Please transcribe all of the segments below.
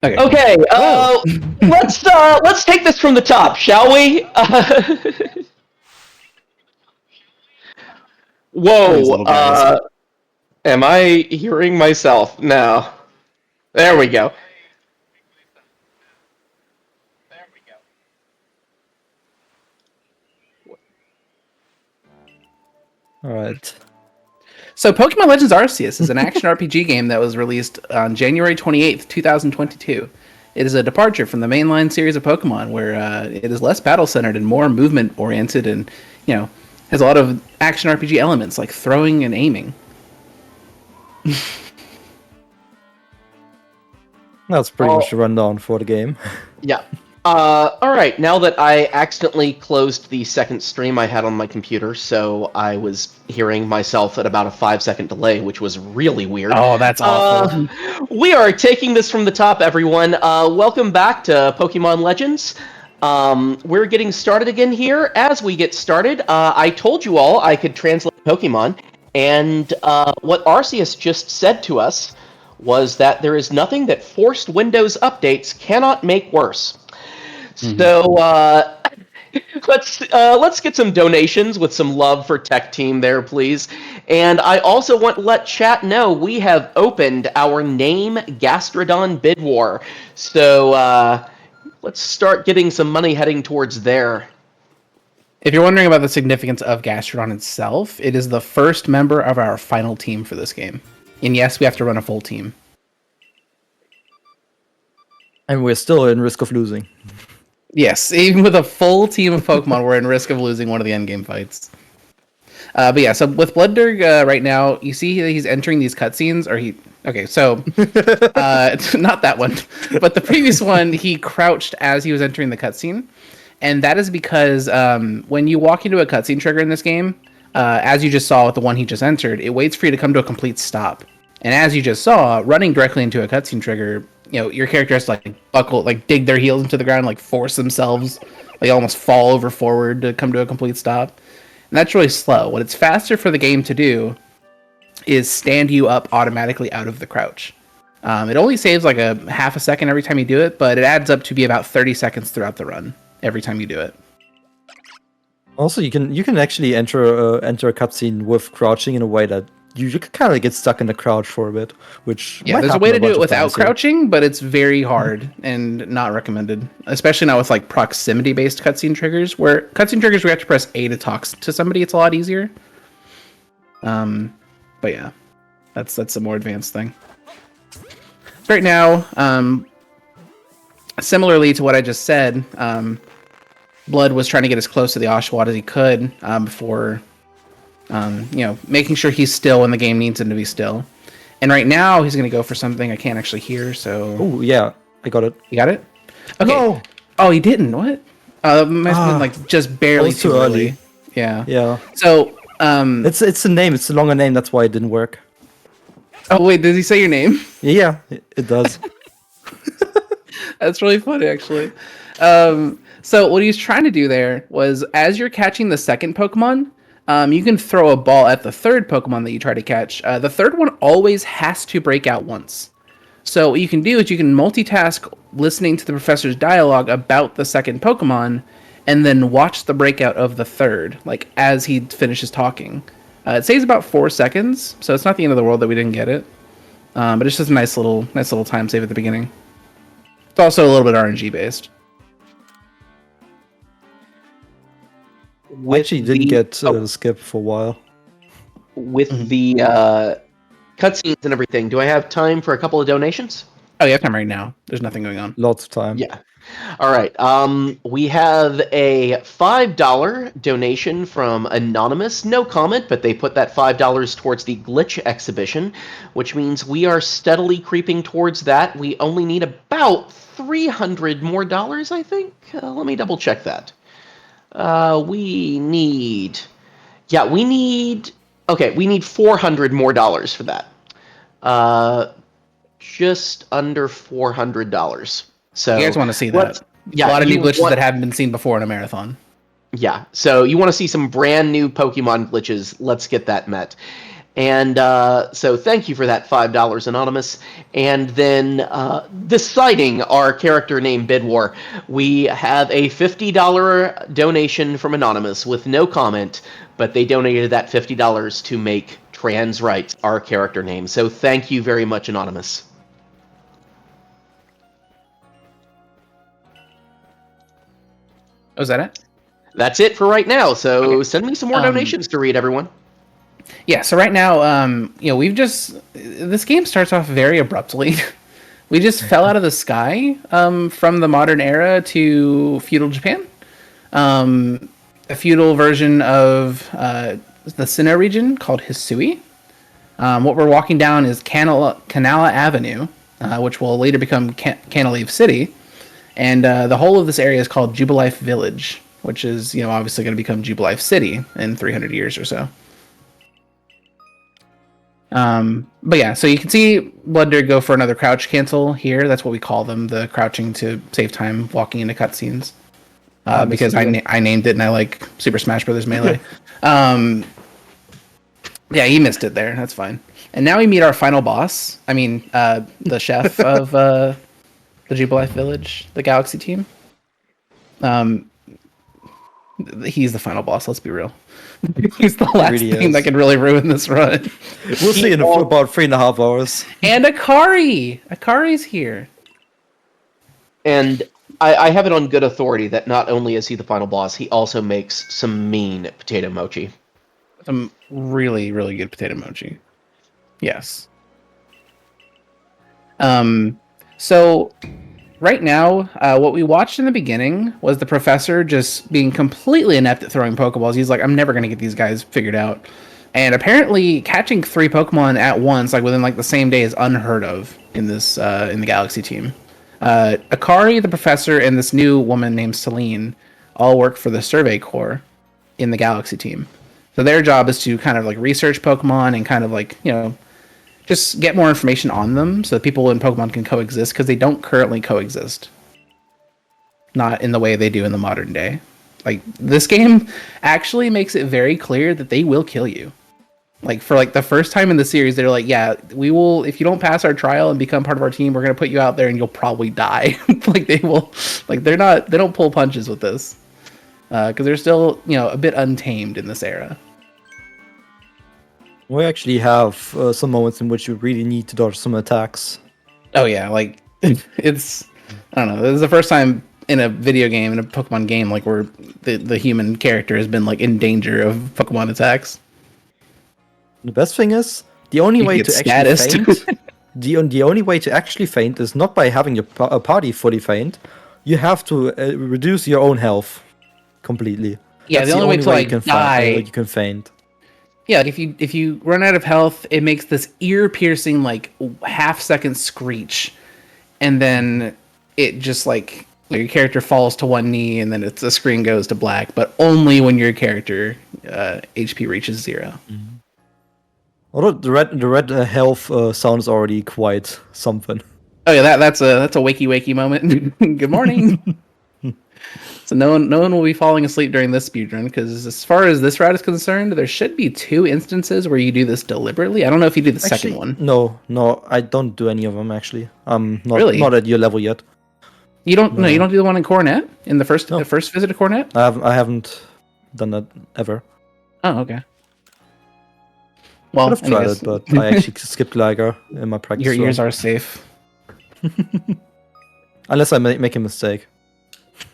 Okay. Let's take this from the top, shall we? Whoa. Am I hearing myself? No. There we go. All right. So Pokemon Legends Arceus is an action RPG game that was released on January 28th, 2022. It is a departure from the mainline series of Pokemon, where it is less battle-centered and more movement-oriented and, has a lot of action RPG elements like throwing and aiming. That's pretty much the rundown for the game. Yeah. Alright, now that I accidentally closed the second stream I had on my computer, so I was hearing myself at about a 5-second delay, which was really weird. Oh, that's awful. We are taking this from the top, everyone. Welcome back to Pokemon Legends. We're getting started again here. As we get started, I told you all I could translate Pokemon, and what Arceus just said to us was that there is nothing that forced Windows updates cannot make worse. So let's get some donations with some love for Tech Team there, please. And I also want to let chat know we have opened our Name Gastrodon bid war. So let's start getting some money heading towards there. If you're wondering about the significance of Gastrodon itself, it is the first member of our final team for this game. And yes, we have to run a full team. And we're still in risk of losing. Yes, even with a full team of Pokemon, we're in risk of losing one of the endgame fights. But yeah, so with BloodDerg right now, you see he's entering these cutscenes, Okay, so not that one, but the previous one, he crouched as he was entering the cutscene, and that is because when you walk into a cutscene trigger in this game, as you just saw with the one he just entered, it waits for you to come to a complete stop. And as you just saw, running directly into a cutscene trigger, your character has to dig their heels into the ground, force themselves, almost fall over forward to come to a complete stop. And that's really slow. What it's faster for the game to do is stand you up automatically out of the crouch. It only saves a half a second every time you do it, but it adds up to be about 30 seconds throughout the run every time you do it. Also, you can actually enter a cutscene with crouching in a way that you can kind of get stuck in the crouch for a bit, which there's a way to do it without crouching, but it's very hard and not recommended, especially not with proximity-based cutscene triggers. Where cutscene triggers, we have to press A to talk to somebody. It's a lot easier. But yeah, that's a more advanced thing. Right now, similarly to what I just said, Blood was trying to get as close to the Oshawott as he could before. Making sure he's still when the game needs him to be still. And right now, he's going to go for something I can't actually hear, so... Oh, yeah. I got it. You got it? Okay. No! Oh, he didn't? What? Must have been, just barely too early. Yeah. Yeah. So, It's a name. It's a longer name. That's why it didn't work. Oh, wait. Did he say your name? Yeah, it does. That's really funny, actually. So what he was trying to do there was, as you're catching the second Pokemon... you can throw a ball at the third Pokemon that you try to catch. The third one always has to break out once. So what you can do is you can multitask listening to the professor's dialogue about the second Pokemon, and then watch the breakout of the third, as he finishes talking. It saves about 4 seconds, so it's not the end of the world that we didn't get it. But it's just a nice little time save at the beginning. It's also a little bit RNG based. I actually didn't get skip for a while. With the cutscenes and everything, do I have time for a couple of donations? Oh, you have time right now. There's nothing going on. Lots of time. Yeah. All right. We have a $5 donation from Anonymous. No comment, but they put that $5 towards the Glitch exhibition, which means we are steadily creeping towards that. We only need about $300 more, I think. Let me double check that. We need $400 more for that. Just under $400. So you guys want to see that? Yeah, a lot of new glitches that haven't been seen before in a marathon. Yeah, so you want to see some brand new Pokemon glitches. Let's get that met. And so thank you for that $5, Anonymous. And then deciding our character name Bid War, we have a $50 donation from Anonymous with no comment, but they donated that $50 to make Trans Rights our character name. So thank you very much, Anonymous. Oh, is that it? That's it for right now. So Okay. send me some more donations to read, everyone. Yeah, so right now, this game starts off very abruptly. We just fell out of the sky from the modern era to feudal Japan. A feudal version of the Sinnoh region called Hisui. What we're walking down is Kanala Avenue, which will later become Canalave City. And the whole of this area is called Jubilife Village, which is, obviously going to become Jubilife City in 300 years or so. But yeah, so you can see BloodDerg go for another crouch cancel here. That's what we call them, the crouching to save time walking into cutscenes. Because I named it and I like Super Smash Bros. Melee. Yeah, he missed it there. That's fine. And now we meet our final boss. I mean, the chef of the Jubilife Village, the Galaxy team. He's the final boss, let's be real. He's the last thing that can really ruin this run. We'll see in about 3.5 hours. And Akari! Akari's here. And I have it on good authority that not only is he the final boss, he also makes some mean potato mochi. Some really, really good potato mochi. Yes. So right now, what we watched in the beginning was the professor just being completely inept at throwing Pokeballs. He's like, I'm never going to get these guys figured out. And apparently catching 3 Pokemon at once, like within like the same day, is unheard of in this in the Galaxy team. Akari, the professor, and this new woman named Celine all work for the Survey Corps in the Galaxy team. So their job is to kind of like research Pokemon and kind of like, just get more information on them so that people in Pokemon can coexist, because they don't currently coexist. Not in the way they do in the modern day. Like, this game actually makes it very clear that they will kill you. Like, for like the first time in the series, they're like, yeah, we will, if you don't pass our trial and become part of our team, we're going to put you out there and you'll probably die. Like, they will, like, they don't pull punches with this. Because they're still, a bit untamed in this era. We actually have some moments in which you really need to dodge some attacks. Oh yeah, like it's, I don't know, this is the first time in a video game, in a Pokemon game, like where the human character has been like in danger of Pokemon attacks. The best thing is, the only way to actually faint, the only way to actually faint is not by having your party fully faint. You have to reduce your own health completely. Yeah, That's the only way to like die, you can faint. Yeah, like if you run out of health, it makes this ear-piercing like half-second screech, and then it just like your character falls to one knee, and then the screen goes to black. But only when your character HP reaches 0. Mm-hmm. Although the red health sounds already quite something. Oh yeah, that's a wakey moment. Good morning. So no one will be falling asleep during this speedrun, because as far as this route is concerned, there should be 2 instances where you do this deliberately. I don't know if you do the second one. No, I don't do any of them actually. I'm not at your level yet. You don't? No, you don't do the one in Coronet in the first visit to Coronet. I haven't done that ever. Oh, okay. Well, I've tried it, but I actually skipped Liger in my practice. Your ears are safe. Unless I make a mistake.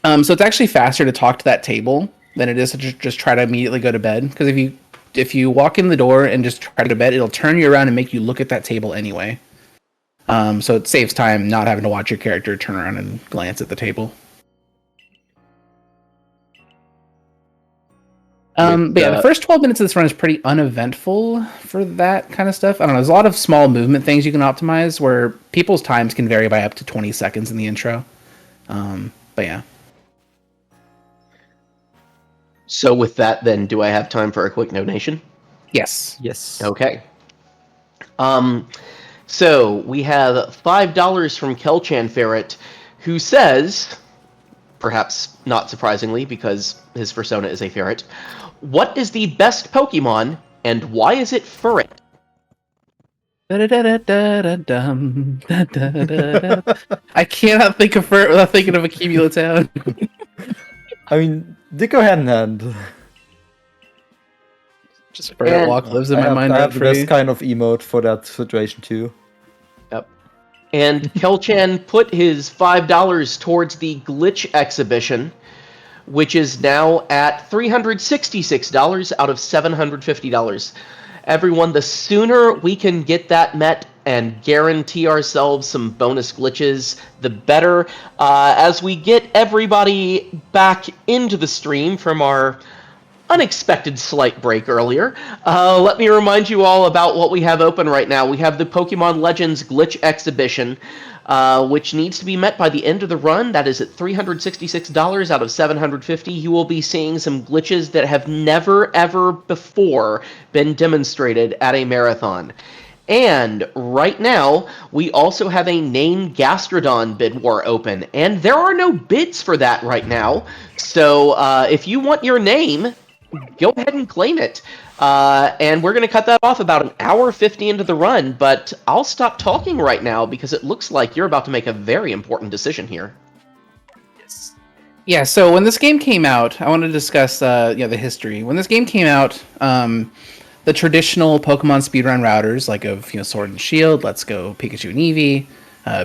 So it's actually faster to talk to that table than it is to just try to immediately go to bed. Because if you walk in the door and just try to go to bed, it'll turn you around and make you look at that table anyway. So it saves time not having to watch your character turn around and glance at the table. But yeah, the first 12 minutes of this run is pretty uneventful for that kind of stuff. I don't know, there's a lot of small movement things you can optimize where people's times can vary by up to 20 seconds in the intro. But yeah. So with that, then, do I have time for a quick donation? Yes. Okay. So we have $5 from Kelchan Ferret, who says, perhaps not surprisingly because his persona is a ferret, what is the best Pokemon and why is it Ferret? Da-da-da-da-da-dum, da-da-da-da. I cannot think of it without thinking of Akimula Town. I mean, they go hand in hand. Just Spirit Walk lives in my mind. I have the free. best kind of emote for that situation too. Yep. And Kelchan put his $5 towards the glitch exhibition, which is now at $366 out of $750. Everyone, the sooner we can get that met and guarantee ourselves some bonus glitches, the better. As we get everybody back into the stream from our unexpected slight break earlier, let me remind you all about what we have open right now. We have the Pokemon Legends Glitch Exhibition, which needs to be met by the end of the run. That is at $366 out of $750. You will be seeing some glitches that have never, ever before been demonstrated at a marathon. And right now, we also have a Name Gastrodon bid war open, and there are no bids for that right now. So if you want your name, go ahead and claim it. And we're going to cut that off about an hour 50 into the run, but I'll stop talking right now because it looks like you're about to make a very important decision here. Yes. Yeah, so when this game came out, I want to discuss the history. When this game came out, the traditional Pokemon speedrun routers, like of Sword and Shield, Let's Go Pikachu and Eevee,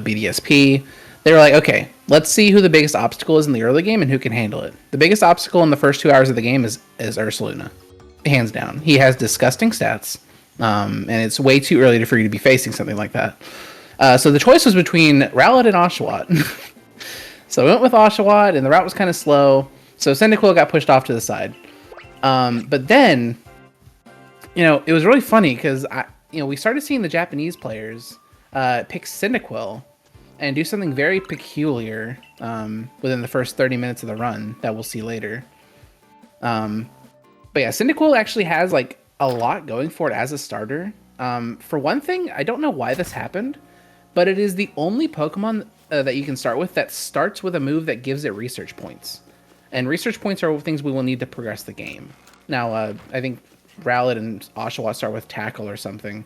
BDSP, they were like, okay, let's see who the biggest obstacle is in the early game and who can handle it. The biggest obstacle in the first 2 hours of the game is Ursaluna, hands down. He has disgusting stats, and it's way too early for you to be facing something like that. So the choice was between Rowlet and Oshawott. So we went with Oshawott, and the route was kind of slow, so Cyndaquil got pushed off to the side. But then, it was really funny because we started seeing the Japanese players pick Cyndaquil and do something very peculiar within the first 30 minutes of the run that we'll see later. But yeah, Cyndaquil actually has like a lot going for it as a starter. For one thing, I don't know why this happened, but it is the only Pokemon that you can start with that starts with a move that gives it research points. And research points are things we will need to progress the game. Now, I think Rowlet and Oshawott start with Tackle or something,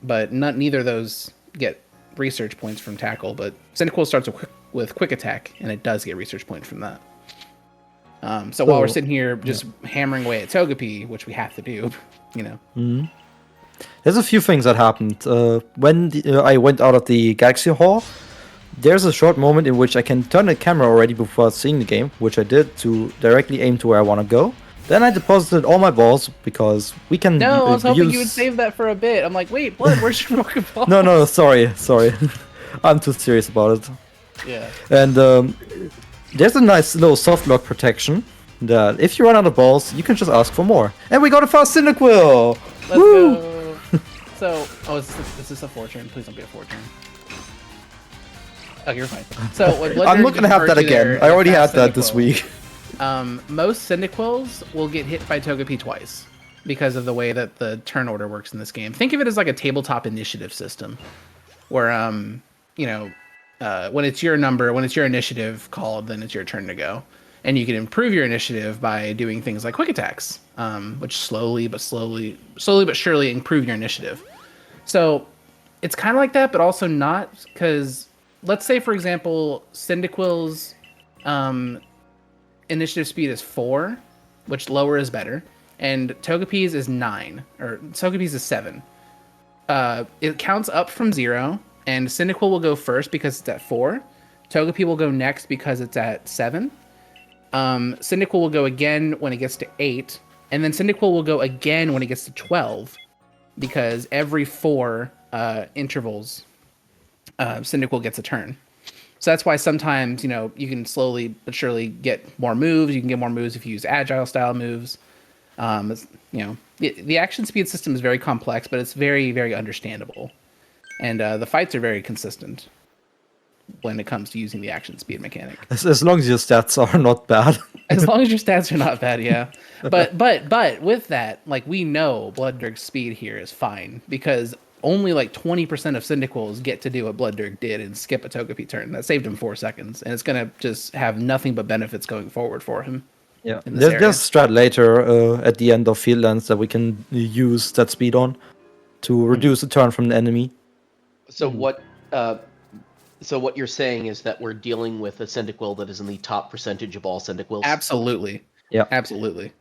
but neither of those get research points from Tackle, but Cyndaquil starts with Quick Attack, and it does get research points from that. So while we're sitting here just hammering away at Togepi, which we have to do, Mm-hmm. There's a few things that happened. When I went out of the Galaxy Hall, there's a short moment in which I can turn the camera already before seeing the game, which I did to directly aim to where I want to go. Then I deposited all my balls because we can. No, I was hoping you would save that for a bit. I'm like, wait, Blood, where's your Pokeball? No, sorry. I'm too serious about it. Yeah. And there's a nice little soft lock protection that if you run out of balls, you can just ask for more. And we got a fast Cyndaquil! Let's go. So, is this a Fortune? Please don't be a Fortune. Oh, you're fine. So, I'm not gonna have that again. I already had that this week. Most Cyndaquils will get hit by Togepi twice because of the way that the turn order works in this game. Think of it as like a tabletop initiative system, where when it's your initiative called, then it's your turn to go, and you can improve your initiative by doing things like quick attacks, which slowly but surely improve your initiative. So it's kind of like that, but also not, because let's say, for example, Cyndaquil's initiative speed is 4, which lower is better, and Togepi's is 9, or Togepi's is 7. It counts up from 0, and Cyndaquil will go first because it's at 4. Togepi will go next because it's at 7. Cyndaquil will go again when it gets to 8, and then Cyndaquil will go again when it gets to 12, because every 4 intervals, Cyndaquil gets a turn. So that's why sometimes, you can slowly but surely get more moves. You can get more moves if you use agile style moves. The action speed system is very complex, but it's very, very understandable. And the fights are very consistent when it comes to using the action speed mechanic. As long as your stats are not bad. As long as your stats are not bad, yeah. But with that, like, we know BloodDerg's speed here is fine, because only like 20% of Cyndaquils get to do what BloodDerg did and skip a Togepi turn. That saved him 4 seconds, and it's going to just have nothing but benefits going forward for him. Yeah, there's a strat later at the end of Fieldlands that we can use that speed on to reduce the turn from the enemy. So what? So what you're saying is that we're dealing with a Cyndaquil that is in the top percentage of all Cyndaquils? Absolutely. Yeah. Absolutely.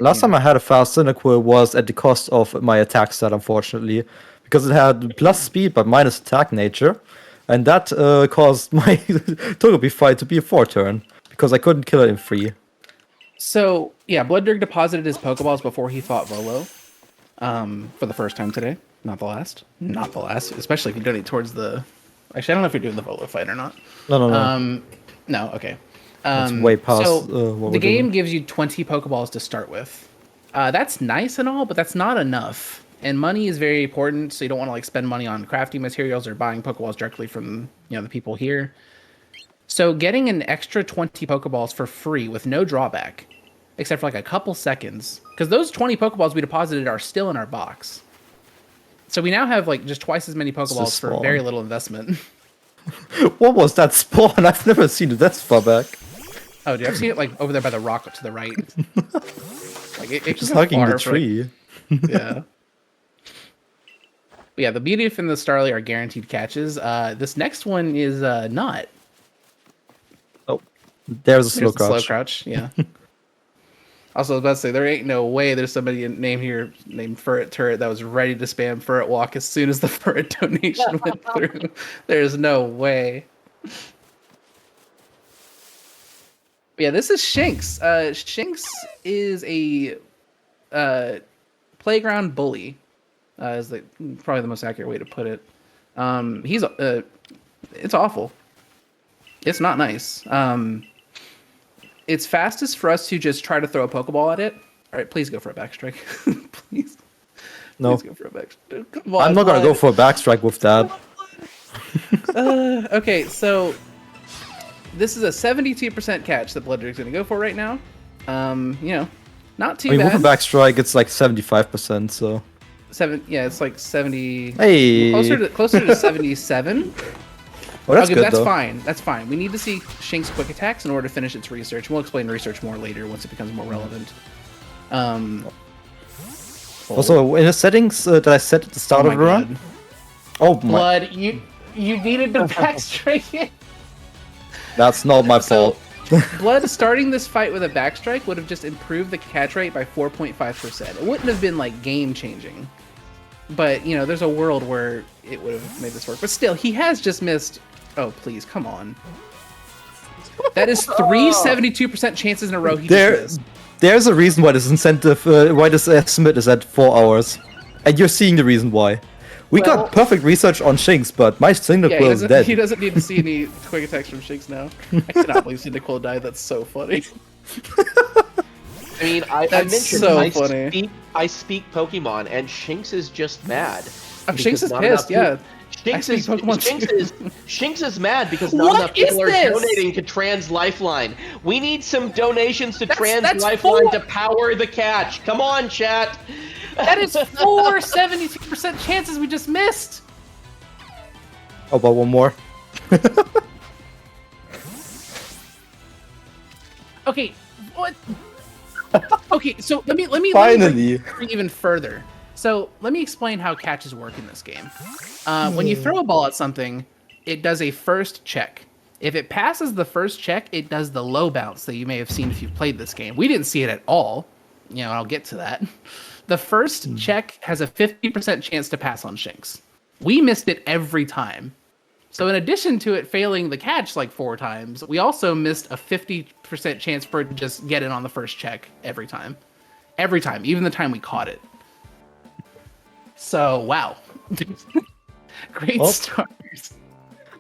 Last time I had a fast Cyndaquil was at the cost of my attack stat, unfortunately, because it had plus speed but minus attack nature, and that caused my Togepi fight to be a 4-turn because I couldn't kill it in 3. So yeah, BloodDerg deposited his Pokeballs before he fought Volo, for the first time today. Not the last. Not the last. Especially if you donate towards the. Actually, I don't know if you're doing the Volo fight or not. No. No. Okay. It's way past So what the we're game doing. gives you 20 Pokeballs to start with. That's nice and all, but that's not enough. And money is very important, so you don't want to like spend money on crafting materials or buying Pokeballs directly from the people here. So getting an extra 20 Pokeballs for free with no drawback, except for like a couple seconds, because those 20 Pokeballs we deposited are still in our box. So we now have like just twice as many Pokeballs for very little investment. What was that spawn? I've never seen it that far back. Oh, dude, I've seen it like over there by the rock to the right. Like it Just hugging the tree. Yeah. But yeah, the beauty from the Starly are guaranteed catches. This next one is not. Oh, there's a slow There's the slow crouch. crouch. Yeah. Also, I was about to say, there ain't no way there's somebody named Furret Turret that was ready to spam Furret Walk as soon as the Furret donation went through. There's no way. But yeah, this is Shinx. Shinx is a playground bully. Is probably the most accurate way to put it. It's awful. It's not nice. It's fastest for us to just try to throw a Pokeball at it. All right, please go for a backstrike. Please. No. Please go for a backstrike. Come on, I'm not gonna go for a backstrike with that. Okay, so this is a 72% catch that BloodDerg's gonna go for right now. Not too bad. With a backstrike, it's like 75%. So it's like 70. Hey. Closer to 77. Oh, that's okay, good that's though. fine. That's fine. We need to see Shinx quick attacks in order to finish its research. We'll explain research more later once it becomes more relevant. Also, in the settings that I set at the start of the run. Oh my! Blood, you needed to backstrike it. That's not my fault. Blood starting this fight with a backstrike would have just improved the catch rate by 4.5%. It wouldn't have been like game changing, but there's a world where it would have made this work. But still, he has just missed. Oh please, come on! That is 72% chances in a row he just missed. There's a reason why this incentive, why this estimate is at 4 hours, and you're seeing the reason why. We got perfect research on Shinx, but my Cyndaquil is dead. He doesn't need to see any quick attacks from Shinx now. I cannot believe Cyndaquil died. That's so funny. I mean, I mentioned so funny. I speak Pokemon, and Shinx is just mad. Shinx is pissed, yeah. Shinx is mad because not enough people are donating to Trans Lifeline. We need some donations to Trans Lifeline to power the catch. Come on, chat. That is 72% chances we just missed. How about one more? Okay, what? Okay, so let me Finally. even further. So let me explain how catches work in this game. When you throw a ball at something, it does a first check. If it passes the first check, it does the low bounce that you may have seen if you've played this game. We didn't see it at all. I'll get to that. The first check has a 50% chance to pass on Shinx. We missed it every time. So in addition to it failing the catch like 4 times, we also missed a 50% chance for it to just get in on the first check every time. Every time, even the time we caught it. So, wow. Great stars.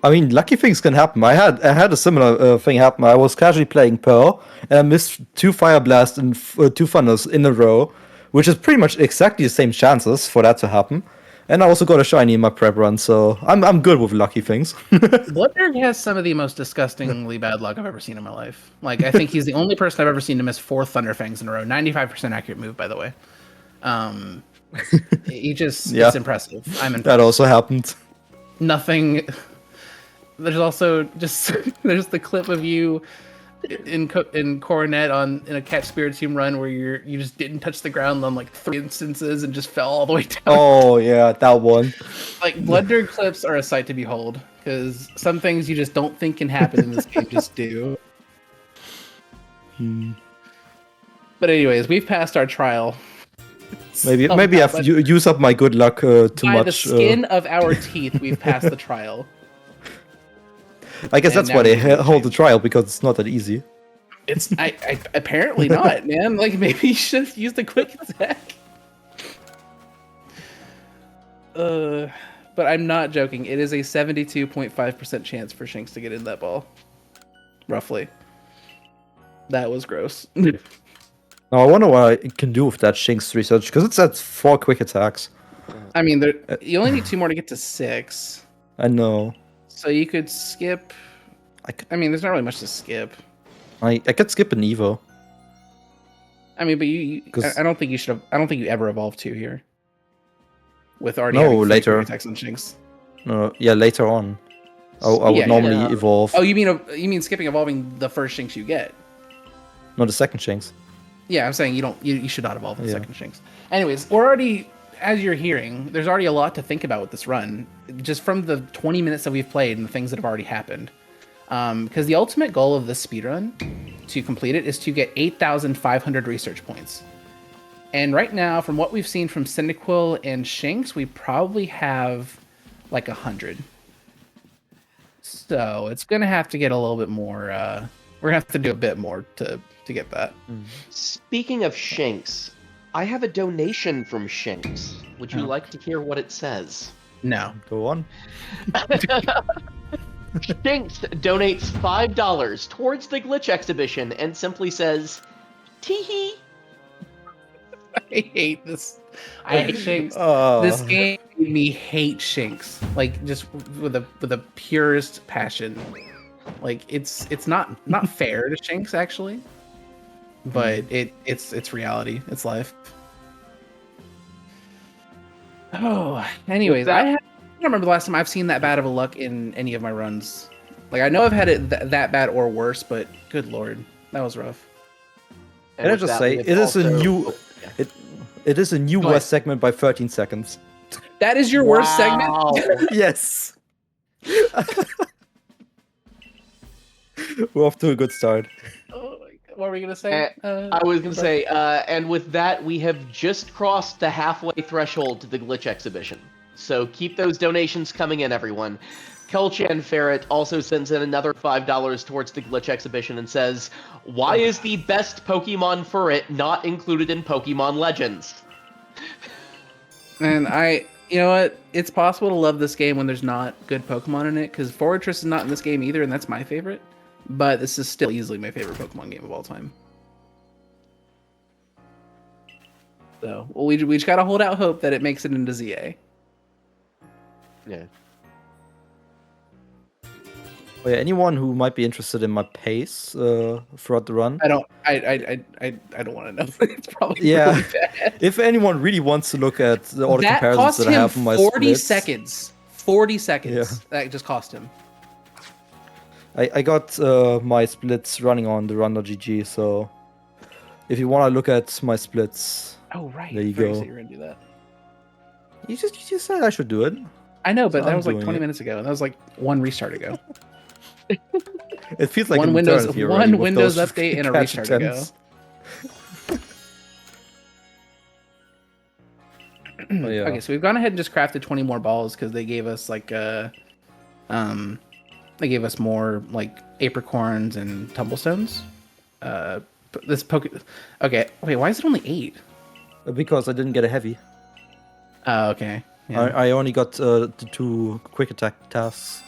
I mean, lucky things can happen. I had a similar thing happen. I was casually playing Pearl, and I missed 2 Fire Blasts and 2 Thunders in a row, which is pretty much exactly the same chances for that to happen. And I also got a shiny in my prep run, so I'm good with lucky things. BloodDerg has some of the most disgustingly bad luck I've ever seen in my life. Like, I think he's the only person I've ever seen to miss 4 Thunderfangs in a row. 95% accurate move, by the way. It's impressive. I'm impressed. That also happened. Nothing. There's also just there's the clip of you in Coronet in a Catch Spirit Team run where you just didn't touch the ground on like 3 instances and just fell all the way down. Oh yeah, that one. Like BloodDerg clips are a sight to behold because some things you just don't think can happen in this game just do. But anyways, we've passed our trial. Maybe I've used up my good luck too much. By the skin of our teeth, we've passed the trial. I guess that's why they hold the trial, because it's not that easy. It's I apparently not, man. Like maybe you should have used the quick attack. But I'm not joking. It is a 72.5% chance for Shinx to get in that ball. Roughly. That was gross. Now I wonder what I can do with that Shinx research, because it's at 4 quick attacks. I mean, you only need 2 more to get to 6. I know. So you could skip. I mean, there's not really much to skip. I could skip an Evo. I mean, but I don't think you should have. I don't think you ever evolve 2 here. With already later attacks on Shinx. No, yeah, later on. I would normally evolve. Oh, you mean skipping evolving the first Shinx you get? No, the second Shinx. Yeah, I'm saying you should not evolve the second Shinx. Anyways, we're already, as you're hearing, there's already a lot to think about with this run, just from the 20 minutes that we've played and the things that have already happened. Because the ultimate goal of this speedrun, to complete it, is to get 8,500 research points. And right now, from what we've seen from Cyndaquil and Shinx, we probably have like 100. So it's gonna have to get a little bit more. We're gonna have to do a bit more to get that. Speaking of Shinx, I have a donation from Shinx. Would you like to hear what it says? No. Go on. Shinx donates $5 towards the glitch exhibition and simply says, "Tee-hee." I hate this. I hate Shinx. This game made me hate Shinx. Like just with a purest passion. Like it's not fair to Shinx actually, but it's reality. It's life. Oh, anyways, I don't remember the last time I've seen that bad of a luck in any of my runs. Like I know I've had it that bad or worse, but good lord, that was rough. Can I just say, it is a new worst segment by 13 seconds. That is your worst segment? Yes. We're off to a good start. Oh my God. What were we going to say? I was going to say, and with that, we have just crossed the halfway threshold to the glitch exhibition. So keep those donations coming in, everyone. Kelchan Ferret also sends in another $5 towards the glitch exhibition and says, "Why is the best Pokemon for it not included in Pokemon Legends?" And you know what? It's possible to love this game when there's not good Pokemon in it, because Fortress is not in this game either, and that's my favorite. But this is still easily my favorite Pokemon game of all time. So, well, we just gotta hold out hope that it makes it into ZA. Yeah. Oh, yeah, anyone who might be interested in my pace throughout the run? I don't want to know. It's probably really bad. If anyone really wants to look at all the comparisons that I have on my 40 splits, seconds. 40 seconds. Yeah. That just cost him. I got my splits running on the Run.gg, so if you want to look at my splits, oh right, there you go. You were gonna do that. You just said I should do it. I know, but So that was like 20 minutes ago, and that was like one restart ago. It feels like one an Windows those update and a catch restart ago. attempts. Oh, yeah. Okay, so we've gone ahead and just crafted 20 more balls because they gave us like they gave us more like apricorns and tumblestones. Okay, wait, why is it only 8? Because I didn't get a heavy. Oh, okay. Yeah. I only got the 2 quick attack tasks.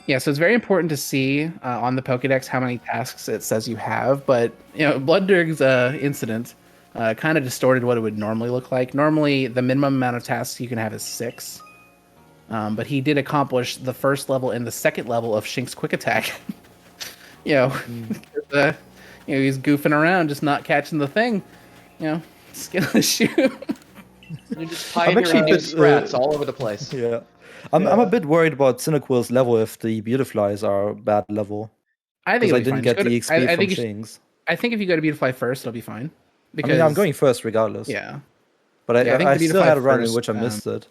Yeah, so it's very important to see on the Pokédex how many tasks it says you have, but you know, BloodDerg's incident kind of distorted what it would normally look like. Normally, the minimum amount of tasks you can have is 6, but he did accomplish the first level and the second level of Shinx Quick Attack. You know, he's goofing around, just not catching the thing. You know, skin on the shoe. You're just pioneering new strats all over the place. Yeah. I'm a bit worried about Cyndaquil's level if the Beautiflies are bad level. I think I it'll be didn't fine. get the Just go XP to- I from think things. I think if you go to Beautifly first, it'll be fine. I Because mean, I'm going first regardless. yeah, But yeah. I think I the still Beautifly had a run in first. which I missed it.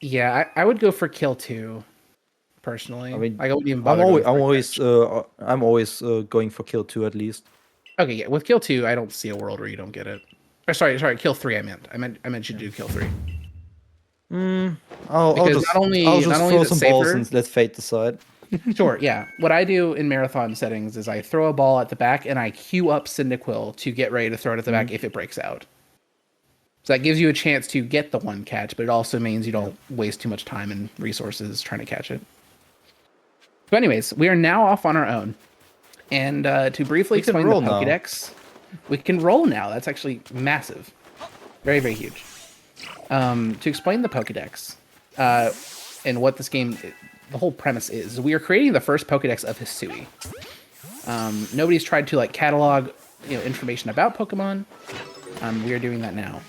Yeah, I would go for kill 2 personally. I mean, like, I wouldn't even I'm bother always, going I'm for a always, catch. I'm always going for kill 2 at least. Okay, yeah. With kill 2, I don't see a world where you don't get it. Or sorry, kill 3. I meant you do kill 3. I'll Because just not only throw is it some balls safer. and let fate decide. Sure, yeah. What I do in marathon settings is I throw a ball at the back and I queue up Cyndaquil to get ready to throw it at the back if it breaks out. So that gives you a chance to get the one catch, but it also means you don't waste too much time and resources trying to catch it. So anyways, we are now off on our own. And to briefly explain the Pokédex, we can roll now. That's actually massive. Very, very huge. To explain the Pokédex and what this game, the whole premise is, we are creating the first Pokédex of Hisui. Nobody's tried to like catalog information about Pokemon. We are doing that now.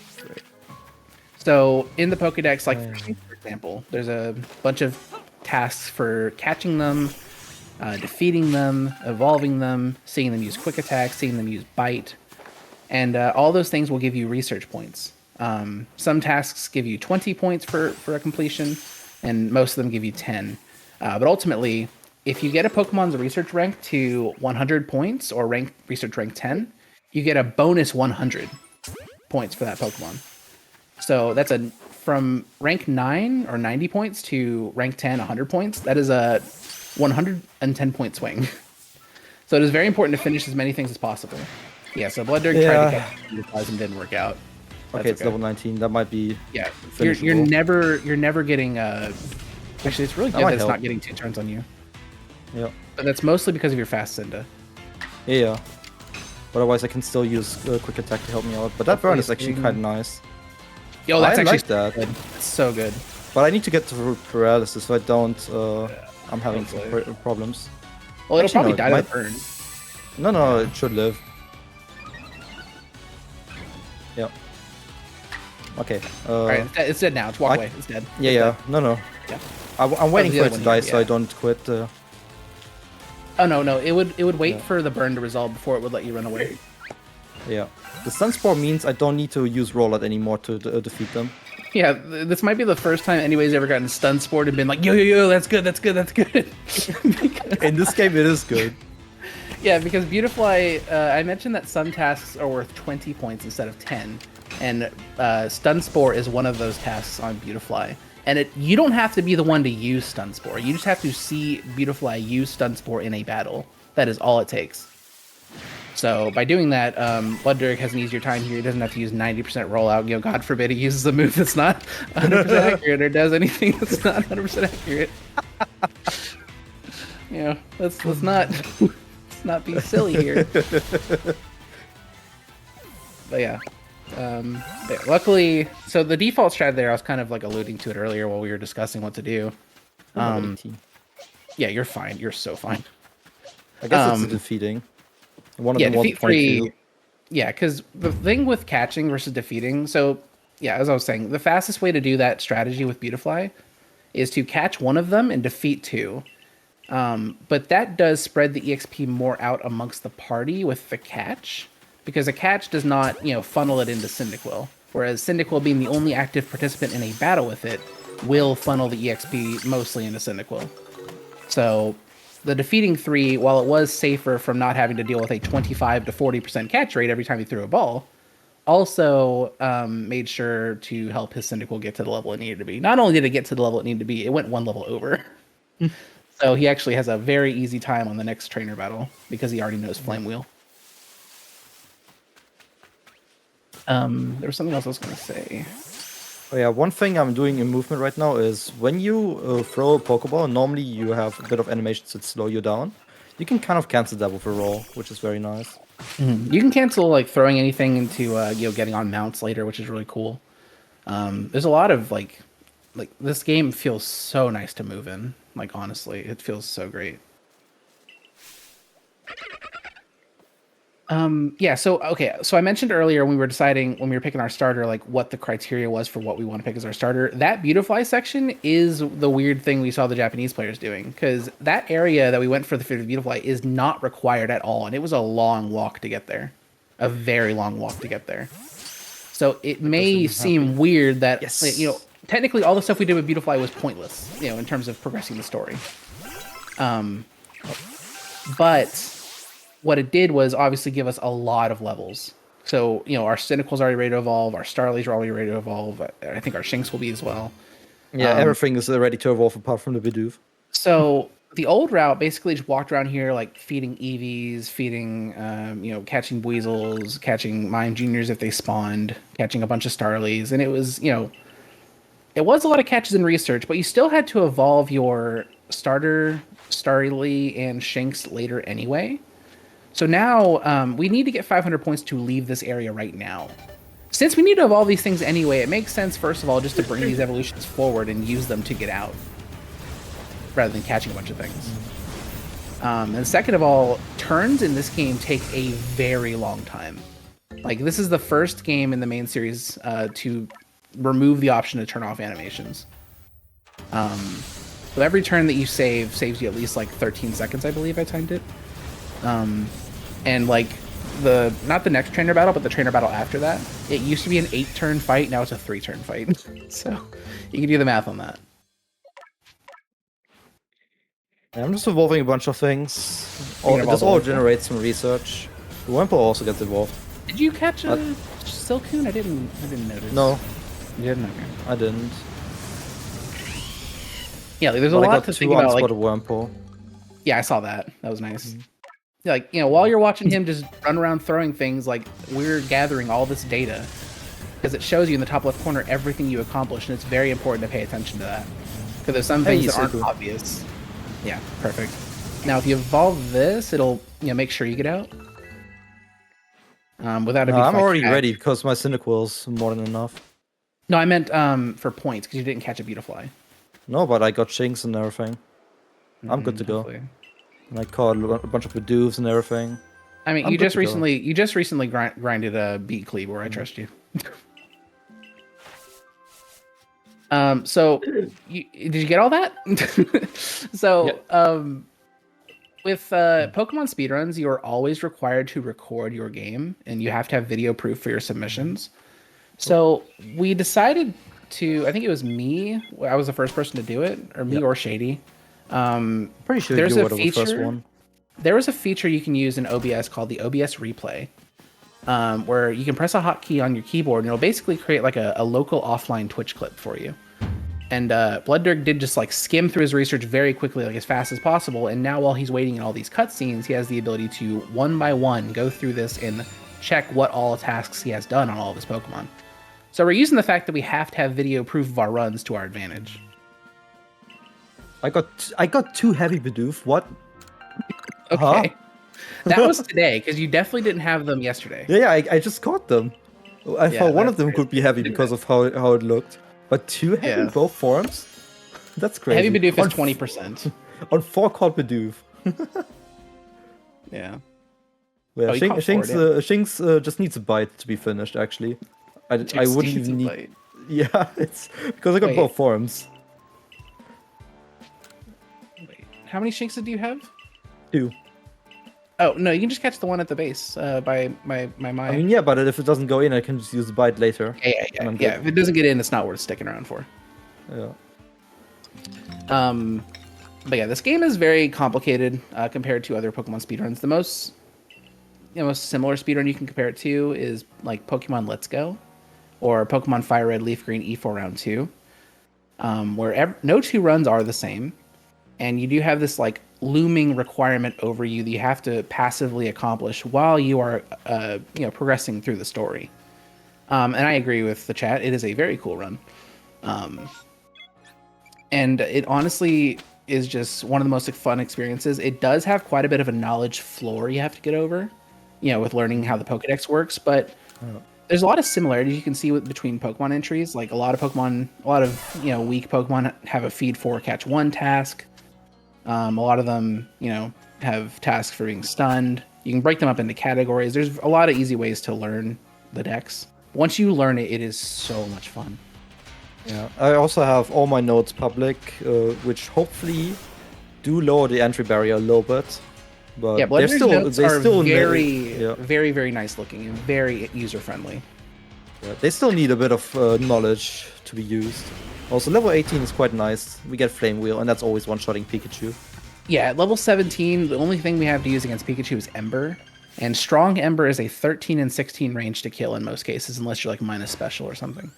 So in the Pokédex, like for example, there's a bunch of tasks for catching them, defeating them, evolving them, seeing them use quick attack, seeing them use bite, and all those things will give you research points. Some tasks give you 20 points for a completion, and most of them give you 10. But ultimately, if you get a Pokemon's research rank to 100 points or research rank 10, you get a bonus 100 points for that Pokemon. So that's from rank 9 or 90 points to rank 10, 100 points. That is a 110 point swing. So it is very important to finish as many things as possible. Yeah, so BloodDerg tried to catch Beautiflies and didn't work out. Okay, it's level 19. That might be you're never getting actually it's really good that it's not getting 2 turns on you. Yeah. But that's mostly because of your fast Cinda. Yeah. Otherwise I can still use quick attack to help me out. But that burn is actually kind of nice. Yo, that's actually like that. Good. It's so good. But I need to get to paralysis. If I don't, I'm having some problems. Well, it'll probably die to the burn. No, it should live. Yep. Okay. Alright, it's dead now. It's walk away. It's dead. Yeah. No. Yeah. I'm waiting for it to die so I don't quit. Oh no! It would wait for the burn to resolve before it would let you run away. Yeah. The Stun Spore means I don't need to use Rollout anymore to defeat them. Yeah, this might be the first time anybody's ever gotten Stun Spored and been like, yo, that's good. In this game, it is good. Yeah, because Beautifly, I mentioned that some tasks are worth 20 points instead of 10, and Stun Spore is one of those tasks on Beautifly. And you don't have to be the one to use Stun Spore. You just have to see Beautifly use Stun Spore in a battle. That is all it takes. So by doing that, BloodDerg has an easier time here. He doesn't have to use 90% rollout. God forbid he uses a move that's not 100% accurate or does anything that's not 100% accurate. Let's not be silly here. But yeah. Luckily, so the default strat there, I was kind of like alluding to it earlier while we were discussing what to do. Yeah, you're fine. You're so fine. I guess it's defeating. One of them defeat 3. Yeah, because the thing with catching versus defeating, so yeah, as I was saying, the fastest way to do that strategy with Beautifly is to catch one of them and defeat 2. But that does spread the EXP more out amongst the party with the catch, because a catch does not, funnel it into Cyndaquil, whereas Cyndaquil, being the only active participant in a battle with it, will funnel the EXP mostly into Cyndaquil. So the defeating 3, while it was safer from not having to deal with a 25 to 40% catch rate every time you threw a ball, also made sure to help his Cyndaquil get to the level it needed to be. Not only did it get to the level it needed to be, it went one level over. So he actually has a very easy time on the next trainer battle because he already knows Flame Wheel. There was something else I was going to say. Oh yeah, one thing I'm doing in movement right now is when you throw a Pokeball, normally you have a bit of animations that slow you down. You can kind of cancel that with a roll, which is very nice. You can cancel like throwing anything into getting on mounts later, which is really cool. There's a lot of like this game feels so nice to move in. Like honestly, it feels so great. Yeah, so okay, so I mentioned earlier when we were deciding when we were picking our starter, like what the criteria was for what we want to pick as our starter. That Beautifly section is the weird thing we saw the Japanese players doing, because that area that we went for the Beautifly is not required at all, and it was a long walk to get there, a very long walk to get there. So it may seem weird that technically all the stuff we did with Beautifly was pointless, in terms of progressing the story. But what it did was obviously give us a lot of levels. So, our Cynical's already ready to evolve, our Starlies are already ready to evolve, I think our Shinx will be as well. Yeah, everything is ready to evolve apart from the Bidoof. So, the old route basically just walked around here, like, feeding Eevees, feeding, catching Weasels, catching Mime Juniors if they spawned, catching a bunch of Starlies, and it was, it was a lot of catches and research, but you still had to evolve your starter, Starly, and Shinx later anyway. So now we need to get 500 points to leave this area right now. Since we need to evolve these things anyway, it makes sense, first of all, just to bring these evolutions forward and use them to get out, rather than catching a bunch of things. And second of all, turns in this game take a very long time. Like, this is the first game in the main series to remove the option to turn off animations. So every turn that you saves you at least like 13 seconds, I believe I timed it. And like not the next trainer battle, but the trainer battle after that, it used to be an 8-turn fight, now it's a 3-turn fight. So you can do the math on that. Yeah, I'm just evolving a bunch of things. This all generates some research. The Wimple also gets evolved. Did you catch a Silcoon? I didn't notice. No. You didn't? Okay. I didn't. Yeah, like, there's a lot to think about. Like, Wurmple. Yeah, I saw that. That was nice. Mm-hmm. Like, while you're watching him just run around throwing things, like, we're gathering all this data, because it shows you in the top left corner everything you accomplished, and it's very important to pay attention to that, because there's some things that aren't obvious. Yeah, perfect. Now, if you evolve this, it'll make sure you get out. Without I'm already ready because my Cyndaquil's more than enough. No, I meant for points, because you didn't catch a Beautifly. No, but I got Shinx and everything. I'm good to go. And I caught a bunch of Bidoofs and everything. I mean, you just recently grinded a Beat Cleaver. I trust you. So did you get all that? So with Pokemon speedruns, you are always required to record your game, and you have to have video proof for your submissions. So we decided to, I think it was me, I was the first person to do it, or me or Shady. Pretty sure there's you were the first one. There is a feature you can use in OBS called the OBS replay, where you can press a hotkey on your keyboard and it'll basically create like a local offline Twitch clip for you. And BloodDerg did just like skim through his research very quickly, like as fast as possible. And now while he's waiting in all these cutscenes, he has the ability to one by one go through this and check what all tasks he has done on all of his Pokemon. So we're using the fact that we have to have video proof of our runs to our advantage. I got 2 heavy Bidoof. What? Okay. That was today, because you definitely didn't have them yesterday. Yeah, I just caught them. I thought one of them could be heavy because of how it looked. But 2 heavy in both forms? That's crazy. Heavy Bidoof is 20%. On 4 caught Bidoof. Yeah. Well, Shinx just needs a bite to be finished, actually. I wouldn't even need... Bite. Yeah, it's because I got both forms. How many Shinxes do you have? 2. Oh, no, you can just catch the one at the base by my... I mean, yeah, but if it doesn't go in, I can just use the bite later. Yeah, if it doesn't get in, it's not worth sticking around for. Yeah. But yeah, this game is very complicated compared to other Pokemon speedruns. The most similar speedrun you can compare it to is like Pokemon Let's Go or Pokemon Fire Red, Leaf Green, E4 Round 2, where no 2 runs are the same. And you do have this like looming requirement over you that you have to passively accomplish while you are, progressing through the story. And I agree with the chat; it is a very cool run, and it honestly is just one of the most fun experiences. It does have quite a bit of a knowledge floor you have to get over, with learning how the Pokédex works, but. There's a lot of similarities you can see between Pokemon entries. Like a lot of weak Pokemon have a feed 4 catch 1 task. A lot of them, have tasks for being stunned. You can break them up into categories. There's a lot of easy ways to learn the decks. Once you learn it, it is so much fun. Yeah, I also have all my nodes public, which hopefully do lower the entry barrier a little bit. But yeah, they're still notes are very, yeah. very, very nice looking and very user friendly. Yeah, they still need a bit of knowledge to be used. Also, level 18 is quite nice. We get Flame Wheel, and that's always one-shotting Pikachu. Yeah, at level 17, the only thing we have to use against Pikachu is Ember. And Strong Ember is a 13 and 16 range to kill in most cases, unless you're like minus special or something.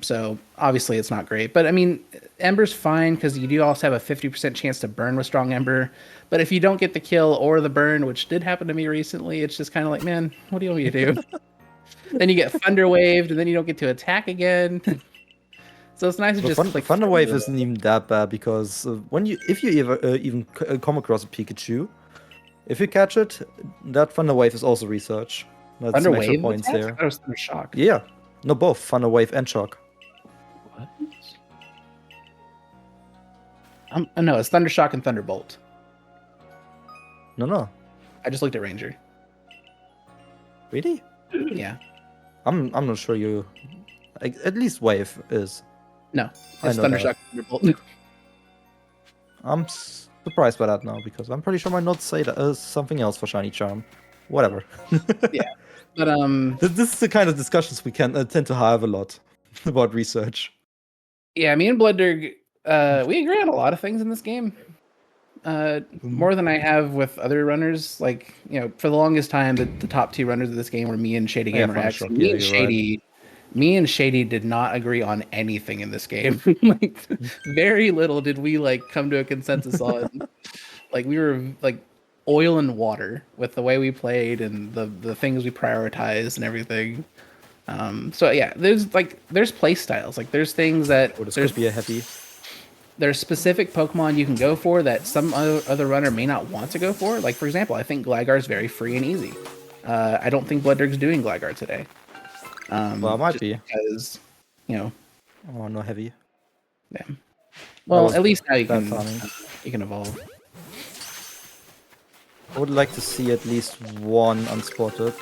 So obviously it's not great. But I mean, Ember's fine because you do also have a 50% chance to burn with Strong Ember. But if you don't get the kill or the burn, which did happen to me recently, it's just kind of like, man, what do you want me to do? Then you get Thunder Waved, and then you don't get to attack again. So it's nice to just click. Thunder Wave isn't even that bad because if you even come across a Pikachu, if you catch it, that Thunder Wave is also research. That's Thunder some extra Wave points attacks? there. I thought it was Thunder Shock. Yeah, no, both Thunder Wave and Shock. What? No, it's Thunder Shock and Thunderbolt. No. I just looked at Ranger. Really? Yeah. I'm not sure you. At least Wave is. No, it's Thunder Shock and Thunderbolt. I'm surprised by that now because I'm pretty sure my notes say that something else for Shiny Charm. Whatever. Yeah, but this is the kind of discussions we can tend to have a lot about research. Yeah, me and BloodDerg, we agree on a lot of things in this game. More than I have with other runners. Like, you know, for the longest time, the top two runners of this game were me and Shady Gamer X. Me and Shady did not agree on anything in this game. Like, very little did we like come to a consensus on. Like, we were like oil and water with the way we played and the things we prioritized and everything. So yeah, there's play styles. Like, there's things that there's be a happy. There's specific Pokemon you can go for that some other runner may not want to go for. Like, for example, I think Gligar is very free and easy. I don't think BloodDerg's doing Gligar today. Well, it might be. Because, you know. Oh, no heavy. Yeah. Well, at least now you can evolve. I would like to see at least one unspotted.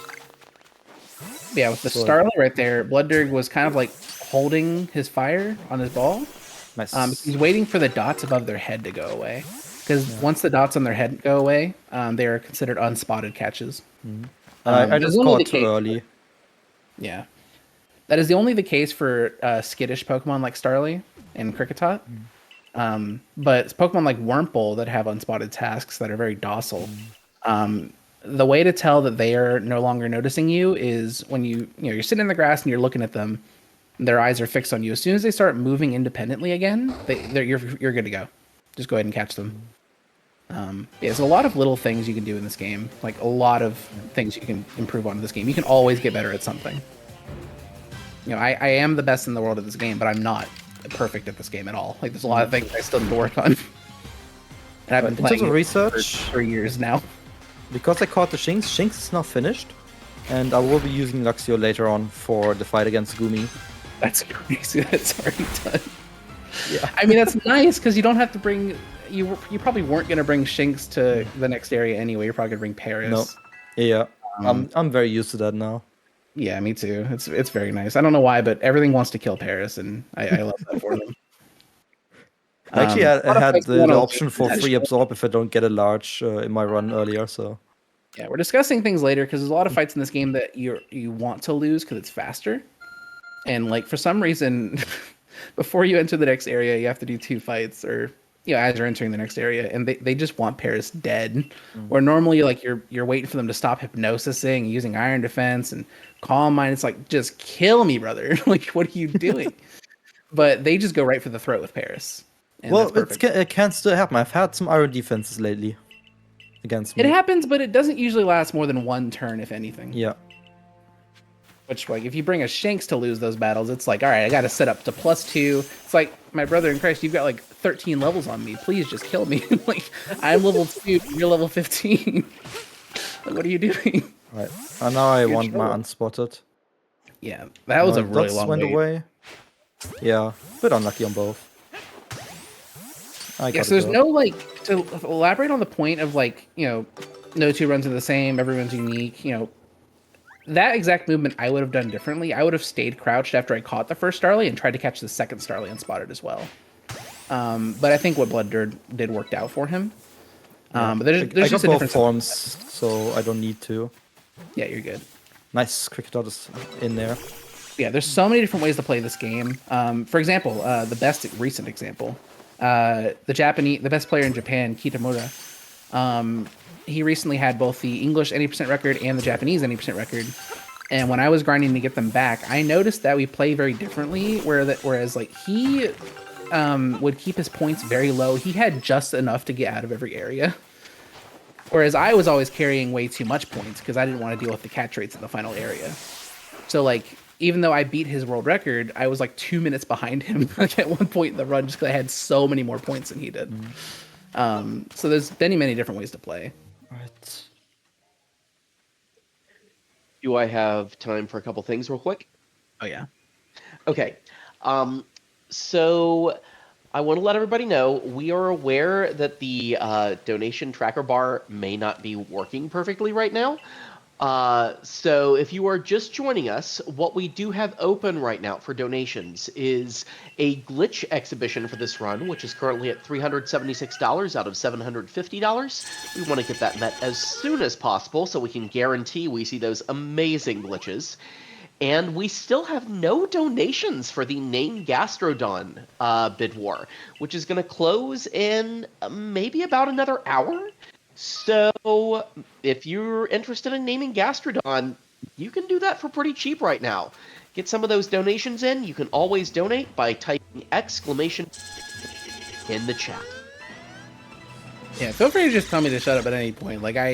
Yeah, with the Starly right there, BloodDerg was kind of like holding his fire on his ball. Nice. He's waiting for the dots above their head to go away. Because once the dots on their head go away, they are considered unspotted catches. I just caught too early. Yeah. That is only the case for skittish Pokemon like Starly and Kricketot. But Pokemon like Wurmple that have unspotted tasks that are very docile. The way to tell that they are no longer noticing you is when you're sitting in the grass and you're looking at them, and their eyes are fixed on you. As soon as they start moving independently again, you're good to go. Just go ahead and catch them. There's a lot of little things you can do in this game. Like, a lot of things you can improve on in this game. You can always get better at something. You know, I am the best in the world at this game, but I'm not perfect at this game at all. Like, there's a lot of things I still need to work on. And I've been playing it research for 3 years now. Because I caught the Shinx is not finished. And I will be using Luxio later on for the fight against Gumi. That's crazy. That's already done. Yeah. I mean, that's nice because you don't have to bring... You probably weren't going to bring Shinx to the next area anyway. You're probably going to bring Paris. No. Yeah. I'm very used to that now. Yeah, me too. It's very nice. I don't know why, but everything wants to kill Paris, and I love that for them. Actually, I had the option for free absorb if I don't get a large in my run earlier, so... Yeah, we're discussing things later because there's a lot of fights in this game that you want to lose because it's faster. And, like, for some reason, before you enter the next area, you have to do 2 fights, or, you know, as you're entering the next area, and they just want Paris dead. Where normally, like, you're waiting for them to stop hypnosising, using Iron Defense, and Calm Mind. It's like, just kill me, brother. Like, what are you doing? But they just go right for the throat with Paris. Well, it can still happen. I've had some Iron Defenses lately against me. It happens, but it doesn't usually last more than 1 turn, if anything. Yeah. Which, like, if you bring a Shinx to lose those battles, it's like, all right, I got to set up to +2. It's like, my brother in Christ, you've got like 13 levels on me. Please just kill me. Like, I'm level 2, you're level 15. Like, what are you doing? Right. And now I want my unspotted. Yeah, that was a really long went away. Yeah, a bit unlucky on both. Yeah, so there's no, like, to elaborate on the point of, like, you know, No two runs are the same. Everyone's unique. That exact movement I would have done differently. I would have stayed crouched after I caught the first Starly and tried to catch the second Starly unspotted as well. But I think what BloodDerg did worked out for him. But there's I just got a both difference. forms, so I don't need to. Yeah, you're good. Nice, Cricketot is in there. Yeah, there's so many different ways to play this game. For example, the best recent example, the best player in Japan, Kitamura, he recently had both the English 80% record and the Japanese 80% record. And when I was grinding to get them back, I noticed that we play very differently. Whereas like he would keep his points very low. He had just enough to get out of every area. Whereas I was always carrying way too much points because I didn't want to deal with the catch rates in the final area. So like, even though I beat his world record, I was like 2 minutes behind him like at one point in the run just because I had so many more points than he did. So there's many different ways to play. Right. Do I have time for a couple things real quick? Oh yeah. Okay. So I want to let everybody know we are aware that the donation tracker bar may not be working perfectly right now. So if you are just joining us, what we do have open right now for donations is a glitch exhibition for this run, which is currently at $376 out of $750. We want to get that met as soon as possible so we can guarantee we see those amazing glitches. And we still have no donations for the Name Gastrodon bid war, which is going to close in maybe about another hour. So if you're interested in naming Gastrodon, you can do that for pretty cheap right now. Get some of those donations in. You can always donate by typing exclamation in the chat. Yeah, feel free to just tell me to shut up at any point. Like I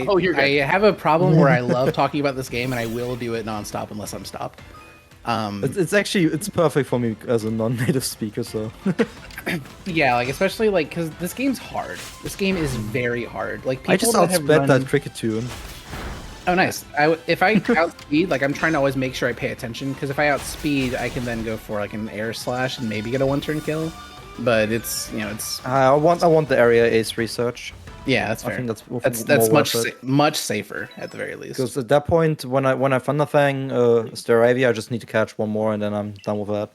have a problem where I love talking about this game and I will do it nonstop unless I'm stopped. It's perfect for me as a non-native speaker, so. Yeah, like especially like because this game's hard. This game is very hard. Like people I just that have outsped run... that cricket tune. Oh, nice. If I outspeed, like I'm trying to always make sure I pay attention because if I outspeed, I can then go for like an air slash and maybe get a one-turn kill. But it's I want the area ace research. Yeah, that's fair. I think that's much safer at the very least. Because at that point, when I Thunder Fang Staravia, I just need to catch one more and then I'm done with that.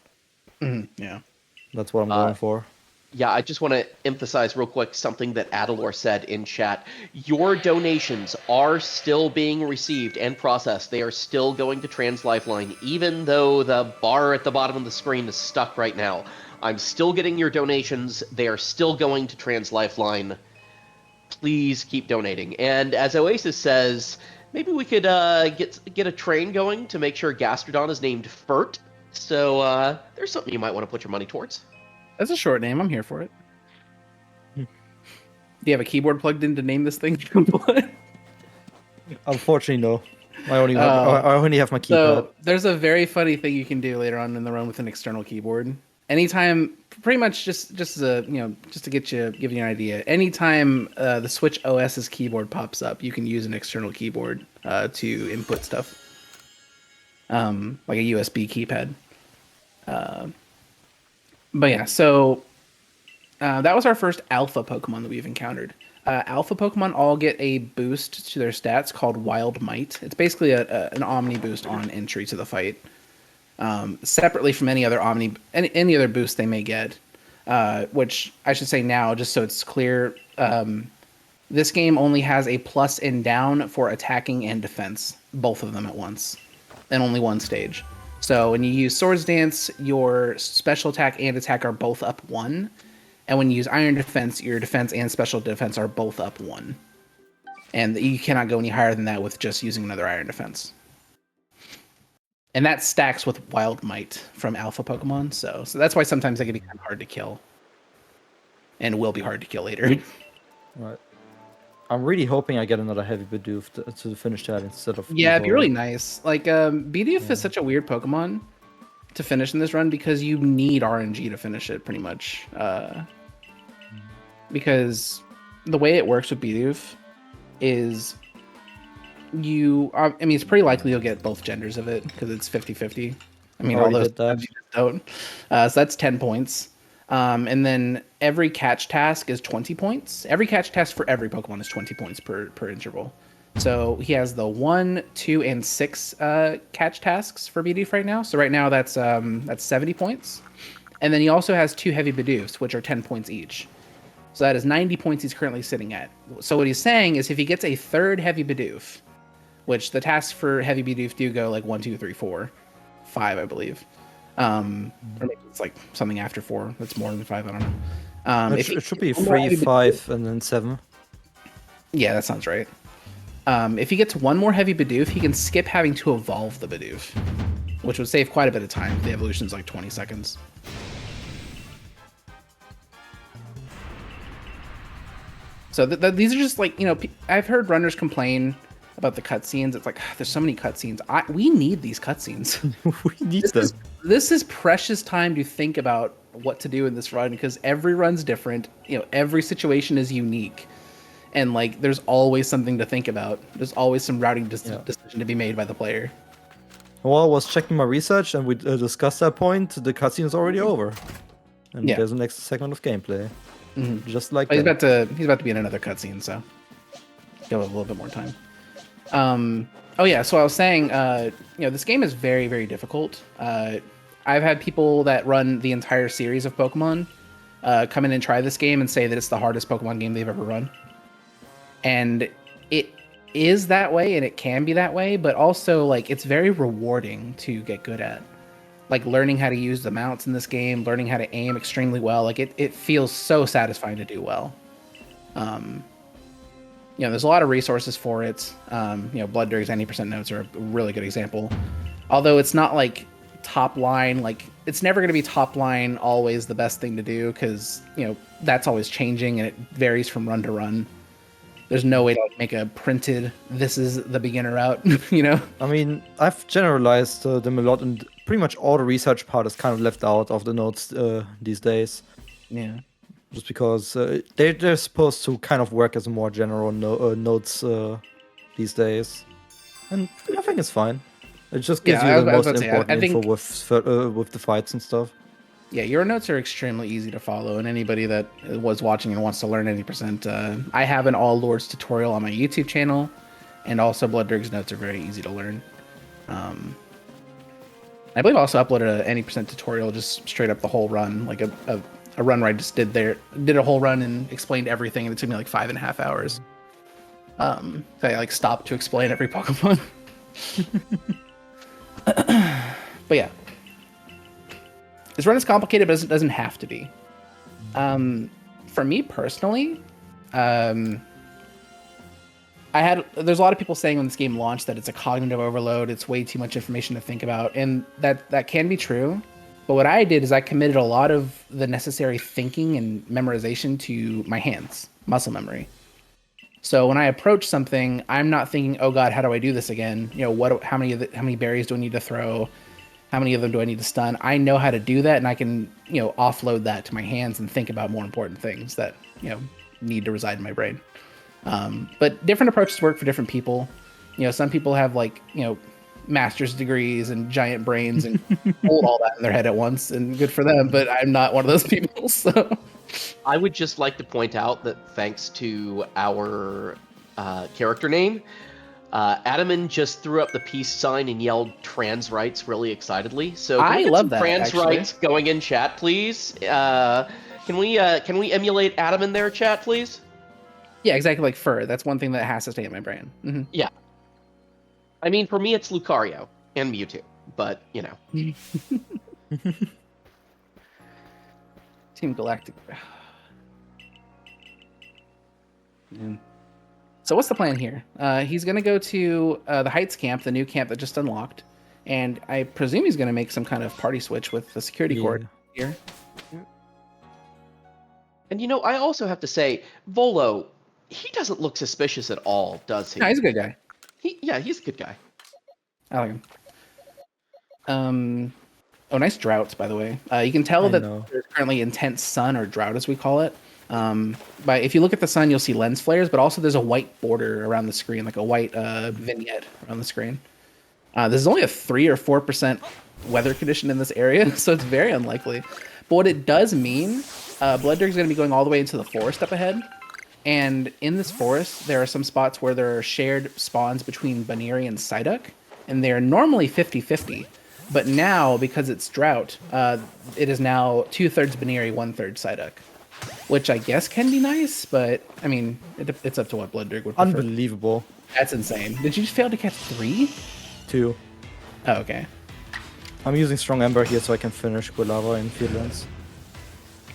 Yeah, that's what I'm going for. Yeah, I just want to emphasize real quick something that Adalor said in chat. Your donations are still being received and processed. They are still going to Trans Lifeline, even though the bar at the bottom of the screen is stuck right now. I'm still getting your donations. They are still going to Trans Lifeline. Please keep donating. And as Oasis says, maybe we could get a train going to make sure Gastrodon is named Fert. So there's something you might want to put your money towards. That's a short name. I'm here for it. Do you have a keyboard plugged in to name this thing? Unfortunately, no. I only have my keypad. So there's a very funny thing you can do later on in the run with an external keyboard. Anytime, pretty much just as a just to give you an idea. Anytime the Switch OS's keyboard pops up, you can use an external keyboard to input stuff, like a USB keypad. But yeah, so that was our first alpha Pokemon that we've encountered. Alpha Pokemon all get a boost to their stats called Wild Might. It's basically an Omni boost on entry to the fight. Separately from any other any other boost they may get, which I should say now, just so it's clear, this game only has a plus and down for attacking and defense, both of them at once, and only one stage. So when you use Swords Dance, your special attack and attack are both up 1, and when you use Iron Defense, your defense and special defense are both up 1, and you cannot go any higher than that with just using another Iron Defense. And that stacks with Wild Might from Alpha Pokemon, so that's why sometimes they can be kind of hard to kill. And will be hard to kill later. Right. I'm really hoping I get another Heavy Bidoof to finish that instead of... Yeah, it'd be really nice. Like, Bidoof is such a weird Pokemon to finish in this run because you need RNG to finish it, pretty much. Because the way it works with Bidoof is... it's pretty likely you'll get both genders of it because it's 50-50. I mean, all those times you just don't. So that's 10 points. And then every catch task is 20 points. Every catch task for every Pokemon is 20 points per interval. So he has the 1, 2, and 6 catch tasks for Bidoof right now. So right now that's 70 points. And then he also has 2 heavy Bidoofs, which are 10 points each. So that is 90 points he's currently sitting at. So what he's saying is if he gets a 3rd heavy Bidoof, which the tasks for heavy Bidoof do go like 1, 2, 3, 4, 5, I believe. Or maybe it's like something after 4. That's more than 5, I don't know. It should be 3, 5, and then 7. Yeah, that sounds right. If he gets 1 more heavy Bidoof, he can skip having to evolve the Bidoof, which would save quite a bit of time. The evolution's like 20 seconds. So these are just like, I've heard runners complain about the cutscenes. It's like, there's so many cutscenes. We need these cutscenes. We need them. This is precious time to think about what to do in this run, because every run's different. Every situation is unique. And like, there's always something to think about. There's always some routing decision to be made by the player. Well, I was checking my research and we discussed that point. The cutscene is already over. And there's an extra second of gameplay. Mm-hmm. Just like he's about to be in another cutscene, so give it a little bit more time. So I was saying, this game is very, very difficult. I've had people that run the entire series of Pokemon come in and try this game and say that it's the hardest Pokemon game they've ever run. And it is that way, and it can be that way, but also like it's very rewarding to get good at. Like learning how to use the mounts in this game, learning how to aim extremely well. Like it feels so satisfying to do well. There's a lot of resources for it. BloodDerg's 90% notes are a really good example. Although it's not like top line, like it's never going to be top line always the best thing to do, because that's always changing and it varies from run to run. There's no way to make a printed, this is the beginner route, I mean, I've generalized them a lot, and pretty much all the research part is kind of left out of the notes these days. Yeah. Just because they're supposed to kind of work as a more general notes these days. And I think it's fine. It just gives you the most important info with the fights and stuff. Yeah, your notes are extremely easy to follow, and anybody that was watching and wants to learn 90%, I have an All Lords tutorial on my YouTube channel, and also BloodDerg's notes are very easy to learn. I believe I also uploaded an 80% tutorial, just straight up the whole run, like a run where I just did a whole run and explained everything, and it took me like 5.5 hours. I like stopped to explain every Pokemon. But yeah. This run is complicated, but it doesn't have to be. For me personally, there's a lot of people saying when this game launched that it's a cognitive overload, it's way too much information to think about, and that can be true. But what I did is I committed a lot of the necessary thinking and memorization to my hands, muscle memory. So when I approach something, I'm not thinking, "Oh God, how do I do this again?" How many berries do I need to throw? How many of them do I need to stun? I know how to do that, and I can, offload that to my hands and think about more important things that, need to reside in my brain. But different approaches work for different people. Some people have master's degrees and giant brains and hold all that in their head at once, and good for them. But I'm not one of those people. So I would just like to point out that thanks to our character name, Adaman just threw up the peace sign and yelled "trans rights" really excitedly. So can we get some trans rights going in chat, please? Can we emulate Adaman there, chat, please? Yeah, exactly, like fur. That's one thing that has to stay in my brain. Mm-hmm. Yeah. I mean, for me, it's Lucario and Mewtwo, but Team Galactic. Man. So what's the plan here? He's going to go to the Heights camp, the new camp that just unlocked, and I presume he's going to make some kind of party switch with the security cord here. And I also have to say, Volo, he doesn't look suspicious at all, does he? No, he's a good guy. He's a good guy. I like him. Oh, nice droughts, by the way. You can tell that there's currently intense sun, or drought as we call it. But if you look at the sun, you'll see lens flares, but also there's a white border around the screen, like a white vignette around the screen. This is only a 3 or 4% weather condition in this area, so it's very unlikely. But what it does mean, BloodDerg is going to be going all the way into the forest up ahead, And in this forest, there are some spots where there are shared spawns between Baneri and Psyduck, and they're normally 50-50. But now, because it's drought, it is now 2/3 Baneri, 1/3 Psyduck. Which I guess can be nice, but I mean, it's up to what BloodDerg would prefer. Unbelievable. That's insane. Did you just fail to catch 3? 2. Oh, okay. I'm using Strong Ember here so I can finish Quilava in Fieldlands.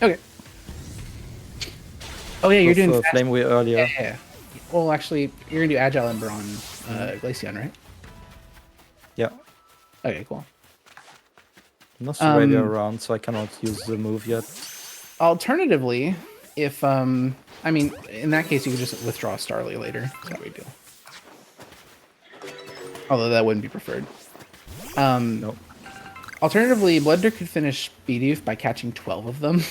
Okay. Oh yeah, you're doing Flame Wheel earlier. Yeah. Well, actually, you're gonna do Agile Ember on Glaceon, right? Yeah. Okay, cool. Not Serralia around, so I cannot use the move yet. Alternatively, if I mean, in that case, you could just withdraw Starly later. It's not a big deal. Although that wouldn't be preferred. Nope. Alternatively, BloodDerg could finish Bidoof by catching 12 of them.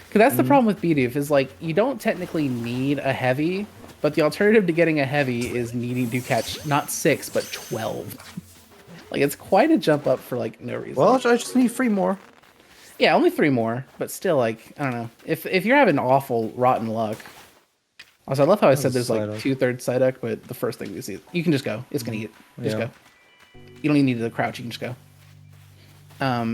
Because that's the problem with Bidoof, is like, you don't technically need a heavy, but the alternative to getting a heavy is needing to catch not 6, but 12. Like, it's quite a jump up for, like, no reason. Well, I just need 3 more. Yeah, only 3 more, but still, like, I don't know. If you're having awful, rotten luck... Also, I love how I said there's, like, 2/3 Psyduck, but the first thing we see... You can just go. It's gonna eat. Just go. You don't even need to crouch, you can just go.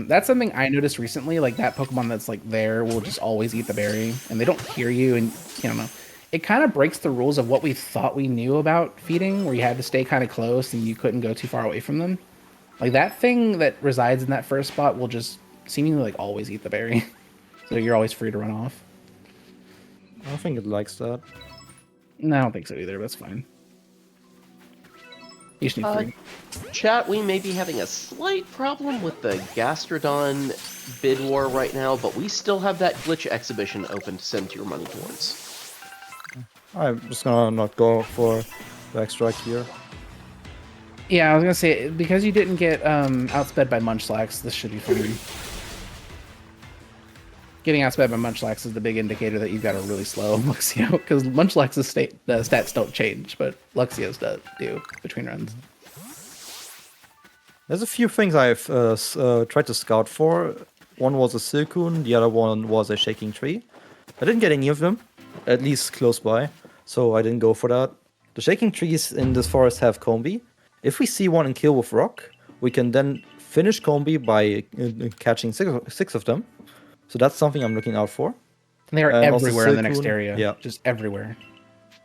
That's something I noticed recently, like, that Pokemon that's, like, there will just always eat the berry, and they don't hear you, and, I don't know. It kind of breaks the rules of what we thought we knew about feeding, where you had to stay kind of close, and you couldn't go too far away from them. Like, that thing that resides in that first spot will just seemingly, like, always eat the berry. So you're always free to run off. I don't think it likes that. No, I don't think so either, but that's fine. You just need 3. Chat, we may be having a slight problem with the Gastrodon bid war right now, but we still have that glitch exhibition open to send your money towards. I'm just gonna not go for the extract here. Yeah, I was gonna say, because you didn't get outsped by Munchlax, this should be fine. Getting outsped by Munchlax is the big indicator that you've got a really slow Luxio, because Munchlax's stats don't change, but Luxio's do between runs. There's a few things I've tried to scout for. One was a Silcoon, the other one was a Shaking Tree. I didn't get any of them, at least close by, so I didn't go for that. The Shaking Trees in this forest have Combi. If we see one and kill with Rock, we can then finish Combi by catching 6 of them. So that's something I'm looking out for. And they are everywhere in the next area. Yeah. Just everywhere.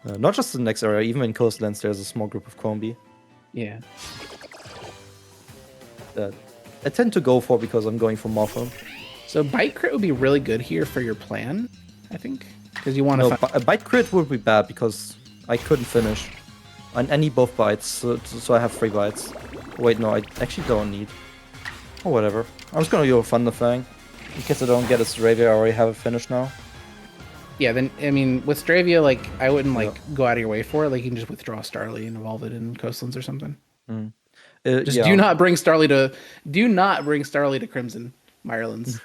Not just the next area, even in Coastlands there's a small group of Combi. Yeah. That I tend to go for because I'm going for Morphle. So Bite Crit would be really good here for your plan, I think. Because you want to... a Bite Crit would be bad because I couldn't finish. I need both bites, so I have 3 bites. Wait, no, I actually don't need. Or whatever. I'm just gonna go Thunder Fang. In case I don't get a Stravia, I already have it finished now. Yeah, then, I mean, with Stravia, like, I wouldn't, like, go out of your way for it. Like, you can just withdraw Starly and evolve it in Coastlands or something. Just do not bring Starly to Crimson, Mirelands.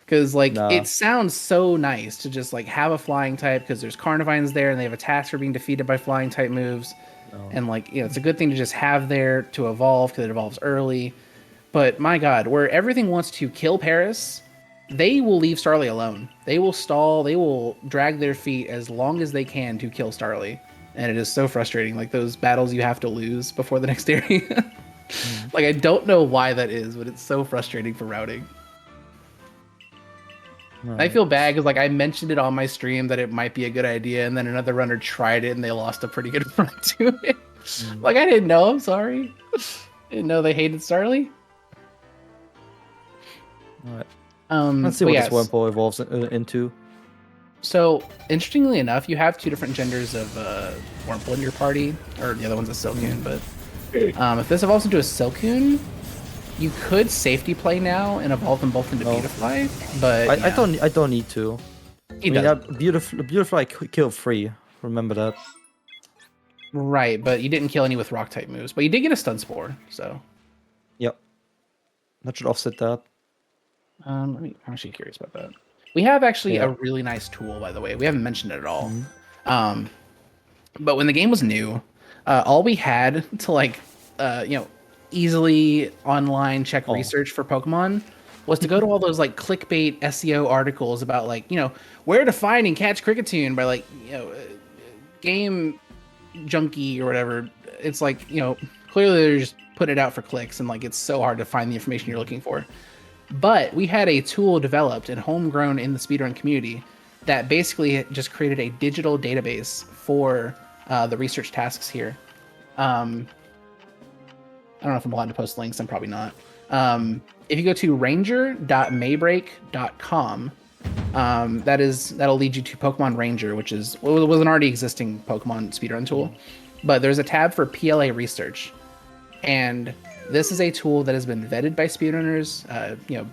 Because, like, it sounds so nice to just, like, have a flying type, because there's Carnivines there, and they have attacks for being defeated by flying type moves. And, like, you know, it's a good thing to just have there to evolve, because it evolves early. But, my god, where everything wants to kill Paris... They will leave Starly alone. They will stall, they will drag their feet as long as they can to kill Starly. And it is so frustrating, like those battles you have to lose before the next area. Like, I don't know why that is, but it's so frustrating for routing. Right. I feel bad because, like, I mentioned it on my stream that it might be a good idea, and then another runner tried it and they lost a pretty good run to it. Like, I didn't know, I'm sorry. Didn't know they hated Starly. Alright. Let's see what this Wurmple evolves into. So, interestingly enough, you have 2 different genders of Wurmple in your party, or the other one's a Silcoon, but if this evolves into a Silcoon, you could safety play now and evolve them both into Beautifly, but I don't need to. Beautifly kill 3, remember that. Right, but you didn't kill any with rock type moves, but you did get a Stun Spore, so. Yep. That should offset that. I'm actually curious about that. We have actually a really nice tool, by the way. We haven't mentioned it at all. But when the game was new, all we had to, like, you know, easily online check research for Pokemon was to go to all those, like, clickbait SEO articles about, like, you know, where to find and catch Cricketune by, like, you know, game junkie or whatever, it's like, you know, clearly they're just putting it out for clicks, and like it's so hard to find the information you're looking for. But we had a tool developed and homegrown in the speedrun community that basically just created a digital database for the research tasks here. I don't know if I'm allowed to post links. I'm probably not. If you go to ranger.maybreak.com, that'll lead you to Pokemon Ranger, which was an already existing Pokemon speedrun tool. But there's a tab for PLA research, and this is a tool that has been vetted by speedrunners,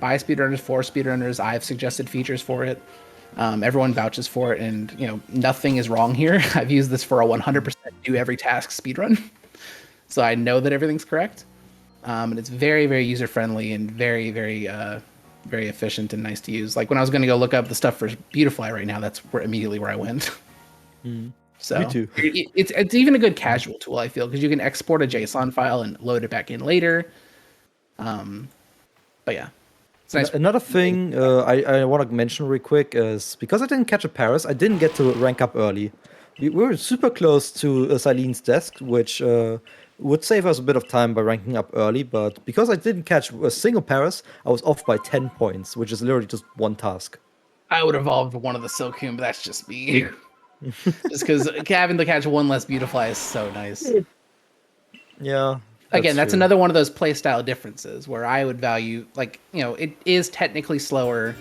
by speedrunners, for speedrunners. I've suggested features for it. Everyone vouches for it, and nothing is wrong here. I've used this for a 100% do every task speedrun, so I know that everything's correct. And it's very, very user friendly and very, very, very efficient and nice to use. Like when I was going to go look up the stuff for Beautifly right now, that's immediately where I went. So Me too. It's even a good casual tool, I feel, because you can export a JSON file and load it back in later. But yeah, it's nice. Another thing I want to mention real quick is because I didn't catch a Paris, I didn't get to rank up early. We were super close to Silene's desk, which would save us a bit of time by ranking up early, but because I didn't catch a single Paris, I was off by 10 points, which is literally just one task. I would evolve one of the Silcoon, but that's just me. Just because having to catch one less Beautifly is so nice. Yeah. Again, that's true. another one of those playstyle differences where I would value, it is technically slower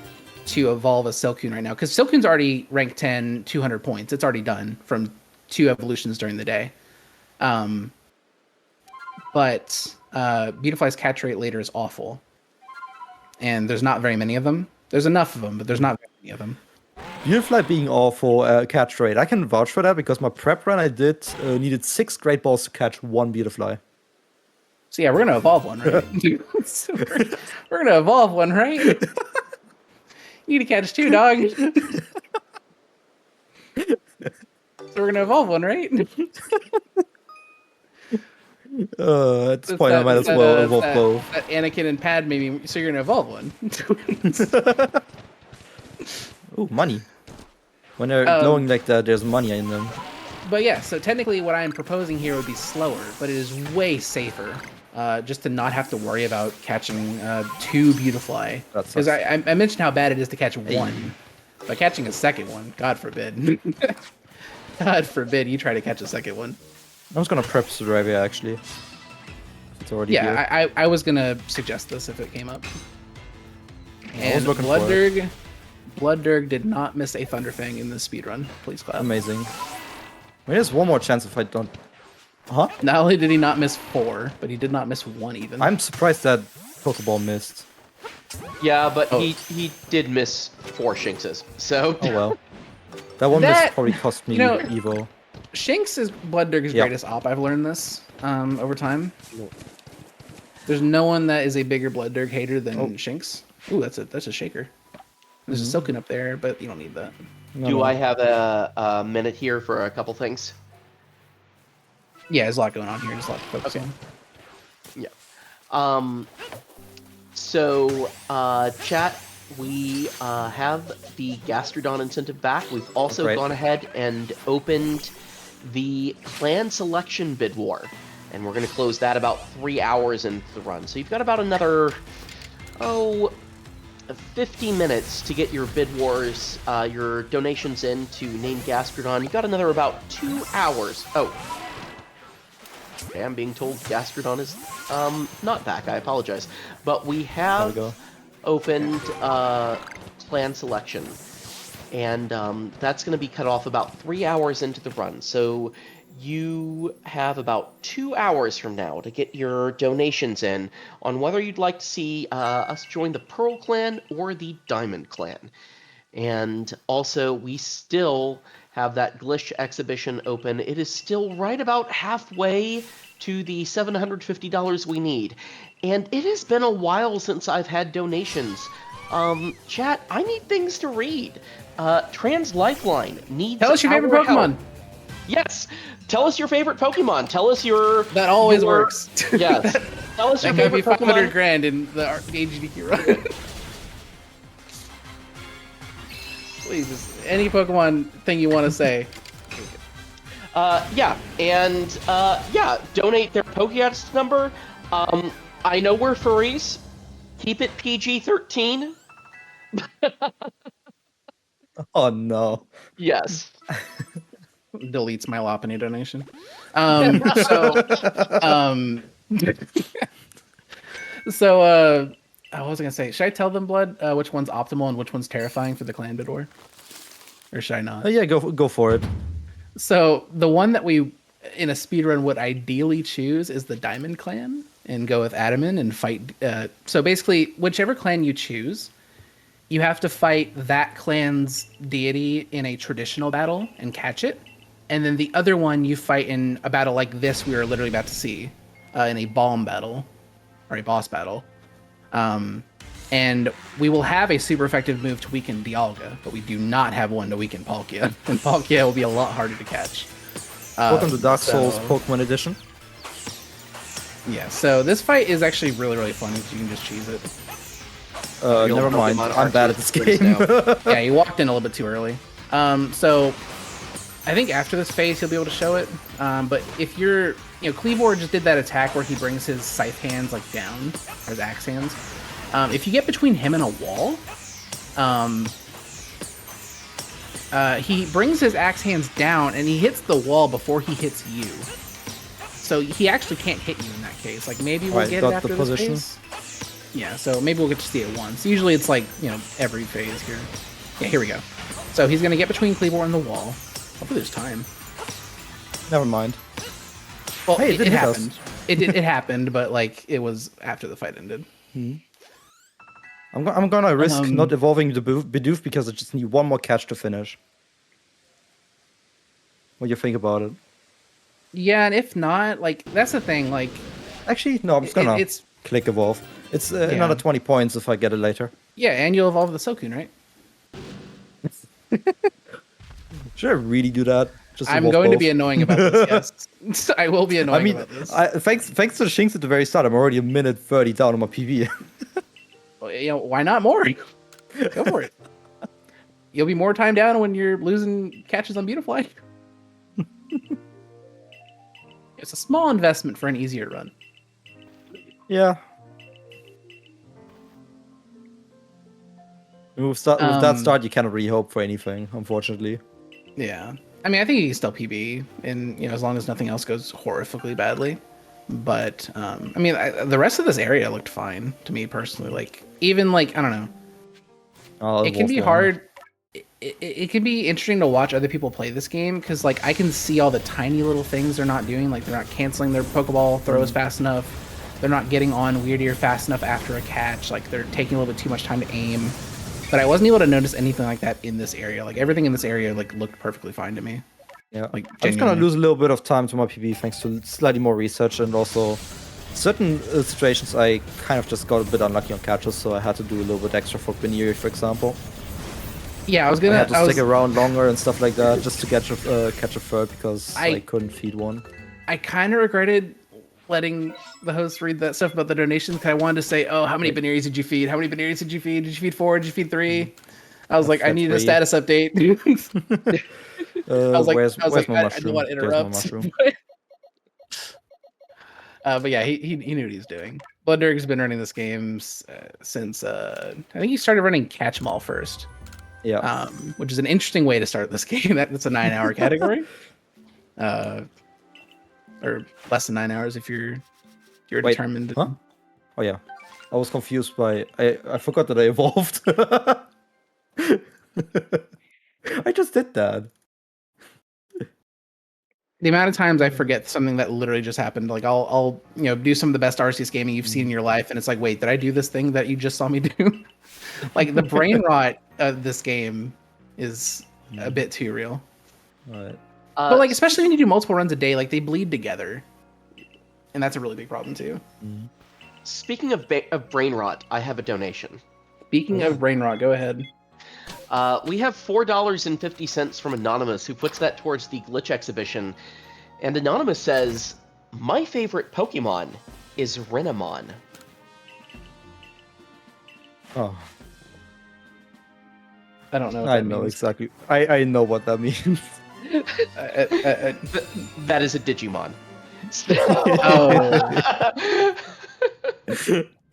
to evolve a Silcoon right now, because Silcoon's already ranked 10, 200 points. It's already done from 2 evolutions during the day. But Beautifly's catch rate later is awful. And there's not very many of them. There's enough of them, but there's not very many of them. Beautifly being awful catch rate. I can vouch for that because my prep run I did needed 6 Great Balls to catch 1 Beautifly. So yeah, we're gonna evolve one, right? So we're gonna evolve one, right? You need to catch 2, dog. So we're gonna evolve one, right? At this point, I might as well evolve both. That Anakin and Padme, maybe. So you're gonna evolve one. Ooh, money. When they're glowing like that, there's money in them. But yeah, so technically what I'm proposing here would be slower, but it is way safer. Just to not have to worry about catching 2 Beautifly. Because I mentioned how bad it is to catch 1. But catching a second one, God forbid. God forbid you try to catch a second one. I was gonna prep Sudravia actually. It's already here. I was gonna suggest this if it came up. I was And looking for it. BloodDerg did not miss a Thunderfang in the speedrun. Please clap. Amazing. I mean, there's one more chance if I don't... Huh? Not only did he not miss 4, but he did not miss 1 even. I'm surprised that Pokeball missed. Yeah, but he did miss 4 Shinxes. So Oh well. That one miss probably cost me Evo. Shinx is BloodDerg's greatest op. I've learned this over time. There's no one that is a bigger BloodDerg hater than Shinx. Ooh, that's a shaker. There's a Silcoon up there, but you don't need that. Do I have a minute here for a couple things? Yeah, there's a lot going on here. Just a lot to focus on. Yeah. So, chat, we have the Gastrodon incentive back. We've also gone ahead and opened the clan selection bid war, and we're going to close that about 3 hours into the run. So you've got about another 50 minutes to get your bid wars, your donations in to name Gastrodon. You've got another about 2 hours. Oh, okay, I'm being told Gastrodon is not back. I apologize, but we have opened clan selection. And that's going to be cut off about 3 hours into the run. So you have about 2 hours from now to get your donations in on whether you'd like to see us join the Pearl Clan or the Diamond Clan. And also, we still have that Glitch exhibition open. It is still right about halfway to the $750 we need. And it has been a while since I've had donations. Chat, I need things to read. Trans Lifeline needs. Tell us your favorite Pokemon. Yes, tell us your favorite Pokemon. Tell us your. That always works. Yes, tell us your favorite Pokemon. That could be $500,000 in the AGDQ run. Please, just any Pokemon thing you want to say. Yeah, and yeah, donate their Pokédex number. I know we're furries. Keep it PG-13. Oh no. Yes. Deletes my Lopunny donation. So, um, what was I gonna say? Should I tell them, Blood, which one's optimal and which one's terrifying for the clan bid war? Or should I not? Oh yeah, go for it. So the one that we in a speedrun would ideally choose is the Diamond Clan and go with Adaman and fight. So basically, whichever clan you choose, you have to fight that clan's deity in a traditional battle and catch it. And then the other one you fight in a battle like this we are literally about to see, in a bomb battle or a boss battle. And we will have a super effective move to weaken Dialga, but we do not have one to weaken Palkia. And Palkia will be a lot harder to catch. Welcome to Dark Souls Pokemon Edition. Yeah, so this fight is actually really, really fun because you can just cheese it. Never mind. I'm bad at this game. Yeah, you walked in a little bit too early. So I think after this phase he'll be able to show it. But if you're, Cleavor just did that attack where he brings his scythe hands like down, or his axe hands. If you get between him and a wall, he brings his axe hands down and he hits the wall before he hits you. So he actually can't hit you in that case. Like maybe we'll get it after this phase. Yeah, so maybe we'll get to see it once. Usually it's like, every phase here. Yeah, here we go. So he's going to get between Cleavor and the wall. Hopefully there's time. Never mind. Well, hey, it happened. It happened, but like it was after the fight ended. I'm gonna risk not evolving the Bidoof because I just need one more catch to finish. What do you think about it? Yeah, and if not, like that's the thing. Like, actually, no, I'm just gonna click evolve. It's another 20 points if I get it later. Yeah, and you'll evolve the Sokun, right? Should I really do that? I'm going to be annoying about this, yes. I will be annoying about this. Thanks to the Shinx at the very start, I'm already a minute 30 down on my PB. Well, why not more? Go for it. You'll be more time down when you're losing catches on Beautifly. It's a small investment for an easier run. Yeah. With that start, you cannot really hope for anything, unfortunately. Yeah. I mean, I think you can still PB, and as long as nothing else goes horrifically badly. But I mean, the rest of this area looked fine to me personally. Like, even like I don't know, it can be hard. It can be interesting to watch other people play this game because like I can see all the tiny little things they're not doing. Like they're not canceling their Pokeball throws fast enough. They're not getting on weird ear fast enough after a catch. Like they're taking a little bit too much time to aim. But I wasn't able to notice anything like that in this area. Like everything in this area like looked perfectly fine to me. Yeah, like I'm just gonna lose a little bit of time to my PB thanks to slightly more research and also certain situations I kind of just got a bit unlucky on catches, so I had to do a little bit extra for Baniri, for example. Yeah, I had to stick around longer and stuff like that just to catch a third because I couldn't feed one. I kind of regretted letting the host read that stuff about the donations because I wanted to say, oh, how many Baniris did you feed? How many Baniris did you feed? Did you feed 4? Did you feed 3? I was like, I needed a status update. I was like, where's my mushroom? I don't want to interrupt. But yeah, he knew what he was doing. BloodDerg's been running this game since I think he started running Catch 'em All first. Yeah. Which is an interesting way to start this game. That's a 9-hour category. Or less than 9 hours if you're determined. Huh? Oh yeah. I was confused by I forgot that I evolved. I just did that. The amount of times I forget something that literally just happened, like I'll do some of the best Arceus gaming you've seen in your life, and it's like, wait, did I do this thing that you just saw me do? Like the brain rot of this game is a bit too real. Right. But like, especially when you do multiple runs a day, like they bleed together, and that's a really big problem too. Speaking of brain rot, I have a donation. Speaking of brain rot, go ahead. We have $4.50 from Anonymous, who puts that towards the Glitch exhibition. And Anonymous says, my favorite Pokemon is Renamon. Oh. I don't know. I know exactly. I know what that means. That is a Digimon. Oh.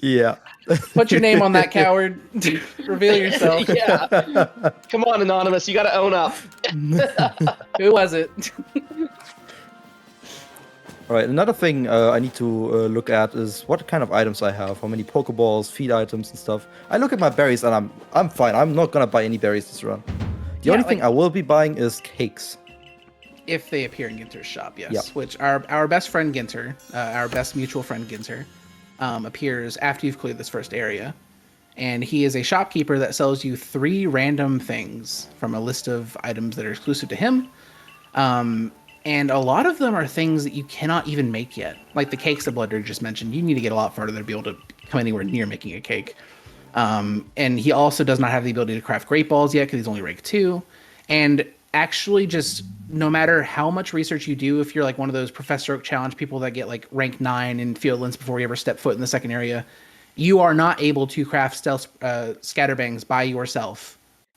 Yeah. Put your name on that, coward. Reveal yourself. Yeah. Come on, Anonymous. You got to own up. Who was it? All right. Another thing I need to look at is what kind of items I have, how many Pokeballs, feed items, and stuff. I look at my berries and I'm fine. I'm not gonna buy any berries this run. The only thing I will be buying is cakes. If they appear in Ginter's shop, yes. Yep. Which our best friend Ginter, our best mutual friend Ginter, appears after you've cleared this first area. And he is a shopkeeper that sells you 3 random things from a list of items that are exclusive to him. And a lot of them are things that you cannot even make yet. Like the cakes that BloodDerg just mentioned, you need to get a lot farther to be able to come anywhere near making a cake. And he also does not have the ability to craft great balls yet because he's only rank 2. And actually, just no matter how much research you do, if you're like one of those Professor Oak Challenge people that get like rank 9 in Fieldlands before you ever step foot in the second area, you are not able to craft stealth scatterbangs by yourself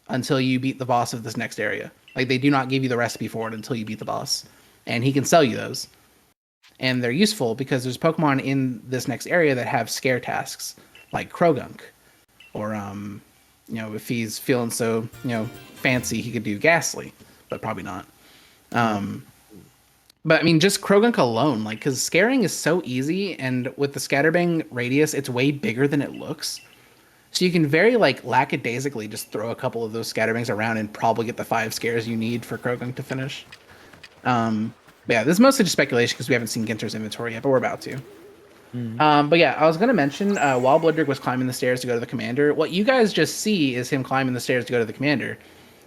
until you beat the boss of this next area. Like, they do not give you the recipe for it until you beat the boss. And he can sell you those. And they're useful because there's Pokemon in this next area that have scare tasks, like Krogunk. Or, if he's feeling so, fancy, he could do Ghastly, but probably not. But I mean, just Krogunk alone, like, because scaring is so easy, and with the Scatterbang radius, it's way bigger than it looks. So you can very, like, lackadaisically just throw a couple of those Scatterbangs around and probably get the 5 scares you need for Krogunk to finish. But yeah, this is mostly just speculation because we haven't seen Ginter's inventory yet, but we're about to. But yeah, I was going to mention, while BloodDerg was climbing the stairs to go to the commander, what you guys just see is him climbing the stairs to go to the commander.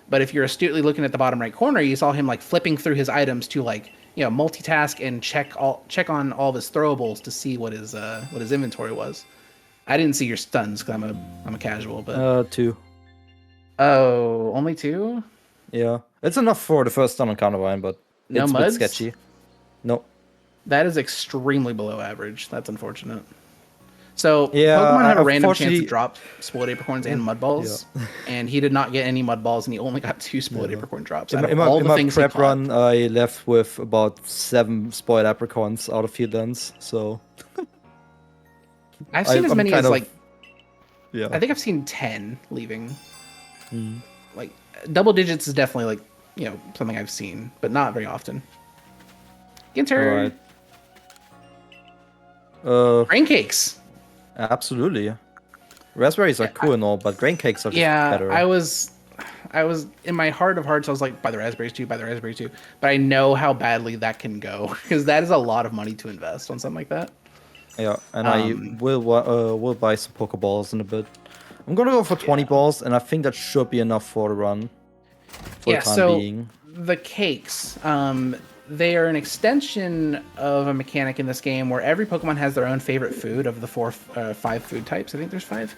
But if you're astutely looking at the bottom right corner, you saw him like flipping through his items to like, multitask and check on all of his throwables to see what his inventory was. I didn't see your stuns because I'm a casual, but 2. Oh, only 2? Yeah, it's enough for the first stun on Carnivine, but No it's a bit muds? sketchy. No. That is extremely below average. That's unfortunate. So Yeah, Pokemon had a random chance to unfortunately- drop Spoiled Apricorns and Mud Balls, and he did not get any Mud Balls, and he only got 2 Spoiled Apricorn drops. In my prep run, I left with about 7 spoiled Apricorns out of Fieldlands, so... I've seen as many as like... Yeah. I think I've seen 10 leaving. Like, double digits is definitely like, something I've seen, but not very often. Ginter! Alright. Grain cakes! Absolutely. Raspberries are cool and all, but grain cakes are just better. I was in my heart of hearts, I was like, buy the raspberries too. But I know how badly that can go because that is a lot of money to invest on something like that. Yeah, and I will buy some Pokeballs in a bit. I'm gonna go for 20 balls, and I think that should be enough for the run. For the time being. The cakes, they are an extension of a mechanic in this game where every Pokemon has their own favorite food of the 5 food types. I think there's 5.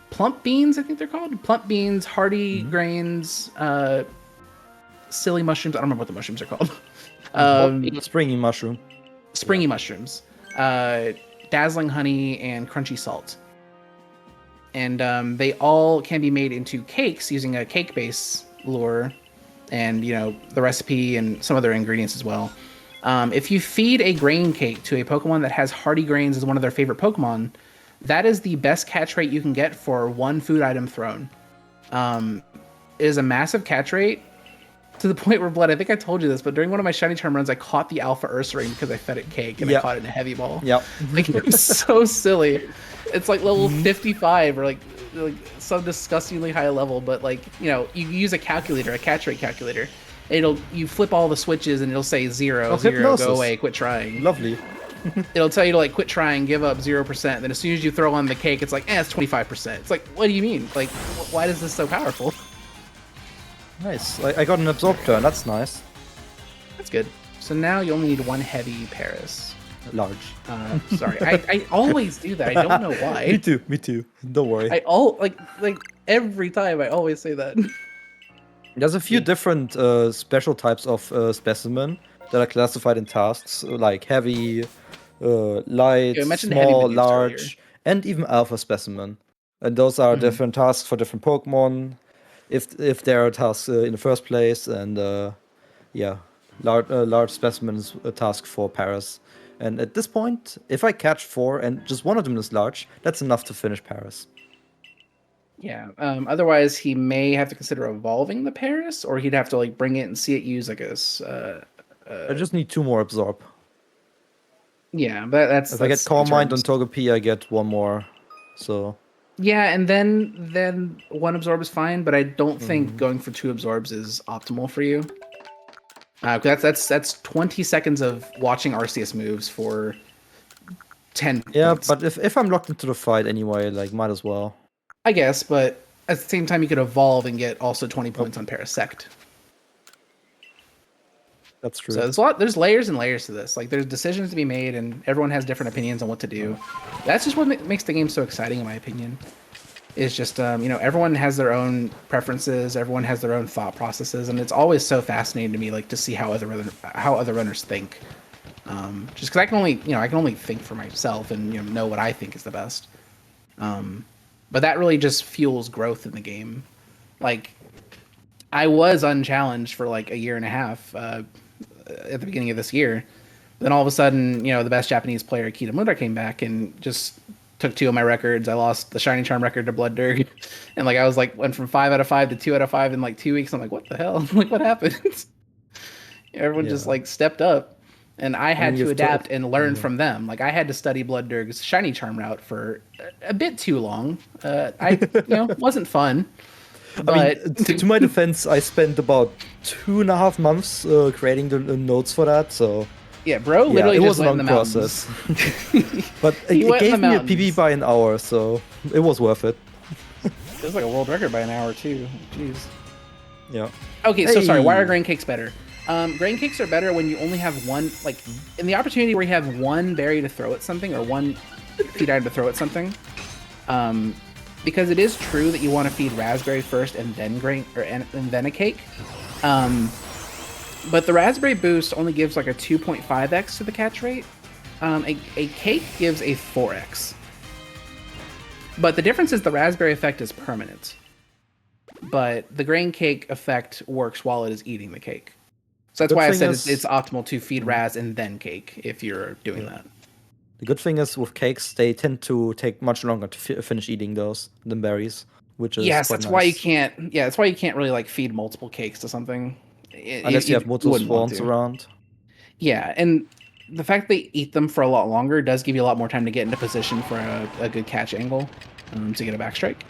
Plump beans, I think they're called. Plump beans, hardy grains, silly mushrooms. I don't remember what the mushrooms are called. Springy mushroom. Springy mushrooms. Dazzling honey and crunchy salt. And they all can be made into cakes using a cake base lure and the recipe and some other ingredients as well. If you feed a grain cake to a Pokemon that has hardy grains as one of their favorite Pokemon, that is the best catch rate you can get for 1 food item thrown. It is a massive catch rate to the point where, Blood, I think I told you this, but during one of my shiny term runs, I caught the Alpha Ursaring because I fed it cake and I caught it in a heavy ball. Yep. Like, it was so silly. It's like level 55 or like some disgustingly high level, but you use a calculator, a catch rate calculator. You flip all the switches and it'll say 0, 0, go away, quit trying. Lovely. It'll tell you to quit trying, give up 0%. Then as soon as you throw on the cake, it's like, it's 25%. It's like, what do you mean? Like, why is this so powerful? Nice. I got an absorb turn. That's nice. That's good. So now you only need 1 heavy Paris. Large. Sorry, I always do that. I don't know why. Me too. Don't worry. Like every time I always say that. There's a few different special types of specimen that are classified in tasks, like heavy, light, small, large, and even alpha specimen. And those are different tasks for different Pokemon. if there are tasks in the first place, and large specimens a task for Paris. And at this point, if I catch 4 and just one of them is large, that's enough to finish Paris. Yeah. Otherwise, he may have to consider evolving the Paris, or he'd have to like bring it and see it use like a. I just need 2 more absorb. Yeah, but that's. If I get Calm Mind on Togepi, I get 1 more. So. Yeah, and then 1 absorb is fine, but I don't think going for 2 absorbs is optimal for you. That's 20 seconds of watching Arceus moves for 10 Yeah, points. but if I'm locked into the fight anyway, like, might as well. I guess, but at the same time, you could evolve and get also 20 points on Parasect. That's true. So there's layers and layers to this. Like, there's decisions to be made, and everyone has different opinions on what to do. That's just what makes the game so exciting, in my opinion. Is just everyone has their own preferences, everyone has their own thought processes, and it's always so fascinating to me, like, to see how other runners think. Just because I can only think for myself and know what I think is the best. But that really just fuels growth in the game. Like, I was unchallenged for like a year and a half at the beginning of this year. Then all of a sudden, the best Japanese player, Kitamura, came back and just took 2 of my records. I lost the Shiny Charm record to BloodDerg. And like I was like went from 5 out of 5 to 2 out of 5 in like 2 weeks. I'm like, what the hell? Like, what happened? Everyone just like stepped up. And I had to adapt and learn from them. Like, I had to study BloodDerg's Shiny Charm route for a bit too long. Wasn't fun. But I mean, to my defense, I spent about 2.5 months creating the notes for that. So yeah, bro, literally it just was a went in long the process. mountains. But it gave me a PB by an hour, so it was worth it. It was like a world record by an hour too. Jeez. Yeah. Okay, so sorry. Why are grain cakes better? Grain cakes are better when you only have one, like, in the opportunity where you have one berry to throw at something or one feed item to throw at something. Because it is true that you want to feed raspberry first and then grain and then a cake. But the raspberry boost only gives like a 2.5x to the catch rate. A cake gives a 4x. But the difference is the raspberry effect is permanent. But the grain cake effect works while it is eating the cake. So that's why I said it's optimal to feed raz and then cake if you're doing that. The good thing is with cakes, they tend to take much longer to finish eating those than berries, which is that's nice. why you can't. Yeah, that's why you can't really like feed multiple cakes to something unless you have multiple spawns around. Yeah, and the fact they eat them for a lot longer does give you a lot more time to get into position for a good catch angle to get a backstrike.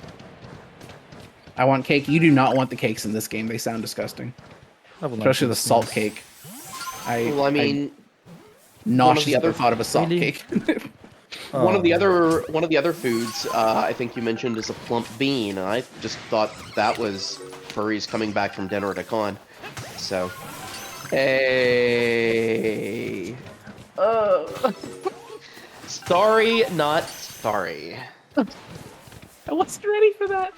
I want cake. You do not want the cakes in this game. They sound disgusting. Especially the salt cake. Nauseous at the thought of a salt cake. One of the other foods I think you mentioned is a plump bean. I just thought that was furries coming back from dinner at a con. So, hey, sorry, not sorry. I wasn't ready for that.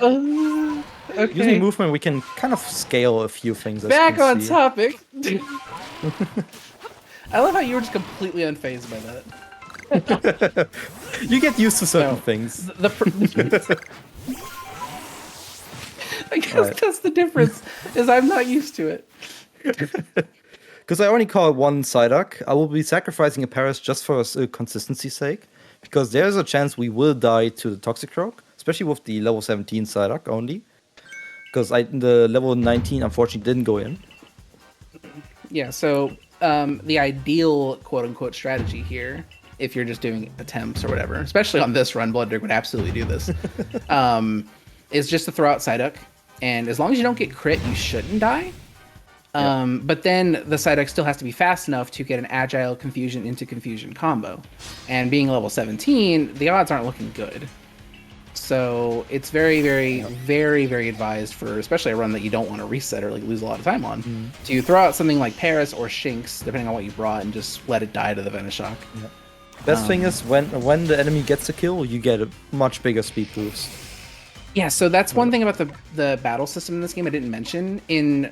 Okay. Using movement, we can kind of scale a few things. Back on topic. I love how you were just completely unfazed by that. You get used to certain things. I guess that's the difference, is I'm not used to it. Because I only call it one Psyduck, I will be sacrificing a Paris just for consistency's sake. Because there's a chance we will die to the Toxicroak, especially with the level 17 Psyduck only. Because the level 19 unfortunately didn't go in. Yeah, so the ideal quote-unquote strategy here, if you're just doing attempts or whatever, especially on this run, BloodDerg would absolutely do this, is just to throw out Psyduck. And as long as you don't get crit, you shouldn't die. But then the Psyduck still has to be fast enough to get an agile confusion into confusion combo. And being level 17, the odds aren't looking good. So it's very, very, very, very advised for especially a run that you don't want to reset or like lose a lot of time on, to throw out something like Paris or Shinx, depending on what you brought, and just let it die to the Venoshock. Yeah. Best thing is when the enemy gets a kill, you get a much bigger speed boost. Yeah, so that's one thing about the battle system in this game I didn't mention. In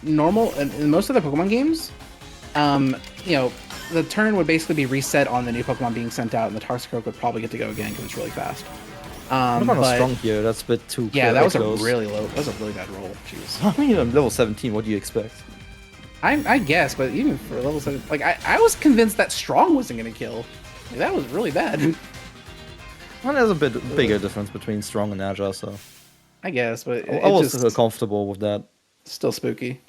in most of the Pokemon games, the turn would basically be reset on the new Pokemon being sent out, and the Toxicroak would probably get to go again because it's really fast. I'm on a strong here. That's a bit too. Yeah, that was close. a really low. That was a really bad roll. Jeez. I mean, I'm level 17. What do you expect? I guess, but even for level 7, like I was convinced that strong wasn't gonna kill. Like, that was really bad. Well, there's a bit bigger difference between strong and agile, so I guess, but I was comfortable with that. Still spooky.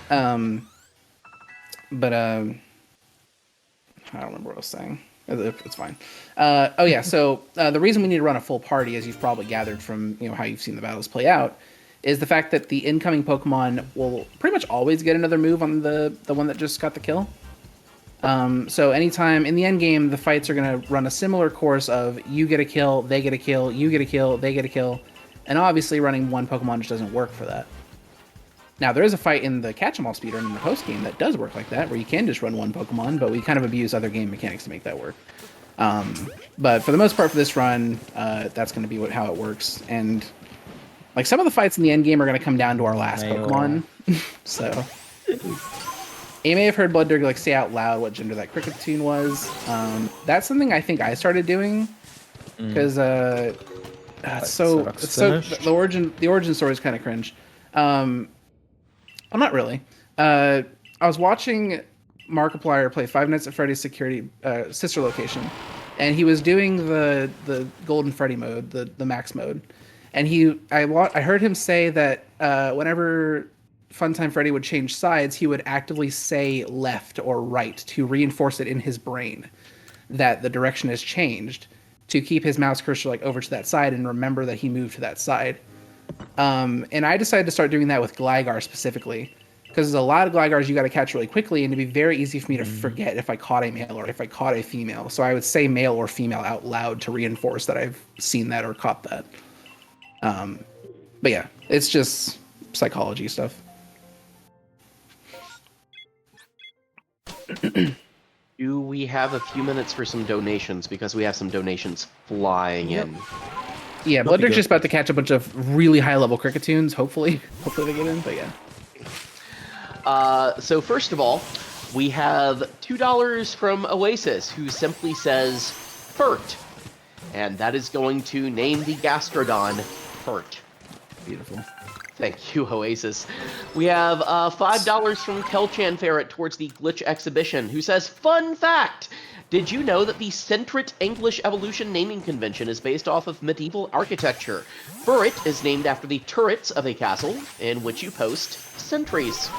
But I don't remember what I was saying. It's fine. Oh yeah, so the reason we need to run a full party, as you've probably gathered from how you've seen the battles play out, is the fact that the incoming Pokemon will pretty much always get another move on the one that just got the kill. So anytime in the end game, the fights are going to run a similar course of you get a kill, they get a kill, you get a kill, they get a kill, and obviously running one Pokemon just doesn't work for that. Now, there is a fight in the Catch-em-all speedrun in the post-game that does work like that, where you can just run one Pokemon, but we kind of abuse other game mechanics to make that work. But for the most part for this run, that's going to be how it works. And like some of the fights in the end game are going to come down to our last Pokemon. So you may have heard BloodDerg say out loud what gender that cricket tune was. That's something I think I started doing because the origin story is kind of cringe. I'm not really. I was watching Markiplier play Five Nights at Freddy's Security Sister Location, and he was doing the Golden Freddy mode, the max mode, and I heard him say that whenever Funtime Freddy would change sides, he would actively say left or right to reinforce it in his brain that the direction has changed, to keep his mouse cursor over to that side and remember that he moved to that side. And I decided to start doing that with Gligar specifically, because there's a lot of Gligars you got to catch really quickly, and it'd be very easy for me to forget if I caught a male or if I caught a female. So I would say male or female out loud to reinforce that I've seen that or caught that. But yeah, it's just psychology stuff. Do we have a few minutes for some donations? Because we have some donations flying in. Yeah, BloodDerg's just about to catch a bunch of really high-level Crickettoons. Hopefully they get in, but yeah. So first of all, we have $2 from Oasis, who simply says, Furt. And that is going to name the Gastrodon Furt. Beautiful. Thank you, Oasis. We have $5 from Kelchan Ferret towards the Glitch Exhibition, who says, Fun fact! Did you know that the Centrit English Evolution naming convention is based off of medieval architecture? Furret is named after the turrets of a castle in which you post sentries.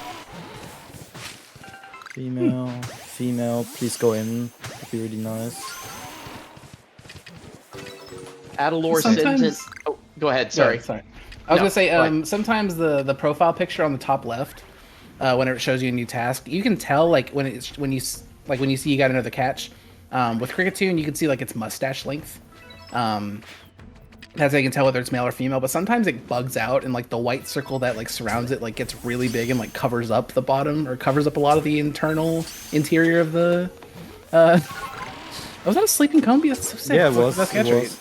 Female, please go in. That'd be really nice. Adalor sends in... Oh, go ahead, sorry. Yeah, sorry. I was going to say, sometimes the profile picture on the top left, when it shows you a new task, you can tell, when you see you got another catch. With Crickettoon, you can see its mustache length. That's how you can tell whether it's male or female. But sometimes it bugs out, and the white circle that surrounds it gets really big and covers up the bottom, or covers up a lot of the interior of the. Was that a sleeping combi? That's so sick. Yeah, it was. That's it was.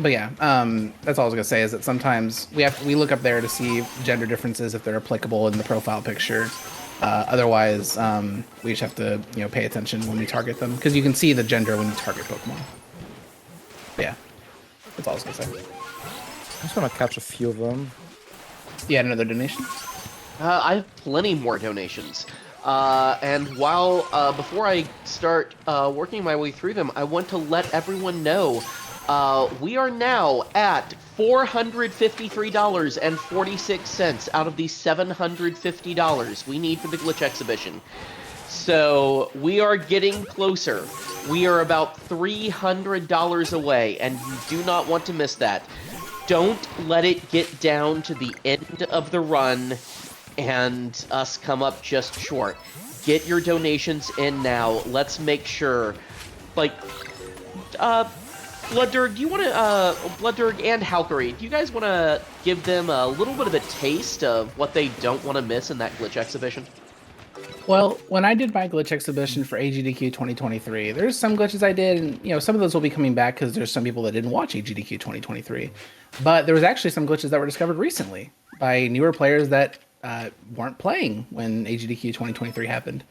But yeah, that's all I was gonna say is that sometimes we look up there to see gender differences if they're applicable in the profile picture. Otherwise, we just have to pay attention when we target them, because you can see the gender when you target Pokemon. But yeah, that's all I was gonna say. I just want to catch a few of them. You had another donation? I have plenty more donations. And before I start working my way through them, I want to let everyone know we are now at $453.46 out of the $750 we need for the Glitch Exhibition. So we are getting closer. We are about $300 away, and you do not want to miss that. Don't let it get down to the end of the run and us come up just short. Get your donations in now. Let's make sure. BloodDerg, do you want to, BloodDerg and Halkery, do you guys want to give them a little bit of a taste of what they don't want to miss in that Glitch Exhibition? Well, when I did my Glitch Exhibition for AGDQ 2023, there's some glitches I did, and some of those will be coming back because there's some people that didn't watch AGDQ 2023. But there was actually some glitches that were discovered recently by newer players that weren't playing when AGDQ 2023 happened.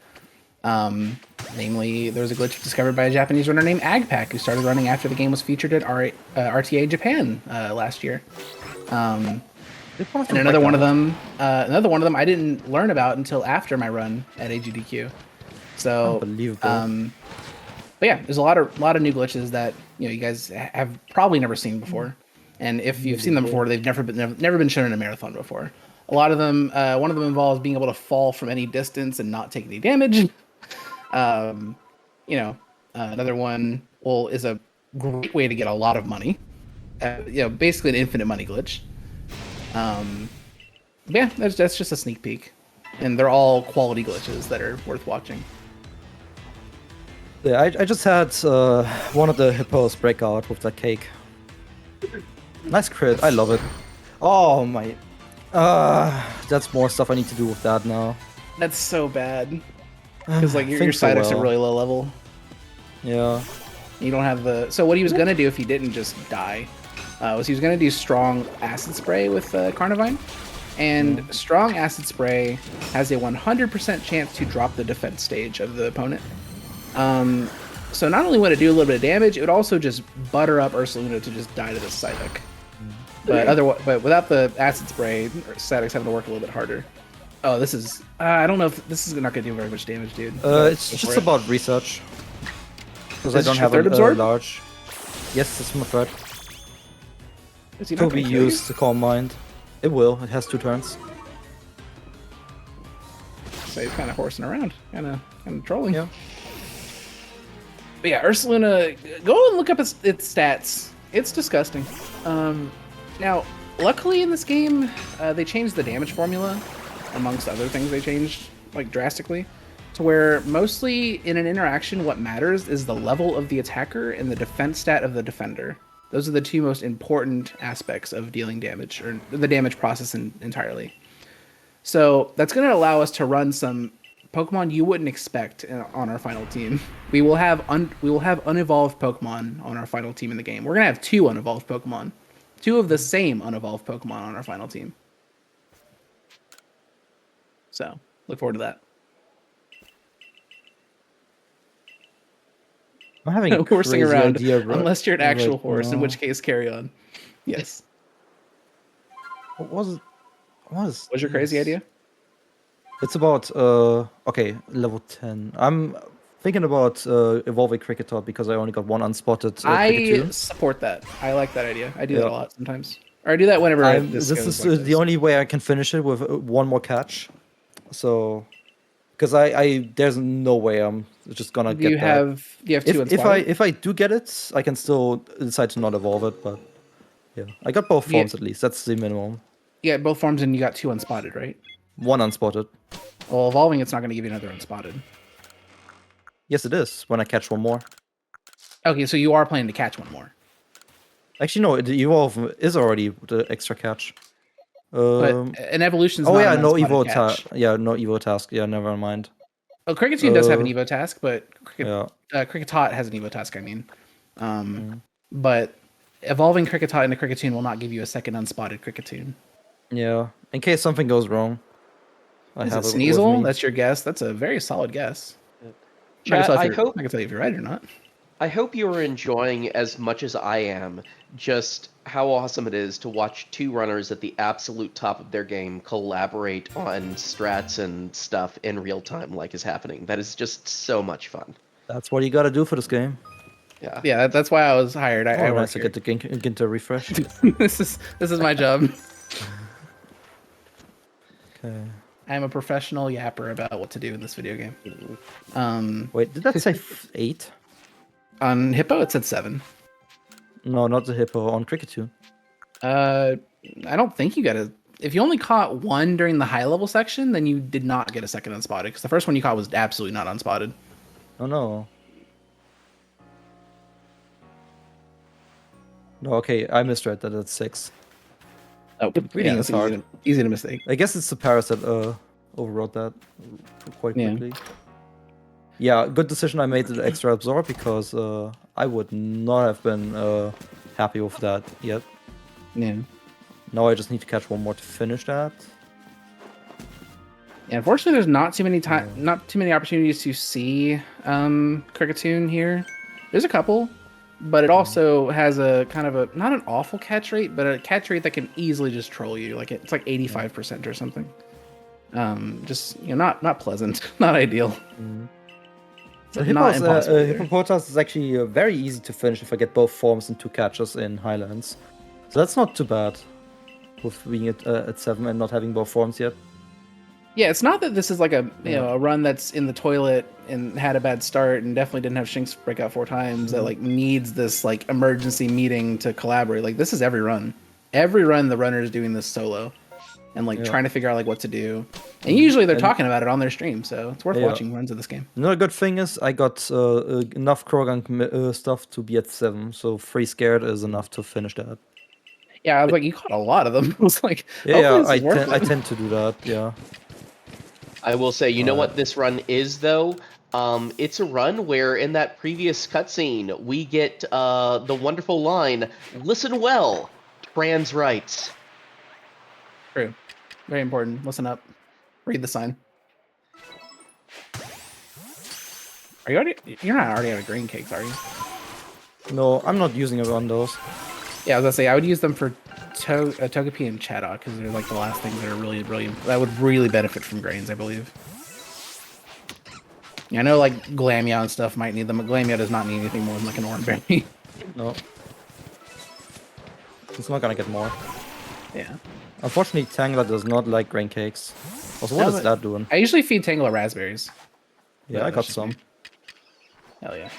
Namely, there was a glitch discovered by a Japanese runner named Agpack, who started running after the game was featured at RTA Japan last year. And another one of them, I didn't learn about until after my run at AGDQ. So, Unbelievable. but yeah, there's a lot of new glitches that you guys have probably never seen before, and if you've seen them before, they've never been shown in a marathon before. A lot of them, one of them involves being able to fall from any distance and not take any damage. Another one is a great way to get a lot of money. Basically an infinite money glitch. Yeah, that's just a sneak peek, and they're all quality glitches that are worth watching. Yeah, I just had one of the hippos break out with that cake. Nice crit, I love it. Oh my... that's more stuff I need to do with that now. That's so bad. Because your side decks are really low level. Yeah. You don't have the... So what he was going to do if he didn't just die was he was going to do strong acid spray with Carnivine. And strong acid spray has a 100% chance to drop the defense stage of the opponent. So not only would it do a little bit of damage, it would also just butter up Ursaluna to just die to this Psyduck. But without the acid spray, Psyduck's having to work a little bit harder. Oh, this is... I don't know if this is not going to do very much damage, dude. It's just about research. Because I don't have a large... Yes, it's my threat. To be used to Calm Mind. It will. It has 2 turns. So he's kind of horsing around. Kind of trolling. Yeah. But yeah, Ursaluna, go and look up its stats. It's disgusting. Now, luckily in this game, they changed the damage formula, amongst other things they changed, drastically, to where mostly in an interaction, what matters is the level of the attacker and the defense stat of the defender. Those are the 2 most important aspects of dealing damage, or the damage process entirely. So that's going to allow us to run some Pokemon you wouldn't expect on our final team. We will have unevolved Pokemon on our final team in the game. We're gonna have 2 unevolved Pokemon, 2 of the same unevolved Pokemon on our final team. So look forward to that. I'm having a horsing around, idea, unless you're an actual horse, in which case carry on. Yes. What was What's your crazy idea? It's about okay, level 10. I'm thinking about evolving Kricketot because I only got 1 unspotted. I support that. I like that idea. I do that a lot sometimes, or I do that whenever. This is the only way I can finish it with 1 more catch. So, because I there's no way I'm just gonna get that. You have 2 unspotted? If I do get it, I can still decide to not evolve it. But yeah, I got both forms at least. That's the minimum. Yeah, both forms, and you got 2 unspotted, right? 1 unspotted. Well, evolving, it's not going to give you another unspotted. Yes, it is, when I catch 1 more. Okay, so you are planning to catch 1 more. Actually, no, the evolve is already the extra catch. But an evolution is not an no evo task. no evo task. Yeah, never mind. Oh, Kricketune does have an evo task, but Kricketot has an evo task, I mean. But evolving Kricketot into Kricketune will not give you a second unspotted Kricketune. Yeah, in case something goes wrong. Is it Sneasel? That's your guess? That's a very solid guess. Chat, I can tell you if you're right or not. I hope you are enjoying as much as I am just how awesome it is to watch 2 runners at the absolute top of their game collaborate on strats and stuff in real time like is happening. That is just so much fun. That's what you gotta do for this game. Yeah. Yeah, that's why I was hired. I nice to get the Ginter refresh. This is my job. Okay. I'm a professional yapper about what to do in this video game. Wait, did that say 8? On Hippo, it said 7. No, not the Hippo. On Kricketune. I don't think you got a... If you only caught 1 during the high level section, then you did not get a second unspotted, because the first one you caught was absolutely not unspotted. Oh, no. No, okay, I misread that at 6. Oh, reading is hard. Easy to mistake. I guess it's the Paris that overrode that quite quickly. Yeah, good decision I made the extra absorb because I would not have been happy with that yet. Yeah. Now I just need to catch 1 more to finish that. Yeah, unfortunately, there's not too many opportunities to see Cricketune here. There's a couple, but it also has a kind of a not an awful catch rate, but a catch rate that can easily just troll you. Like it's like 85% or something. Just not pleasant, not ideal. So Hippopotas is actually very easy to finish if I get both forms and 2 catches in Highlands. So that's not too bad with being at 7 and not having both forms yet. Yeah, it's not that this is like a a run that's in the toilet and had a bad start and definitely didn't have Shinx break out 4 times that like needs this like emergency meeting to collaborate. Like this is every run. Every run the runner is doing this solo and like trying to figure out like what to do. And usually they're talking about it on their stream, so it's worth watching runs of this game. Another good thing is I got enough Krogan stuff to be at 7, so 3 scared is enough to finish that. Yeah, I was like, you caught a lot of them. I was like, I tend to do that, yeah. I will say, you know what this run is, though? It's a run where in that previous cutscene, we get the wonderful line, "Listen well, trans rights." True. Very important. Listen up. Read the sign. Are you already? You're not already out of green cakes, are you? No, I'm not using it on those. Yeah, I was gonna say I would use them for Togepi and Chatot because they're like the last things that are really that would really benefit from grains, I believe. Yeah, I know like Glameow and stuff might need them, but Glameow does not need anything more than like an orange berry. No. It's not gonna get more. Yeah. Unfortunately, Tangela does not like grain cakes. Also, what is that doing? I usually feed Tangela raspberries. Yeah, I got some. Hell yeah.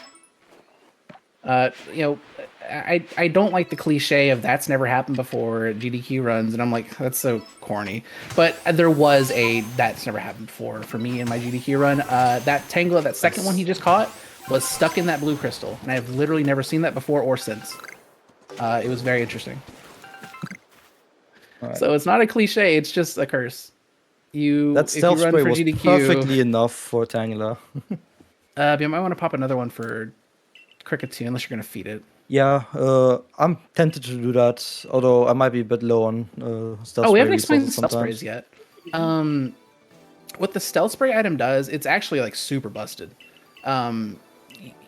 I don't like the cliche of that's never happened before at GDQ runs, and I'm like, that's so corny. But there was a that's never happened before for me in my GDQ run. That Tangela, that second one he just caught, was stuck in that blue crystal, and I've literally never seen that before or since. It was very interesting. Right. So it's not a cliche; it's just a curse. That stealth spray was GDQ, perfectly enough for Tangela. You might want to pop another one for Cricketune unless you're gonna feed it. Yeah, I'm tempted to do that, although I might be a bit low on stealth spray. Oh, we haven't explained stealth sprays yet. What the stealth spray item does, it's actually like super busted.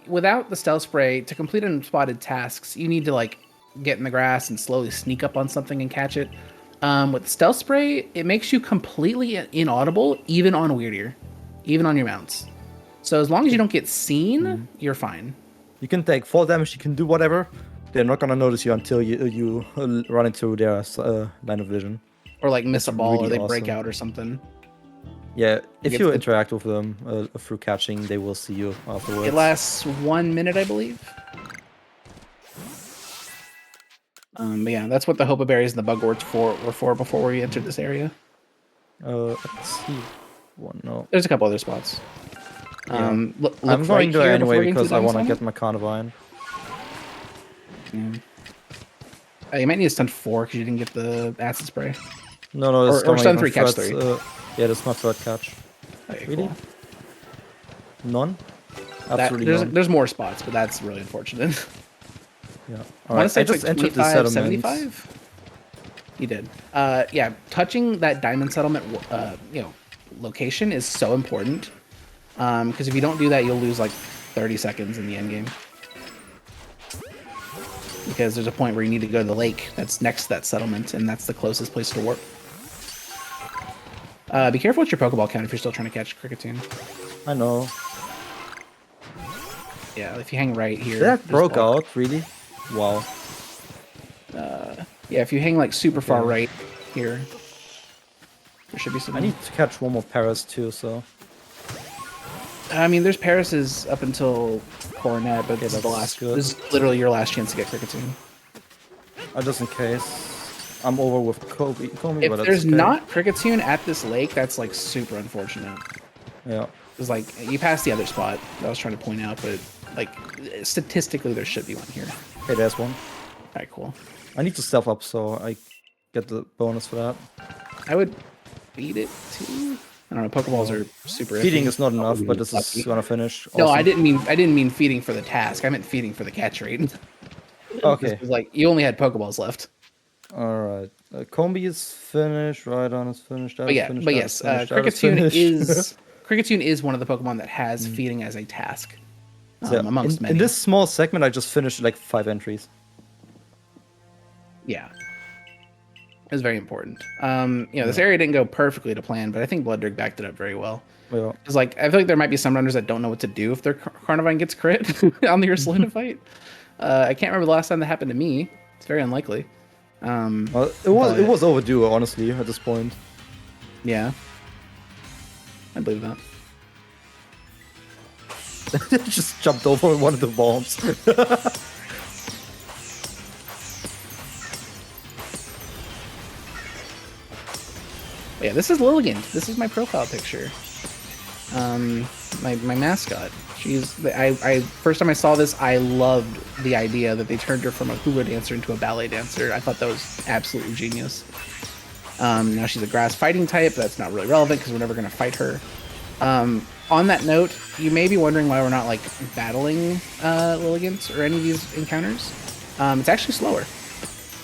Without the stealth spray, to complete unspotted tasks, you need to like get in the grass and slowly sneak up on something and catch it. With the stealth spray, it makes you completely inaudible, even on Weird Ear, even on your mounts. So as long as you don't get seen, you're fine. You can take 4 damage, you can do whatever. They're not gonna notice you until you run into their line of vision. Or like miss a ball, really, or they break out or something. Yeah, if you interact with them through catching, they will see you afterwards. It lasts 1 minute, I believe. But yeah, that's what the Hopa Berries and the Bugworts were for before we entered this area. Let's see. No. There's a couple other spots. Yeah. I'm going there anyway because I want to get my Carnivine. Yeah. You might need a stun 4 because you didn't get the acid spray. No, or stun 3, catch 3. Yeah, that's my third catch. Okay, really? Cool. None? Absolutely none. There's more spots, but that's really unfortunate. Yeah. All right. I just entered the settlement. 75? You did. Yeah, touching that diamond settlement, location is so important. Because if you don't do that, you'll lose like 30 seconds in the end game. Because there's a point where you need to go to the lake that's next to that settlement, and that's the closest place to warp. Be careful with your Pokeball count if you're still trying to catch Cricketune. I know. Yeah, if you hang right here. That broke out, really? Wow. Yeah, if you hang like super far right here, there should be some. I need to catch one more Paris too, so. I mean, there's Paris's up until Coronet, but this is the last. Good. This is literally your last chance to get Cricketune. Just in case. I'm over with Kobe. If there's not Cricketune at this lake, that's like super unfortunate. Yeah. It's like you passed the other spot that I was trying to point out, but like statistically, there should be one here. Okay, there's one. All right, cool. I need to step up so I get the bonus for that. I would feed it too. I don't know. Pokeballs are super. Feeding is not enough, but this is gonna finish. No, awesome. I didn't mean feeding for the task. I meant feeding for the catch rate. Okay. Like you only had Pokeballs left. Alright. Combi is finished. Rhydon is finished. That But is yeah, finished. but that yes, is finished, that is Kricketune finished. Kricketune is one of the Pokemon that has feeding as a task, So, amongst many. in this small segment, I just finished like 5 entries. Yeah. It was very important. This area didn't go perfectly to plan, but I think BloodDerg backed it up very well. Yeah. Because, like, I feel like there might be some runners that don't know what to do if their Carnivine gets crit on the Ursaluna fight. I can't remember the last time that happened to me. It's very unlikely. Well, it was overdue, honestly, at this point. Yeah. I believe that. It just jumped over one of the bombs. But yeah, this is Lilligant. This is my profile picture. My mascot. I first time I saw this, I loved the idea that they turned her from a hula dancer into a ballet dancer. I thought that was absolutely genius. Now she's a grass fighting type. That's not really relevant because we're never going to fight her. On that note, you may be wondering why we're not like battling Lilligant or any of these encounters. It's actually slower.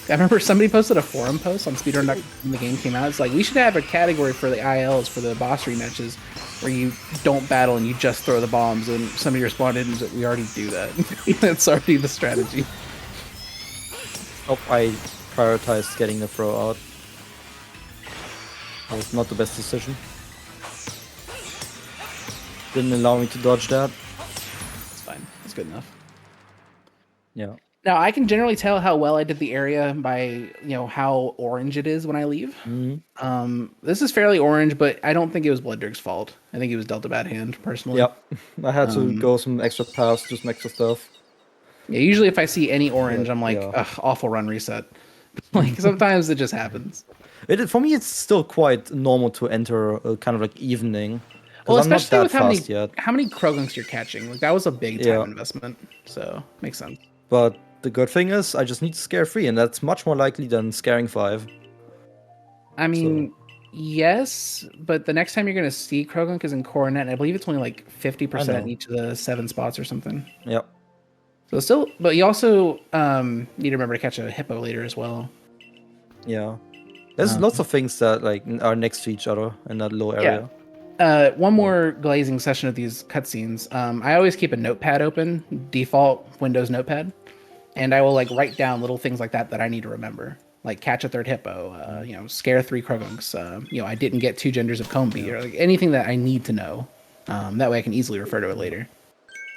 I remember somebody posted a forum post on speedrun.com when the game came out. It's like, we should have a category for the ILs, for the boss rematches, where you don't battle and you just throw the bombs, and somebody responded and said, we already do that. That's already the strategy. Oh, I prioritized getting the throw out. That was not the best decision. Didn't allow me to dodge that. It's fine. It's good enough. Yeah. Now, I can generally tell how well I did the area by, how orange it is when I leave. Mm-hmm. This is fairly orange, but I don't think it was BloodDerg's fault. I think it was dealt a bad hand, personally. Yep. I had to go some extra paths, do some extra stuff. Yeah, usually if I see any orange, I'm like, yeah. ugh, awful run reset. Like, sometimes it just happens. For me, it's still quite normal to enter a kind of like evening. Well, I'm not especially that with fast how many Krogunks you're catching. Like, that was a big time investment, so makes sense. But the good thing is, I just need to scare 3, and that's much more likely than scaring 5. I mean, yes, but the next time you're going to see Krogunk is in Coronet, and I believe it's only like 50% in each of the 7 spots or something. Yep. So still, but you also need to remember to catch a Hippo later as well. Yeah. There's lots of things that like are next to each other in that low area. One more glazing session of these cutscenes. I always keep a notepad open, default Windows notepad, and I will like write down little things like that I need to remember, like catch a 3rd Hippo, scare 3 Krogunks, I didn't get 2 genders of Combi, or like anything that I need to know. That way I can easily refer to it later.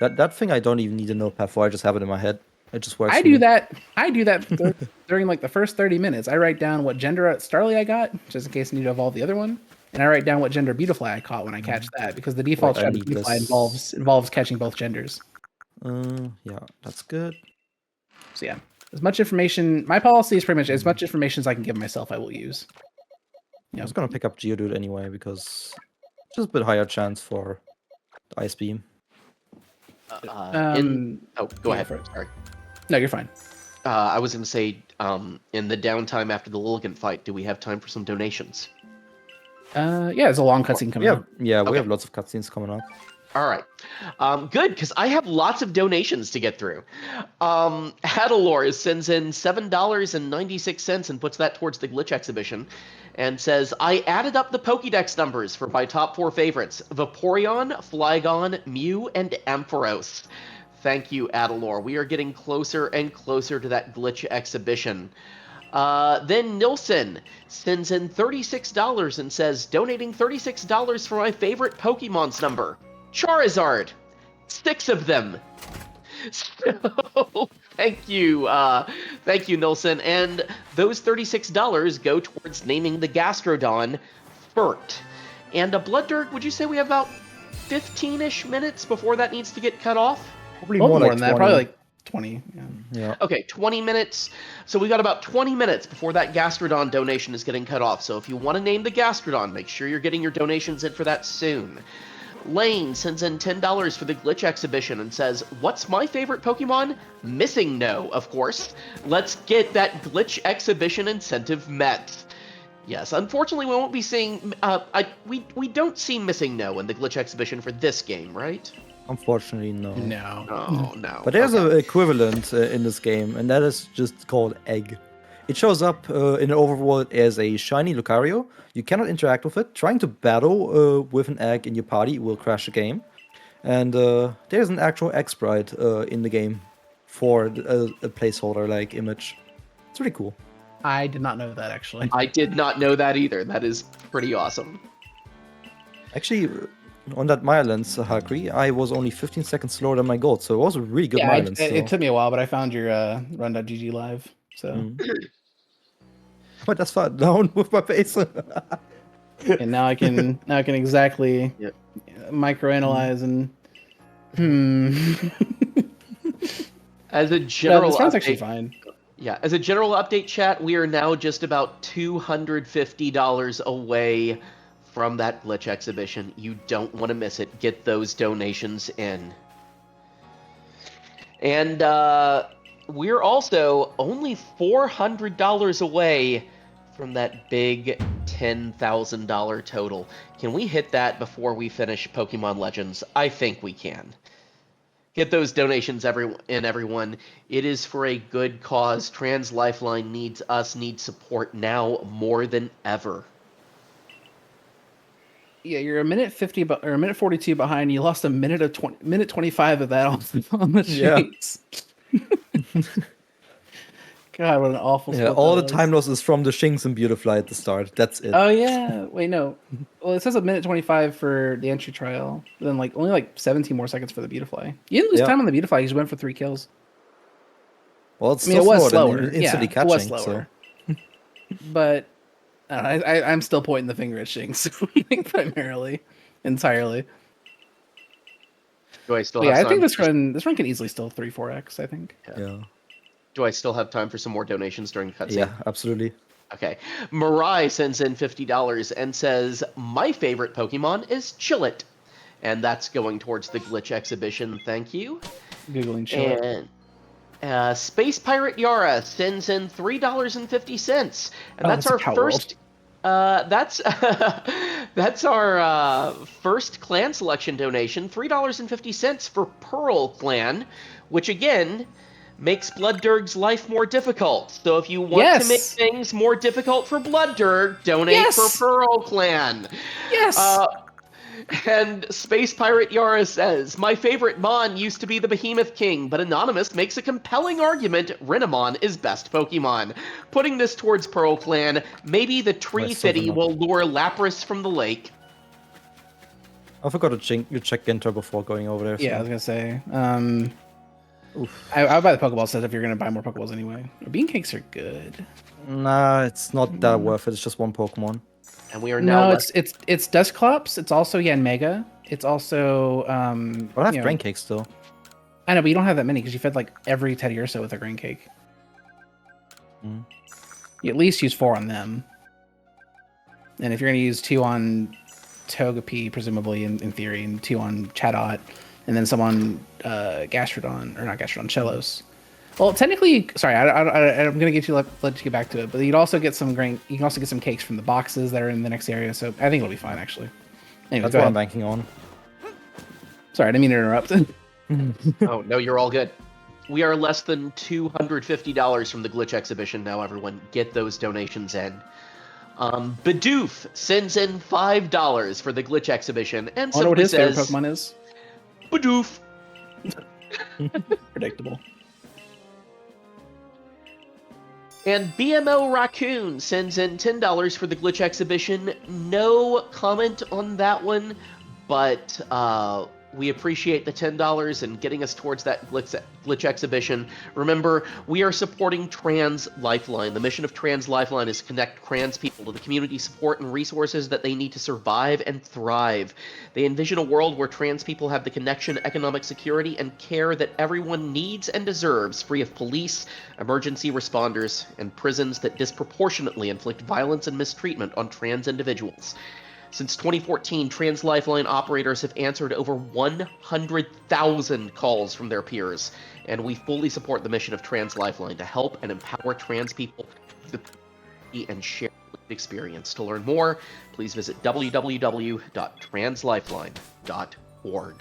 That thing I don't even need a notepad for. I just have it in my head. It just works. I do that during like the first 30 minutes. I write down what gender Starly I got, just in case I need to evolve the other one. And I write down what gender Beautifly I caught when I catch that, because the default strat of Beautifly involves catching both genders. Yeah, that's good. So yeah, as much information. My policy is pretty much as much information as I can give myself, I will use. I was gonna pick up Geodude anyway because just a bit higher chance for the Ice Beam. Go ahead. Sorry. No, you're fine. I was going to say, in the downtime after the Lilligant fight, do we have time for some donations? Yeah, it's a long cutscene coming up. Yeah, we have lots of cutscenes coming up. All right. Good, because I have lots of donations to get through. Hadalor sends in $7.96 and puts that towards the Glitch exhibition and says, I added up the Pokédex numbers for my top 4 favorites, Vaporeon, Flygon, Mew, and Ampharos. Thank you, Adalor. We are getting closer and closer to that Glitch exhibition. Then Nilsson sends in $36 and says, donating $36 for my favorite Pokemon's number, Charizard. 6 of them. So, thank you, Nilsson. And those $36 go towards naming the Gastrodon Furt. And BloodDerg, would you say we have about 15-ish minutes before that needs to get cut off? Probably more like than that. Probably like 20. Yeah. Okay, 20 minutes. So we got about 20 minutes before that Gastrodon donation is getting cut off. So if you want to name the Gastrodon, make sure you're getting your donations in for that soon. Lane sends in $10 for the Glitch exhibition and says, what's my favorite Pokemon? Missing No, of course. Let's get that Glitch exhibition incentive met. Yes, unfortunately we won't be seeing... we don't see Missing No in the Glitch exhibition for this game, right? Unfortunately, no. No. But there's an equivalent in this game, and that is just called Egg. It shows up in the overworld as a shiny Lucario. You cannot interact with it. Trying to battle with an egg in your party will crash the game. And there's an actual egg sprite in the game for a placeholder-like image. It's pretty cool. I did not know that, actually. I did not know that either. That is pretty awesome. Actually, on that Maya Lens, Hakri, I was only 15 seconds slower than my goal, so it was a really good Maya Lens. It took me a while, but I found your run.gg live, so... But that's far down with my face. And now I can exactly microanalyze and As a general this one's update, actually fine. Yeah, as a general update, chat, we are now just about $250 away from that glitch exhibition. You don't want to miss it. Get those donations in. And we're also only $400 away from that big $10,000 total. Can we hit that before we finish Pokemon Legends? I think we can. Get those donations, everyone. It is for a good cause. Trans Lifeline needs support now more than ever. Yeah, you're a minute 50 or a minute 42 behind. You lost a minute 25 of that on the sheets. God, what an awful split all the was. time loss is from the Shinx and Beautifly at the start. That's it. Oh yeah. Wait, no. Well, it says a minute 25 for the entry trial. Then only 17 more seconds for the Beautifly. You didn't lose time on the Beautifly. You just went for 3 kills. Well, it's it was slower. Instantly catching, it was slower. So. But I'm still pointing the finger at Shinx primarily, entirely. Do I still have I think this run can easily still 3-4x, I think. Yeah. Do I still have time for some more donations during the cutscene? Yeah, absolutely. Okay. Mirai sends in $50 and says, my favorite Pokemon is Chillet. And that's going towards the glitch exhibition. Thank you. Googling Chillet. And Space Pirate Yara sends in $3.50. And that's our first... that's our first clan selection donation, $3.50 for Pearl Clan, which again makes BloodDerg's life more difficult. So if you want to make things more difficult for BloodDerg, donate for Pearl Clan. Yes. And Space Pirate Yara says, my favorite Mon used to be the Behemoth King, but Anonymous makes a compelling argument Renamon is best Pokemon. Putting this towards Pearl Clan, maybe the Tree Fitty will lure Lapras from the lake. I forgot to check Ginter before going over there. So. Yeah, I was going to say. I would buy the Pokeball set if you're going to buy more Pokeballs anyway. Bean Cakes are good. Nah, it's not that worth it. It's just one Pokemon. And we are now. No, it's Dusclops. It's also Yanmega. It's also. I have Grain Cake still. I know, but you don't have that many because you fed every Teddiursa with a Grain Cake. You at least use 4 on them. And if you're going to use 2 on Togepi, presumably in theory, and 2 on Chatot, and then some on Gastrodon, or not Gastrodon, Chelos. Well, technically, sorry, I'm gonna let you get back to it, but you'd also get some grain. You can also get some cakes from the boxes that are in the next area, so I think it'll be fine actually. Anyway, that's what I'm banking on. Sorry, I didn't mean to interrupt. Oh no, you're all good. We are less than $250 from the glitch exhibition now. Everyone, get those donations in. Bidoof sends in $5 for the glitch exhibition and I know what his says, favorite Pokemon is. Bidoof. Predictable. And BMO Raccoon sends in $10 for the glitch exhibition. No comment on that one, but we appreciate the $10 and getting us towards that glitch exhibition. Remember, we are supporting Trans Lifeline. The mission of Trans Lifeline is to connect trans people to the community support and resources that they need to survive and thrive. They envision a world where trans people have the connection, economic security, and care that everyone needs and deserves, free of police, emergency responders, and prisons that disproportionately inflict violence and mistreatment on trans individuals. Since 2014, Trans Lifeline operators have answered over 100,000 calls from their peers, and we fully support the mission of Trans Lifeline to help and empower trans people and share experience. To learn more, please visit www.translifeline.org.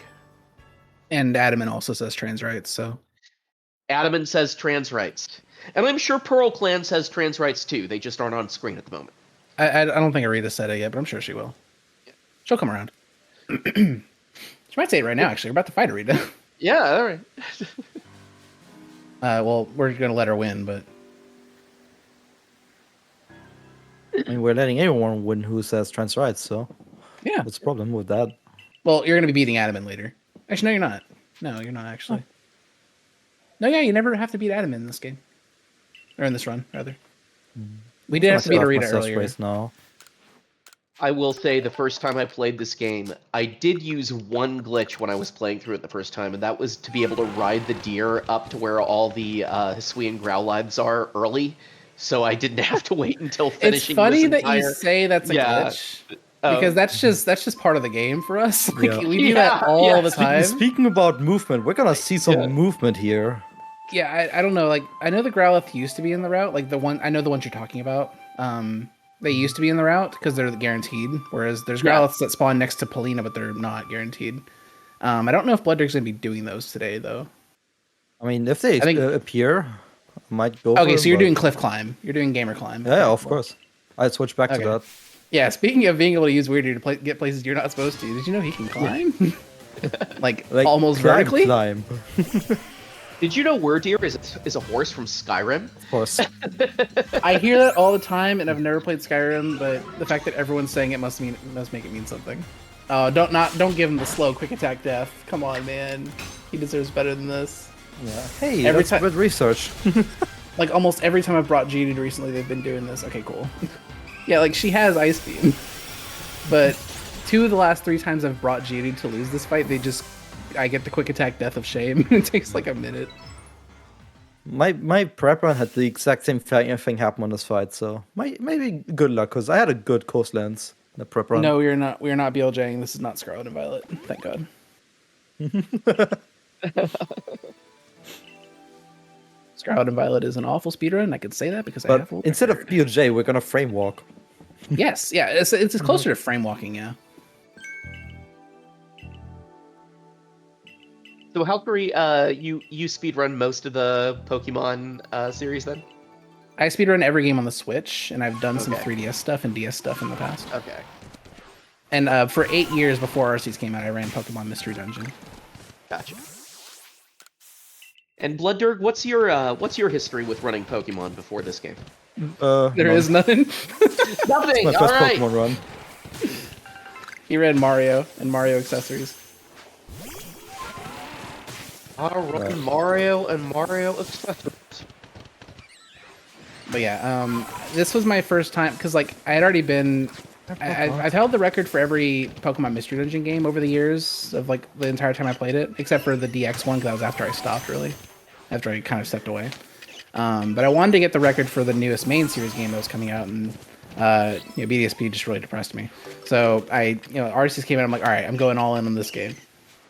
And Adamant also says trans rights, so. Adamant says trans rights. And I'm sure Pearl Clans has trans rights too. They just aren't on screen at the moment. I don't think Arita said it yet, but I'm sure she will. She'll come around. She might say it right now, actually. We're about to fight Arita. Yeah, all right. Well, we're going to let her win, but... I mean, we're letting everyone win who says trans rights, so... Yeah. What's the problem with that? Well, you're going to be beating Adamant later. Actually, no, you're not. No, you're not, actually. Oh. No, yeah, you never have to beat Adamant in this game. Or in this run, rather. We did have to beat Arita earlier. Now. I will say the first time I played this game, I did use one glitch when I was playing through it the first time, and that was to be able to ride the deer up to where all the Hisuian Growlithes are early, so I didn't have to wait until finishing. It's funny this that you say that's a glitch. Because that's just part of the game for us. Like, we do that all the time. Speaking about movement, we're gonna see some movement here. Yeah, I don't know. Like, I know the Growlithe used to be in the route. Like I know the ones you're talking about. They used to be in the route because they're guaranteed. Whereas there's Growlithes that spawn next to Polina, but they're not guaranteed. I don't know if BloodDerg's gonna be doing those today though. I mean, if they appear, I might go. Okay, so you're doing cliff climb. You're doing gamer climb. Yeah, of course. I'd switch back to that. Yeah, speaking of being able to use Weirdo to get places you're not supposed to, did you know he can climb? like almost vertically? Climb. Did you know Werdeer is a horse from Skyrim? Of course. I hear that all the time, and I've never played Skyrim, but the fact that everyone's saying it must make it mean something. Oh, don't give him the slow quick attack death. Come on, man. He deserves better than this. Yeah. Hey, that's good research. Like almost every time I've brought Geodude recently, they've been doing this. Okay, cool. Yeah, like she has Ice Beam, but 2 of the last 3 times I've brought Geodude to lose this fight, I get the quick attack death of shame. It takes like a minute. My prep run had the exact same thing happen on this fight, so maybe good luck, because I had a good coastlands in the prep run. No, we're not BLJing. This is not Scarlet and Violet. Thank God. Scarlet and Violet is an awful speedrun. I could say that because I have. Instead of BLJ, we're gonna frame walk. Yes, yeah, it's closer to frame walking, yeah. So Valkyrie, you speedrun most of the Pokemon series then? I speedrun every game on the Switch, and I've done some 3DS stuff and DS stuff in the past. Okay. And for 8 years before Arceus came out, I ran Pokemon Mystery Dungeon. Gotcha. And BloodDerg, what's your history with running Pokemon before this game? There is nothing. Nothing. That's my first Pokemon run. He ran Mario and Mario accessories. I run Mario and Mario accessories. But yeah, this was my first time because like I had already been. I've held the record for every Pokemon Mystery Dungeon game over the years of like the entire time I played it, except for the DX one because that was after I stopped really, after I kind of stepped away. But I wanted to get the record for the newest main series game that was coming out, and BDSP just really depressed me. So Arceus came out. I'm like, all right, I'm going all in on this game,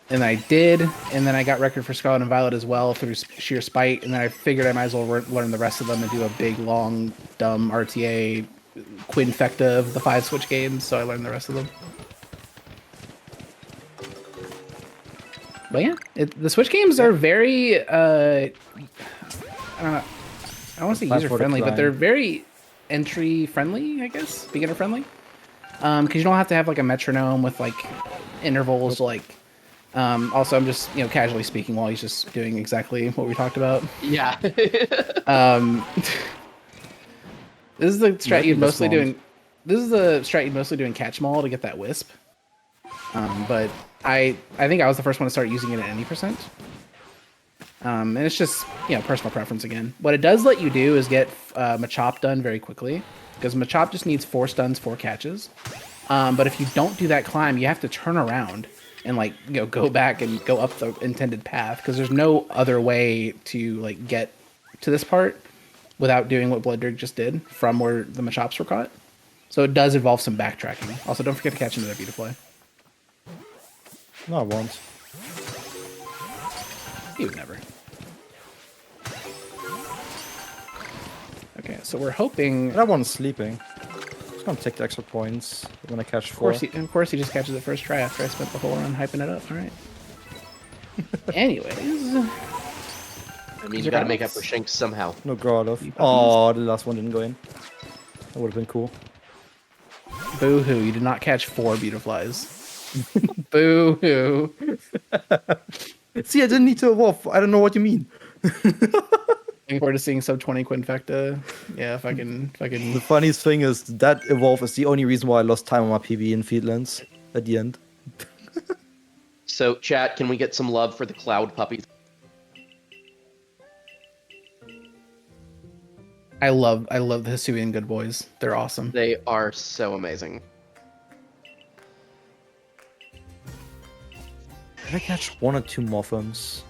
and I did. And then I got record for Scarlet and Violet as well through sheer spite. And then I figured I might as well learn the rest of them and do a big, long, dumb RTA quinfecta of the 5 Switch games. So I learned the rest of them. But yeah, the Switch games are very. I don't know. I don't want to say user friendly, but they're very entry friendly, I guess, beginner friendly. Because you don't have to have like a metronome with like intervals. Like, also, I'm just casually speaking while he's just doing exactly what we talked about. Yeah. This is the strat you're mostly doing. This is the strat you're mostly doing catch maul to get that wisp. But I think I was the first one to start using it at any %. And it's just, personal preference again. What it does let you do is get Machop done very quickly, because Machop just needs 4 stuns, 4 catches. But if you don't do that climb, you have to turn around and go back and go up the intended path, because there's no other way to get to this part without doing what BloodDerg just did from where the Machops were caught. So it does involve some backtracking. Also, don't forget to catch another Beautifly. No, I won't. You would never. Okay, so we're hoping. That one's sleeping. Just gonna take the extra points when I catch 4. Of course, he just catches it first try after I spent the whole run hyping it up. All right. Anyways, mean, you gotta make up for Shinx somehow. No Growlithe. Oh, the last one didn't go in. That would have been cool. Boo-hoo, you did not catch 4 Beautiflies. Boo-hoo. See, I didn't need to evolve. I don't know what you mean. Looking forward to seeing sub 20 Quinfecta. Yeah, if I can. The funniest thing is that evolve is the only reason why I lost time on my PB in Fiedlands at the end. So, chat, can we get some love for the Cloud puppies? I love the Hisuian good boys. They're awesome. They are so amazing. Did I catch 1 or 2 Mothums?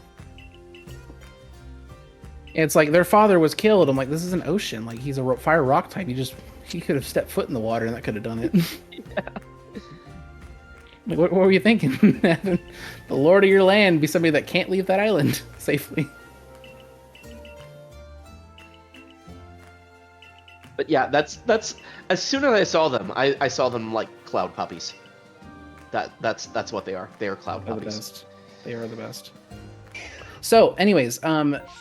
It's like their father was killed. I'm like, this is an ocean. Like, he's a fire rock type. He could have stepped foot in the water and that could have done it. Yeah. Like, what were you thinking? The lord of your land be somebody that can't leave that island safely. But yeah, that's as soon as I saw them, I saw them like Cloud puppies. That's what they are. They are Cloud They're puppies. the best. They are the best. So, anyways,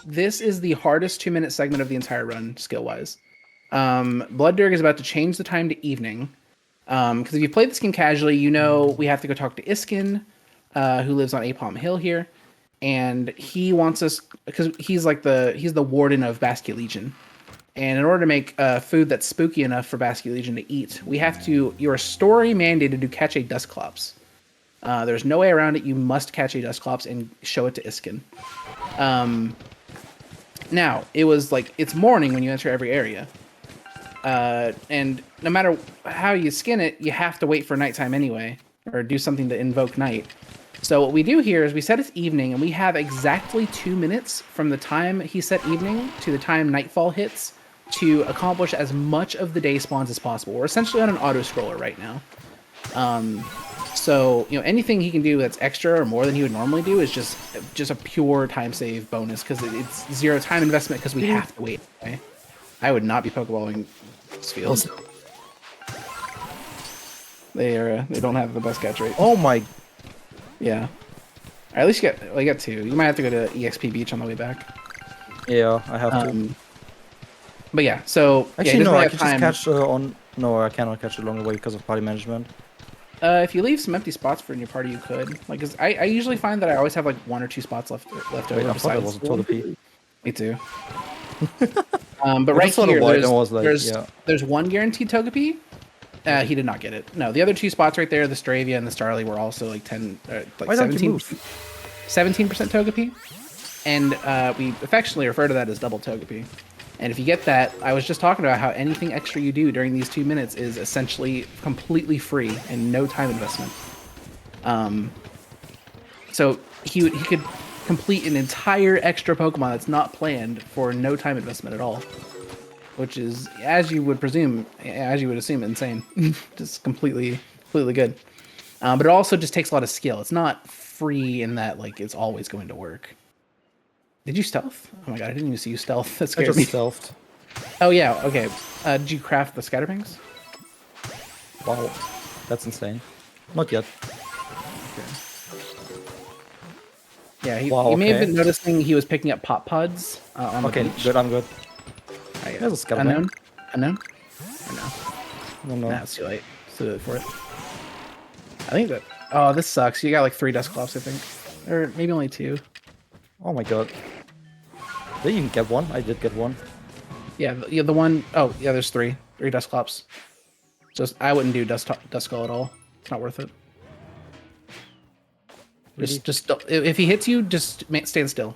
this is the hardest 2-minute segment of the entire run, skill-wise. BloodDerg is about to change the time to evening. Because if you played this game casually, you know we have to go talk to Iskin, who lives on Apalm Hill here, and he wants us because he's the warden of Basket Legion, and in order to make food that's spooky enough for Basket Legion to eat, you're story mandated to catch a Dusclops. There's no way around it. You must catch a Dusclops and show it to Iskin. Now it's morning when you enter every area. And no matter how you skin it, you have to wait for nighttime anyway, or do something to invoke night. So what we do here is we set it evening, and we have exactly 2 minutes from the time he set evening to the time nightfall hits to accomplish as much of the day spawns as possible. We're essentially on an auto-scroller right now. So, anything he can do that's extra or more than he would normally do is just a pure time save bonus, because it's 0 time investment because we have to wait. Okay? I would not be Pokeballing Spheals. They don't have the best catch rate. Oh my! Yeah. At least you get 2. You might have to go to EXP Beach on the way back. Yeah, I have to. But yeah, so actually no, I can just catch on. No, I cannot catch it along the way because of party management. If you leave some empty spots for in your party, you could. Like, 'cause I usually find that I always have like 1 or 2 spots left over. Wait, I thought that was a Togepi. Me too. But right here, there's 1 guaranteed Togepi. He did not get it. No, the other 2 spots right there, the Stravia and the Starly, were also like 17% Togepi. And we affectionately refer to that as double Togepi. And if you get that, I was just talking about how anything extra you do during these 2 minutes is essentially completely free and no time investment. So he could complete an entire extra Pokemon that's not planned for no time investment at all, which is, as you would assume, insane. Just completely good. But it also just takes a lot of skill. It's not free in that like it's always going to work. Did you stealth? Oh my god, I didn't even see you stealth. That scared me. I just stealthed. Oh yeah, okay. Did you craft the Scatterbangs? Wow, that's insane. Not yet. Okay. Yeah, you may have been noticing he was picking up pop pods on the beach. Good, I'm good. Right, There's a Scatterbang. Unknown? Or no? No. Nah, it's too late. It's too late for it. I think that... Oh, this sucks. You got like 3 Dusclops, I think. Or maybe only 2. Oh my god. Did you even get 1? I did get 1. Yeah, the one... Oh, yeah, there's 3. 3 Dusclops. Just, I wouldn't do Duskull at all. It's not worth it. Really? Just if he hits you, just stand still.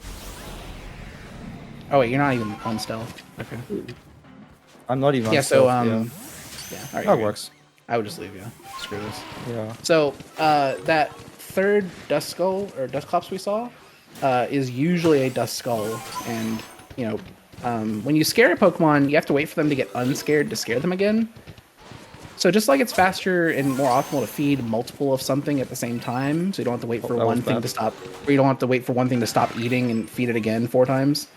Oh wait, you're not even on stealth. Okay. I'm not even on stealth. Yeah, all right, that works. I would just leave you. Screw this. Yeah. So that 3rd Duskull or Dusclops we saw is usually a Duskull, and when you scare a Pokemon, you have to wait for them to get unscared to scare them again. So just like it's faster and more optimal to feed multiple of something at the same time, so you don't have to wait for one thing to stop, or you don't have to wait for one thing to stop eating and feed it again 4 times.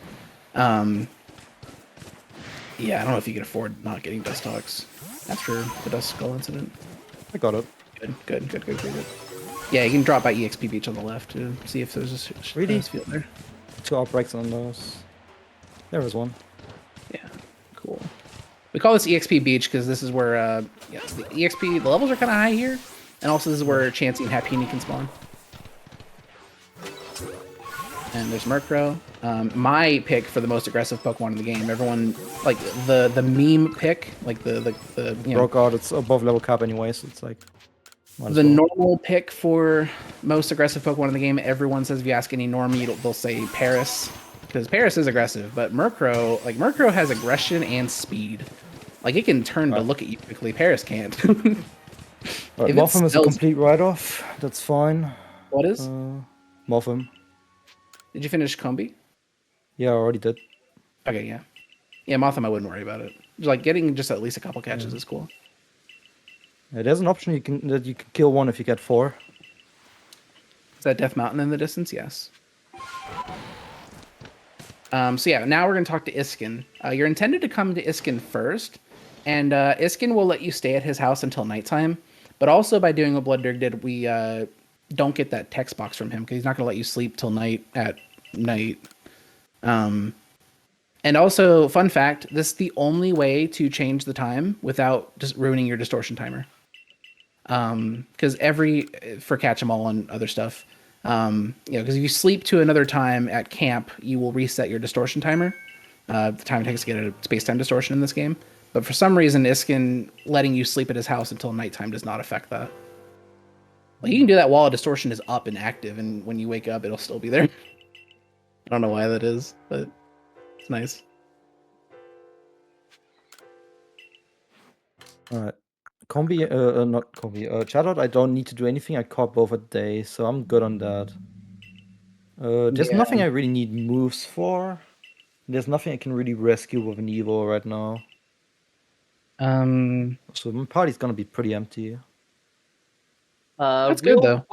Yeah, I don't know if you can afford not getting Dustox after the Duskull incident. I got it. Good. Yeah, you can drop by EXP Beach on the left to see if there's a really field there. 2 outbreaks on those. There was one. Yeah, cool. We call this EXP Beach because this is where the EXP the levels are kind of high here, and also this is where Chansey and Happini can spawn. And there's Murkrow. My pick for the most aggressive Pokemon in the game. Everyone like the meme pick, like the you know. Oh god, it's above level cap anyway, so it's like The normal pick for most aggressive Pokemon in the game, everyone says if you ask any normie, they'll say Paris. Because Paris is aggressive, but Murkrow has aggression and speed. Like, it can turn to look at you quickly. Paris can't. Morphin is a complete write-off. That's fine. What is? Morphin. Did you finish Combi? Yeah, I already did. Okay, yeah. Yeah, Mothim, I wouldn't worry about it. Like, getting just at least a couple catches is cool. Yeah, there's an option that you can kill one if you get 4. Is that Death Mountain in the distance? Yes. So yeah, now we're going to talk to Iskin. You're intended to come to Iskin first, and Iskin will let you stay at his house until nighttime. But also by doing what BloodDerg did, we don't get that text box from him because he's not going to let you sleep till night. And also, fun fact, this is the only way to change the time without just ruining your distortion timer. Because for Catch 'em All and other stuff, because if you sleep to another time at camp, you will reset your distortion timer. The time it takes to get a space-time distortion in this game. But for some reason, Iskin letting you sleep at his house until nighttime does not affect that. Like, you can do that while a distortion is up and active, and when you wake up, it'll still be there. I don't know why that is, but it's nice. Alright. Not Combi. Chatot, I don't need to do anything. I caught both a day, so I'm good on that. There's nothing I really need moves for. There's nothing I can really rescue with an Evo right now. So my party's gonna be pretty empty. That's good though.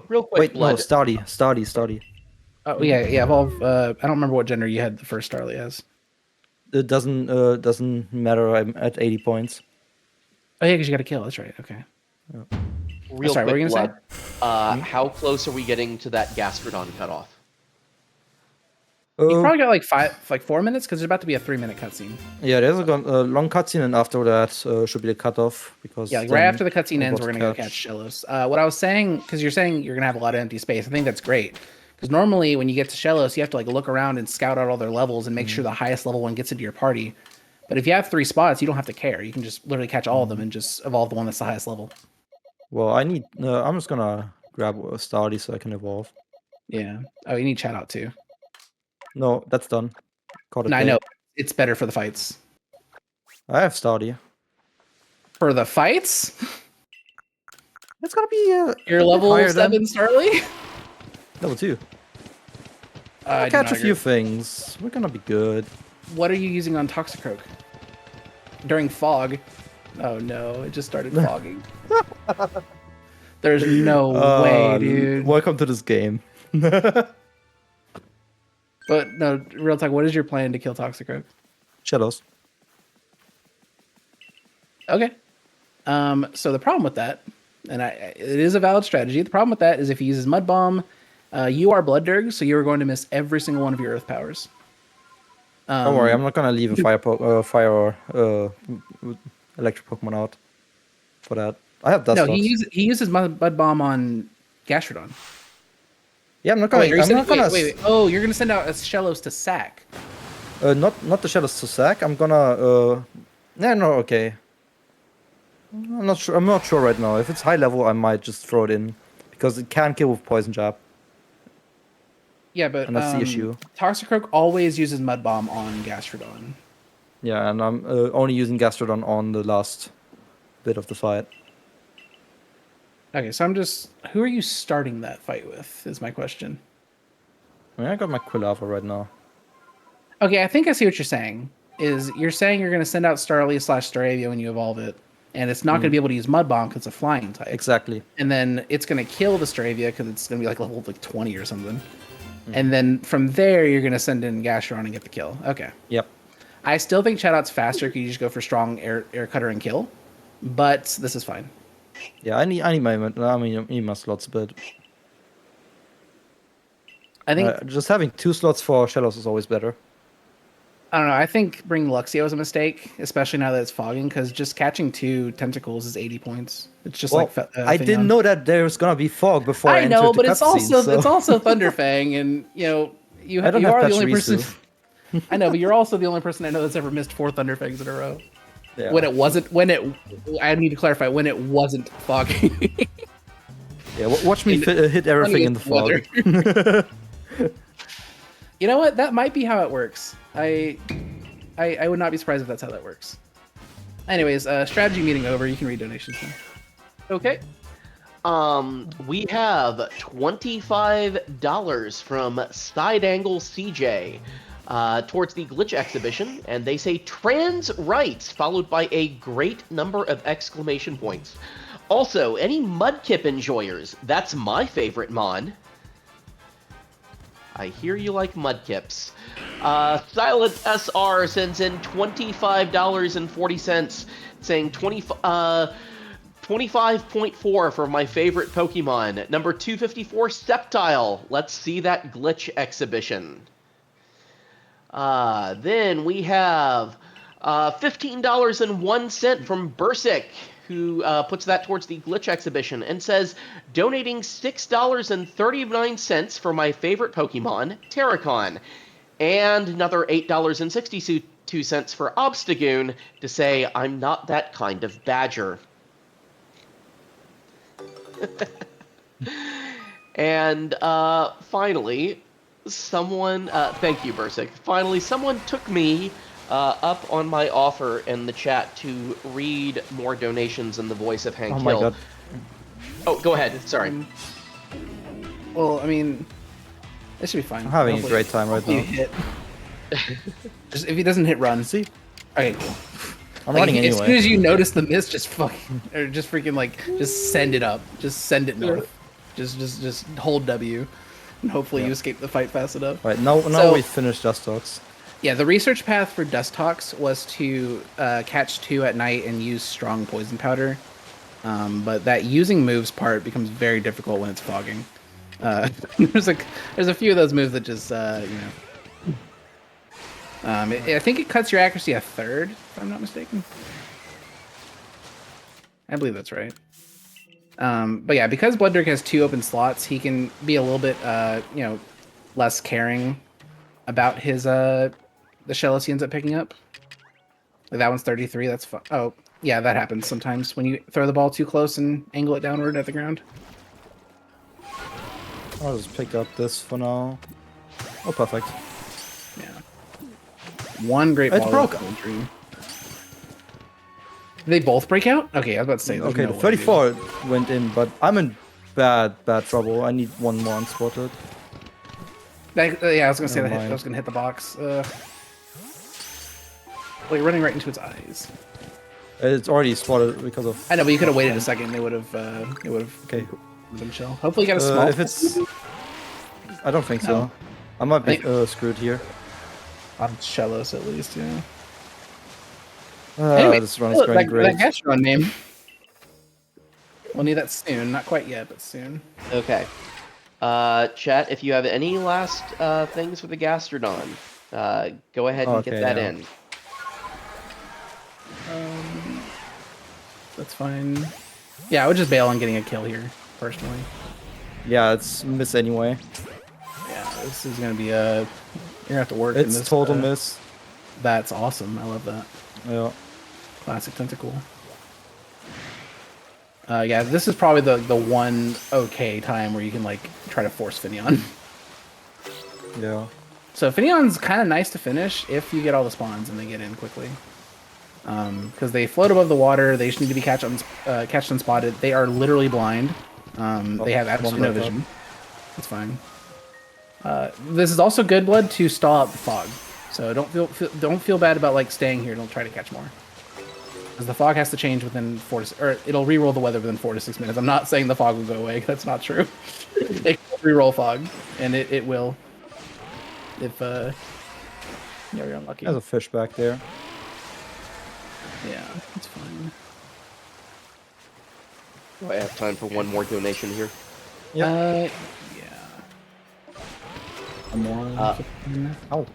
Real quick. No, Stardy. Oh yeah, Evolve. I don't remember what gender you had the first Starly as. It doesn't matter. I'm at 80 points. Oh yeah, because you got to kill. That's right. Okay. Real quick, what were you gonna say? How close are we getting to that Gastrodon cutoff? You probably got like 4 minutes because there's about to be a 3-minute cutscene. Yeah, there's a long cutscene, and after that should be the cutoff because like right after the cutscene ends, we're gonna go catch Shellos. What I was saying, because you're saying you're gonna have a lot of empty space, I think that's great. Because normally when you get to Shellos, you have to like look around and scout out all their levels and make sure the highest level one gets into your party. But if you have 3 spots, you don't have to care. You can just literally catch all of them and just evolve the one that's the highest level. Well, I'm just gonna grab a Starly so I can evolve. Yeah. Oh, you need chat out too. No, that's done. I know. It's better for the fights. I have Starly. For the fights? It's gonna be your level 7 Starly? Level 2. I'll catch a few things. We're gonna be good. What are you using on Toxicroak? During fog? Oh no, it just started fogging. There's no way, dude. Welcome to this game. But no, real talk, what is your plan to kill Toxicroak? Shadows. Okay. So the problem with that, and it is a valid strategy, the problem with that is if he uses Mud Bomb, you are BloodDerg, so you're going to miss every single one of your Earth powers. Don't worry, I'm not gonna leave a fire or electric Pokemon out for that. I have Dust. No, he uses Mud Bomb on Gastrodon. Yeah, I'm not gonna. Wait. Oh, you're gonna send out a Shellos to sack. Not the Shellos to sack. I'm gonna. No, okay. I'm not sure. I'm not sure right now. If it's high level, I might just throw it in because it can kill with Poison Jab. Yeah, but and that's the issue. Toxicroak always uses Mud Bomb on Gastrodon. Yeah, and I'm only using Gastrodon on the last bit of the fight. Okay, so I'm just... Who are you starting that fight with, is my question. I mean, I got my Quilava right now. Okay, I think I see what you're saying. You're saying you're going to send out Starly/Staravia when you evolve it, and it's not going to be able to use Mud Bomb because it's a flying type. Exactly. And then it's going to kill the Staravia because it's going to be like level 20 or something. And then from there, you're going to send in Gastrodon and get the kill. Okay. Yep. I still think Chatot because you just go for strong air cutter and kill, but this is fine. Yeah, I need my slots, but I think just having 2 slots for Shellos is always better. I don't know. I think bringing Luxio was a mistake, especially now that it's fogging, because just catching 2 tentacles is 80 points. It's just like I didn't know that there was gonna be fog before I I know, entered the but it's cutscene. also Thunderfang, and you I don't you have are the only Pachirisu. person. I know, but you're also the only person I know that's ever missed 4 Thunderfangs in a row. Yeah. I need to clarify when it wasn't fogging. Yeah, watch me hit everything in the fog. You know what? That might be how it works. I would not be surprised if that's how that works. Anyways, strategy meeting over. You can read donations now. Okay. We have $25 from Side Angle CJ towards the glitch exhibition, and they say trans rights, followed by a great number of exclamation points. Also, any Mudkip enjoyers? That's my favorite mod. I hear you like Mudkips. Silent SR sends in $25.40, saying 25.4 for my favorite Pokemon. Number 254, Sceptile. Let's see that glitch exhibition. Then we have $15.01 from Bursic, who puts that towards the glitch exhibition and says, donating $6.39 for my favorite Pokemon, Terracon. And another $8.62 for Obstagoon to say, I'm not that kind of badger. And finally, someone, thank you, Bursic. Finally, someone took me up on my offer in the chat to read more donations in the voice of Hank Oh Hill. my god. Oh, go ahead. Sorry. Well, I mean, this should be fine. I'm having a great time right now. Hit. Just if he doesn't hit run, see. Okay, cool. I'm running anyway. As soon as you notice the miss, just send it up. Just send it north. Just hold W, and hopefully you escape the fight fast enough. Right, now we finished Dust Talks. Yeah, the research path for Dust Talks was to catch 2 at night and use strong poison powder. But that using moves part becomes very difficult when it's fogging. There's a few of those moves that just I think it cuts your accuracy a third, if I'm not mistaken. I believe that's right. But yeah, because BloodDerg has 2 open slots, he can be a little bit less caring about his the shellos he ends up picking up. Like that one's 33. That's fun. Oh yeah, that happens sometimes when you throw the ball too close and angle it downward at the ground. I'll just pick up this for now. Oh, perfect. Yeah. One great ball. It's broke. Did they both break out? Okay, I was about to say. Okay, the 34 went in, but I'm in bad trouble. I need one more unspotted. Yeah, I was gonna say that I was gonna hit the box. Well, you're running right into its eyes. It's already spotted because of. I know, but you could have waited a second. It would have. Okay. Been chill. Hopefully, you got a small. If it's, I don't think so. I might be screwed here. On Shellos, at least, yeah. Anyway, this run's going great. That Gastrodon name. We'll need that soon. Not quite yet, but soon. Okay. Chat, if you have any last things for the Gastrodon, go ahead and get that in. That's fine. Yeah, I would just bail on getting a kill here, personally. Yeah, it's miss anyway. Yeah, this is gonna be you're gonna have to work. It's in this, total miss. That's awesome. I love that. Yeah. Classic tentacle. Yeah, this is probably the one okay time where you can like try to force Finneon. Yeah. So Finneon's kind of nice to finish if you get all the spawns and they get in quickly. Because they float above the water, they just need to be catched unspotted. They are literally blind. They have absolutely no vision. That's fine. This is also good blood to stall out the fog. So don't feel bad about like staying here. Don't try to catch more. Because the fog has to change within it'll re-roll the weather within 4 to 6 minutes. I'm not saying the fog will go away. That's not true. It will re-roll fog, and it will. If you're unlucky. There's a fish back there. Yeah, it's fine. Do I have time for one more donation here? Yeah. More. Oh.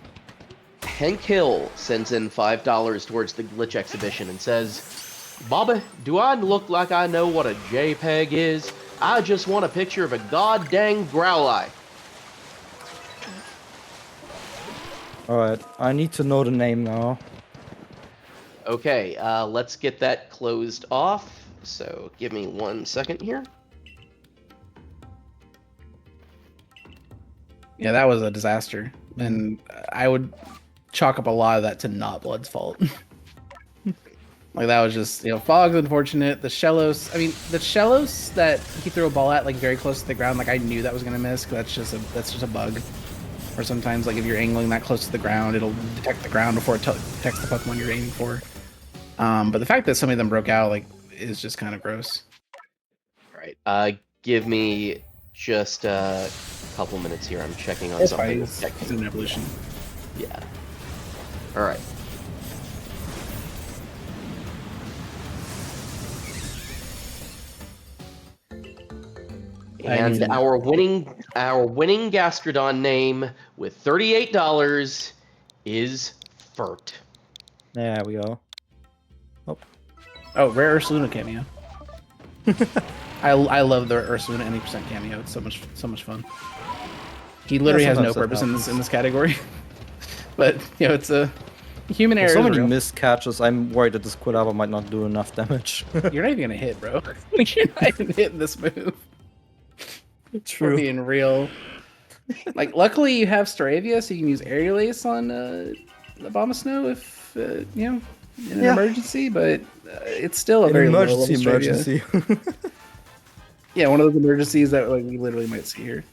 Hank Hill sends in $5 towards the glitch exhibition and says, Bobby, do I look like I know what a JPEG is? I just want a picture of a god-dang Growlithe. Alright, I need to know the name now. Okay, let's get that closed off. So give me 1 second here. Yeah, that was a disaster. And I would chalk up a lot of that to not Blood's fault. Like, that was just, Fog's unfortunate. The Shellos, the Shellos that he threw a ball at, like, very close to the ground, like, I knew that was going to miss, because that's just a bug. Or sometimes, like, if you're angling that close to the ground, it'll detect the ground before it detects the Pokemon you're aiming for. But the fact that some of them broke out, like, is just kind of gross. All right, give me just a couple minutes here. I'm checking on something. It's an evolution. Yeah. All right. And our winning Gastrodon name with $38 is Furt. There we go. Oh, rare Ursaluna cameo. I love the Ursaluna 80% cameo. It's so much fun. He literally has no purpose in this category. But it's a human error. So many missed catches. I'm worried that this Quilava might not do enough damage. You're not even gonna hit, bro. You're not even hitting this move. True. For being real. Like, luckily you have Staravia, so you can use Aerial Ace on the Abomasnow if in an emergency. But it's still a very emergency. Yeah, one of those emergencies that we literally might see here.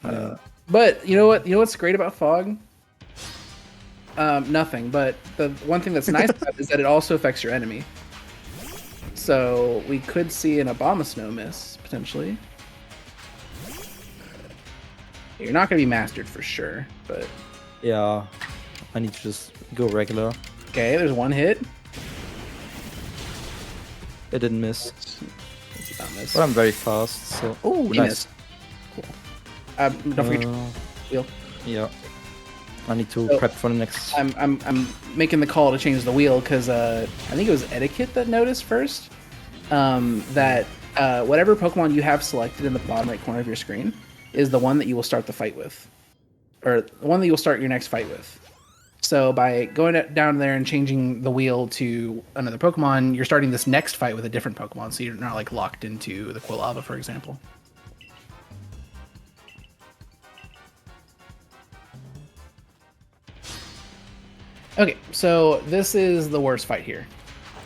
But you know what? You know what's great about Fog? Nothing. But the one thing that's nice about it is that it also affects your enemy. So we could see an Abomasnow miss potentially. You're not going to be mastered for sure, but... Yeah, I need to just go regular. Okay, there's one hit. It didn't miss. It did not miss. But I'm very fast, so... Oh, nice. Cool. Don't forget your wheel. Yeah. I need to prep for the next... I'm making the call to change the wheel, because I think it was Etiquette that noticed first that whatever Pokemon you have selected in the bottom right corner of your screen is the one that you will start the fight with, or the one that you'll start your next fight with. So by going down there and changing the wheel to another Pokemon, you're starting this next fight with a different Pokemon, so you're not like locked into the Quilava, for example. Okay, so this is the worst fight here,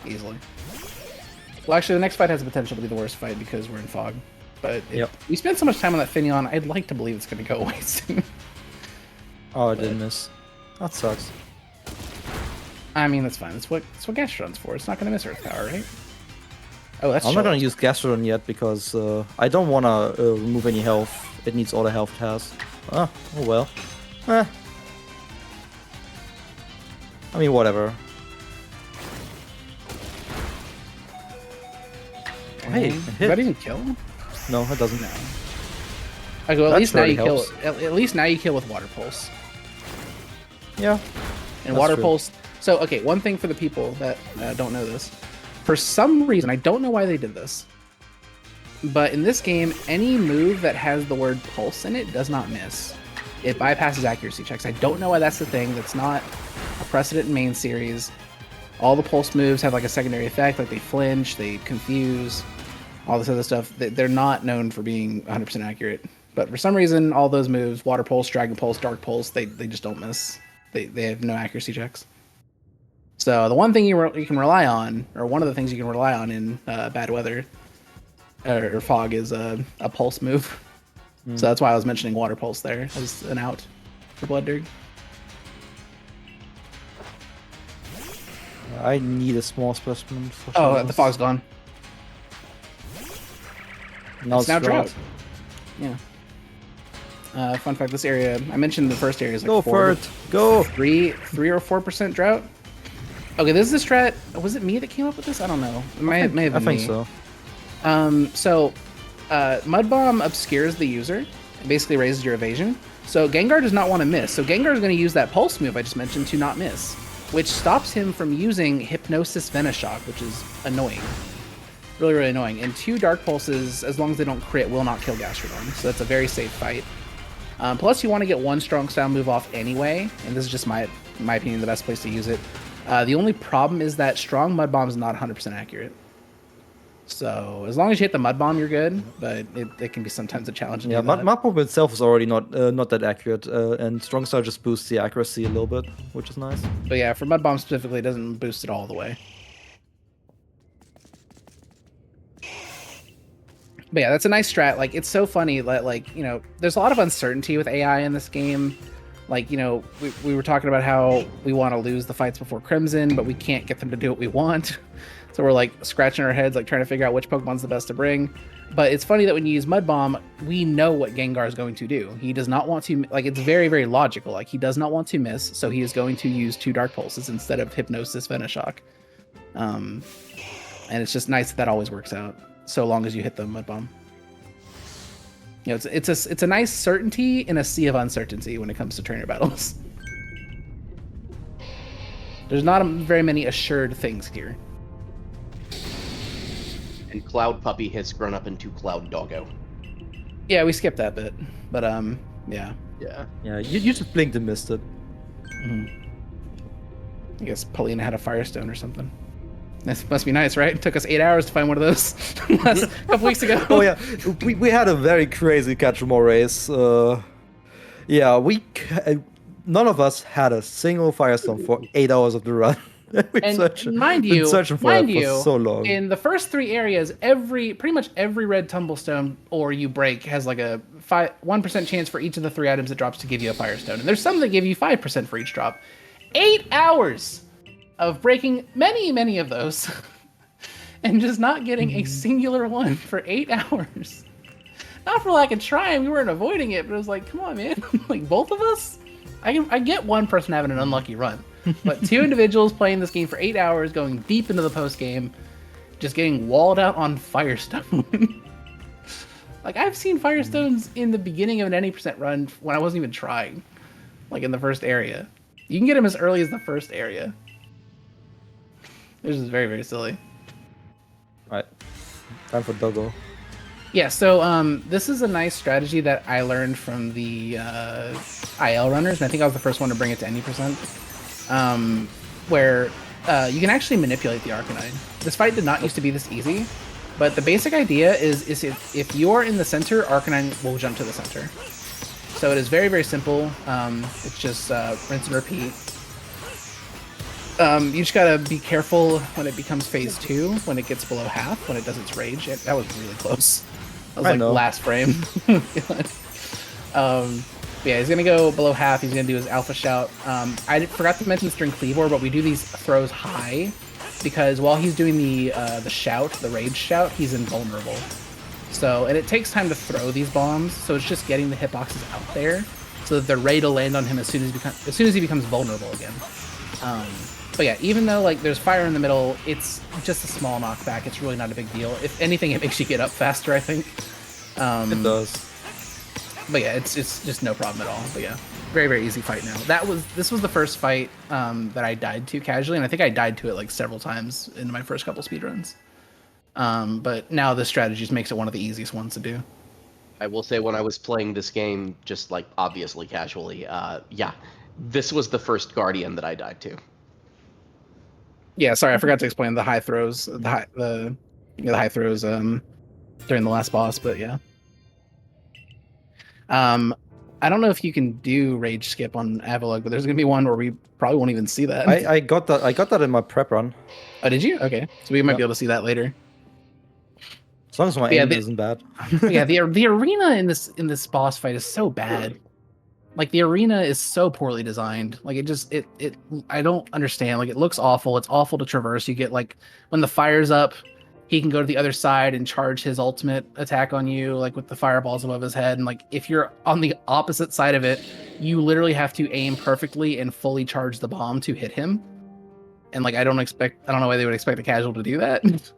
easily. Well, actually, the next fight has the potential to be the worst fight because we're in Fog. But we spent so much time on that Finneon, I'd like to believe it's going to go away soon. Oh, I didn't miss. That sucks. I mean, that's fine. That's what Gastrodon's for. It's not going to miss Earth Power, right? Oh, that's I'm not going to use Gastrodon yet because I don't want to remove any health. It needs all the health it has. Oh well. I mean, whatever. Hey, does that even kill? No, it doesn't. No. Okay, well, at least now you kill. At least now you kill with Water Pulse. Yeah. And Water Pulse. So, okay, one thing for the people that don't know this. For some reason, I don't know why they did this, but in this game, any move that has the word Pulse in it does not miss. It bypasses accuracy checks. I don't know why that's the thing. That's not a precedent in main series. All the Pulse moves have like a secondary effect, like they flinch, they confuse, all this other stuff. They're not known for being 100% accurate. But for some reason, all those moves, Water Pulse, Dragon Pulse, Dark Pulse, they just don't miss. They have no accuracy checks. So the one thing you can rely on, or one of the things you can rely on in bad weather or Fog is a Pulse move. So that's why I was mentioning Water Pulse there as an out for BloodDerg. I need a small specimen for sure. Oh, the Fog's gone. Now it's now drought. Yeah. Fun fact: this area, I mentioned the first area is like go for it. Go. 3 or 4% drought. Okay, this is the strat. Was it me that came up with this? I don't know. It may have been me. I think so. So, Mud Bomb obscures the user. It basically raises your evasion. So Gengar does not want to miss. So Gengar is going to use that Pulse move I just mentioned to not miss, which stops him from using Hypnosis Venoshock, which is annoying. Really, really annoying. And 2 Dark Pulses, as long as they don't crit, will not kill Gastrodon. So that's a very safe fight. Plus, you want to get 1 strong style move off anyway, and this is just my opinion, the best place to use it. The only problem is that strong Mud Bomb is not 100% accurate. So as long as you hit the Mud Bomb, you're good, but it can be sometimes a challenge. Yeah, Mud Bomb itself is already not that accurate, and Strong Style just boosts the accuracy a little bit, which is nice. But yeah, for Mud Bomb specifically, it doesn't boost it all the way. But yeah, that's a nice strat. Like, it's so funny that, like, you know, there's a lot of uncertainty with AI in this game. Like, you know, we were talking about how we want to lose the fights before Crimson, but we can't get them to do what we want. So we're, like, scratching our heads, like, trying to figure out which Pokemon's the best to bring. But it's funny that when you use Mud Bomb, we know what Gengar is going to do. He does not want to, like, it's very, very logical. Like, he does not want to miss, so he is going to use 2 Dark Pulses instead of Hypnosis Venoshock. And it's just nice that always works out, so long as you hit the Mud Bomb. You know, it's a nice certainty in a sea of uncertainty when it comes to trainer battles. There's not very many assured things here. And Cloud Puppy has grown up into Cloud Doggo. Yeah, we skipped that bit, but yeah. Yeah, you just blinked and missed it. I guess Paulina had a Firestone or something. This must be nice, right? It took us 8 hours to find one of those a couple weeks ago. Oh yeah, we had a very crazy catch-em-all race. Yeah, none of us had a single Firestone for 8 hours of the run. Mind you, so long. In the first 3 areas, pretty much every red Tumblestone or you break has like a 1% chance for each of the 3 items it drops to give you a Firestone. And there's some that give you 5% for each drop. 8 hours of breaking many of those and just not getting a singular one for 8 hours. Not for lack of trying, we weren't avoiding it, but it was like, come on, man. Like, both of us? I get one person having an unlucky run. But 2 individuals playing this game for 8 hours, going deep into the post game, just getting walled out on Firestone. Like, I've seen Firestones in the beginning of an any percent run when I wasn't even trying. Like, in the first area. You can get them as early as the first area. This is very, very silly. Alright. Time for Doggo. Yeah, so this is a nice strategy that I learned from the IL runners, and I think I was the first one to bring it to any percent. Where you can actually manipulate the Arcanine. This fight did not used to be this easy, but the basic idea is if you are in the center, Arcanine will jump to the center. So it is very, very simple. It's just rinse and repeat. You just gotta be careful when it becomes phase 2, when it gets below half, when it does its rage. That was really close. That was like last frame. Yeah, he's gonna go below half. He's gonna do his Alpha Shout. I forgot to mention this during Cleavor, but we do these throws high because while he's doing the shout, the rage shout, he's invulnerable. So, and it takes time to throw these bombs, so it's just getting the hitboxes out there so that they're ready to land on him as soon as he becomes vulnerable again. But yeah, even though like there's fire in the middle, it's just a small knockback. It's really not a big deal. If anything, it makes you get up faster, I think. It does. But yeah, it's just no problem at all. But yeah, very, very easy fight now. This was the first fight that I died to casually, and I think I died to it like several times in my first couple speedruns. But now this strategy just makes it one of the easiest ones to do. I will say when I was playing this game, just like obviously casually, yeah, this was the first Guardian that I died to. Yeah, sorry, I forgot to explain the high throws, the high throws during the last boss, but yeah. I don't know if you can do rage skip on Avalugg, but there's gonna be one where we probably won't even see that. I got that in my prep run. Oh, did you? Okay, so we might be able to see that later. As long as my aim isn't bad. Yeah, the arena in this boss fight is so bad. Like, the arena is so poorly designed. Like, it I don't understand. Like, it looks awful. It's awful to traverse. You get, like, when the fire's up, he can go to the other side and charge his ultimate attack on you, like, with the fireballs above his head. And, like, if you're on the opposite side of it, you literally have to aim perfectly and fully charge the bomb to hit him. And, like, I don't know why they would expect a casual to do that. It's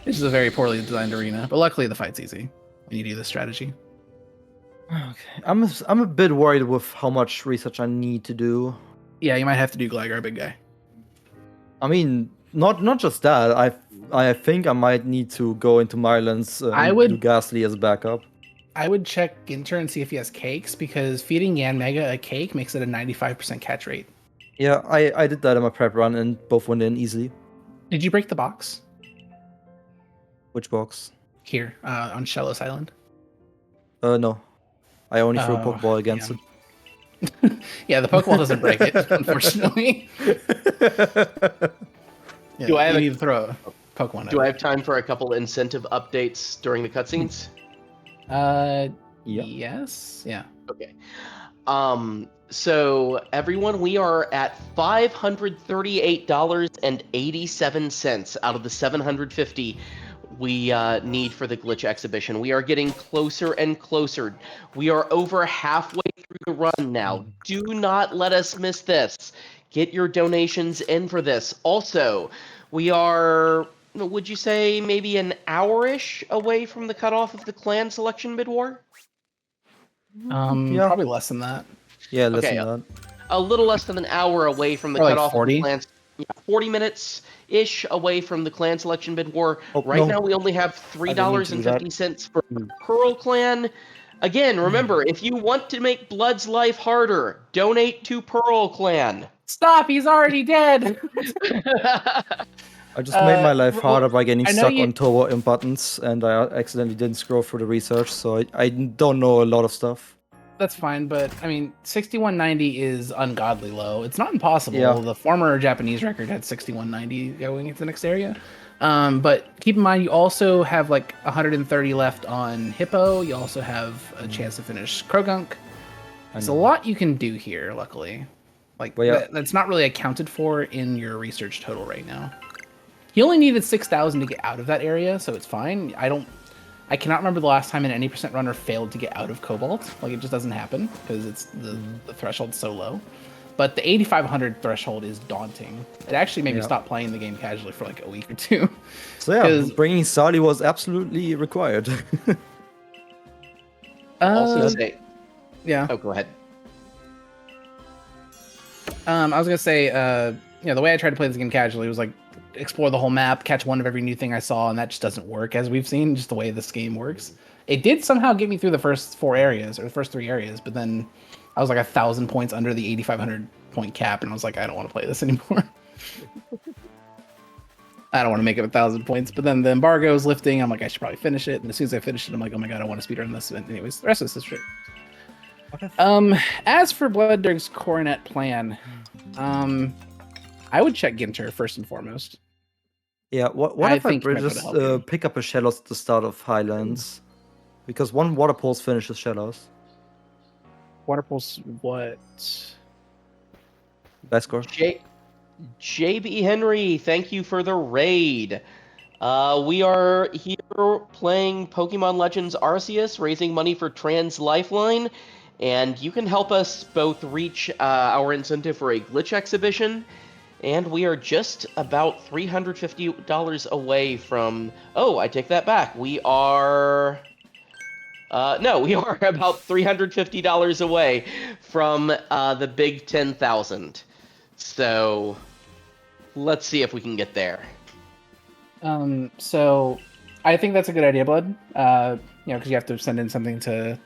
just a very poorly designed arena. But luckily, the fight's easy when you do this strategy. Okay, I'm a bit worried with how much research I need to do. Yeah, you might have to do Gligar, big guy. I mean, not just that. I think I might need to go into Marlins and do Ghastly as backup. I would check Ginter and see if he has cakes, because feeding Yanmega a cake makes it a 95% catch rate. Yeah, I did that in my prep run and both went in easily. Did you break the box? Which box? Here, on Shellos Island. No. I only threw a Pokeball against it. Yeah, the Pokeball doesn't break it, unfortunately. Yeah, Do I have need to throw a Pokemon Do I have time for a couple incentive updates during the cutscenes? Yes. Yeah. Okay. So everyone, we are at $538.87 out of the $750 we need for the glitch exhibition. We are getting closer and closer. We are over halfway through the run now. Do not let us miss this. Get your donations in for this. Also, we are, would you say, maybe an hour-ish away from the cutoff of the clan selection mid-war? Yeah. Probably less than that. Yeah, less than that. A little less than an hour away from the Or like cutoff 40? of the clans. Yeah, 40 minutes-ish away from the clan selection mid-war. Oh, right no. now, we only have $3.50 for Pearl Clan. Again, remember, if you want to make Blood's life harder, donate to Pearl Clan. Stop! He's already dead! I just made my life harder by getting stuck you- on turbo imp buttons, and I accidentally didn't scroll through the research, so I don't know a lot of stuff. That's fine, but I mean, 6190 is ungodly low. It's not impossible. Yeah. The former Japanese record had 6190 going into the next area. But keep in mind, you also have like 130 left on Hippo. You also have a chance to finish Krogunk. There's a lot you can do here, luckily. Like, that's not really accounted for in your research total right now. He only needed 6,000 to get out of that area, so it's fine. I cannot remember the last time an any percent runner failed to get out of Cobalt. Like, it just doesn't happen because it's the threshold's so low. But the 8,500 threshold is daunting. It actually made me stop playing the game casually for like a week or two. So yeah, bringing Sali was absolutely required. Also say, yeah. Oh, go ahead. I was gonna say, the way I tried to play this game casually was like explore the whole map, catch one of every new thing I saw, and that just doesn't work as we've seen, just the way this game works. It did somehow get me through the first 4 areas, or the first 3 areas, but then I was like 1,000 points under the 8,500 point cap, and I was like, I don't want to play this anymore. I don't want to make it 1,000 points, but then the embargo is lifting, I'm like, I should probably finish it, and as soon as I finish it, I'm like, oh my god, I want to speedrun this, and anyways, the rest of this is straight. As for BloodDerg's Coronet plan, I would check Ginter first and foremost. Yeah, what if I just pick up a Shellos at the start of Highlands? Because one Water Pulse finishes Shellos. Water Pulse what? Best score. JB Henry, thank you for the raid. We are here playing Pokemon Legends Arceus, raising money for Trans Lifeline, and you can help us both reach our incentive for a glitch exhibition. And we are just about $350 away from... Oh, I take that back. We are... No, we are about $350 away from the big 10,000. So, let's see if we can get there. So, I think that's a good idea, Blood. Because you have to send in something to...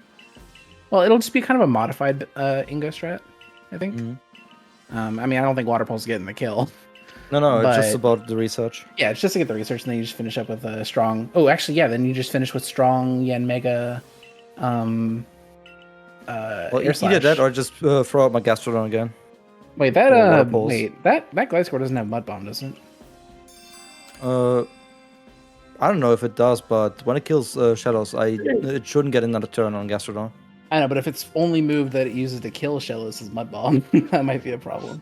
Well, it'll just be kind of a modified Ingo strat, I think. Mm-hmm. I mean, I don't think Water Pulse getting the kill. No, it's just about the research. Yeah, it's just to get the research, and then you just finish up with a strong... Oh, actually, yeah, then you just finish with strong Yanmega... well, either that or just throw out my Gastrodon again. Wait, that Gliscor doesn't have Mud Bomb, does it? I don't know if it does, but when it kills Shellos, it shouldn't get another turn on Gastrodon. I know, but if its only move that it uses to kill Shellos is Mud Bomb, that might be a problem.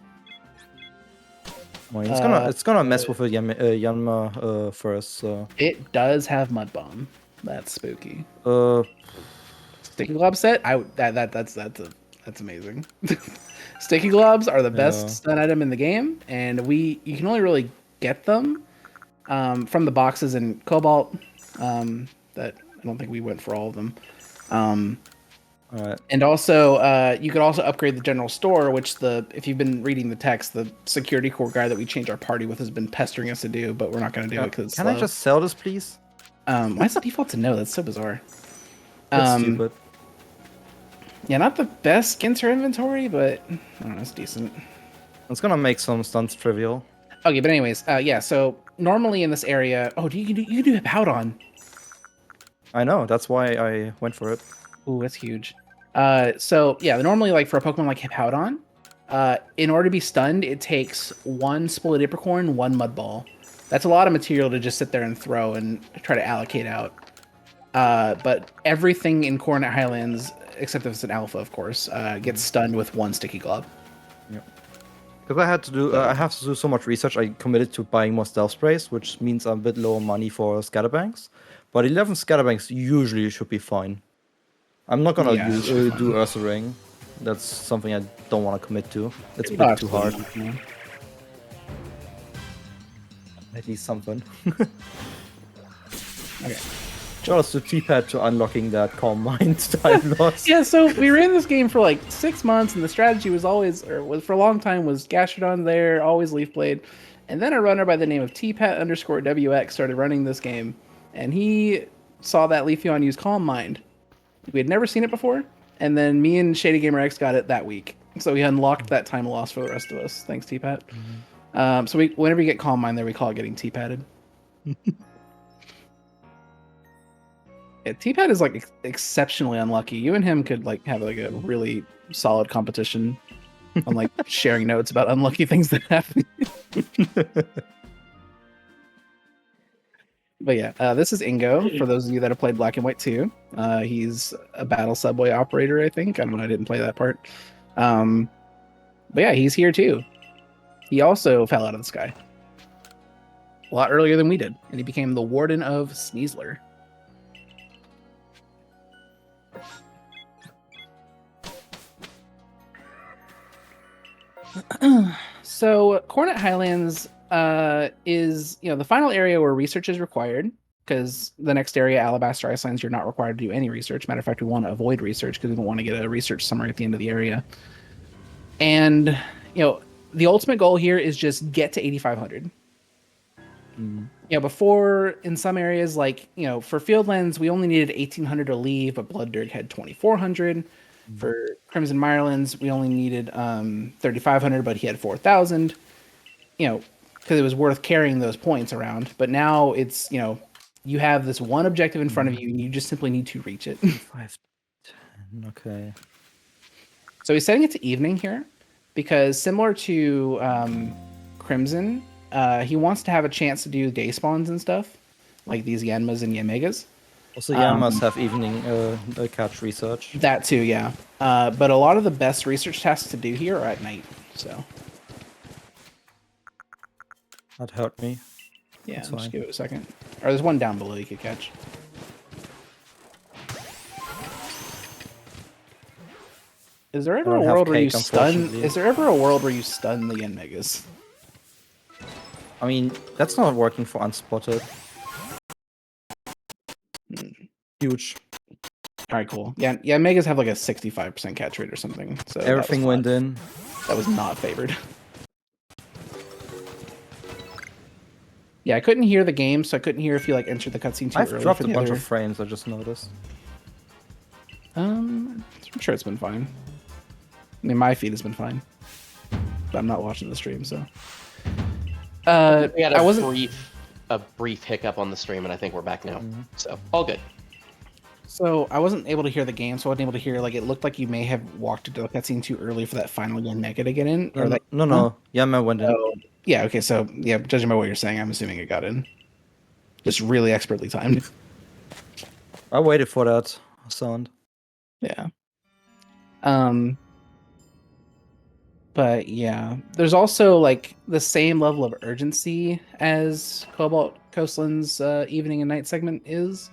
Well, it's gonna mess with a Yanma first. So. It does have Mud Bomb. That's spooky. Sticky Glob set? That's amazing. Sticky Globs are the best stun item in the game, and you can only really get them from the boxes in Cobalt. That I don't think we went for all of them. All right. And also, you could also upgrade the general store, which if you've been reading the text, the security core guy that we change our party with has been pestering us to do, but we're not going to do it because it's Can slow. I just sell this, please? Why is the default to no? That's so bizarre. That's stupid. Yeah, not the best skins for inventory, but I don't know, it's decent. It's gonna make some stunts trivial. Okay, but anyways, yeah. So normally in this area, you can do Hippowdon. I know. That's why I went for it. Ooh, that's huge. So yeah, normally like for a Pokemon like Hippowdon, in order to be stunned, it takes 1 Spoiled Apricorn, 1 Mud Ball. That's a lot of material to just sit there and throw and try to allocate out. But everything in Coronet Highlands, except if it's an alpha, of course, gets stunned with 1 Sticky Glove. Yep. Because I had to do, I have to do so much research. I committed to buying more stealth sprays, which means I'm a bit lower money for scatterbanks. But 11 scatterbanks usually should be fine. I'm not gonna do Ursa Ring. That's something I don't want to commit to. It's a bit too hard. At least something. Okay. Shout out to T-Pad to unlocking that Calm Mind time loss. Yeah, so we ran this game for like 6 months, and the strategy was always, for a long time, was Gastrodon there, always Leaf Blade. And then a runner by the name of TPAT_WX started running this game, and he saw that Leafeon use Calm Mind. We had never seen it before, and then me and Shady Gamer X got it that week. So we unlocked that time loss for the rest of us. Thanks, T-Pat. Mm-hmm. So whenever you get Calm Mind there, we call it getting T-Patted. Yeah, T-Pat is like exceptionally unlucky. You and him could like have like a really solid competition on like sharing notes about unlucky things that happen. But yeah, this is Ingo. For those of you that have played Black and White 2, he's a battle subway operator. I think I don't know. I didn't play that part. But yeah, he's here too. He also fell out of the sky a lot earlier than we did, and he became the Warden of Sneasler. So Coronet Highlands is the final area where research is required, because the next area, Alabaster Icelands, you're not required to do any research. Matter of fact, we want to avoid research because we don't want to get a research summary at the end of the area. And the ultimate goal here is just get to 8,500. Before in some areas like for Fieldlands we only needed 1,800 to leave, but BloodDerg had 2,400. For Crimson Mirelands, we only needed 3,500, but he had 4,000. Because it was worth carrying those points around. But now it's you have this one objective in front of you, and you just simply need to reach it. 5, 10, okay. So he's setting it to evening here, because similar to Crimson, he wants to have a chance to do day spawns and stuff, like these Yanmas and Yamegas. Also, Yanmas have evening catch research. That too, yeah. But a lot of the best research tasks to do here are at night, so. That hurt me. Yeah, just give it a second. Or there's one down below you could catch. Is there ever a world where you stun? Is there ever a world where you stun the Yanmegas? I mean, that's not working for Unspotted. Huge. All right, cool. Yeah, Megas have like a 65% catch rate or something. So everything went in. That was not favored. Yeah, I couldn't hear the game, so I couldn't hear if you like entered the cutscene too early. I've dropped a bunch of frames. I just noticed. I'm sure it's been fine. I mean, my feed has been fine, but I'm not watching the stream, so. We had a brief hiccup on the stream, and I think we're back now. So all good. So I wasn't able to hear the game, so I wasn't able to hear. Like, it looked like you may have walked into the cutscene too early for that final Yanmega to get in. No. Yanma went in. Yeah. Okay. So yeah, judging by what you're saying, I'm assuming it got in. Just really expertly timed. I waited for that sound. Yeah. But yeah, there's also like the same level of urgency as Cobalt Coastland's evening and night segment is,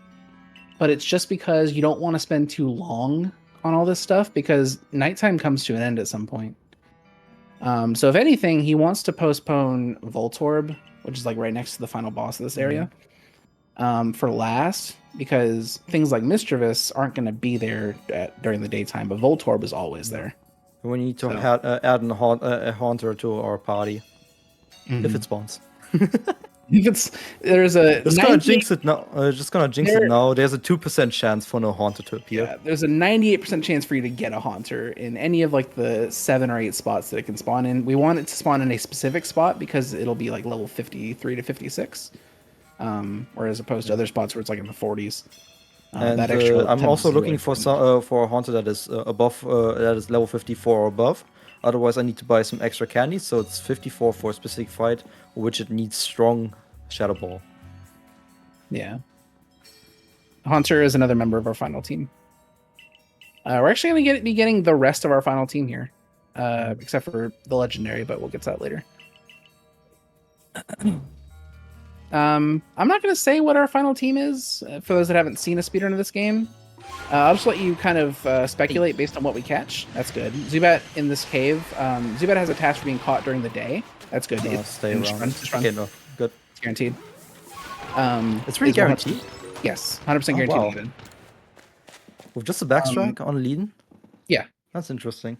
but it's just because you don't want to spend too long on all this stuff because nighttime comes to an end at some point. So if anything, he wants to postpone Voltorb, which is like right next to the final boss of this area, for last, because things like Mischievous aren't going to be there during the daytime, but Voltorb is always there. We need to add a Haunter to our party. If it spawns. If it's there's a just gonna jinx it now. There's a 2% chance for no Haunter to appear. Yeah, there's a 98% chance for you to get a Haunter in any of like the 7 or 8 spots that it can spawn in. We want it to spawn in a specific spot because it'll be like level 53 to 56, whereas opposed to other spots where it's like in the 40s. And I'm also looking for a Haunter that is above that is level 54 or above. Otherwise, I need to buy some extra candy, so it's 54 for a specific fight, which it needs strong Shadow Ball. Yeah. Haunter is another member of our final team. We're actually going to be getting the rest of our final team here, except for the Legendary, but we'll get to that later. I'm not going to say what our final team is, for those that haven't seen a speedrun of this game. I'll just let you kind of speculate based on what we catch. That's good. Zubat in this cave. Zubat has a task for being caught during the day. That's good. Stay around. Just run. Okay, no, good. It's guaranteed. It's really guaranteed? Yes, 100% guaranteed. Wow. Even. With just a backstrike on Leiden? Yeah. That's interesting.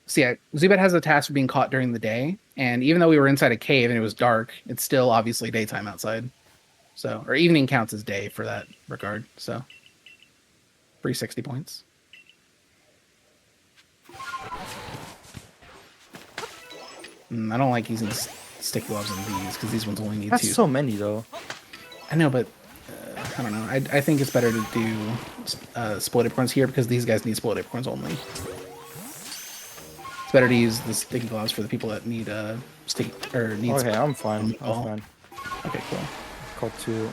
So yeah, Zubat has a task for being caught during the day, and even though we were inside a cave and it was dark, it's still obviously daytime outside. So, or evening counts as day for that regard. So, free 60 points. I don't like using sticky gloves on these because these ones only need 2. That's so many though. I know, but I don't know. I think it's better to do split acorns here because these guys need split acorns only. It's better to use the sticky gloves for the people that need sticky or need. Okay, I'm fine. I'm fine. Okay, cool. Called 2.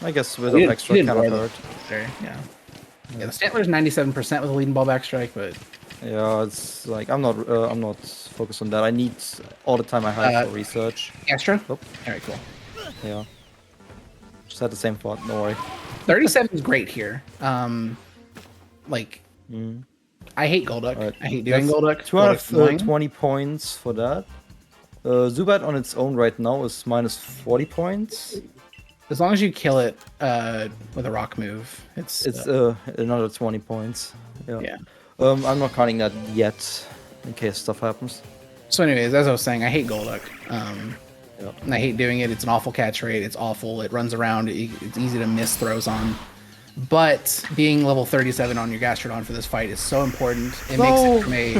I guess with an extra kind of hurt. There, yeah. Yeah, the Stantler's 97% with a leading ball backstrike, but yeah, it's like I'm not focused on that. I need all the time I have for research. Astro? Oh. Alright, cool. Yeah. Just had the same thought, no worry. 37 is great here. Like I hate Golduck. Right. I hate doing Golduck. 220 points for that. Zubat on its own right now is minus 40 points. As long as you kill it with a rock move, it's another 20 points. Yeah. I'm not counting that yet, in case stuff happens. So, anyways, as I was saying, I hate Golduck. And I hate doing it. It's an awful catch rate. It's awful. It runs around. It's easy to miss throws on. But being level 37 on your Gastrodon for this fight is so important. It makes it from a...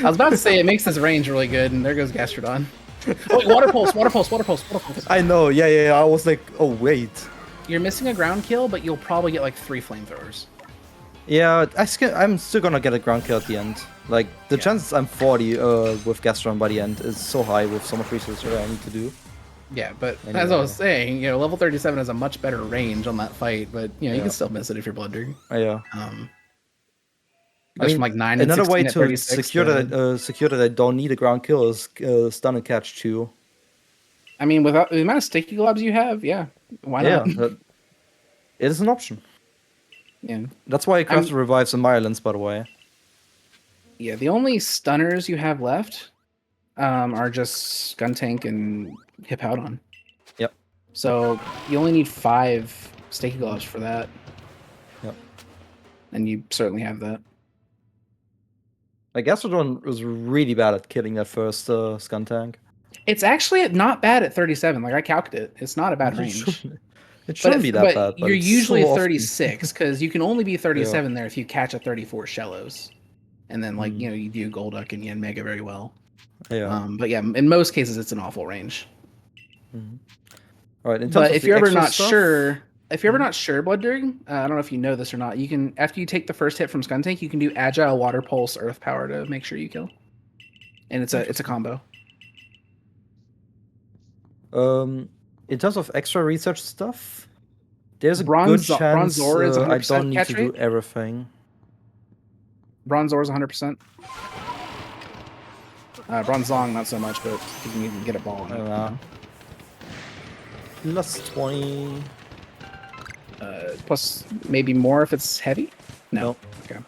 I was about to say it makes this range really good, and there goes Gastrodon. Oh, wait, Water Pulse. I know, yeah. I was like, oh, wait. You're missing a ground kill, but you'll probably get like 3 flamethrowers. Yeah, I'm still gonna get a ground kill at the end. Like, the chances I'm 40 with Gastron by the end is so high with so much research that I need to do. Yeah, but anyway. As I was saying, level 37 has a much better range on that fight, but you can still miss it if you're BloodDerg. Yeah. From like 9 another and 16 way at to 36 secure that I don't need a ground kill is stun and catch 2. I mean, without the amount of sticky globs you have, why not? Yeah, it is an option. Yeah, that's why I crafted revives and violence, by the way. Yeah, the only stunners you have left are just Skuntank and Hippowdon. Yep. So you only need 5 sticky gloves for that. Yep. And you certainly have that. Like, Gastrodon was really bad at killing that first Skuntank. It's actually not bad at 37. Like, I calculated it. It's not a bad range. It shouldn't be that bad. But you're usually 36 because you can only be 37 there if you catch a 34 Shellos. And then, like, you do Golduck and Yanmega very well. Yeah. But yeah, in most cases, it's an awful range. All right. But if you're ever not sure, BloodDerg, I don't know if you know this or not. You can, after you take the first hit from Skuntank, you can do Agile, Water Pulse, Earth Power to make sure you kill. And it's a combo. In terms of extra research stuff, there's a good chance Bronzor is I don't need to do everything. Bronzor is 100%. Bronzong, not so much, but you can even get a ball on it. Plus 20. Plus maybe more if it's heavy? No. Nope. Okay.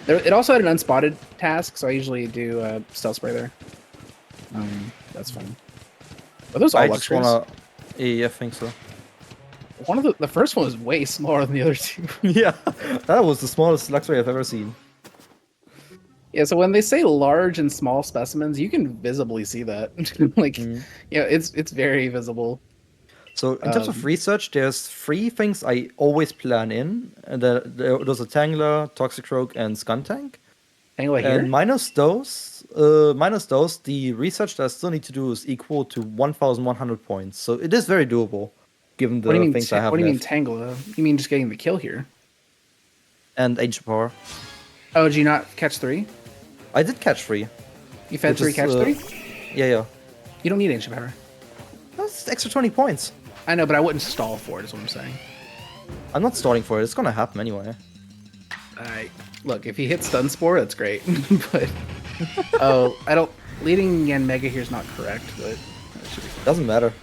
It also had an unspotted task, so I usually do Stealth Spray there. That's fine. Are those all luxuries? Yeah, I think so. the first one was way smaller than the other two. Yeah, that was the smallest Luxray I've ever seen. Yeah, so when they say large and small specimens, you can visibly see that. Like, yeah, it's very visible. So in terms of research, there's 3 things I always plan in. And there's a Tangler, Toxicroak, and Skuntank. Tangler here? And minus those, the research that I still need to do is equal to 1,100 points. So it is very doable, given the things I have left. What do you mean Tangler? You mean just getting the kill here? And Ancient Power. Oh, did you not catch 3? I did catch 3. You fed 3, catch 3? Yeah. You don't need Ancient Power. That's extra 20 points. I know, but I wouldn't stall for it, is what I'm saying. I'm not stalling for it. It's gonna happen anyway. Look, if he hits Stun Spore, that's great. But leading Yan Mega here is not correct, but that should be fine. Doesn't matter.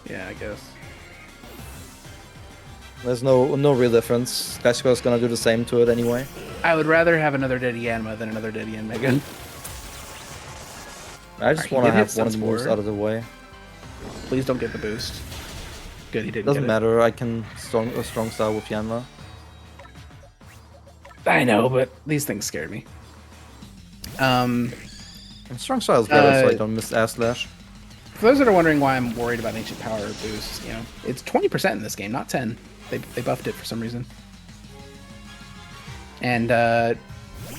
Yeah, I guess. There's no real difference. Glasgow's gonna do the same to it anyway. I would rather have another dead Yanma than another dead Yan Mega. I just want to have one of the moves out of the way. Please don't get the boost. Good, he didn't. Doesn't matter. I can strong style with Yanma. I know, but these things scared me. And strong style is better, so I don't miss Air Slash. For those that are wondering why I'm worried about Ancient Power boosts, it's 20% in this game, not 10. They buffed it for some reason. And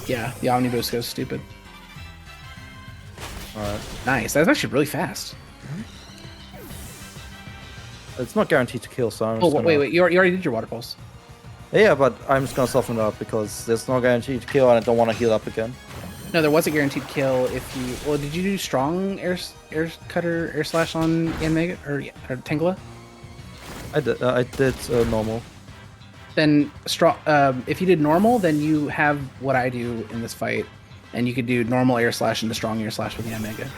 yeah, the Omni boost goes stupid. Alright. Nice. That's actually really fast. It's not guaranteed to kill, so I'm just wait. You already did your Water Pulse. Yeah, but I'm just gonna soften it up because there's no guarantee to kill and I don't want to heal up again. No, there was a guaranteed kill if you... Well, did you do strong air cutter, air slash on Yan Mega or Tangela? I did normal. Then strong. If you did normal, then you have what I do in this fight, and you could do normal air slash into strong air slash with Yan Mega.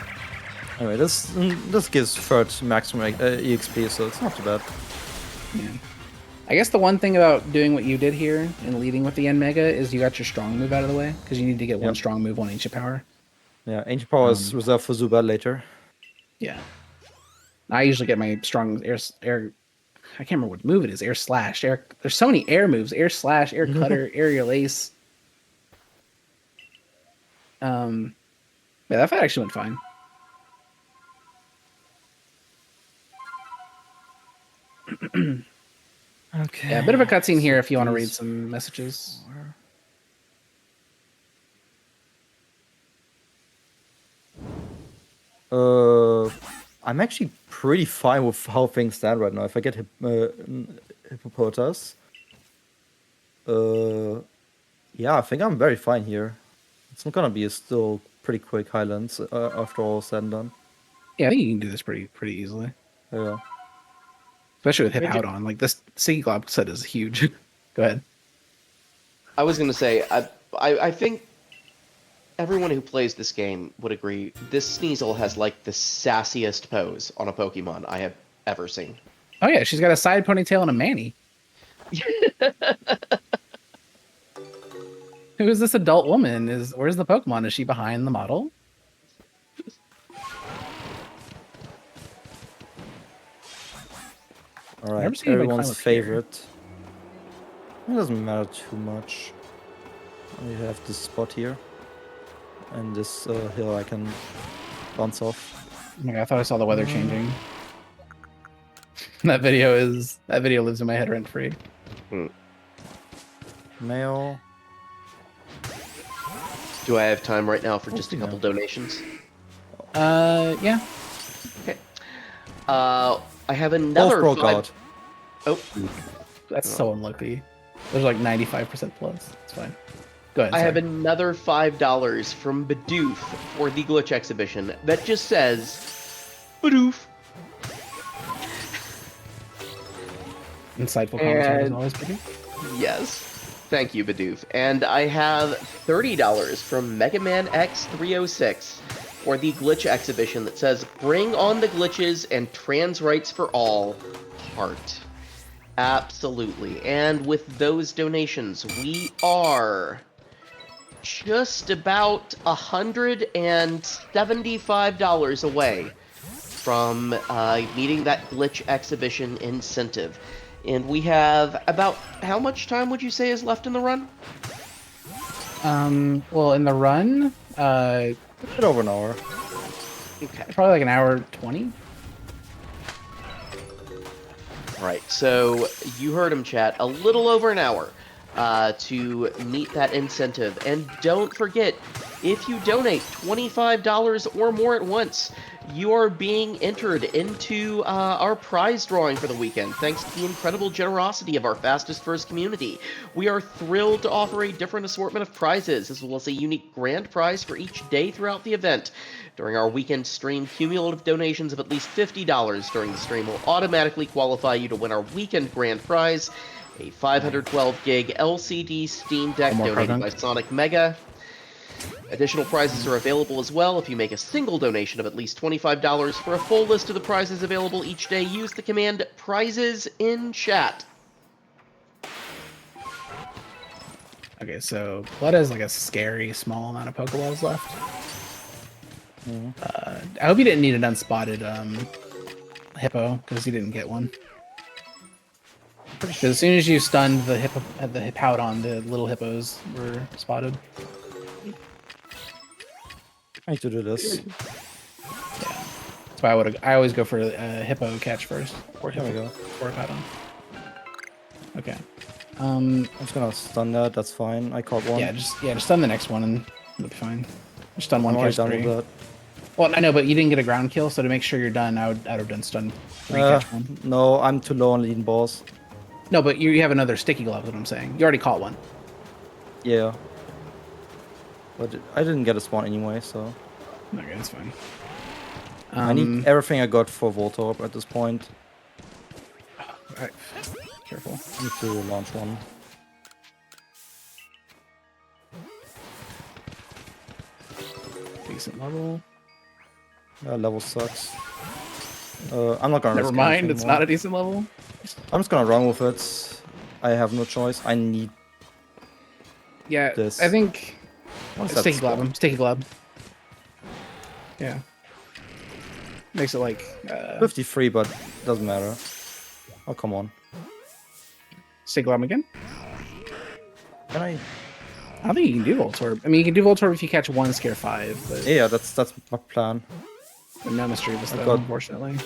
Anyway, this gives third maximum EXP, so it's not too bad. Yeah. I guess the one thing about doing what you did here and leading with the Yan Mega is you got your strong move out of the way, because you need to get one strong move on Ancient Power. Yeah, Ancient Power is reserved for Zubat later. Yeah. I usually get my strong air I can't remember what move it is. Air slash. There's so many air moves. Air slash, air cutter, aerial ace. Yeah, that fight actually went fine. Okay. Yeah, a bit of a cutscene here if you want to read some messages. I'm actually pretty fine with how things stand right now. If I get Hippopotas, yeah, I think I'm very fine here. It's not gonna be a still pretty quick Highlands after all said and done. Yeah, I think you can do this pretty easily. Yeah. Especially with Hippowdon. Like, this Siggy Glob set is huge. Go ahead. I was going to say, I think everyone who plays this game would agree this Sneasel has, like, the sassiest pose on a Pokemon I have ever seen. Oh, yeah, she's got a side ponytail and a Manny. Who is this adult woman? Where's the Pokemon? Is she behind the model? Alright, everyone's favorite. It doesn't matter too much. We have this spot here. And this hill I can bounce off. Oh my God, I thought I saw the weather changing. That video lives in my head rent free. Mail. Do I have time right now for just a couple donations? Yeah. Okay. I have another out. Oh, that's so unlucky. There's like 95% plus. It's fine. Go ahead. I have another $5 from Bidoof for the glitch exhibition that just says Bidoof. Insightful commentary is always pretty. Yes. Thank you, Bidoof. And I have $30 from Mega Man X306 for the glitch exhibition that says, "Bring on the glitches and trans rights for all, heart." Absolutely. And with those donations, we are just about $175 away from meeting that glitch exhibition incentive. And we have about how much time would you say is left in the run? Well, in the run, A bit over an hour. Okay. probably like an hour 20. Right, so you heard him, chat. A little over an hour to meet that incentive. And don't forget, if you donate $25 or more at once, you are being entered into our prize drawing for the weekend, thanks to the incredible generosity of our Fastest First community. We are thrilled to offer a different assortment of prizes, as well as a unique grand prize for each day throughout the event. During our weekend stream, cumulative donations of at least $50 during the stream will automatically qualify you to win our weekend grand prize, a 512 gig LCD Steam Deck donated by Sonic Mega. Additional prizes are available as well if you make a single donation of at least $25. For a full list of the prizes available each day, use the command PRIZES in chat. Okay, so Blood has like a scary small amount of Pokeballs left. I hope he didn't need an unspotted hippo, because he didn't get one. Because as soon as you stunned the Hippowdon, the little hippos were spotted. I need to do this. Yeah. That's why I always go for a hippo catch first. Or There we go. Or Hippowdon. Okay. I'm just gonna stun that. That's fine. I caught one. Yeah, just stun the next one and it'll be fine. Just stun one, I'm already catch done three. with that. Well, I know, but you didn't get a ground kill, so to make sure you're done, I'd have done stun 3, catch 1. No, I'm too low on leading balls. No, but you have another sticky glove, is what I'm saying. You already caught one. Yeah. But I didn't get a spawn anyway, so... Okay, that's fine. I need everything I got for Voltorb at this point. Alright. Careful. I need to launch one. Decent level. That level sucks. I'm not gonna Never risk mind, anything it's more. not a decent level. I'm just gonna run with it. I have no choice. I need... Yeah, This. I think... What is that Sticky glove spawn? him. Sticky glove. Yeah. Makes it like... 53, but doesn't matter. Oh, come on. Sticky glove him again? Can I... I don't think you can do Voltorb. I mean, you can do Voltorb if you catch 1 scare 5, but Yeah, that's my plan. no Mischievous though, got- unfortunately.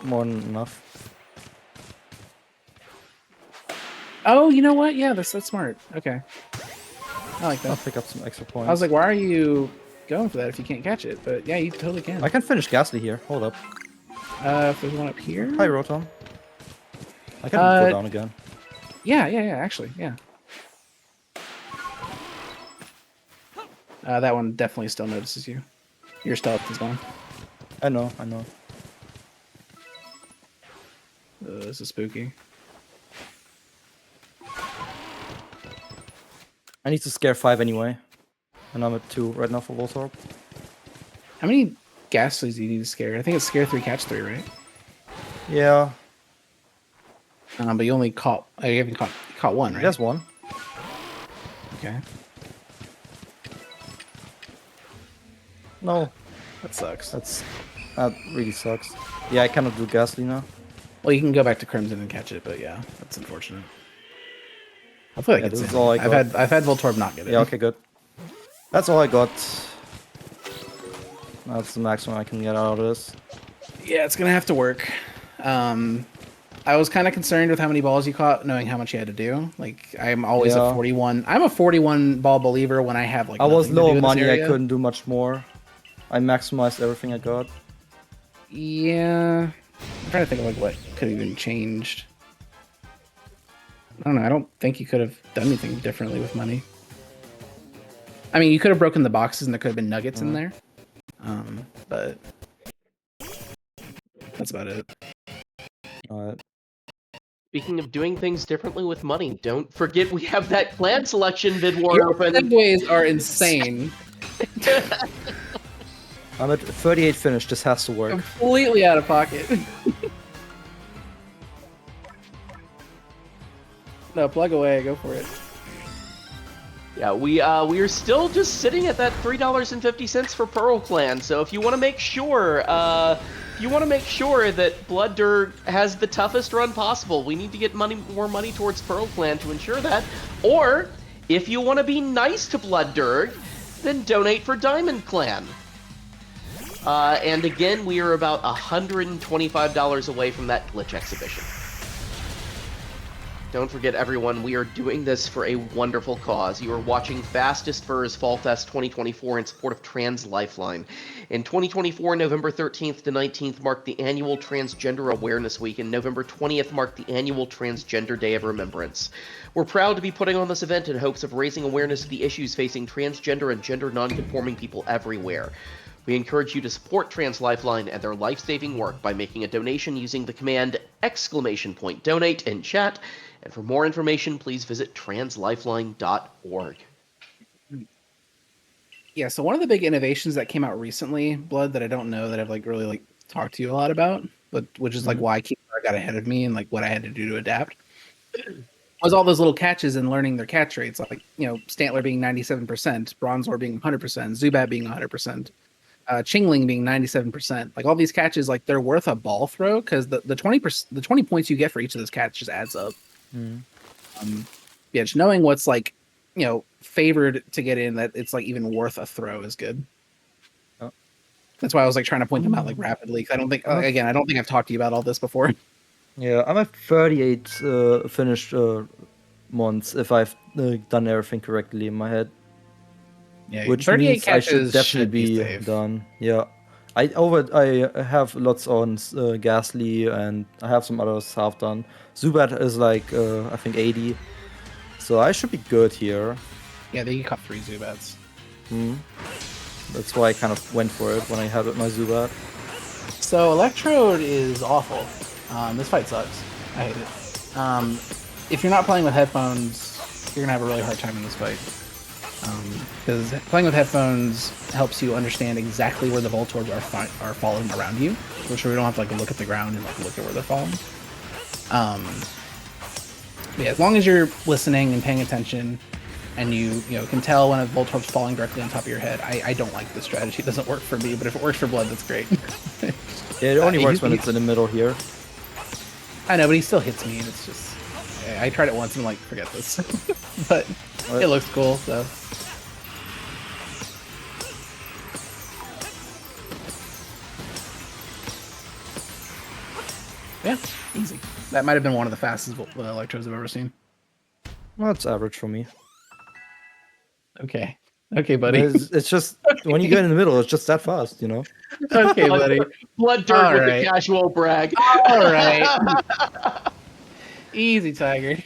More than enough. Oh, you know what? Yeah, that's smart. Okay. I like I'll that. pick up some extra points. I was like, why are you going for that if you can't catch it? But yeah, you totally can. I can finish Ghastly here. Hold up. If there's one up here. Hi, Rotom. I can go down again. Yeah, actually, yeah. That one definitely still notices you. Your stealth is gone. I know. This is spooky. I need to scare 5 anyway. And I'm at 2 right now for Voltorb. How many Ghastlies do you need to scare? I think it's scare 3, catch 3, right? Yeah. But you only caught. You haven't caught 1, right? There's one. Okay. No. That sucks. That really sucks. Yeah, I cannot do Ghastly now. Well, you can go back to Crimson and catch it, but yeah, that's unfortunate. I feel like Yeah, it's this is in. all I I've got. had Voltorb not get it. Yeah, okay, good. That's all I got. That's the maximum I can get out of this. Yeah, it's gonna have to work. I was kind of concerned with how many balls you caught, knowing how much you had to do. Like, I'm always a 41. I'm a 41 ball believer when I have like. I was nothing to low do on in this money, I area. couldn't do much more. I maximized everything I got. Yeah, I'm trying to think of like what could have even changed. I don't know. I don't think you could have done anything differently with money. I mean, you could have broken the boxes and there could have been nuggets in there. But that's about it. Alright. Speaking of doing things differently with money, don't forget we have that clan selection bid war Your open. segues are insane. I'm at 38 finish, this has to work. Completely out of pocket. No, plug away. Go for it. Yeah, we are still just sitting at that $3.50 for Pearl Clan. So if you want to make sure you want to make sure that BloodDerg has the toughest run possible. We need to get more money towards Pearl Clan to ensure that. Or, if you want to be nice to BloodDerg, then donate for Diamond Clan. And again, we are about $125 away from that glitch exhibition. Don't forget, everyone, we are doing this for a wonderful cause. You are watching Fastest Furs Fall Fest 2024 in support of Trans Lifeline. In 2024, November 13th to 19th marked the annual Transgender Awareness Week, and November 20th marked the annual Transgender Day of Remembrance. We're proud to be putting on this event in hopes of raising awareness of the issues facing transgender and gender nonconforming people everywhere. We encourage you to support Trans Lifeline and their life-saving work by making a donation using the command !donate in chat. And for more information, please visit translifeline.org. Yeah, so one of the big innovations that came out recently, Blood, that I don't know that I've really talked to you a lot about, but which is why Keeper got ahead of me and what I had to do to adapt, was all those little catches and learning their catch rates, Stantler being 97%, Bronzor being 100%, Zubat being 100%. Chingling being 97%. All these catches, they're worth a ball throw because the 20 points you get for each of those catches adds up. Just knowing what's favored to get in, that it's even worth a throw is good. Oh. That's why I was trying to point them out rapidly. Cause I don't think I've talked to you about all this before. Yeah, I'm at 38 finished months if I've done everything correctly in my head. Yeah, which means I should definitely be done. Yeah, I have lots on Ghastly, and I have some others half done. Zubat is I think 80, so I should be good here. Yeah, they caught 3 Zubats. That's why I kind of went for it when I had my Zubat. So Electrode is awful. This fight sucks. I hate it. If you're not playing with headphones, you're gonna have a really hard time in this fight. Because playing with headphones helps you understand exactly where the Voltorbs are falling around you, which we don't have to look at the ground and look at where they're falling. Yeah, as long as you're listening and paying attention, and you can tell when a Voltorb's falling directly on top of your head. I don't like this strategy. It doesn't work for me, but if it works for Blood, that's great. Yeah, it only works when it's in the middle here. I know, but he still hits me, and it's just... I tried it once and forget this. But it looks cool, so... Yeah, easy. That might have been one of the fastest Electros I've ever seen. Well, it's average for me. Okay. Okay, buddy. It's just, when you get in the middle, it's just that fast, Okay, buddy. BloodDerg with the casual brag. All right. Easy, Tiger.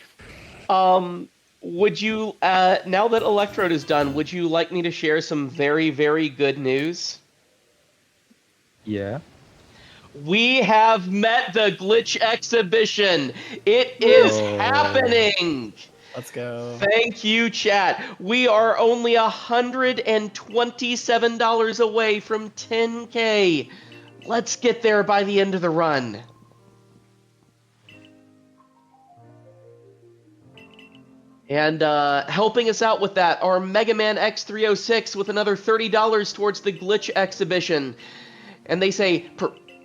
Would you, now that Electrode is done, would you like me to share some very, very good news? Yeah. We have met the glitch exhibition. It is happening. Let's go. Thank you, chat. We are only $127 away from 10K. Let's get there by the end of the run. And helping us out with that are Mega Man X306 with another $30 towards the glitch exhibition. And they say,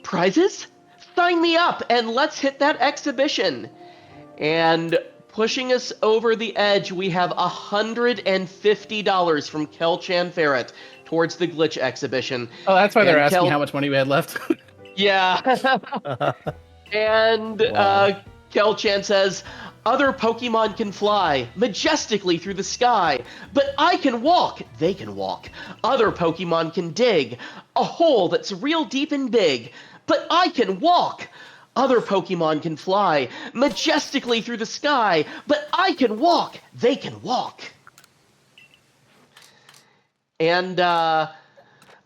prizes? Sign me up and let's hit that exhibition. And pushing us over the edge, we have $150 from Kelchan Ferret towards the glitch exhibition. Oh, that's why they're asking how much money we had left. Yeah. And Kelchan says, other Pokemon can fly majestically through the sky, but I can walk. They can walk. Other Pokemon can dig a hole that's real deep and big, but I can walk. Other Pokemon can fly majestically through the sky, but I can walk. They can walk. And I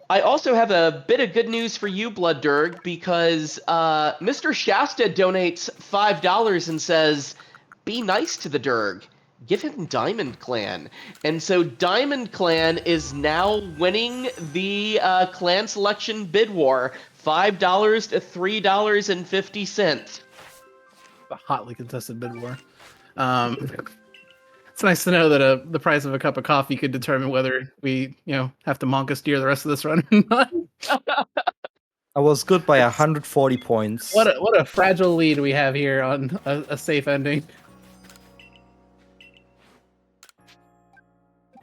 also have a bit of good news for you, BloodDerg, because Mr. Shasta donates $5 and says, be nice to the Derg. Give him Diamond Clan. And so Diamond Clan is now winning the clan selection bid war, $5 to $3.50. A hotly contested bid war. It's nice to know that the price of a cup of coffee could determine whether we, have to Monka steer the rest of this run or not. I was good by 140 points. What a fragile lead we have here on a safe ending.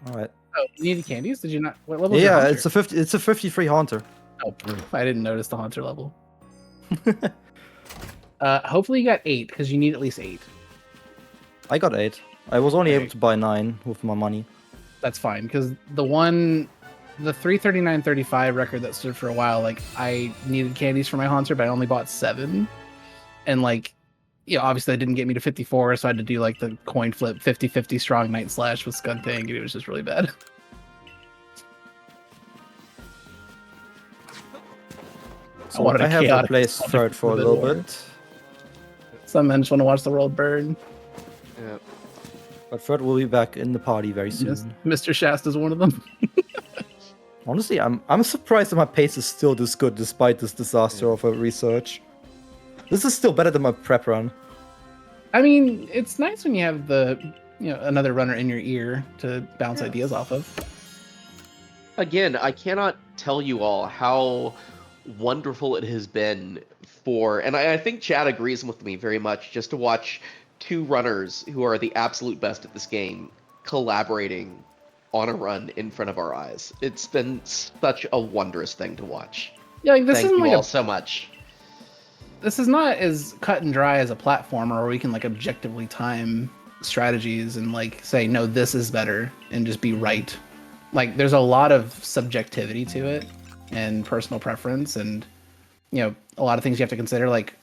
All right. Oh, you needed candies? Did you not? What level is your Yeah, Haunter? it's a 53 Haunter. Oh, I didn't notice the Haunter level. Hopefully you got 8 because you need at least 8. I got 8. I was only able to buy 9 with my money. That's fine because the 339.35 record that stood for a while, like I needed candies for my Haunter, but I only bought 7, and like, obviously that didn't get me to 54, so I had to do like the coin flip 50-50 strong Night Slash with Skuntank, and it was just really bad. So I have replaced third for a little bit. Some men just want to watch the world burn. Yeah. But third will be back in the party very soon. Mr. Shasta's one of them. Honestly, I'm surprised that my pace is still this good despite this disaster of a research. This is still better than my prep run. I mean, it's nice when you have another runner in your ear to bounce ideas off of. Again, I cannot tell you all how wonderful it has been and I think Chad agrees with me very much, just to watch two runners who are the absolute best at this game collaborating on a run in front of our eyes. It's been such a wondrous thing to watch. Yeah, like this Thank isn't you like all so much. This is not as cut and dry as a platformer where we can like objectively time strategies and like say, no, this is better and just be right. Like there's a lot of subjectivity to it and personal preference, and a lot of things you have to consider, like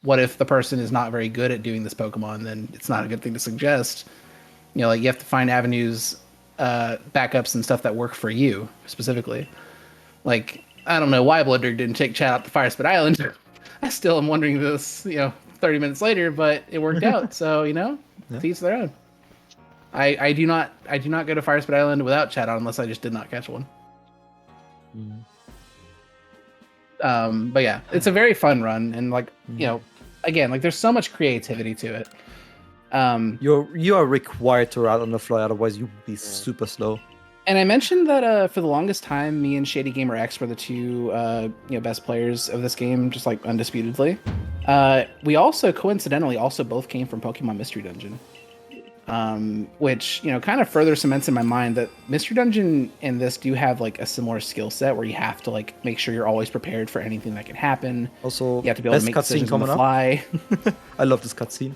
what if the person is not very good at doing this Pokemon, then it's not a good thing to suggest. Like you have to find avenues, backups and stuff that work for you specifically. Like I don't know why BloodDerg didn't take Chad out to Fire Spit Island. I still am wondering this 30 minutes later, but it worked out. So to each their own. I do not go to Fire Spit Island without Chad on unless I just did not catch one. But yeah, it's a very fun run, and like again, like there's so much creativity to it. You are required to ride on the fly, otherwise you'll be super slow. And I mentioned that for the longest time, me and Shady Gamer X were the two best players of this game, just like undisputedly. We also coincidentally both came from Pokemon Mystery Dungeon. Which kind of further cements in my mind that Mystery Dungeon and this do have like a similar skill set where you have to like make sure you're always prepared for anything that can happen. Also, you have to be able to make decisions on the fly. I love this cutscene.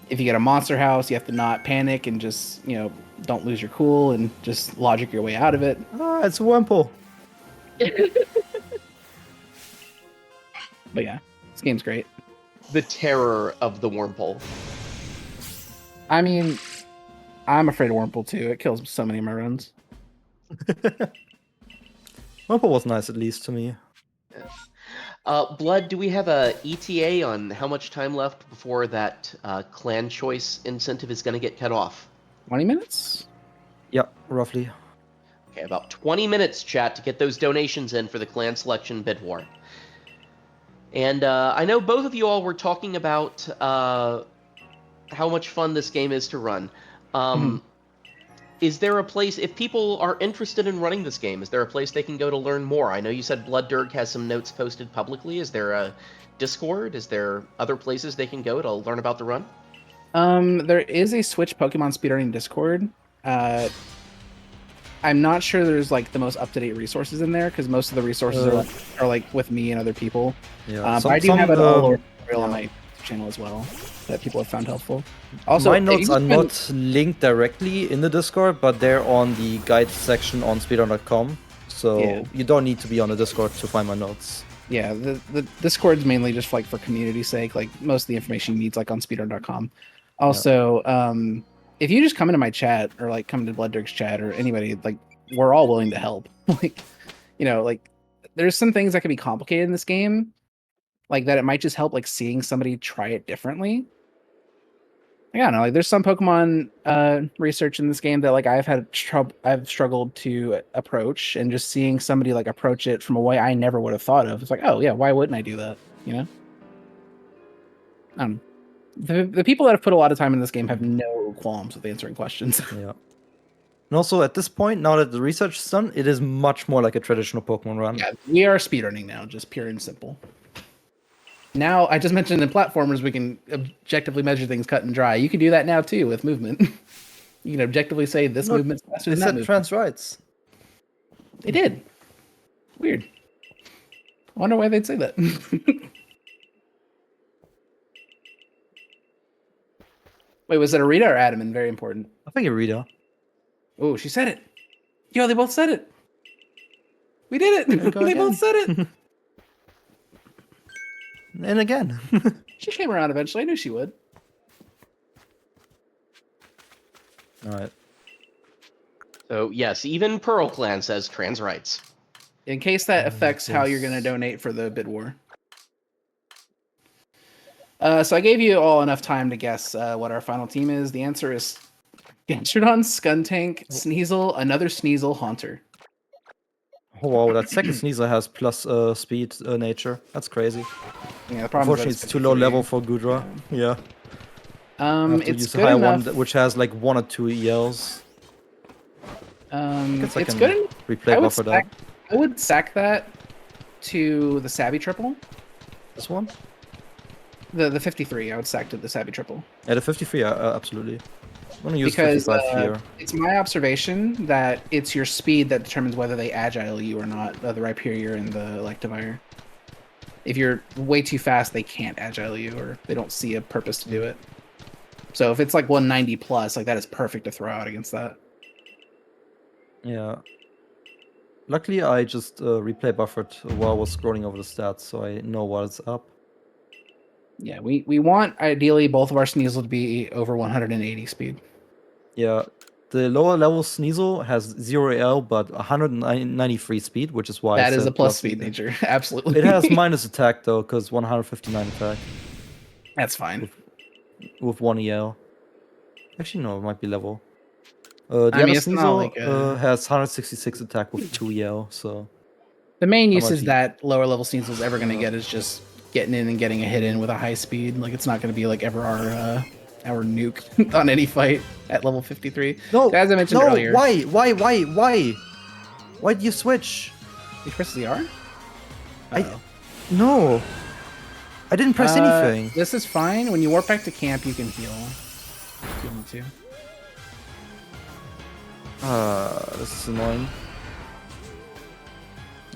If you get a monster house, you have to not panic and just don't lose your cool and just logic your way out of it. Ah, it's a Wurmple. But yeah, this game's great. The terror of the Wurmple. I mean, I'm afraid of Wurmple too. It kills so many of my runs. Wurmple was nice, at least to me. Blood, do we have a ETA on how much time left before that clan choice incentive is going to get cut off? 20 minutes? Yeah, roughly. Okay, about 20 minutes, chat, to get those donations in for the clan selection bid war. And I know both of you all were talking about how much fun this game is to run. Is there a place, if people are interested in running this game, is there a place they can go to learn more? I know you said BloodDerg has some notes posted publicly. Is there a Discord? Is there other places they can go to learn about the run? There is a Switch Pokemon speedrunning Discord. I'm not sure there's like the most up-to-date resources in there because most of the resources are like with me and other people. Yeah, but I do have it all over on my channel as well that people have found helpful. Also, my notes are not linked directly in the Discord, but they're on the guide section on speedrun.com. So you don't need to be on the Discord to find my notes. Yeah, the Discord's mainly just like for community's sake. Like most of the information you need is like on speedrun.com. Also, if you just come into my chat or like come to BloodDerg's chat or anybody, like we're all willing to help. Like, like there's some things that can be complicated in this game, like that it might just help like seeing somebody try it differently. I don't know, like there's some Pokemon research in this game that like I've struggled to approach, and just seeing somebody like approach it from a way I never would have thought of. It's like, oh yeah, why wouldn't I do that? The people that have put a lot of time in this game have no qualms with answering questions. Yeah. And also, at this point, now that the research is done, it is much more like a traditional Pokemon run. Yeah, we are speedrunning now, just pure and simple. Now, I just mentioned in platformers, we can objectively measure things cut and dry. You can do that now, too, with movement. You can objectively say this movement's faster than that movement. Trans rights. They did. Weird. I wonder why they'd say that. Wait, was it Arita or Adaman? Very important. I think Arita. Oh, she said it. Yo, they both said it. We did it. They both said it. And again. She came around eventually. I knew she would. All right. So yes, even Pearl Clan says trans rights. In case that affects how you're going to donate for the bid war. So I gave you all enough time to guess what our final team is. The answer is Gastrodon, Skuntank, Sneasel, another Sneasel, Haunter. Oh wow, that second Sneasel has plus speed nature. That's crazy. Yeah, the problem Unfortunately, is it's too low level for Gudra. Yeah. It's use good the high enough. one, which has like 1 or 2 ELs. It's I good. can replay buffer that. I would sack that to the Savvy Triple. This one? The 53. I would sack to the Savvy Triple. Yeah, the 53, absolutely. I'm gonna use Because 55 here. it's my observation that it's your speed that determines whether they agile you or not, the Rhyperior and the Electivire. If you're way too fast, they can't agile you, or they don't see a purpose to do it. So if it's like 190 plus, like that is perfect to throw out against that. Yeah. Luckily, I just replay buffered while I was scrolling over the stats, so I know what's up. Yeah, we want ideally both of our Sneasel to be over 180 speed. Yeah, the lower level Sneasel has 0 L but 193 speed, which is why that I is said a plus speed nature. Absolutely. It has minus attack though, because 159 attack. That's fine. With 1 EL. Actually, no, it might be level. The I other mean, it's not Sneasel like has 166 attack with 2 EL, so... The main How usage much that lower level Sneasel's ever going to get is just getting in and getting a hit in with a high speed. Like, it's not going to be like ever our nuke on any fight at level 53. No, As I mentioned earlier. Why? Why do you switch? You press the R? No. I didn't press anything. This is fine. When you warp back to camp, you can heal. If you want to. This is annoying.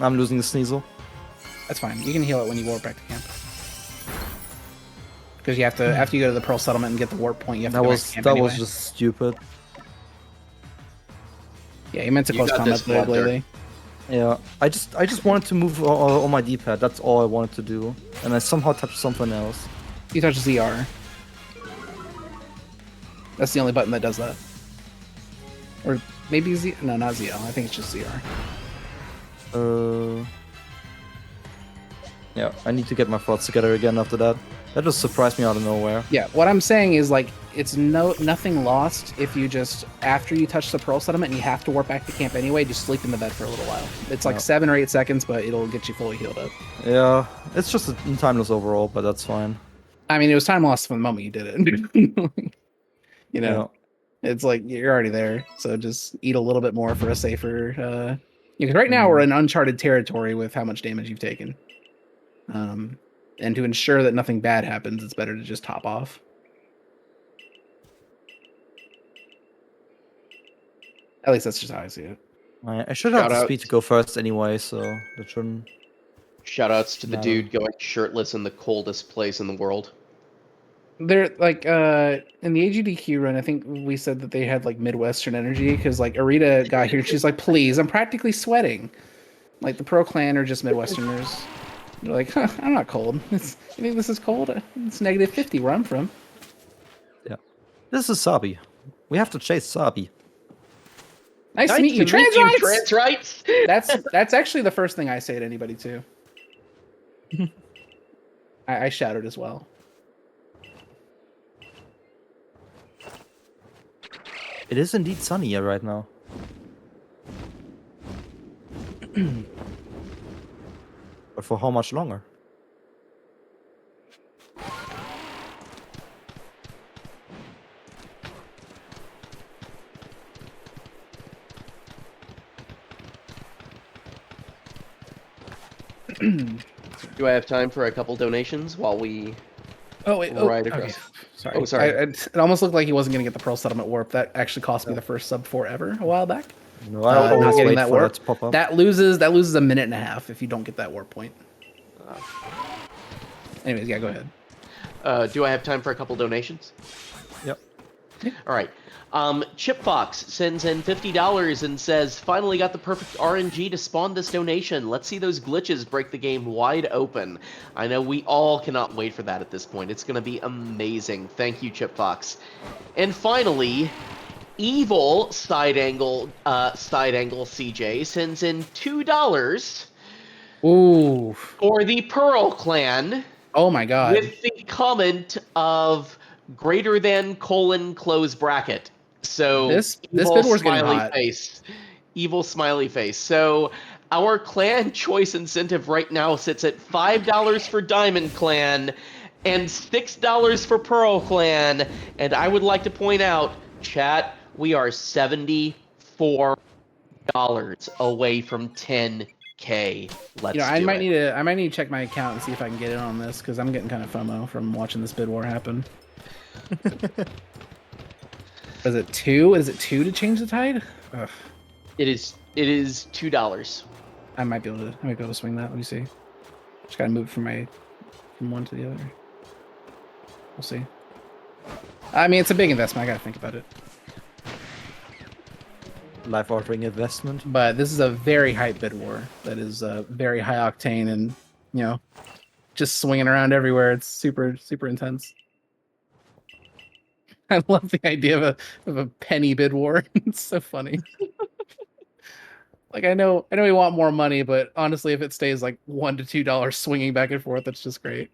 I'm losing the Sneasel. That's fine. You can heal it when you warp back to camp. Because you have to, after you go to the Pearl Settlement and get the warp point, you have to go back to camp anyway. Was just stupid. Yeah, you meant to close combat lately. Yeah, I just wanted to move on my D-pad. That's all I wanted to do, and I somehow touched something else. You touch ZR. That's the only button that does that. Or maybe Z. No, not ZL. I think it's just ZR. Yeah, I need to get my thoughts together again after that. That just surprised me out of nowhere. Yeah, what I'm saying is like it's nothing lost if you just after you touch the Pearl Settlement and you have to warp back to camp anyway, just sleep in the bed for a little while. It's like 7 or 8 seconds, but it'll get you fully healed up. Yeah, it's just a timeless overall, but that's fine. I mean, it was time lost from the moment you did it. You know, it's like you're already there, so just eat a little bit more for a safer. Because right now we're in uncharted territory with how much damage you've taken. And to ensure that nothing bad happens, it's better to just top off. At least that's just how I see it. I should have the speed to go first anyway, so that shouldn't... Shoutouts to the dude going shirtless in the coldest place in the world. They're like in the AGDQ run, I think we said that they had like Midwestern energy because like Arita got here and she's like, please, I'm practically sweating. Like the Pro Clan are just Midwesterners. They're like, huh, I'm not cold. You think this is cold? It's negative 50 where I'm from. Yeah. This is Sabi. We have to chase Sabi. Nice to meet you. Trans rights! Trans rights! That's actually the first thing I say to anybody too. I shouted as well. It is indeed sunny here right now. But for how much longer? Do I have time for a couple donations while we Oh wait, ride okay. across? Sorry. Oh, sorry. It almost looked like he wasn't going to get the Pearl Settlement warp. That actually cost me the first sub 4 ever a while back. No, I always not getting wait that for warp. that to pop up. That loses a minute and a half if you don't get that warp point. Anyways, yeah, go ahead. Do I have time for a couple donations? Yep. All right. Chip Fox sends in $50 and says, "Finally got the perfect RNG to spawn this donation. Let's see those glitches break the game wide open." I know we all cannot wait for that at this point. It's going to be amazing. Thank you, Chip Fox. And finally, Evil Side Angle CJ sends in $2 Ooh. for the Pearl Clan. Oh my god. With the comment of greater than : close bracket. So This evil bid war's getting smiley hot. face. Evil smiley face. So our clan choice incentive right now sits at $5 for Diamond Clan and $6 for Pearl Clan. And I would like to point out, chat, we are $74 away from 10K. Let's I do might it. need to check my account and see if I can get in on this because I'm getting kind of FOMO from watching this bid war happen. Is it 2? Is it 2 to change the tide? Ugh. It is $2. I might be able to swing that. Let me see. Just gotta move from one to the other. We'll see. I mean, it's a big investment. I gotta think about it. Life-altering investment. But this is a very hype bid war. That is very high octane and just swinging around everywhere. It's super super intense. I love the idea of a penny bid war. It's so funny. Like I know we want more money, but honestly, if it stays like $1 to $2 swinging back and forth, that's just great.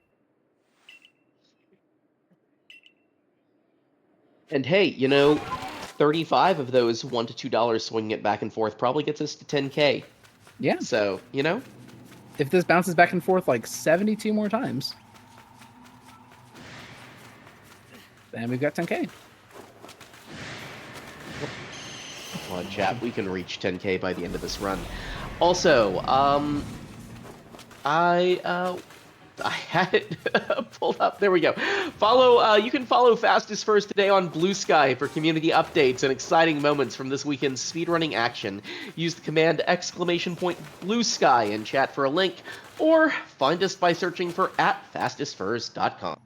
And hey, 35 of those $1 to $2 swinging it back and forth probably gets us to 10K. Yeah. So, if this bounces back and forth like 72 more times, then we've got 10K. Come on, chat. We can reach 10K by the end of this run. Also, I had it pulled up. There we go. You can follow Fastest First today on Blue Sky for community updates and exciting moments from this weekend's speedrunning action. Use the command !Blue Sky in chat for a link, or find us by searching for @fastestfirst.com.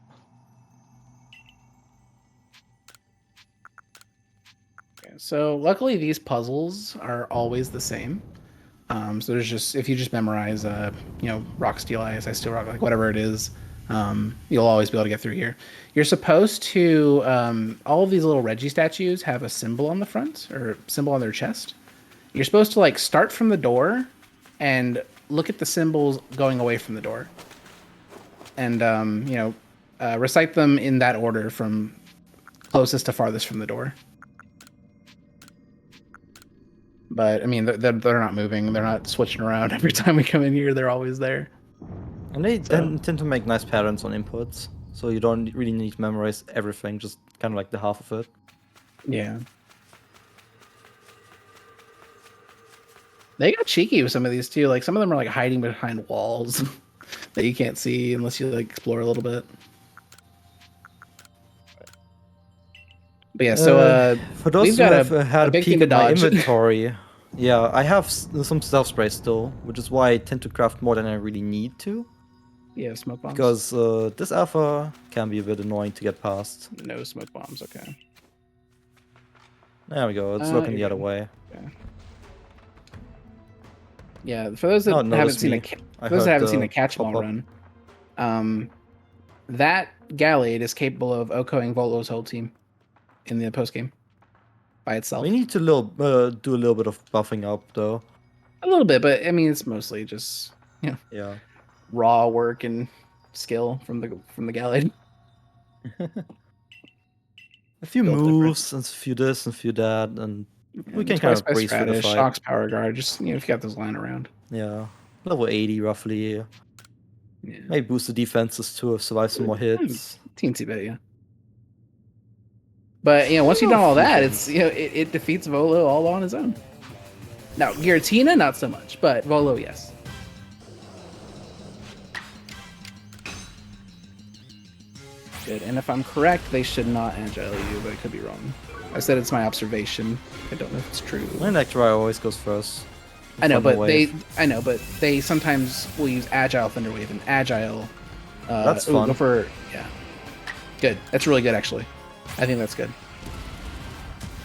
Okay, so luckily these puzzles are always the same. So there's just, if you just memorize, rock, steel, ice, I steel, rock, like whatever it is, you'll always be able to get through here. You're supposed to, all of these little Reggie statues have a symbol on the front, or symbol on their chest. You're supposed to like start from the door and look at the symbols going away from the door. And, recite them in that order from closest to farthest from the door. But I mean, they're not moving. They're not switching around every time we come in here. They're always there. And they tend to make nice patterns on inputs, so you don't really need to memorize everything. Just kind of like the half of it. Yeah. They got cheeky with some of these too. Like some of them are like hiding behind walls that you can't see unless you like explore a little bit. But yeah, so for those who have had a big peek thing to at my dodge. inventory, yeah, I have some stealth spray still, which is why I tend to craft more than I really need to. Yeah, smoke bombs. Because this alpha can be a bit annoying to get past. No smoke bombs. Okay. There we go. It's looking the other way. Okay. Yeah, for those that haven't seen the catch ball run, that Gallade is capable of OHKOing Volo's whole team in the post game by itself. We need to do a little bit of buffing up though. A little bit, but I mean it's mostly just yeah, raw work and skill from the Gallade. A few moves and a few this and a few that, and we can kind of breeze through the fight. Shock's power guard, just if you got those lying around. Yeah, level 80 roughly. Yeah. Maybe boost the defenses to survive some more hits. Teensy bit, yeah. But once you've done all that, it's it defeats Volo all on his own. Now Giratina, not so much, but Volo, yes. Good. And if I'm correct, they should not agile you, but I could be wrong. I said it's my observation. I don't know if it's true. My Electrovire always goes first. I know, but they sometimes will use agile Thunderwave and agile. That's fun. Go for good. That's really good, actually. I think that's good.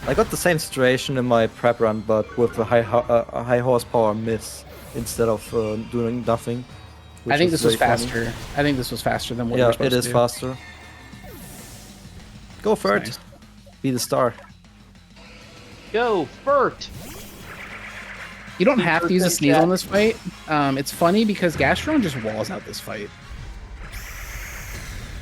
I got the same situation in my prep run, but with a high horsepower miss instead of doing nothing. I think this was faster. Funny. I think this was faster than what we're supposed to do. Yeah, it is faster. Go Furt. Nice. Be the star. Go Furt. You don't have to use a sneeze on this fight. It's funny because Gastron just walls out this fight.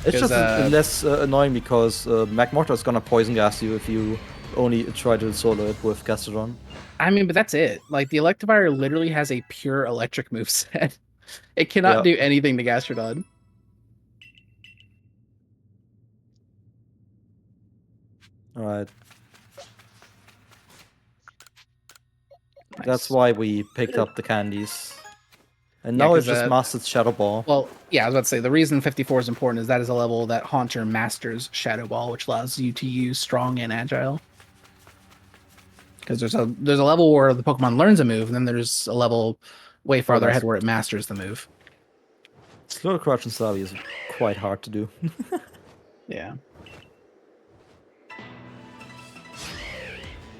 It's just less annoying because Magmortar is gonna poison gas you if you only try to solo it with Gastrodon. I mean, but that's it. Like, the Electivire literally has a pure electric moveset. It cannot do anything to Gastrodon. Alright. Nice. That's why we picked up the candies. And now it's just mastered Shadow Ball. Well, yeah, I was about to say, the reason 54 is important is that is a level that Haunter masters Shadow Ball, which allows you to use Strong and Agile. Because there's a level where the Pokemon learns a move, and then there's a level way farther ahead where it masters the move. Slow Crouch and Savvy is quite hard to do. Yeah.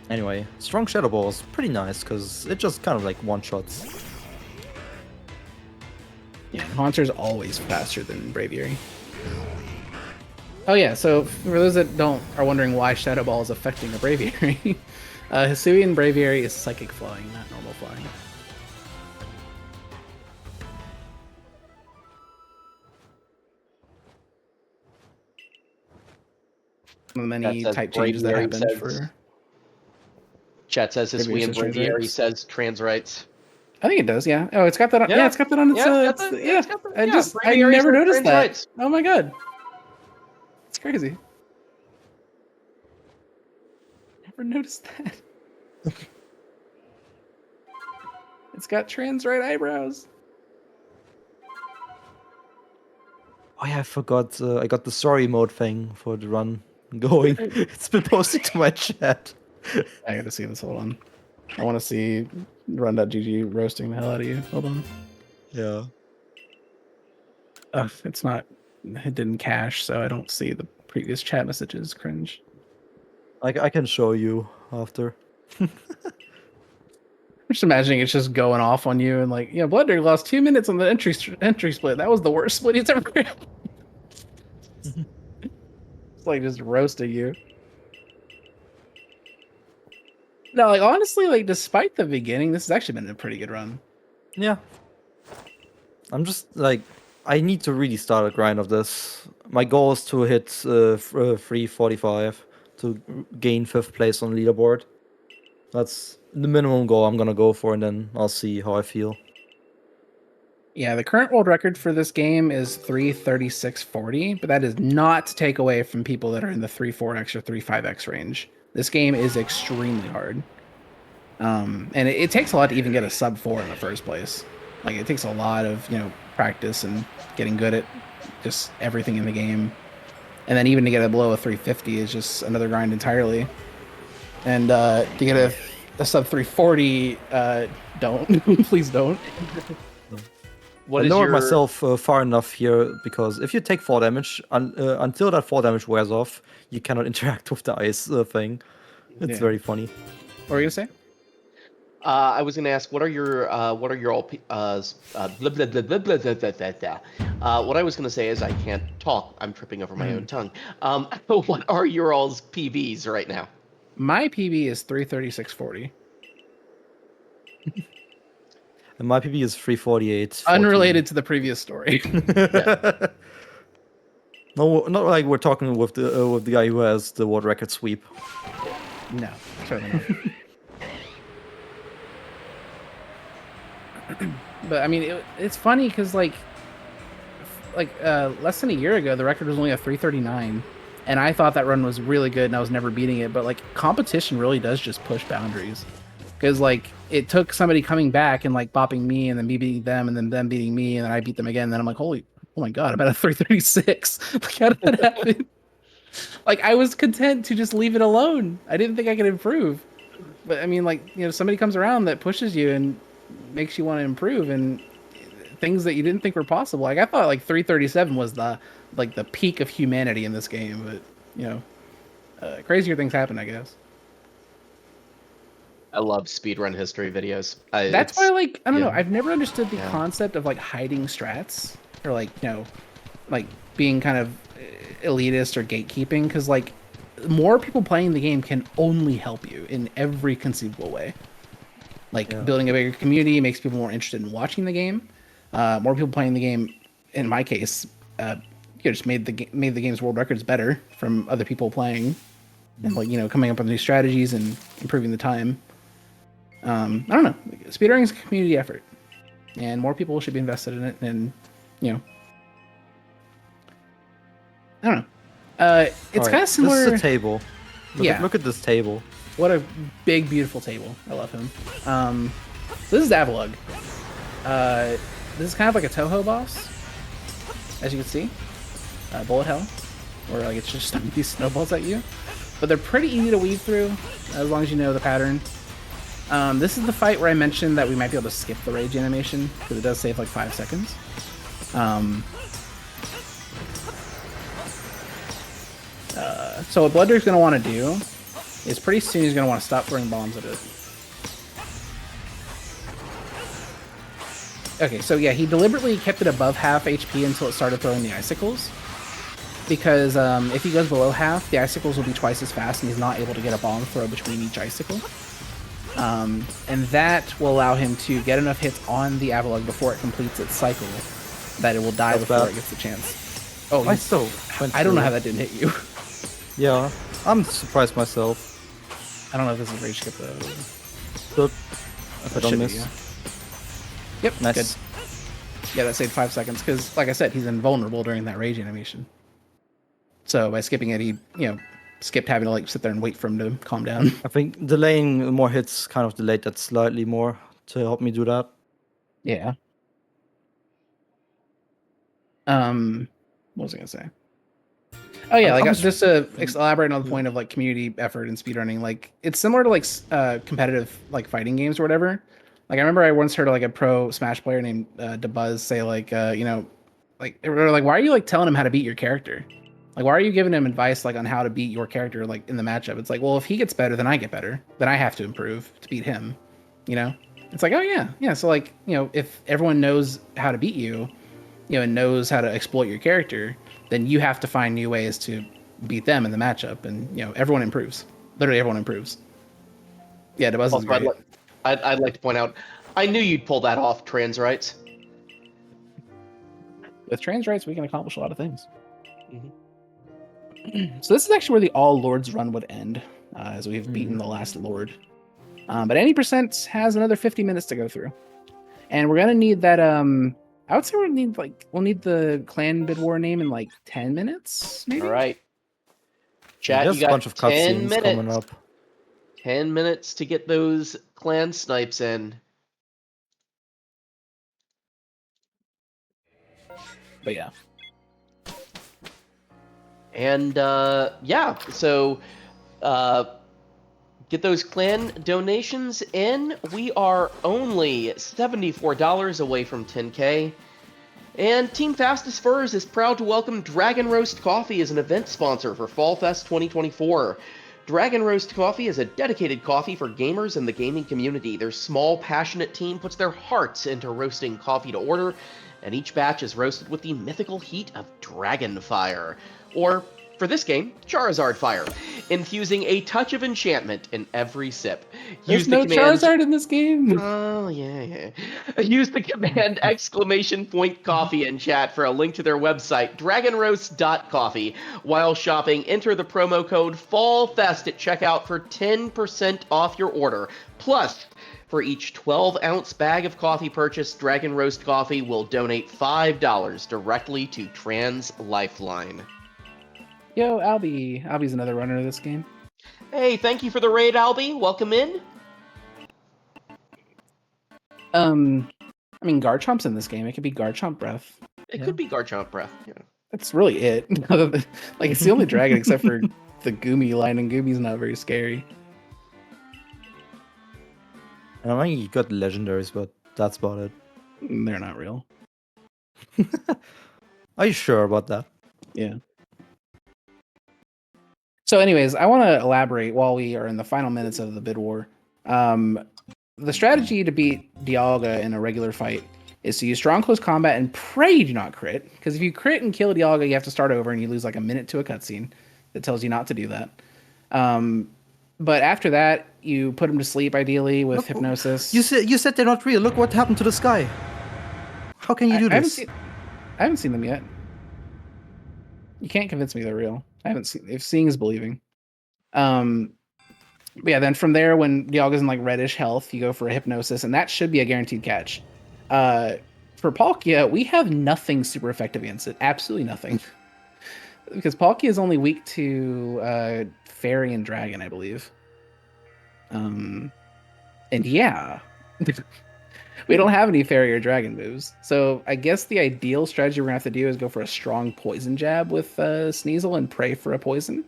Anyway, Strong Shadow Ball is pretty nice because it just kind of like one-shots. Yeah, Haunter's always faster than Braviary. Oh yeah, so for those that are wondering why Shadow Ball is affecting a Braviary, Hisuian Braviary is Psychic Flying, not normal flying. One of the many type changes that happened for... Chat says Hisuian Braviary says trans rights. I think it does, yeah. Oh, it's got that on, yeah, it's got that on its, I never noticed that. Rights. Oh my god. It's crazy. Never noticed that. It's got trans right eyebrows. Oh yeah, I forgot. I got the story mode thing for the run going. It's been posted to my chat. I gotta see this. Hold on. I want to see Run.GG roasting the hell out of you. Hold on. Yeah. It's not. It didn't cache, so I don't see the previous chat messages. Cringe. I can show you after. I'm just imagining it's just going off on you and like, yeah, BloodDerg lost 2 minutes on the entry split. That was the worst split he's ever had. It's like just roasting you. No, like honestly, like despite the beginning, this has actually been a pretty good run. Yeah. I'm just like, I need to really start a grind of this. My goal is to hit 345 to gain 5th place on leaderboard. That's the minimum goal I'm gonna go for, and then I'll see how I feel. Yeah, the current world record for this game is 3:36:40, but that is not to take away from people that are in the 3.4x or 3.5x range. This game is extremely hard. And it takes a lot to even get a sub 4 in the first place. Like, it takes a lot of, practice and getting good at just everything in the game. And then even to get it below a 350 is just another grind entirely. And to get a sub 340, don't. Please don't. I lowered myself far enough here because if you take 4 damage, until that 4 damage wears off, you cannot interact with the ice thing. It's very funny. What were you gonna say? I was gonna ask, what are your all? What I was gonna say is I can't talk. I'm tripping over my own tongue. What are your all's PBs right now? My PB is 3:36:40. And my PB is 3:48. Unrelated to the previous story. Yeah. No, not like we're talking with the guy who has the world record sweep. No, certainly not. But I mean, it's funny because like less than a year ago, the record was only a 3:39, and I thought that run was really good, and I was never beating it. But like, competition really does just push boundaries, because like it took somebody coming back and like bopping me, and then me beating them, and then them beating me, and then I beat them again. And then I'm like, holy oh my god, I'm at a 336. Like, how did that happen? Like, I was content to just leave it alone. I didn't think I could improve. But I mean, like, somebody comes around that pushes you and makes you want to improve, and things that you didn't think were possible. Like, I thought like 337 was the peak of humanity in this game, but crazier things happen, I guess. I love speedrun history videos. That's why, like, I don't know. yeah. I've never understood the concept of like hiding strats or like like being kind of elitist or gatekeeping, because like more people playing the game can only help you in every conceivable way. Like building a bigger community makes people more interested in watching the game. More people playing the game, in my case, just made the game's world records better from other people playing, and like coming up with new strategies and improving the time. I don't know. Speedrunning is a community effort, and more people should be invested in it. And I don't know. It's kind of similar. This is a table. Look at this table. What a big, beautiful table. I love him. So this is Avalug. This is kind of like a Toho boss, as you can see. Bullet hell, where like it's just throwing these snowballs at you. But they're pretty easy to weave through, as long as you know the pattern. This is the fight where I mentioned that we might be able to skip the rage animation, because it does save like 5 seconds. So what BloodDerg's going to want to do is pretty soon he's going to want to stop throwing bombs at it. Okay, so yeah, he deliberately kept it above half HP until it started throwing the icicles. Because if he goes below half, the icicles will be twice as fast, and he's not able to get a bomb throw between each icicle. And that will allow him to get enough hits on the Avalug before it completes its cycle that it will die before it gets the chance. Oh, I don't know how that didn't hit you. Yeah, I'm surprised myself. I don't know if this is rage skip though. Good. If I don't miss. Yep, nice. Good. Yeah, that saved 5 seconds, because, like I said, he's invulnerable during that rage animation. So by skipping it, he, skipped having to like sit there and wait for him to calm down. I think delaying more hits kind of delayed that slightly more to help me do that. Yeah. What was I gonna say? Oh yeah, like just to elaborate on the point of like community effort and speedrunning, like it's similar to like competitive like fighting games or whatever. Like I remember I once heard like a pro Smash player named DeBuzz say like like why are you like telling him how to beat your character? Like why are you giving him advice like on how to beat your character like in the matchup? It's like, well, if he gets better, then I get better. Then I have to improve to beat him. It's like, oh yeah. So like if everyone knows how to beat you, and knows how to exploit your character, then you have to find new ways to beat them in the matchup, and everyone improves. Literally everyone improves. Yeah, DeBuzz is great. I'd like to point out, I knew you'd pull that off, trans rights. With trans rights, we can accomplish a lot of things. So this is actually where the all lords run would end, as we've beaten the last lord. But any percent has another 50 minutes to go through, and we're gonna need that. I would say we'll need the clan bid war name in like 10 minutes, maybe. All right. Chat, there's you got a bunch of 10 minutes coming up. 10 minutes to get those clan snipes in. But yeah. And so get those clan donations in. We are only $74 away from 10K. And Team Fastest Furs is proud to welcome Dragon Roast Coffee as an event sponsor for Fall Fest 2024. Dragon Roast Coffee is a dedicated coffee for gamers and the gaming community. Their small, passionate team puts their hearts into roasting coffee to order, and each batch is roasted with the mythical heat of dragon fire, or, for this game, Charizard fire, infusing a touch of enchantment in every sip. There's no Charizard in this game! Oh, yeah. Use the command !coffee in chat for a link to their website, dragonroast.coffee. While shopping, enter the promo code FALLFEST at checkout for 10% off your order. Plus, for each 12-ounce bag of coffee purchased, Dragon Roast Coffee will donate $5 directly to Trans Lifeline. Yo, Albie. Albie's another runner of this game. Hey, thank you for the raid, Albie. Welcome in. I mean, Garchomp's in this game. It could be Garchomp Breath. It could be Garchomp Breath. Yeah. That's really it. Like, it's the only dragon except for the Goomy line, and Goomy's not very scary. And I mean, you got legendaries, but that's about it. They're not real. Are you sure about that? Yeah. So anyways, I want to elaborate while we are in the final minutes of the bid war. The strategy to beat Dialga in a regular fight is to use strong close combat and pray you do not crit. Because if you crit and kill Dialga, you have to start over and you lose like a minute to a cutscene that tells you not to do that. But after that, you put him to sleep ideally with hypnosis. You said they're not real. Look what happened to the sky. How can you do this? I haven't seen them yet. You can't convince me they're real. I haven't seen. If seeing is believing. But yeah, then from there, when Dialga's in like reddish health, you go for a hypnosis, and that should be a guaranteed catch. For Palkia, we have nothing super effective against it. Absolutely nothing. Because Palkia is only weak to Fairy and Dragon, I believe. And yeah. We don't have any Fairy or Dragon moves. So I guess the ideal strategy we're going to have to do is go for a strong poison jab with Sneasel and pray for a poison.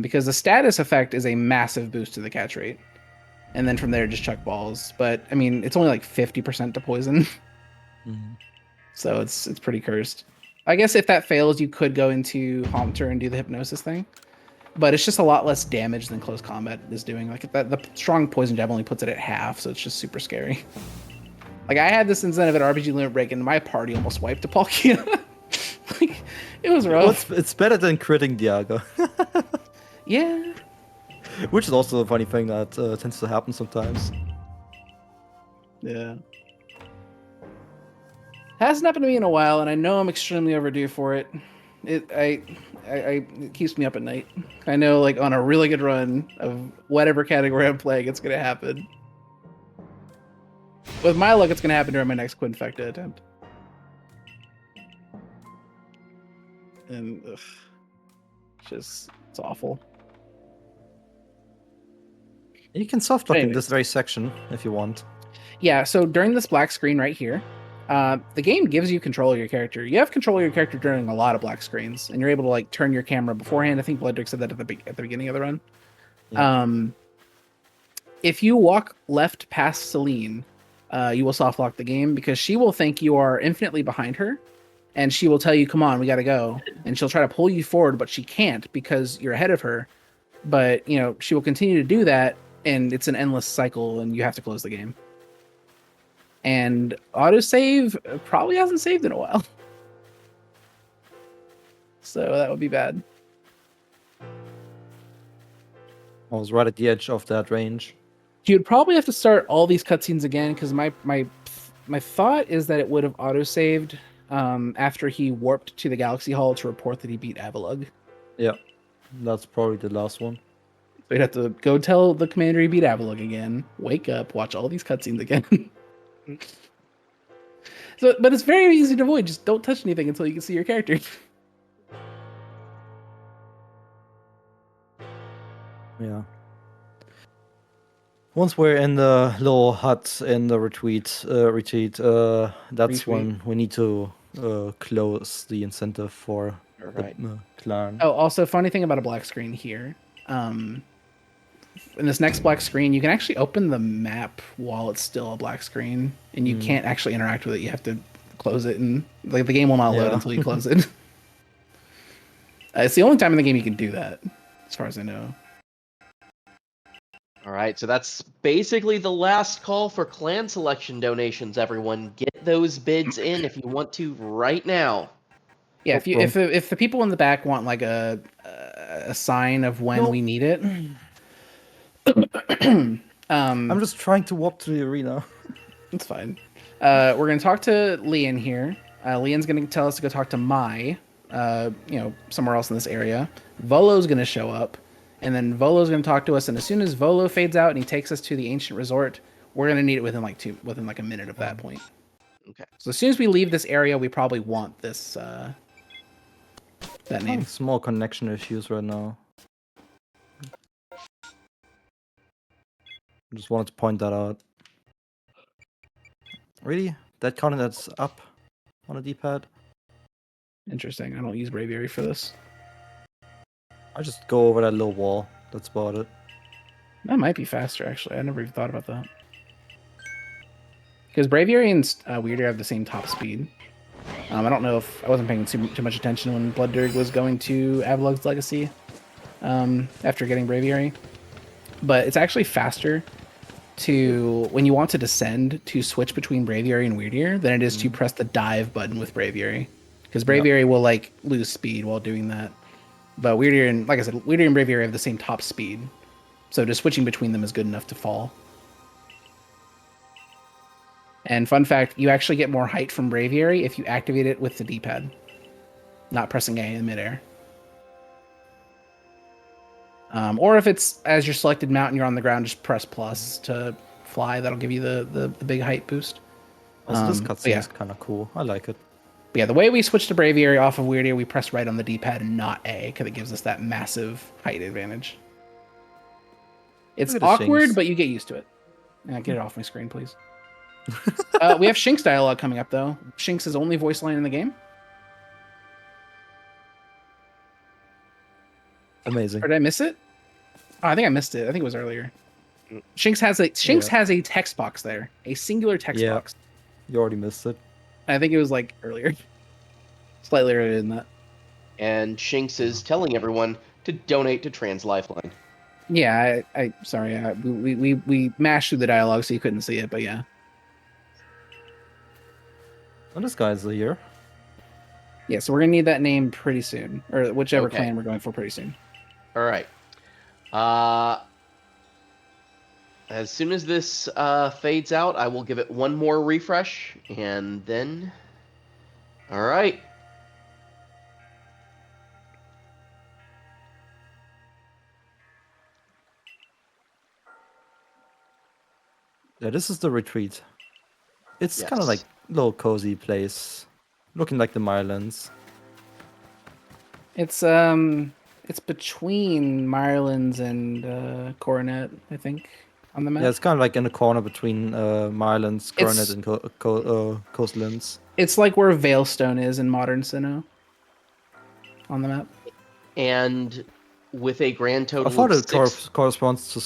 Because the status effect is a massive boost to the catch rate. And then from there, just chuck balls. But, I mean, it's only like 50% to poison. Mm-hmm. So it's pretty cursed. I guess if that fails, you could go into Haunter and do the hypnosis thing. But it's just a lot less damage than close combat is doing. Like the strong poison jab only puts it at half, so it's just super scary. Like I had this incentive at RPG Limit Break, and my party almost wiped a Palkia. Like it was rough. Well, it's better than critting Dialga. Yeah. Which is also a funny thing that tends to happen sometimes. Yeah. Hasn't happened to me in a while, and I know I'm extremely overdue for it. It keeps me up at night. I know, like, on a really good run of whatever category I'm playing, it's going to happen. With my luck, it's going to happen during my next Quinfecta attempt. And, ugh, it's awful. You can softlock in this very section if you want. Yeah, so during this black screen right here, the game gives you control of your character. You have control of your character during a lot of black screens, and you're able to like turn your camera beforehand. I think BloodDerg said that at the beginning of the run. Yeah. If you walk left past Celine, you will soft lock the game because she will think you are infinitely behind her, and she will tell you, "Come on, we gotta go," and she'll try to pull you forward, but she can't because you're ahead of her. But you know she will continue to do that, and it's an endless cycle, and you have to close the game. And autosave probably hasn't saved in a while. So that would be bad. I was right at the edge of that range. You'd probably have to start all these cutscenes again, because my thought is that it would have autosaved after he warped to the Galaxy Hall to report that he beat Avalugg. Yeah. That's probably the last one. So you'd have to go tell the commander he beat Avalugg again, wake up, watch all these cutscenes again. So, but it's very easy to avoid. Just don't touch anything until you can see your character. Yeah. Once we're in the little hut in the retreat, that's when we need to close the incentive for the clan. Oh, also, funny thing about a black screen here. In this next black screen, you can actually open the map while it's still a black screen, and you can't actually interact with it. You have to close it, and like the game will not load until you close it. It's the only time in the game you can do that, as far as I know. All right, so that's basically the last call for clan selection donations. Everyone, get those bids in if you want to right now. Yeah, if the people in the back want like a sign of when we need it. I'm just trying to warp to the arena. It's fine. We're gonna talk to Leon here. Leon's gonna tell us to go talk to Mai, somewhere else in this area. Volo's gonna show up, and then Volo's gonna talk to us. And as soon as Volo fades out and he takes us to the ancient resort, we're gonna need it within like a minute of that point. Okay. So as soon as we leave this area, we probably want this that name. Small connection issues right now. I just wanted to point that out. Really? That counted as up? on a D-pad. Interesting. I don't use Braviary for this. I just go over that little wall. That's about it. That might be faster, actually. I never even thought about that. Because Braviary and Weirder have the same top speed. I don't know if I wasn't paying too much attention when BloodDerg was going to Avalug's Legacy after getting Braviary. But it's actually faster to, when you want to descend, to switch between Braviary and Weirdier than it is to press the dive button with Braviary. Because Braviary will like lose speed while doing that. But Weirdier and, like I said, Weirdier and Braviary have the same top speed. So just switching between them is good enough to fall. And fun fact, you actually get more height from Braviary if you activate it with the D-pad, not pressing A in midair. Or if it's as your selected mount and you're on the ground, just press plus to fly. That'll give you the big height boost. Also, this cutscene is kind of cool. I like it. But yeah, the way we switch to Braviary off of Weirdier, we press right on the D-pad and not A, because it gives us that massive height advantage. It's awkward, but you get used to it. Get it off my screen, please. We have Shink's dialogue coming up, though. Shink's his only voice line in the game. Amazing. Or did I miss it? Oh, I think I missed it. I think it was earlier. Shink's has a text box there, a singular text box. You already missed it. I think it was like earlier, slightly earlier than that. And Shinx is telling everyone to donate to Trans Lifeline. Yeah, I sorry, we mashed through the dialogue so you couldn't see it, but yeah. And this guy's here. Yeah, so we're gonna need that name pretty soon, or whichever clan we're going for pretty soon. All right. As soon as this fades out, I will give it one more refresh, and then... All right. Yeah, this is the retreat. It's kind of like a little cozy place, looking like the Mylands. It's between Mylands and Coronet, I think, on the map. Yeah, it's kind of like in the corner between Mylands, Coronet, and Coastlands. It's like where Veilstone is in modern Sinnoh on the map. And with a grand total I thought of it corresponds to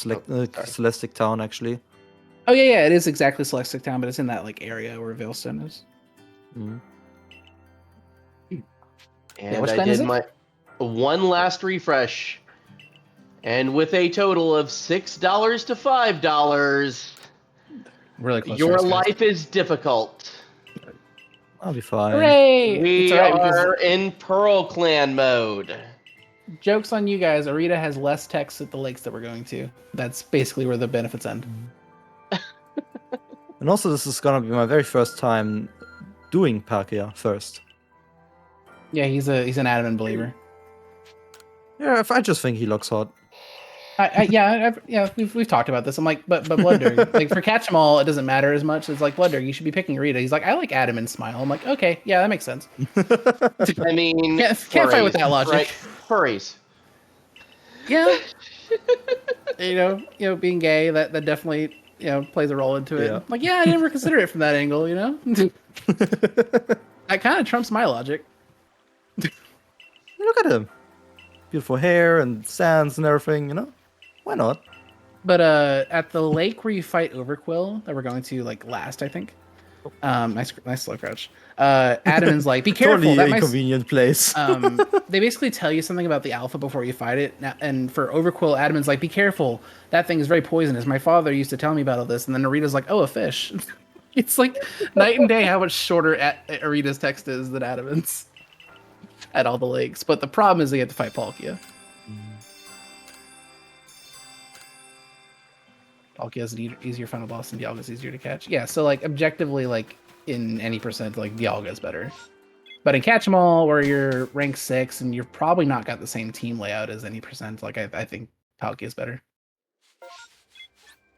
Celestic Town, actually. Oh yeah, it is exactly Celestic Town, but it's in that like area where Veilstone is. Mm. And I did my one last refresh. And with a total of $6 to $5, really close. Your life is difficult. I'll be fine. Hooray! We are in Pearl Clan mode. Joke's on you guys. Arita has less text at the lakes that we're going to. That's basically where the benefits end. And also, this is gonna be my very first time doing Palkia first. Yeah, he's an adamant believer. Yeah, I just think he looks hot. We've talked about this. I'm like, but BloodDerg, like for Catch 'Em All, it doesn't matter as much. It's like BloodDerg, you should be picking Rita. He's like, I like Adam and Smile. I'm like, okay, yeah, that makes sense. I mean, can't fight with that logic. Right? Furries. Yeah. you know, being gay, that definitely plays a role into it. Yeah. Like, yeah, I never consider it from that angle. That kind of trumps my logic. Look at him. Beautiful hair and sands and everything, Why not? But at the lake where you fight Overquill, that we're going to like last, I think. Nice slow crouch. Adam's like, be careful. Totally that inconvenient place. They basically tell you something about the alpha before you fight it. Now, and for Overquill, Adam's like, be careful. That thing is very poisonous. My father used to tell me about all this. And then Arita's like, oh, a fish. It's like night and day how much shorter Arita's text is than Adam's at all the lakes. But the problem is they get to fight Palkia. Palkia is an easier final boss and Dialga's easier to catch. Yeah, so like objectively, like in any percent, like Dialga's better. But in Catch 'Em All, where you're rank 6 and you're probably not got the same team layout as any percent, like I think Palkia is better.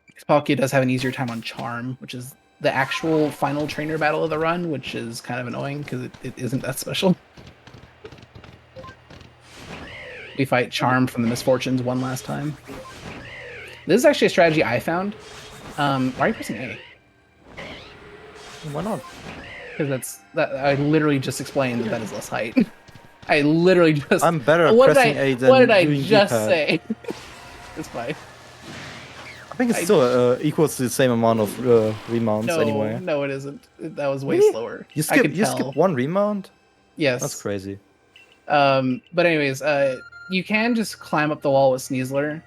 Because Palkia does have an easier time on Charm, which is the actual final trainer battle of the run, which is kind of annoying because it isn't that special. We fight Charm from the Misfortunes one last time. This is actually a strategy I found. Why are you pressing A? Why not? because I literally just explained that is less height. I literally just. I'm better at what pressing did I, A than What did I doing just D-pad. say? It's fine. I think it's still equals to the same amount of remounts anyway. No, it isn't. That was way Really? slower. You I could skip tell. one remount? Yes. That's crazy. But anyways, you can just climb up the wall with Sneasler.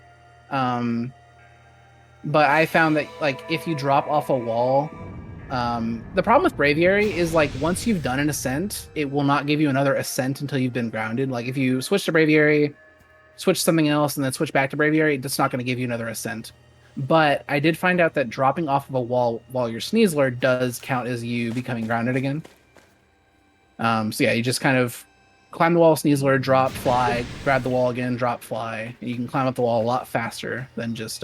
But I found that like if you drop off a wall, the problem with Braviary is like once you've done an ascent, it will not give you another ascent until you've been grounded. Like if you switch to Braviary, switch something else, and then switch back to Braviary, it's not going to give you another ascent. But I did find out that dropping off of a wall while you're Sneasler does count as you becoming grounded again. So yeah, you just kind of climb the wall, Sneasler, drop, fly, grab the wall again, drop, fly. And you can climb up the wall a lot faster than just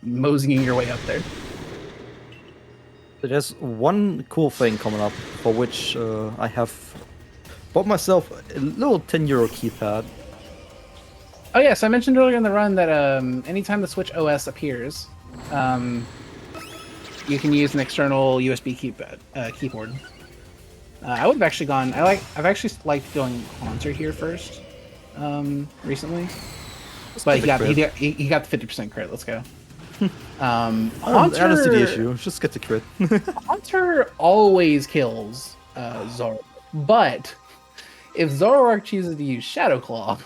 moseying your way up there. There's one cool thing coming up for which I have bought myself a little €10 keypad. Oh yes, I mentioned earlier in the run that anytime the Switch OS appears, you can use an external USB keyboard. I would have actually gone. I've actually liked going Haunter here first recently, but he got the 50% crit. Let's go. Haunter, I don't see the issue. Just get the crit. Haunter always kills Zoroark, but if Zoroark chooses to use Shadow Claw,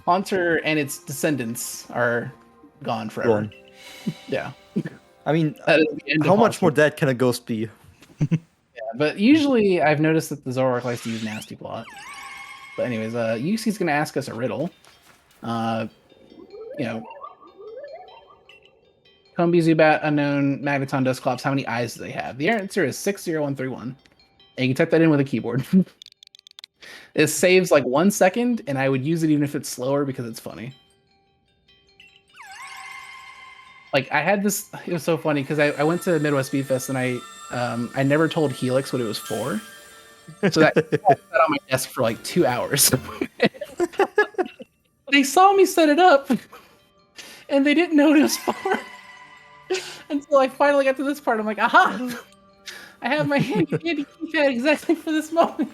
Haunter and its descendants are gone forever. Yeah. I mean, how much more dead can a ghost be? Yeah, but usually I've noticed that the Zoroark likes to use Nasty Plot. But anyways, Yuxi's gonna ask us a riddle. Combi, Zubat, Unknown, Magneton, Dusclops, how many eyes do they have? The answer is 60131. And you can type that in with a keyboard. It saves like 1 second, and I would use it even if it's slower because it's funny. Like I had this, it was so funny because I went to Midwest Speed Fest and I never told Helix what it was for. So that sat on my desk for like 2 hours. They saw me set it up and they didn't know what it was for. Until I finally got to this part. I'm like, aha! I have my handy keypad exactly for this moment.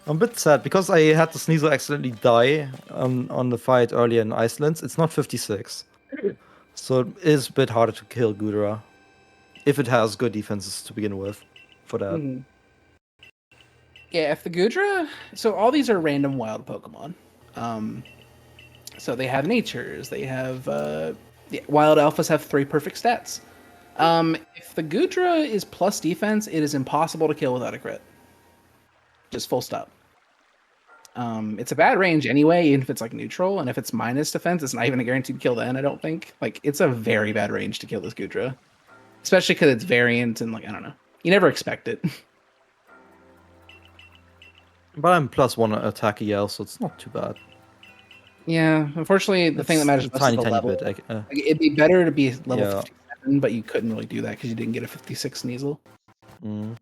I'm a bit sad because I had the Sneasel accidentally die on the fight earlier in Iceland. It's not 56. So it is a bit harder to kill Gudra. If it has good defenses to begin with for that. Mm. Yeah, if the Gudra... So all these are random wild Pokemon. So they have natures, they have... wild alphas have 3 perfect stats. If the Gudra is plus defense, it is impossible to kill without a crit. Just full stop. It's a bad range anyway, even if it's like neutral, and if it's minus defense, it's not even a guaranteed kill then, I don't think. Like, it's a very bad range to kill this Gudra. Especially because it's variant and, like, I don't know. You never expect it. But I'm +1 attack EL, so it's not too bad. Yeah, unfortunately, the thing that matters most is the level. Bit. Like, it'd be better to be level 57, but you couldn't really do that because you didn't get a 56 Sneasel. Mm.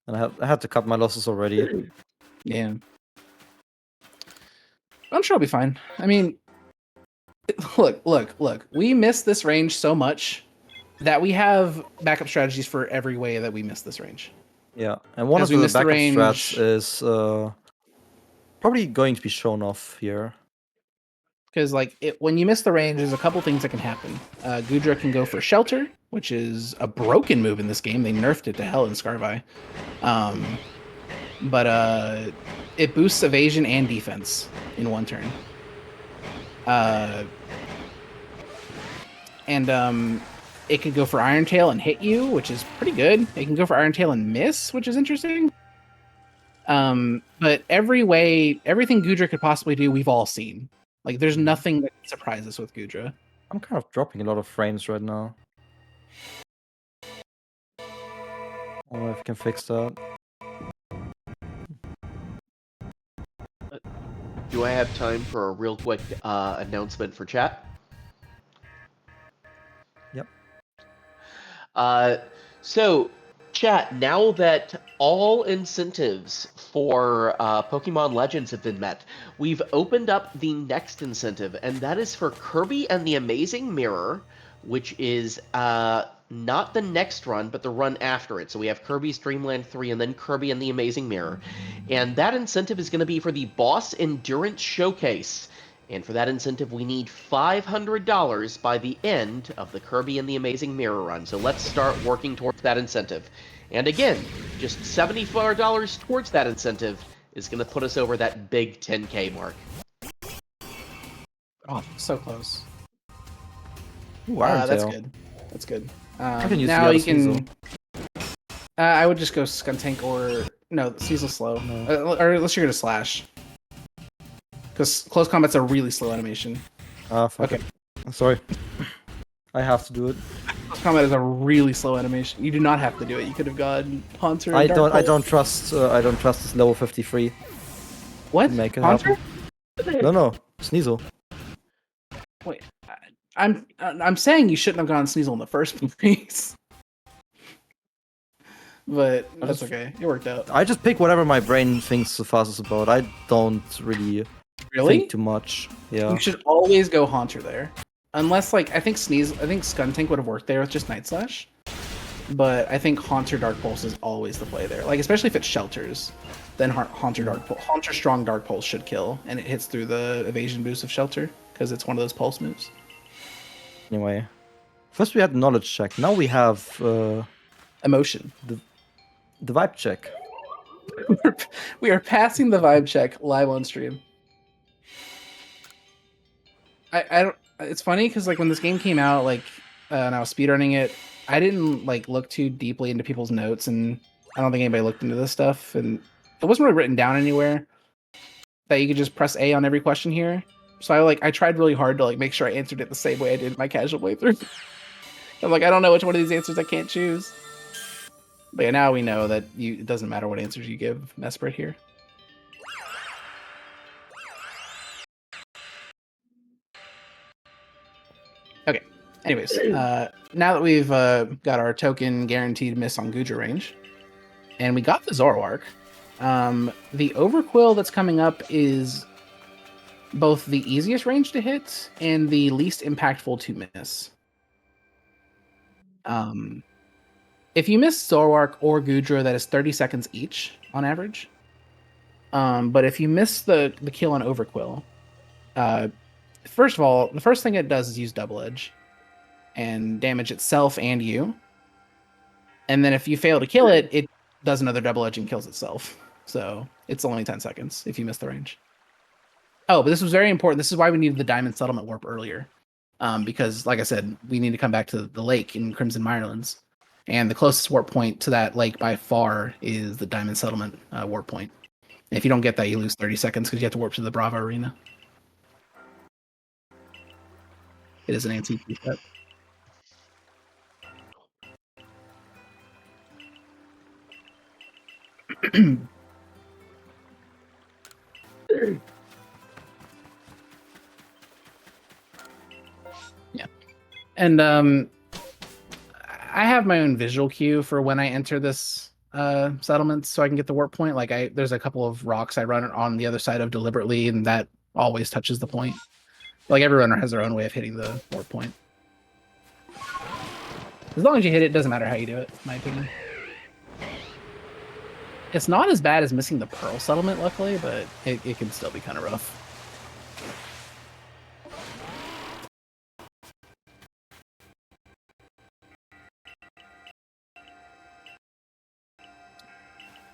And I had to cut my losses already. Yeah. I'm sure I'll be fine. I mean, look. We missed this range so much that we have backup strategies for every way that we miss this range. Yeah, and one of the backup strats is probably going to be shown off here. Because like when you miss the range, there's a couple things that can happen. Gudra can go for Shelter, which is a broken move in this game. They nerfed it to hell in Scarvi. But it boosts evasion and defense in 1 turn. It could go for Iron Tail and hit you, which is pretty good. It can go for Iron Tail and miss, which is interesting. But everything Gudra could possibly do, we've all seen. Like, there's nothing that can surprise us with Gudra. I'm kind of dropping a lot of frames right now. I don't know if I can fix that. Do I have time for a real quick announcement for chat? Yep. So, chat, now that all incentives for Pokemon Legends have been met, we've opened up the next incentive, and that is for Kirby and the Amazing Mirror, which is not the next run, but the run after it. So we have Kirby's Dream Land 3 and then Kirby and the Amazing Mirror. And that incentive is going to be for the Boss Endurance Showcase. And for that incentive, we need $500 by the end of the Kirby and the Amazing Mirror run. So let's start working towards that incentive. And again, just $74 towards that incentive is going to put us over that big 10K mark. Oh, so close. Ooh, that's good. That's good. Now you can. I would just go Skuntank or no, Sneasel slow, or unless you're gonna slash, because close combat's a really slow animation. Fuck okay. It. Sorry, I have to do it. Close combat is a really slow animation. You do not have to do it. You could have gone Haunter. I don't trust. I don't trust this level 53. What? Make it Haunter? happen. No, Sneasel. Wait, I'm saying you shouldn't have gone Sneasel in the first place. But that's okay. It worked out. I just pick whatever my brain thinks the fastest about. I don't really think too much. Yeah. You should always go Haunter there. Unless, like, I think Skuntank would have worked there with just Night Slash. But I think Haunter Dark Pulse is always the play there. Like, especially if it shelters, then Haunter Strong Dark Pulse should kill, and it hits through the evasion boost of Shelter, because it's one of those pulse moves. Anyway, first we had knowledge check. Now we have emotion. The vibe check. We are passing the vibe check live on stream. I don't. It's funny because like when this game came out, like and I was speedrunning it, I didn't like look too deeply into people's notes, and I don't think anybody looked into this stuff, and it wasn't really written down anywhere that you could just press A on every question here. So I tried really hard to like make sure I answered it the same way I did in my casual playthrough. I'm like, I don't know which one of these answers I can't choose. But yeah, now we know that it doesn't matter what answers you give Mesprit here. Okay. Anyways, now that we've got our token guaranteed miss on Goodra range, and we got the Zoroark, the Overquill that's coming up is both the easiest range to hit and the least impactful to miss. If you miss Zoroark or Goodra, that is 30 seconds each on average. But if you miss the kill on Overquill, first of all, the first thing it does is use Double Edge and damage itself and you. And then if you fail to kill it, it does another Double Edge and kills itself. So it's only 10 seconds if you miss the range. Oh, but this was very important. This is why we needed the Diamond Settlement Warp earlier. Because, like I said, we need to come back to the lake in Crimson Mirelands. And the closest warp point to that lake by far is the Diamond Settlement warp point. And if you don't get that, you lose 30 seconds because you have to warp to the Brava Arena. It is an anti set. Yeah. And I have my own visual cue for when I enter this settlement so I can get the warp point. Like there's a couple of rocks I run on the other side of deliberately, and that always touches the point. Like every runner has their own way of hitting the warp point. As long as you hit it, doesn't matter how you do it, in my opinion. It's not as bad as missing the Pearl settlement, luckily, but it can still be kind of rough.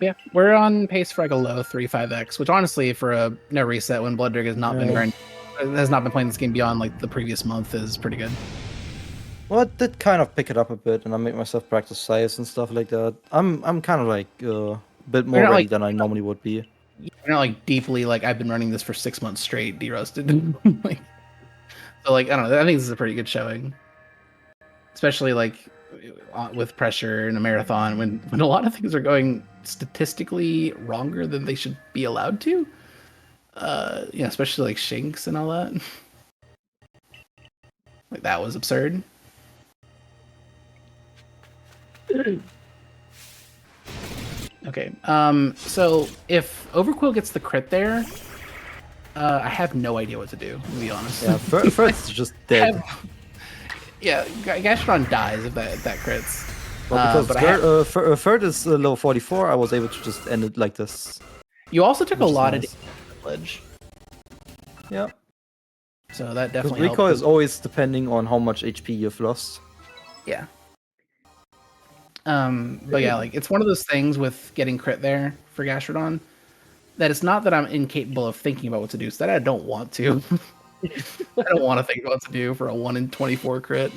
Yeah, we're on pace for like a low 3-5x, which honestly, for a no reset when BloodDerg has not been playing this game beyond like the previous month, is pretty good. Well, I did kind of pick it up a bit, and I made myself practice saves and stuff like that. I'm kind of like a bit more ready than I normally would be. You're not like deeply like I've been running this for 6 months straight, de-roasted. Like, so like I don't know. I think this is a pretty good showing, especially like with pressure in a marathon when a lot of things are going statistically wronger than they should be allowed to. Yeah, especially like Shinx and all that. Like that was absurd. Okay. So if Overquill gets the crit there, I have no idea what to do, to be honest. Yeah, first it's just dead. Yeah, Gastron dies if that crits. Well, because but Third is level 44, I was able to just end it like this. you also took a lot of nice. damage from the ledge. Yeah. So that Because definitely recoil helps. is always depending on how much HP you've lost. Yeah. But yeah, like it's one of those things with getting crit there for Gastrodon that it's not that I'm incapable of thinking about what to do, it's that I don't want to. I don't want to think about what to do for a 1 in 24 crit.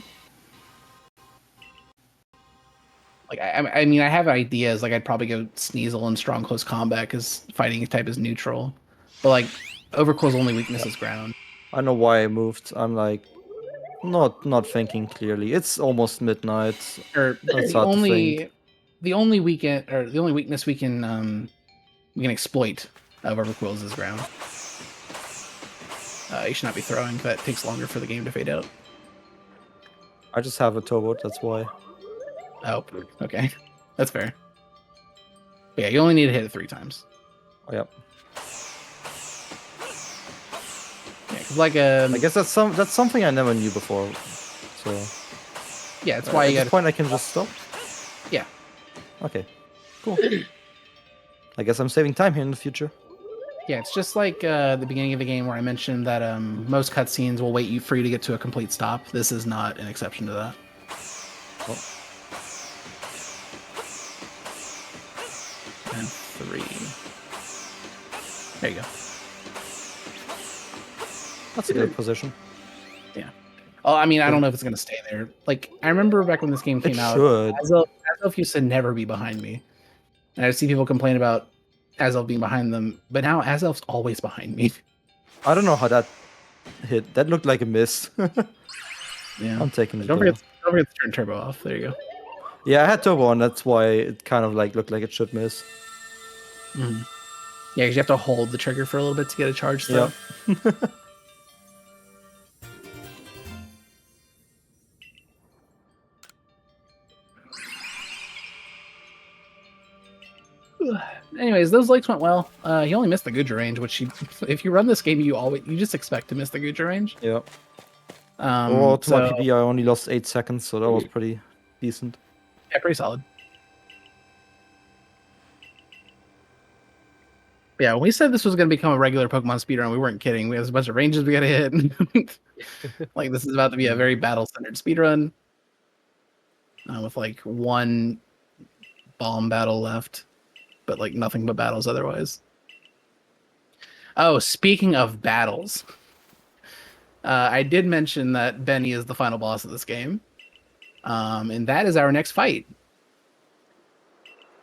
Like I mean, I have ideas. Like I'd probably go Sneasel and Strong Close Combat because fighting type is neutral. But like Overcoil's only weakness is ground. I know why I moved. I'm like not thinking clearly. It's almost midnight. Or It's hard to think. the only weakness we can exploit of Overcoils is ground. You should not be throwing. That takes longer for the game to fade out. I just have a turbo, that's why. Oh, okay. That's fair. But yeah, you only need to hit it 3 times. Oh, yep. Yeah, because like I guess that's something I never knew before. So yeah, that's why at you got this point I can just stop. Yeah. Okay. Cool. I guess I'm saving time here in the future. Yeah, it's just like the beginning of the game where I mentioned that most cutscenes will wait you for you to get to a complete stop. This is not an exception to that. Oh. And 3. There you go. That's a good position. Yeah. Oh, I mean, I don't know if it's gonna stay there. Like, I remember back when this game came out, should. Azelf used to never be behind me, and I see people complain about Azelf being behind them, but now Azelf's always behind me. I don't know how that hit. That looked like a miss. Yeah. I'm taking it. Don't forget to turn turbo off. There you go. Yeah, I had turbo on. That's why it kind of like looked like it should miss. Mm-hmm. Yeah, because you have to hold the trigger for a little bit to get a charge throw. Yep. Anyways, those lakes went well. You only missed the Guja range, which if you run this game, you just expect to miss the Guja range. Yep. To my PB, I only lost 8 seconds, so that was pretty decent. Yeah, pretty solid. Yeah, when we said this was going to become a regular Pokemon speedrun, we weren't kidding. We have a bunch of ranges we got to hit. Like, this is about to be a very battle-centered speedrun. With, like, 1 bomb battle left. But, like, nothing but battles otherwise. Oh, speaking of battles. I did mention that Benny is the final boss of this game. And that is our next fight.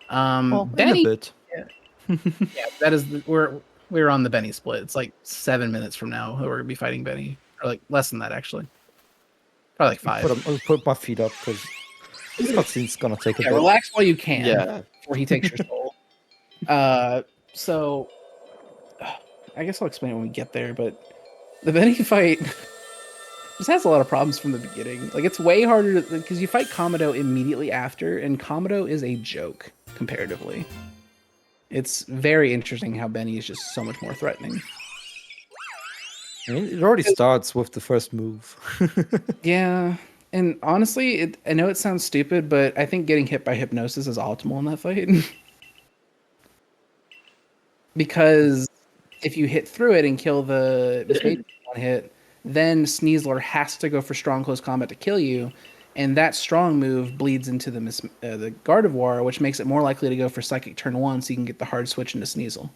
Benny... In a bit. Yeah, that is we're on the Benny split. It's like 7 minutes from now that we're gonna be fighting Benny, or like less than that actually. Probably like 5. I'll put my feet up because this cutscene's gonna take a bit. Relax while you can. Yeah. Before he takes your soul. So I guess I'll explain it when we get there. But the Benny fight just has a lot of problems from the beginning. Like it's way harder because you fight Komodo immediately after, and Komodo is a joke comparatively. It's very interesting how Benny is just so much more threatening. I mean, it already starts with the first move. Yeah, and honestly, I know it sounds stupid, but I think getting hit by Hypnosis is optimal in that fight. Because if you hit through it and kill the Mismagius one hit, then Sneasler has to go for Strong Close Combat to kill you, and that strong move bleeds into the Gardevoir, which makes it more likely to go for Psychic turn 1, so you can get the hard switch into Sneasel.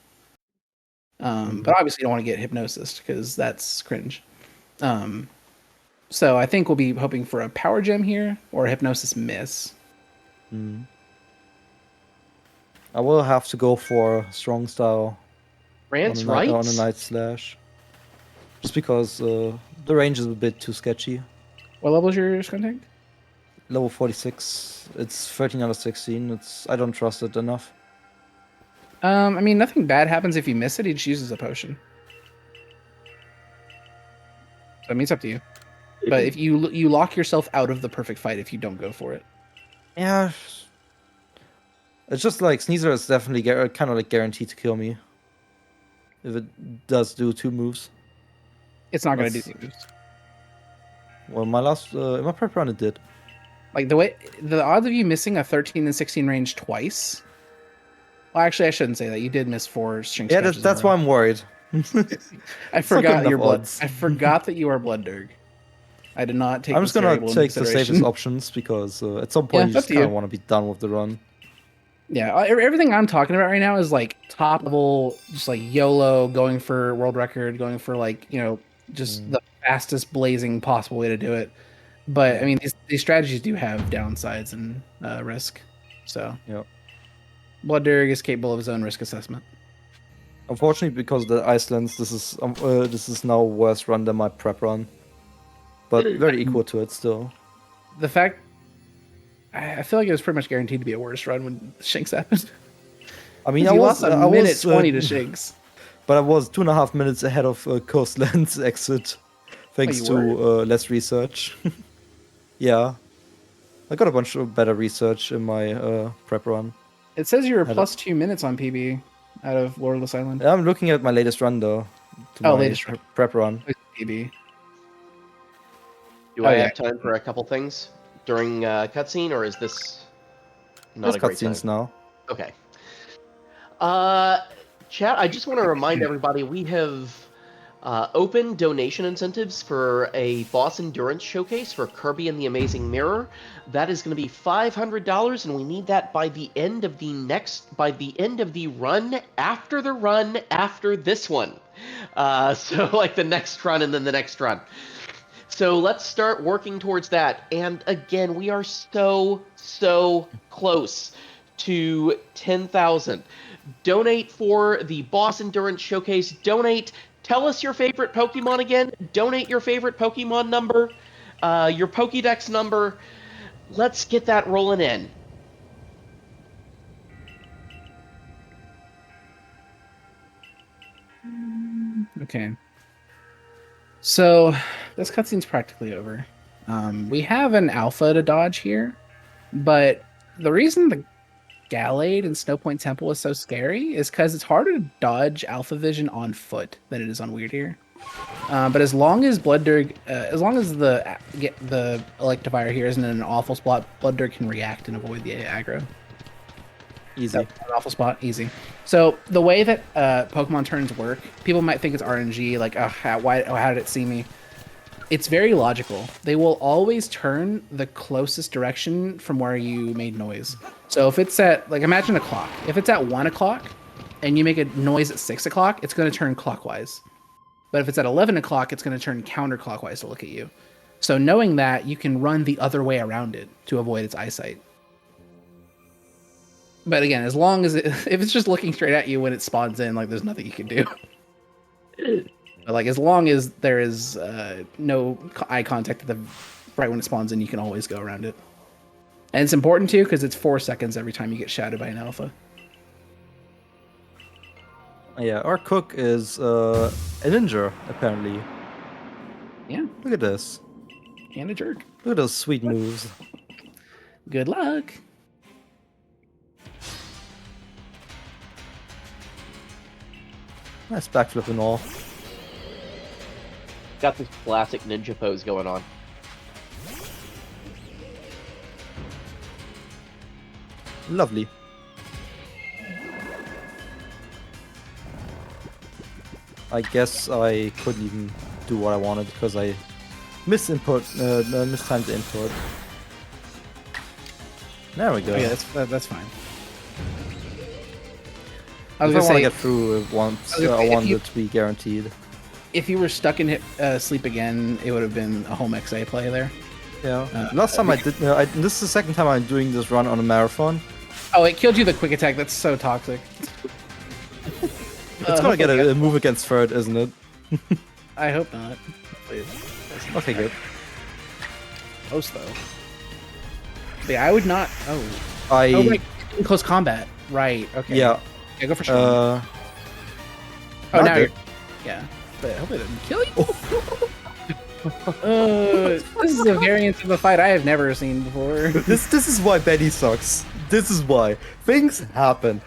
But obviously you don't want to get Hypnosis, because that's cringe. So I think we'll be hoping for a Power Gem here, or a Hypnosis miss. I will have to go for Strong Style Rant's on a Night Slash. Just because the range is a bit too sketchy. What level is your Skuntank? Level 46. It's 13 out of 16. I don't trust it enough. I mean, nothing bad happens if you miss it. He just uses a potion. So I mean, it's up to you. But if you lock yourself out of the perfect fight if you don't go for it. Yeah. It's just like Sneasler is definitely kind of like guaranteed to kill me. If it does do 2 moves. It's not going to do 2 moves. Well, my last in my prep run it did. Like the odds of you missing a 13 and 16 range twice. Well, actually, I shouldn't say that. You did miss 4 shrink. Yeah, that's why I'm worried. I forgot your blood. Odds. I forgot that you are BloodDerg. I did not take. I'm just gonna take the safest options because at some point you just kind of want to be done with the run. Yeah, everything I'm talking about right now is like top level, just like YOLO, going for world record, going for like just the fastest blazing possible way to do it. But I mean, these strategies do have downsides and risk. So yeah. BloodDerg is capable of his own risk assessment. Unfortunately, because of the Icelands, this is now a worse run than my prep run, but very equal to it still. The fact, I feel like it was pretty much guaranteed to be a worse run when Shinx happened. I mean, I lost a minute 20 to Shinx, but I was 2.5 minutes ahead of Coastland's exit, thanks to less research. Yeah, I got a bunch of better research in my prep run. It says you were plus 2 minutes on PB out of Lordless Island. I'm looking at my latest run though. Latest prep run. PB. Do I have time for a couple things during cutscene, or is this not a great time? Cutscenes now. Okay. Chat, I just want to remind everybody we have open donation incentives for a boss endurance showcase for Kirby and the Amazing Mirror. That is going to be $500, and we need that by the end of the run after this one. So like the next run and then the next run. So let's start working towards that. And again, we are so close to 10,000. Donate for the boss endurance showcase. Donate. Tell us your favorite Pokemon again. Donate your favorite Pokemon number, your Pokédex number. Let's get that rolling in. Okay. So this cutscene's practically over. We have an alpha to dodge here, but the reason the Gallade and Snowpoint Temple is so scary is because it's harder to dodge Alpha Vision on foot than it is on Weird Ear. But as long as BloodDerg, as long as the Electivire here isn't in an awful spot, BloodDerg can react and avoid the aggro. Easy. An awful spot, easy. So the way that Pokemon turns work, people might think it's RNG, like, how did it see me? It's very logical. They will always turn the closest direction from where you made noise. So if it's at, like, imagine a clock. If it's at 1 o'clock and you make a noise at 6 o'clock, it's going to turn clockwise. But if it's at 11 o'clock, it's going to turn counterclockwise to look at you. So knowing that, you can run the other way around it to avoid its eyesight. But again, as long as if it's just looking straight at you when it spawns in, like, there's nothing you can do. But, like, as long as there is no eye contact right when it spawns in, you can always go around it. And it's important too because it's 4 seconds every time you get shadowed by an alpha. Yeah, our cook is a ninja apparently. Yeah. Look at this. And a jerk. Look at those sweet moves. Good luck. Nice backflip and all. Got this classic ninja pose going on. Lovely. I guess I couldn't even do what I wanted because I mistimed the input. There we go. Oh, yeah, that's fine. If I want to get through it once, I want it to be guaranteed. If you were stuck in sleep again, it would have been a home XA play there. Yeah. Last time I did, this is the second time I'm doing this run on a marathon. Oh, it killed you the quick attack. That's so toxic. It's gonna get a move against third, isn't it? I hope not. Please. Okay, good. Close though. But yeah, I would not. Oh, right. In close combat. Right. Okay. Yeah. Yeah, go for sure. Oh, now you're. Yeah. But hopefully it doesn't kill you. This is a variant of a fight I have never seen before. This is why Benny sucks. This is why. Things happen.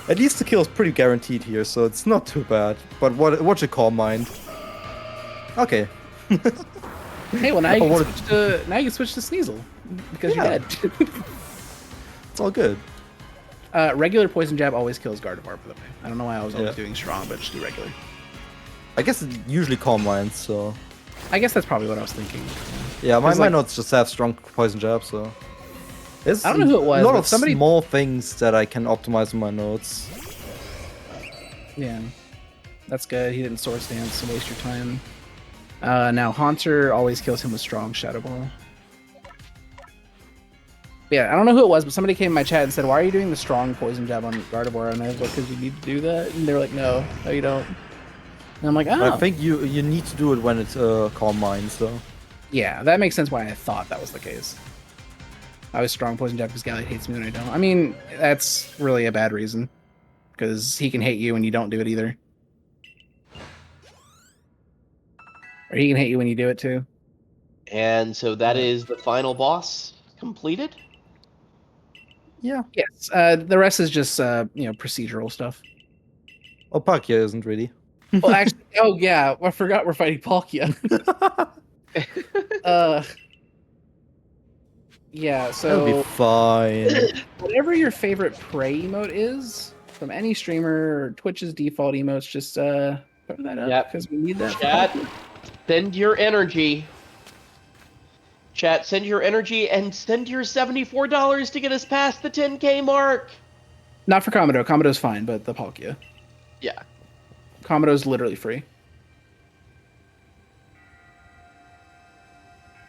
At least the kill is pretty guaranteed here, so it's not too bad. But what you call mind? Okay. Hey, well now you can switch to Sneasel because you're dead. It's all good. Regular poison jab always kills Gardevoir, by the way. I don't know why I was always doing strong, but just do regular. I guess it usually Calm Mind, so... I guess that's probably what I was thinking. Yeah, my notes just have strong poison jab, so... There's I don't know who it was, a lot but of small things that I can optimize in my notes. Yeah. That's good. He didn't Swords Dance, so waste your time. Now, Haunter always kills him with strong Shadow Ball. Yeah, I don't know who it was, but somebody came in my chat and said, why are you doing the strong poison jab on Gardevoir? And I was like, because you need to do that. And they were like, no, you don't. And I'm like, oh. I think you need to do it when it's Calm Mind, so... Yeah, that makes sense why I thought that was the case. I was strong poison jab because Galley hates me when I don't. I mean, that's really a bad reason. Because he can hate you when you don't do it either. Or he can hate you when you do it too. And so that is the final boss completed? Yeah. Yes. The rest is just procedural stuff. Oh, Palkia isn't really. Well, actually, oh yeah, I forgot we're fighting Palkia. Yeah, so That'll be fine. Whatever your favorite prey emote is from any streamer or Twitch's default emotes, just throw that up because we need that. Chat, send your energy. Chat, send your energy and send your $74 to get us past the 10K mark. Not for Komodo. Komodo's fine, but the Palkia. Yeah. Komodo's literally free.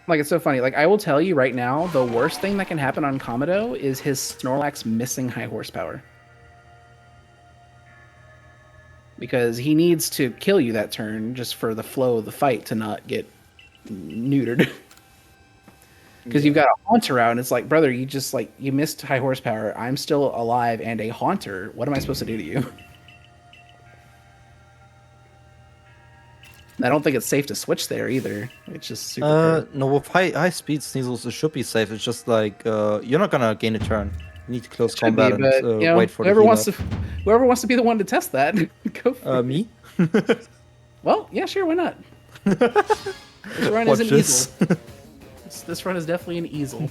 Like, it's so funny. Like, I will tell you right now, the worst thing that can happen on Komodo is his Snorlax missing high horsepower. Because he needs to kill you that turn just for the flow of the fight to not get neutered. Because you've got a Haunter out, and it's like, brother, you missed high horsepower. I'm still alive and a Haunter. What am I supposed to do to you? I don't think it's safe to switch there either. It's just super. No, with high speed Sneasels, it should be safe. It's just like you're not gonna gain a turn. You need to close combat and wait for whoever wants to be the one to test that, go for me. Well, yeah, sure, why not? This run is an easel. This run is definitely an easel.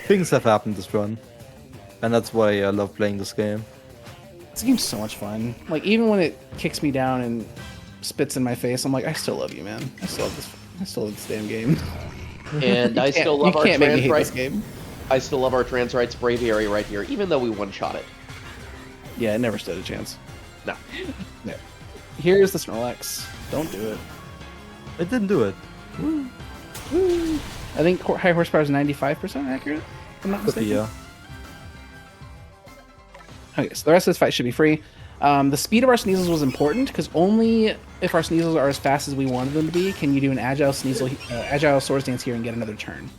Things have happened this run, and that's why I love playing this game. This game's so much fun. Like, even when it kicks me down and spits in my face, I'm like, I still love you, man. I still love this damn game. And I still love our trans rights game. I still love our trans rights braviary right here, even though we one-shot it. Yeah, it never stood a chance. No. No. Here's the Snorlax. Don't do it. It didn't do it. Woo. Woo. I think high horsepower is 95% accurate. If I'm not mistaken. Yeah. Okay, so the rest of this fight should be free. The speed of our Sneasels was important because only if our Sneasels are as fast as we wanted them to be can you do an agile Swords Dance here and get another turn.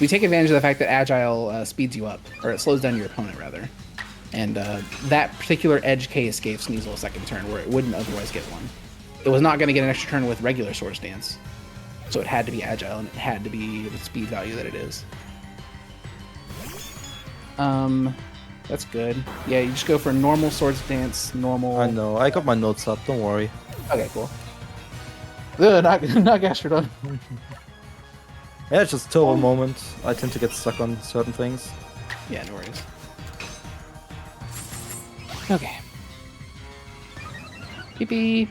We take advantage of the fact that agile speeds you up, or it slows down your opponent rather. And that particular edge case gave Sneasel a second turn where it wouldn't otherwise get one. It was not going to get an extra turn with regular Swords Dance, so it had to be agile and it had to be the speed value that it is. That's good. Yeah, you just go for normal Swords Dance, normal... I know, I got my notes up, don't worry. Okay, cool. Not Gastrodon. Yeah, it's just a turbo moment. I tend to get stuck on certain things. Yeah, no worries. Okay. Pee-pee.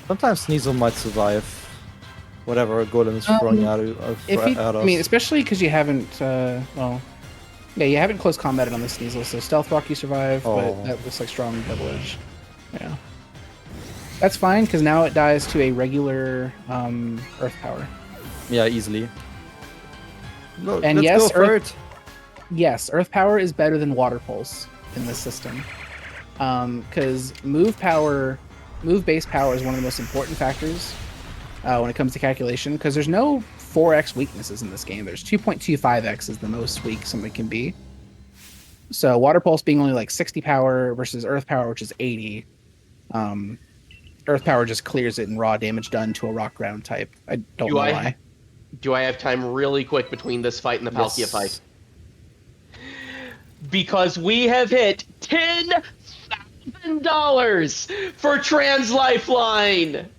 Sometimes Sneasel might survive whatever Golem is throwing at us. I mean, especially because you haven't, you haven't close combated on the Sneasel, so Stealth Rock you survive, but that looks like strong double edge. Yeah. That's fine, because now it dies to a regular Earth Power. Yeah, easily. No, and yes, Earth Power is better than Water Pulse in this system. Because move base power is one of the most important factors when it comes to calculation, because there's no 4x weaknesses in this game. There's 2.25x is the most weak something can be. So Water Pulse being only like 60 power versus Earth Power, which is 80. Earth Power just clears it in raw damage done to a rock ground type. I don't know why. Do I have time really quick between this fight and the Palkia fight? Because we have hit 10,000 $10 for Trans Lifeline.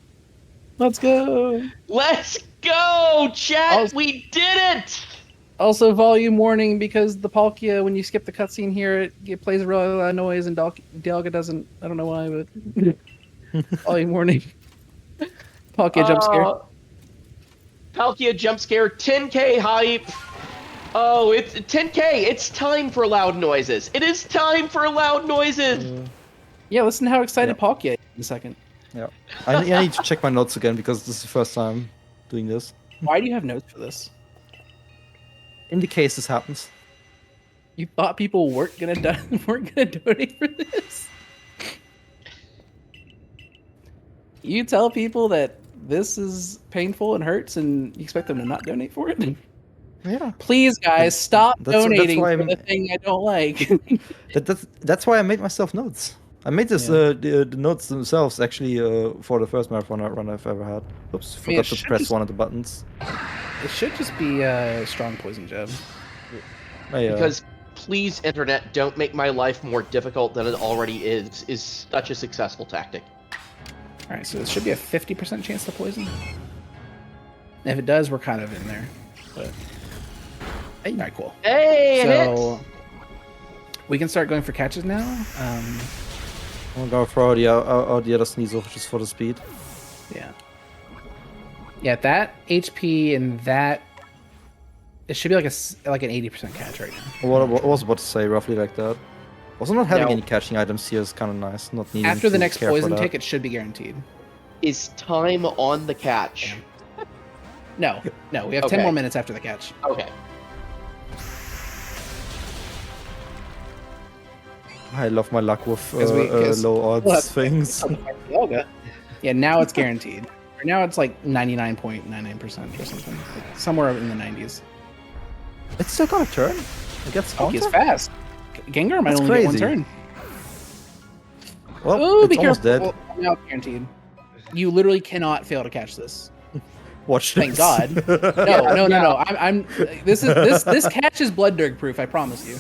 Let's go. Let's go, chat. Also, we did it. Also, volume warning, because the Palkia, when you skip the cutscene here, it plays a really loud noise, and Dialga doesn't. I don't know why, but volume warning. Palkia jump scare. Palkia jump scare. 10K hype. Oh, it's 10K. It's time for loud noises. It is time for loud noises. Yeah, listen to how excited Palkia is in a second. Yeah, I need to check my notes again because this is the first time doing this. Why do you have notes for this? In the case this happens. You thought people weren't gonna donate for this? You tell people that this is painful and hurts, and you expect them to not donate for it? Yeah. Please, guys, stop donating why for the thing I don't like. That's why I made myself notes. I made this the notes themselves actually for the first marathon run I've ever had. Oops, forgot to press one of the buttons. It should just be a strong poison jab. Because please, internet, don't make my life more difficult than it already is such a successful tactic. All right, so this should be a 50% chance to poison. If it does, we're kind of in there. But all right, cool. Hey, so we can start going for catches now. I'm gonna throw the other Sneasel just for the speed. Yeah. Yeah, that HP and that it should be like an 80% catch right now. What I was about to say, roughly like that. Also, not having any catching items here is kind of nice. Not needing after the next care poison tick, it should be guaranteed. Is time on the catch? No, we have 10 more minutes after the catch. Okay. I love my luck with low odds things. Yeah, now it's guaranteed. Or now it's like 99.99% or something. Like somewhere in the 90s. It's still got a turn? It gets It's fast. Gengar might only get one turn. Well, ooh, it's almost dead. Well, now it's guaranteed. You literally cannot fail to catch this. Watch Thank this. God. No. I'm this catch is BloodDerg proof, I promise you.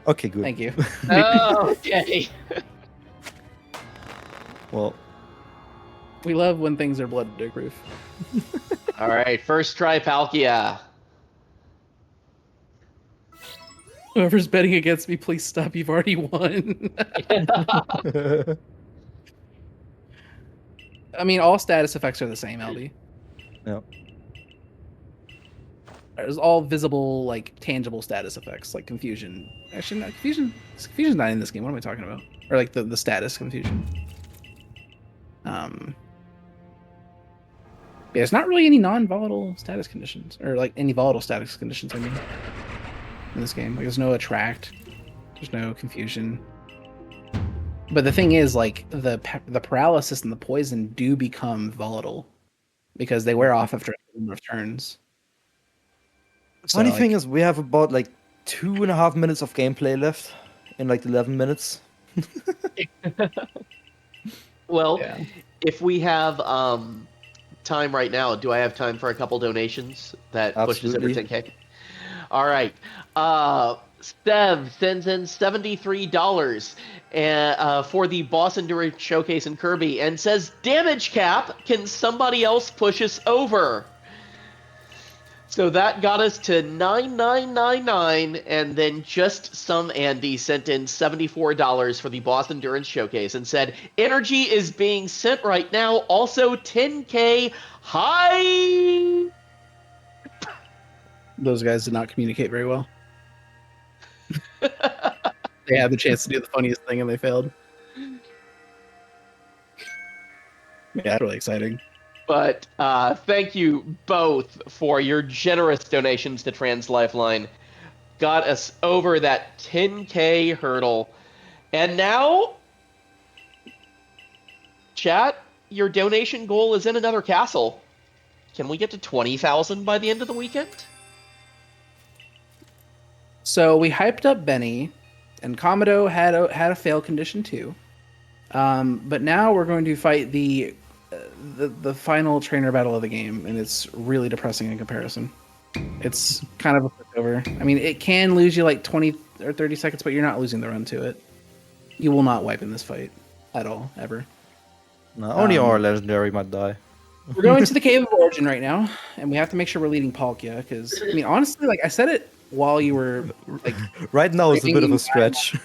Okay, good. Thank you. Okay. Well, we love when things are BloodDerg proof. All right, first try Palkia. Whoever's betting against me, please stop. You've already won. I mean, all status effects are the same, LD. Yeah. There's all visible, like, tangible status effects, like confusion. Actually, no, confusion's not in this game. What am I talking about? Or, like, the status confusion. Yeah, there's not really any non-volatile status conditions. Or, like, any volatile status conditions, I mean, in this game. Like, there's no attract. There's no confusion. But the thing is, like, the paralysis and the poison do become volatile. Because they wear off after a number of turns. Funny thing is, we have about like 2.5 minutes of gameplay left in like 11 minutes. Well, if we have time right now, do I have time for a couple donations that pushes over 10K? All right. Stev sends in $73 for the Boss Endurance Showcase in Kirby and says, "Damage cap, can somebody else push us over?" So that got us to 9999, and then just some Andy sent in $74 for the Boss Endurance Showcase and said, "Energy is being sent right now, also 10K high." Those guys did not communicate very well. They had the chance to do the funniest thing and they failed. Yeah, that's really exciting. But thank you both for your generous donations to Trans Lifeline. Got us over that 10K hurdle. And now, chat, your donation goal is in another castle. Can we get to 20,000 by the end of the weekend? So we hyped up Benny, and Komodo had a fail condition too. But now we're going to fight the final trainer battle of the game, and it's really depressing in comparison. It's kind of a pushover. I mean, it can lose you like 20 or 30 seconds, but you're not losing the run to it. You will not wipe in this fight at all, ever. No, only our legendary might die. We're going to the Cave of Origin right now, and we have to make sure we're leading Palkia, because, I mean, honestly, like, I said it while you were, like... Right now is a bit of a stretch.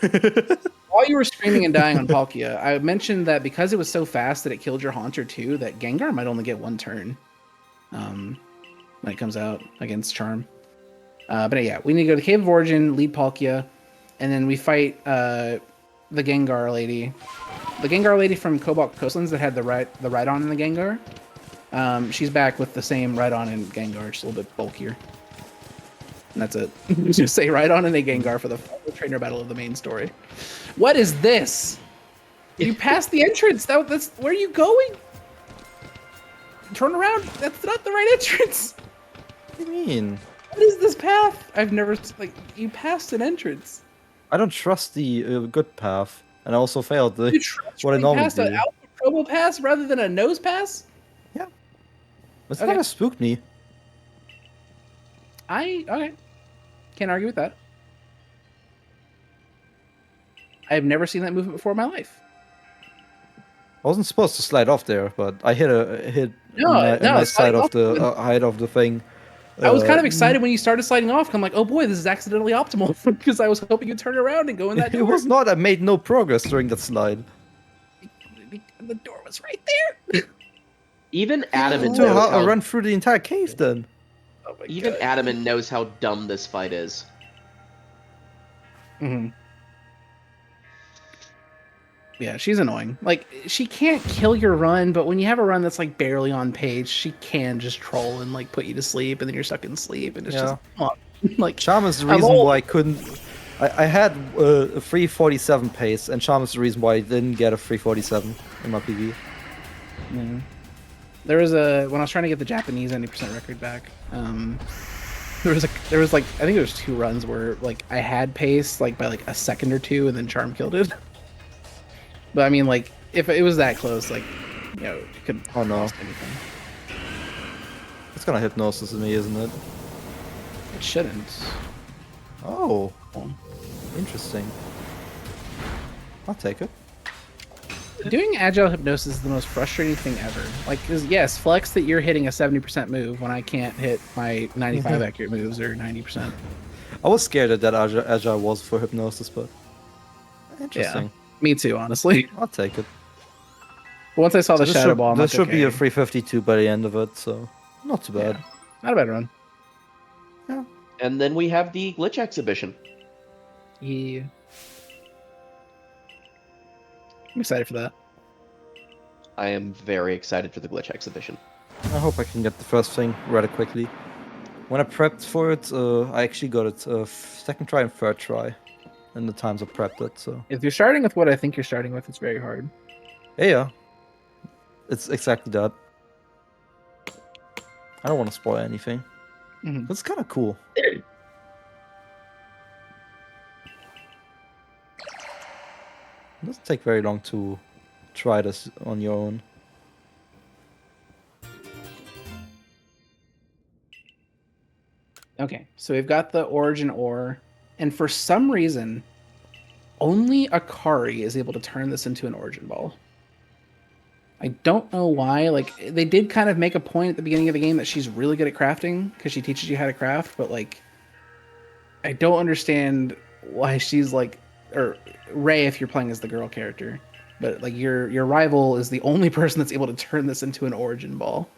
While you were screaming and dying on Palkia, I mentioned that because it was so fast that it killed your Haunter too, that Gengar might only get one turn when it comes out against Charm. But yeah, we need to go to the Cave of Origin, lead Palkia, and then we fight the Gengar lady. The Gengar lady from Cobalt Coastlands that had the Rhydon in the Gengar. She's back with the same Rhydon and Gengar, just a little bit bulkier. And that's it. Just say Rhydon and a Gengar for the trainer battle of the main story. What is this? You passed the entrance. That's where are you going? Turn around. That's not the right entrance. What do you mean? What is this path? I've never you passed an entrance. I don't trust the good path, and I also failed the You trust what I normally passed do. an Alpha Probo pass rather than a nose pass? Yeah, that's Okay. kind of spooked me. Okay. Can't argue with that. I've never seen that movement before in my life. I wasn't supposed to slide off there, but I hit a No, nice side sliding of the height of the thing. I was kind of excited when you started sliding off. I'm like, oh boy, this is accidentally optimal because I was hoping you'd turn around and go in that door. It was not. I made no progress during that slide. The door was right there. Even Adamant So knows I how, run through the entire cave then. Oh my even God. Adamant knows how dumb this fight is. Mhm. Yeah, she's annoying. Like, she can't kill your run, but when you have a run that's like barely on page, she can just troll and like put you to sleep, and then you're stuck in sleep, and it's just like Charm is the reason why I couldn't. I had a 347 pace, and Charm is the reason why I didn't get a 347 in my PV. Yeah. There was when I was trying to get the Japanese 90% record back. There was like I think there was 2 runs where like I had pace like by like a second or 2, and then Charm killed it. But I mean, like if it was that close, like you know, it could. Oh no! Anything. It's gonna hypnosis me, isn't it? It shouldn't. Oh, interesting. I'll take it. Doing agile hypnosis is the most frustrating thing ever. Like, 'cause yes, flex that you're hitting a 70% move when I can't hit my 95 accurate moves or 90%. I was scared that agile was for hypnosis, but interesting. Yeah, me too, honestly. I'll take it. But once I saw the Shadow Ball, I'm this like, should be a okay. 352 by the end of it, so not too bad. Yeah. Not a bad run. Yeah. And then we have the glitch exhibition. Yeah. I'm excited for that. I am very excited for the glitch exhibition. I hope I can get the first thing rather quickly. When I prepped for it, I actually got it second try and third try in the times I prepped it. So If you're starting with what I think you're starting with, it's very hard. yeah, it's exactly that. I don't want to spoil anything. Mhm. It's kind of cool. It doesn't take very long to try this on your own. Okay, so we've got the Origin Ore, and for some reason, only Akari is able to turn this into an Origin Ball. I don't know why. Like, they did kind of make a point at the beginning of the game that she's really good at crafting because she teaches you how to craft, but like, I don't understand why she's like, or Ray if you're playing as the girl character, but like your rival is the only person that's able to turn this into an Origin Ball.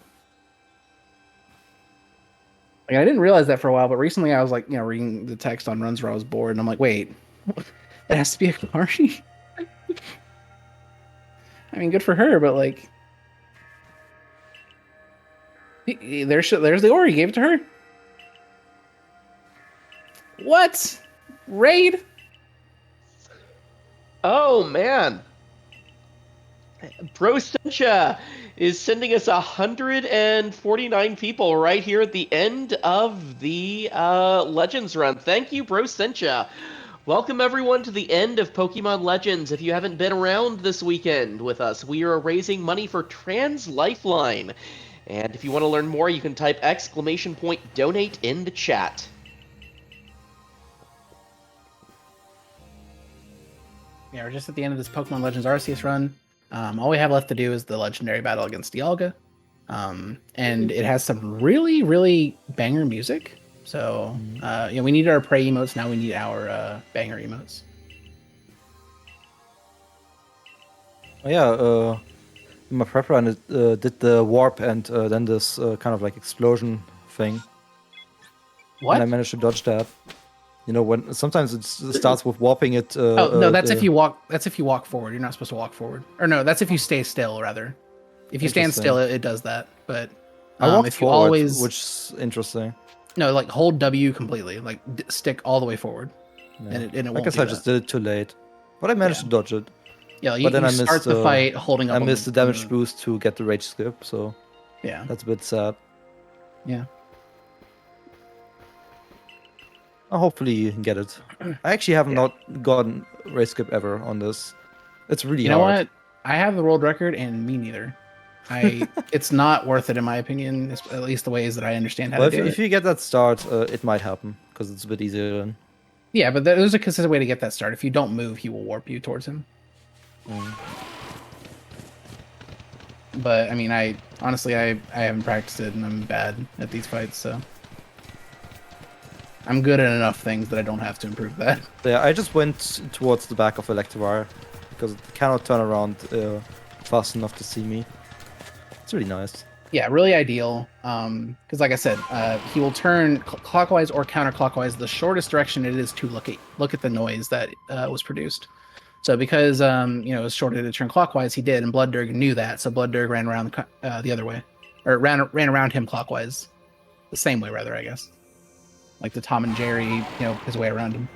Like, I didn't realize that for a while, but recently I was like, you know, reading the text on runs where I was bored, and I'm like, wait, it has to be Akari? I mean, good for her, but like, there's the ore. He gave it to her. What? Raid? Oh man, Bro Sencha is sending us 149 people right here at the end of the Legends run. Thank you, Bro Sencha. Welcome everyone to the end of Pokemon Legends. If you haven't been around this weekend with us, we are raising money for Trans Lifeline. And if you want to learn more, you can type !donate in the chat. Yeah, we're just at the end of this Pokemon Legends Arceus run. All we have left to do is the legendary battle against Dialga. And it has some really, really banger music. So, we need our prey emotes. Now we need our banger emotes. Oh, yeah, my prep run did the warp and then this kind of like explosion thing. What? And I managed to dodge that. You know, when sometimes it starts with warping it. No, that's if you walk. That's if you walk forward. You're not supposed to walk forward. Or no, that's if you stay still. Rather, if you stand still, it does that. But I walked if you forward, always, which is interesting. No, like hold W completely, like stick all the way forward, Yeah. and it won't. I guess I just did it too late, but I managed to dodge it. Yeah, but then you I missed start the fight holding up. I missed the damage boost to get the rage skip, so yeah, that's a bit sad. Yeah. Hopefully you can get it. I actually have not gotten rage skip ever on this. It's really hard. You know what? I have the world record, and me neither. It's not worth it in my opinion, at least the ways that I understand how to do it. If you get that start, it might happen because it's a bit easier then. Yeah, but there's a consistent way to get that start. If you don't move, he will warp you towards him. But I mean, I honestly haven't practiced it, and I'm bad at these fights, so I'm good at enough things that I don't have to improve that. Yeah, I just went towards the back of Electivire because it cannot turn around fast enough to see me. It's really nice. Yeah, really ideal. Because like I said, he will turn clockwise or counterclockwise, the shortest direction it is to look at the noise that was produced. So because it was shorter to turn clockwise, he did, and BloodDerg knew that, so BloodDerg ran around the other way, or ran around him clockwise, the same way rather, I guess, like the Tom and Jerry, his way around him.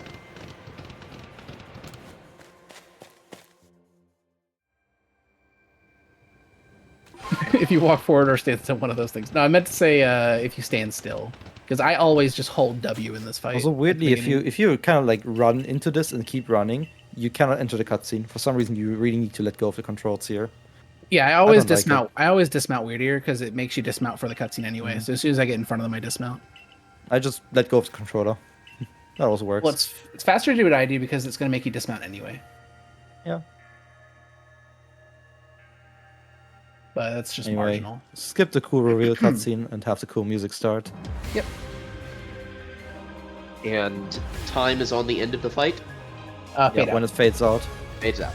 If you walk forward or stand still, one of those things. No, I meant to say if you stand still, because I always just hold W in this fight. Also, weirdly, if you kind of like run into this and keep running, you cannot enter the cutscene. For some reason, you really need to let go of the controls here. Yeah, I always dismount. I always dismount weirdier because it makes you dismount for the cutscene anyway. So as soon as I get in front of them, I dismount. I just let go of the controller. That also works. Well, it's faster to do what I do because it's going to make you dismount anyway. Yeah. But that's just marginal. Skip the cool reveal cutscene and have the cool music start. Yep. And time is on the end of the fight? When it fades out. Fades out.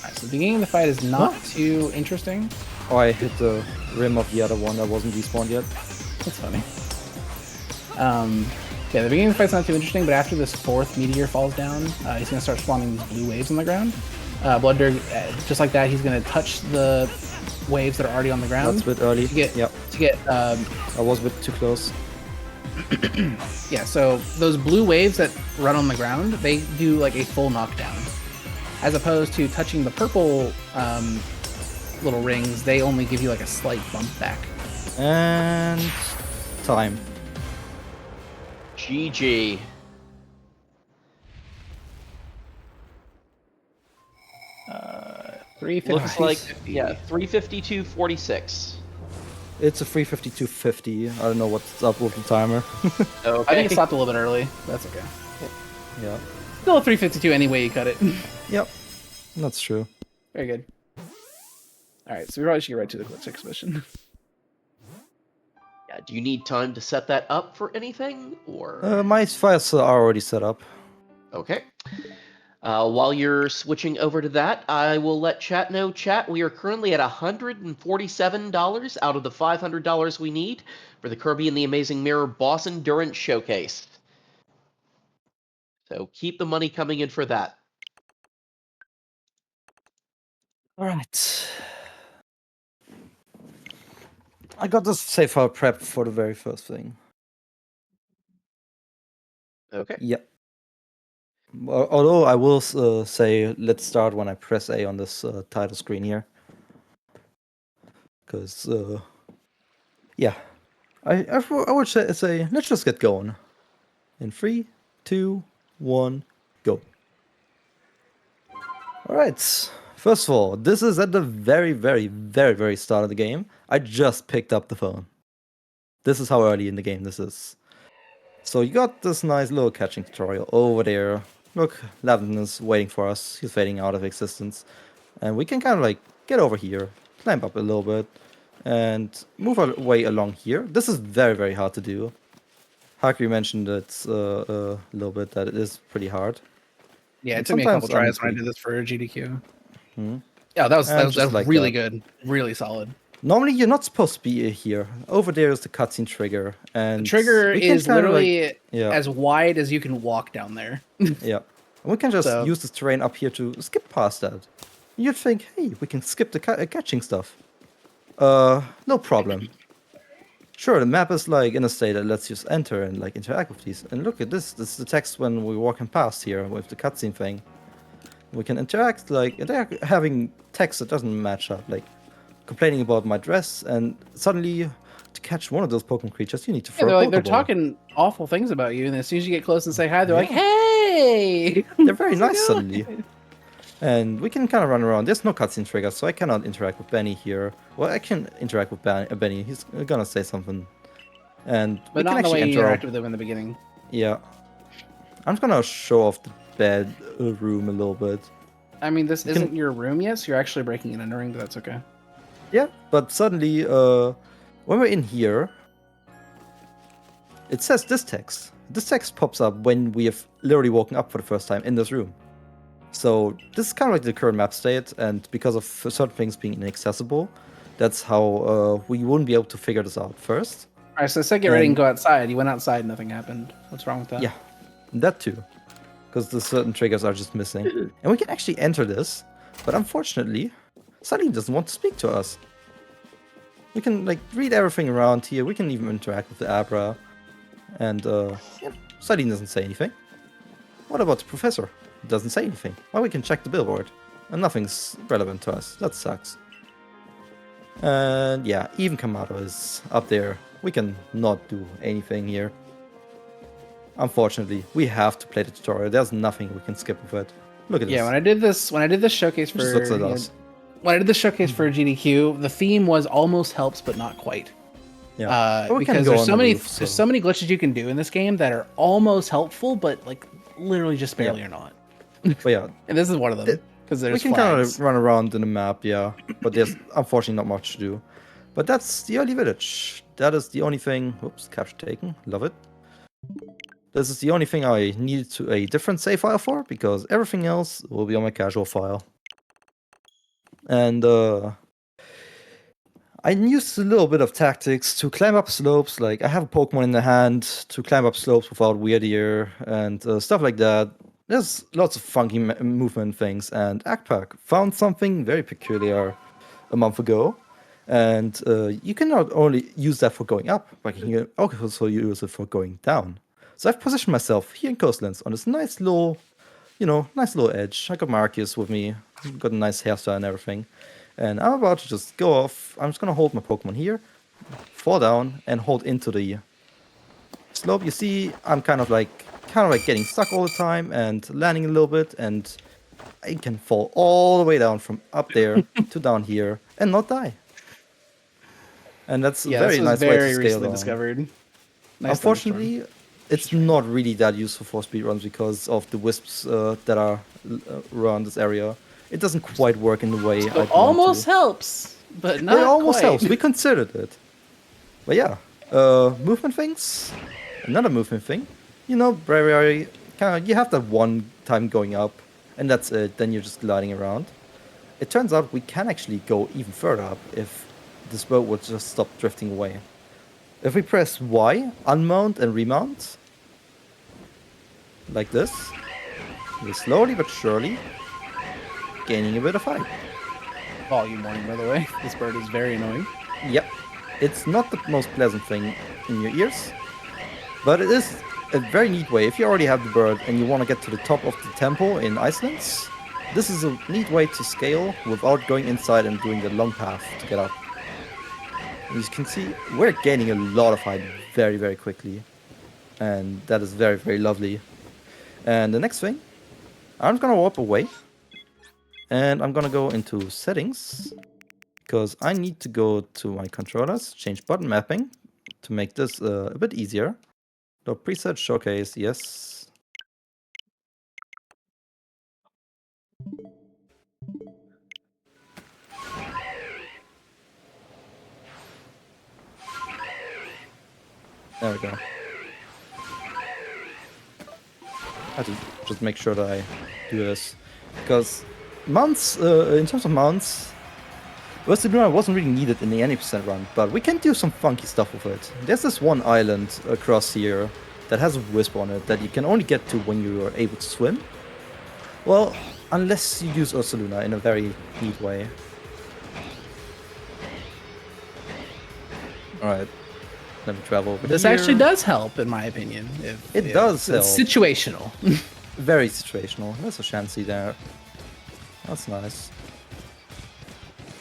Alright, so the beginning of the fight is not too interesting. Oh, I hit the rim of the other one that wasn't despawned yet. That's funny. Yeah, the beginning of the fight's not too interesting, but after this fourth meteor falls down, he's going to start spawning these blue waves on the ground. BloodDerg, just like that, he's going to touch the waves that are already on the ground. That's a bit early. I was a bit too close. Yeah, so those blue waves that run on the ground, they do like a full knockdown. As opposed to touching the purple little rings, they only give you like a slight bump back. And time. GG. Looks like 352.46. It's a 352.50. I don't know what's up with the timer. Okay. I think it stopped a little bit early. That's okay. Yeah. Still a 352 anyway. You cut it. Yep. That's true. Very good. All right, so we probably should get right to the Glitch exhibition. Yeah, do you need time to set that up for anything, or? My files are already set up. Okay. While you're switching over to that, I will let chat know. Chat, we are currently at $147 out of the $500 we need for the Kirby and the Amazing Mirror Boss Endurance Showcase. So keep the money coming in for that. All right. I got this save file prepped for the very first thing. Okay. Yep. Although I will say, let's start when I press A on this title screen here. Because, yeah. I would say, let's just get going. In 3, 2, 1, go. Alright. First of all, this is at the very, very, very, very start of the game. I just picked up the phone. This is how early in the game this is. So you got this nice little catching tutorial over there. Look, Lavin is waiting for us. He's fading out of existence. And we can kind of like get over here, climb up a little bit, and move our way along here. This is very, very hard to do. Hakri mentioned it a little bit that it is pretty hard. Yeah, it And took me a couple sometimes tries when I did this for GDQ. Hmm. Yeah, that was like really that. good. Really solid. Normally, you're not supposed to be here. Over there is the cutscene trigger, and The trigger we can is kinda, literally yeah, as wide as you can walk down there. yeah. And we can just So- use this terrain up here to skip past that. You'd think, hey, we can skip the catching stuff. No problem. Sure, the map is like in a state that lets you just enter and like interact with these. And look at this. This is the text when we're walking past here with the cutscene thing. We can interact like they're having text that doesn't match up, like complaining about my dress, and suddenly to catch one of those Pokemon creatures, you need to Yeah, throw a they're Pokeball. talking awful things about you, and as soon as you get close and say hi, they're like, Yeah. "Hey!" They're very How's it nice going? suddenly. And we can kind of run around. There's no cutscene trigger, so I cannot interact with Benny here. Well, I can interact with Benny. He's gonna say something. And we But can not the actually way you enter. interacted with them in the beginning. Yeah. I'm just gonna show off the bed room a little bit. I mean, this You can- isn't your room yet, so you're actually breaking and entering, but that's okay. Yeah, but suddenly, when we're in here, it says this text. This text pops up when we have literally woken up for the first time in this room. So this is kind of like the current map state, and because of certain things being inaccessible, that's how we wouldn't be able to figure this out first. All right, so it said get ready and And- go outside. You went outside, nothing happened. What's wrong with that? Yeah, that too. Because the certain triggers are just missing. And we can actually enter this, but unfortunately, Sunny doesn't want to speak to us. We can like read everything around here. We can even interact with the Abra. And yeah, Sunny doesn't say anything. What about the professor? He doesn't say anything. Well, we can check the billboard. And nothing's relevant to us. That sucks. And yeah, even Kamado is up there. We can not do anything here. Unfortunately, we have to play the tutorial. There's nothing we can skip with it. Look at this. Yeah, when I did this showcase for Just looks at us. when I did the showcase for GDQ, the theme was almost helps but not quite. Yeah. But we can Because go there's on so the many roof, there's so many glitches you can do in this game that are almost helpful, but like literally just barely Yeah. are not. But yeah, And this is one of them because there's we can kind of run around in the map, yeah. But there's unfortunately not much to do. But that's the early village. That is the only thing. Whoops, capture taken. Love it. This is the only thing I needed to a different save file for, because everything else will be on my casual file. And I used a little bit of tactics to climb up slopes. Like I have a Pokemon in the hand to climb up slopes without weird ear and stuff like that. There's lots of funky movement things. And Akpak found something very peculiar a month ago. And you can not only use that for going up, but you can also use it for going down. So I've positioned myself here in Coastlands on this nice little, nice little edge. I got Marcus with me, got a nice hairstyle and everything. And I'm about to just go off. I'm just gonna hold my Pokemon here, fall down, and hold into the slope. You see, I'm kind of like getting stuck all the time and landing a little bit, and I can fall all the way down from up there to down here and not die. And that's a very nice way to scale recently down. discovered. Nice Unfortunately, it's not really that useful for speedruns because of the wisps that are around this area. It doesn't quite work in the way So I'd want almost to. helps, but not It almost quite. helps. We considered it. But yeah, movement things. Another movement thing. Breviary, you have that one time going up, and that's it. Then you're just gliding around. It turns out we can actually go even further up if this boat would just stop drifting away. If we press Y, unmount and remount, like this, we're slowly but surely gaining a bit of height. Volume warning, by the way. This bird is very annoying. Yep, it's not the most pleasant thing in your ears, but it is a very neat way. If you already have the bird and you want to get to the top of the temple in Iceland, this is a neat way to scale without going inside and doing the long path to get up. As you can see, we're gaining a lot of height very, very quickly. And that is very, very lovely. And the next thing, I'm gonna warp away. And I'm gonna go into settings. because I need to go to my controllers, change button mapping to make this a bit easier. So preset showcase, yes. There we go. I have to just make sure that I do this. Because mounts, in terms of mounts, Rusty Luna wasn't really needed in the 90% run, but we can do some funky stuff with it. There's this one island across here that has a wisp on it that you can only get to when you are able to swim. Well, unless you use Ursaluna in a very neat way. Alright, let me travel over This here. actually does help, in my opinion. It does help. It's situational. Very situational. There's a Shanty there. That's nice.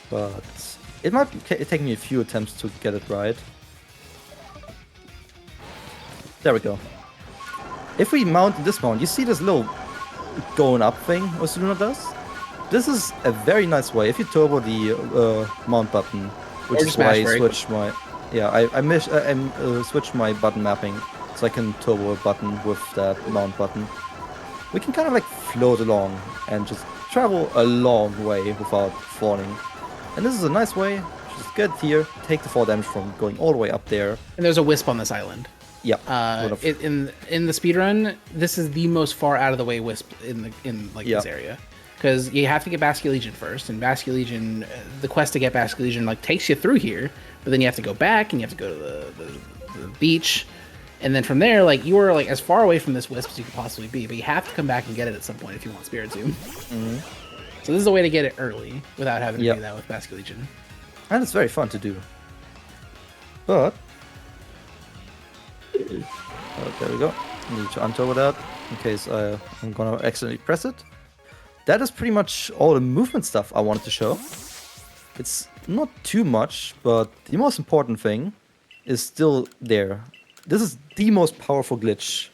But it might take me a few attempts to get it right. There we go. If we mount this mount, you see this little going up thing Ursaluna does? This is a very nice way. If you turbo the mount button, which is why I switched my... Yeah, I switched my button mapping so I can turbo a button with that mount button. We can kind of like float along and just travel a long way without falling. And this is a nice way. Just get here, take the 4 damage from going all the way up there. And there's a wisp on this island. Yeah. In the speedrun, this is the most far out of the way wisp in this area. Because you have to get Basque Legion first, and Basque Legion, the quest to get Basque Legion takes you through here, but then you have to go back and you have to go to the beach. And then from there, you are as far away from this wisp as you could possibly be, but you have to come back and get it at some point if you want Spiritomb. Mm-hmm. So this is a way to get it early without having to do that with Basque Legion. And it's very fun to do. But there we go. I need to unturbo that in case I'm gonna accidentally press it. That is pretty much all the movement stuff I wanted to show. It's not too much, but the most important thing is still there. This is the most powerful glitch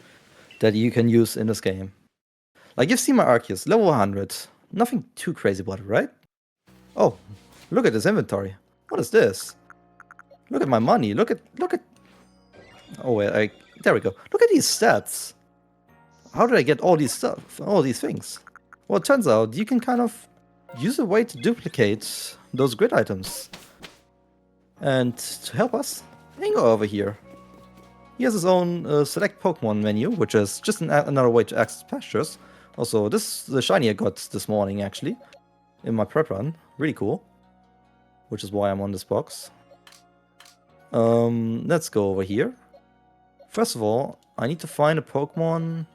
that you can use in this game. You've seen my Arceus, level 100. Nothing too crazy about it, right? Oh, look at this inventory. What is this? Look at my money. Look at. Oh wait, there we go. Look at these stats. How did I get all these stuff, all these things? Well, it turns out you can kind of use a way to duplicate those grid items. And to help us, Ingo over here. He has his own select Pokemon menu, which is just another way to access pastures. Also, this is the shiny I got this morning, actually, in my prep run. Really cool. Which is why I'm on this box. Let's go over here. First of all, I need to find a Pokemon.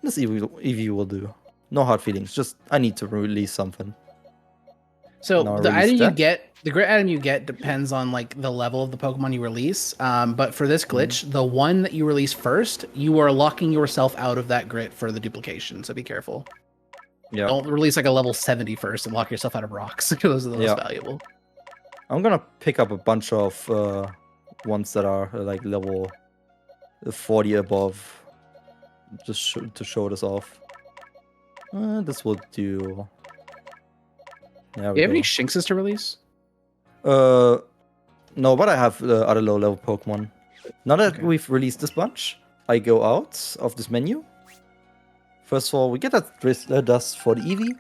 This EV will do. No hard feelings, just I need to release something. So the item you get, the grid item you get depends on the level of the Pokemon you release. But for this glitch, the one that you release first, you are locking yourself out of that grid for the duplication. So be careful. Yeah. Don't release a level 70 first and lock yourself out of rocks. Those are the most valuable. I'm gonna pick up a bunch of ones that are level 40 above, just to show this off. This will do. Do you have any Shinxes to release? No, but I have other low-level Pokemon. Now that we've released this bunch, I go out of this menu. First of all, we get that dust for the Eevee,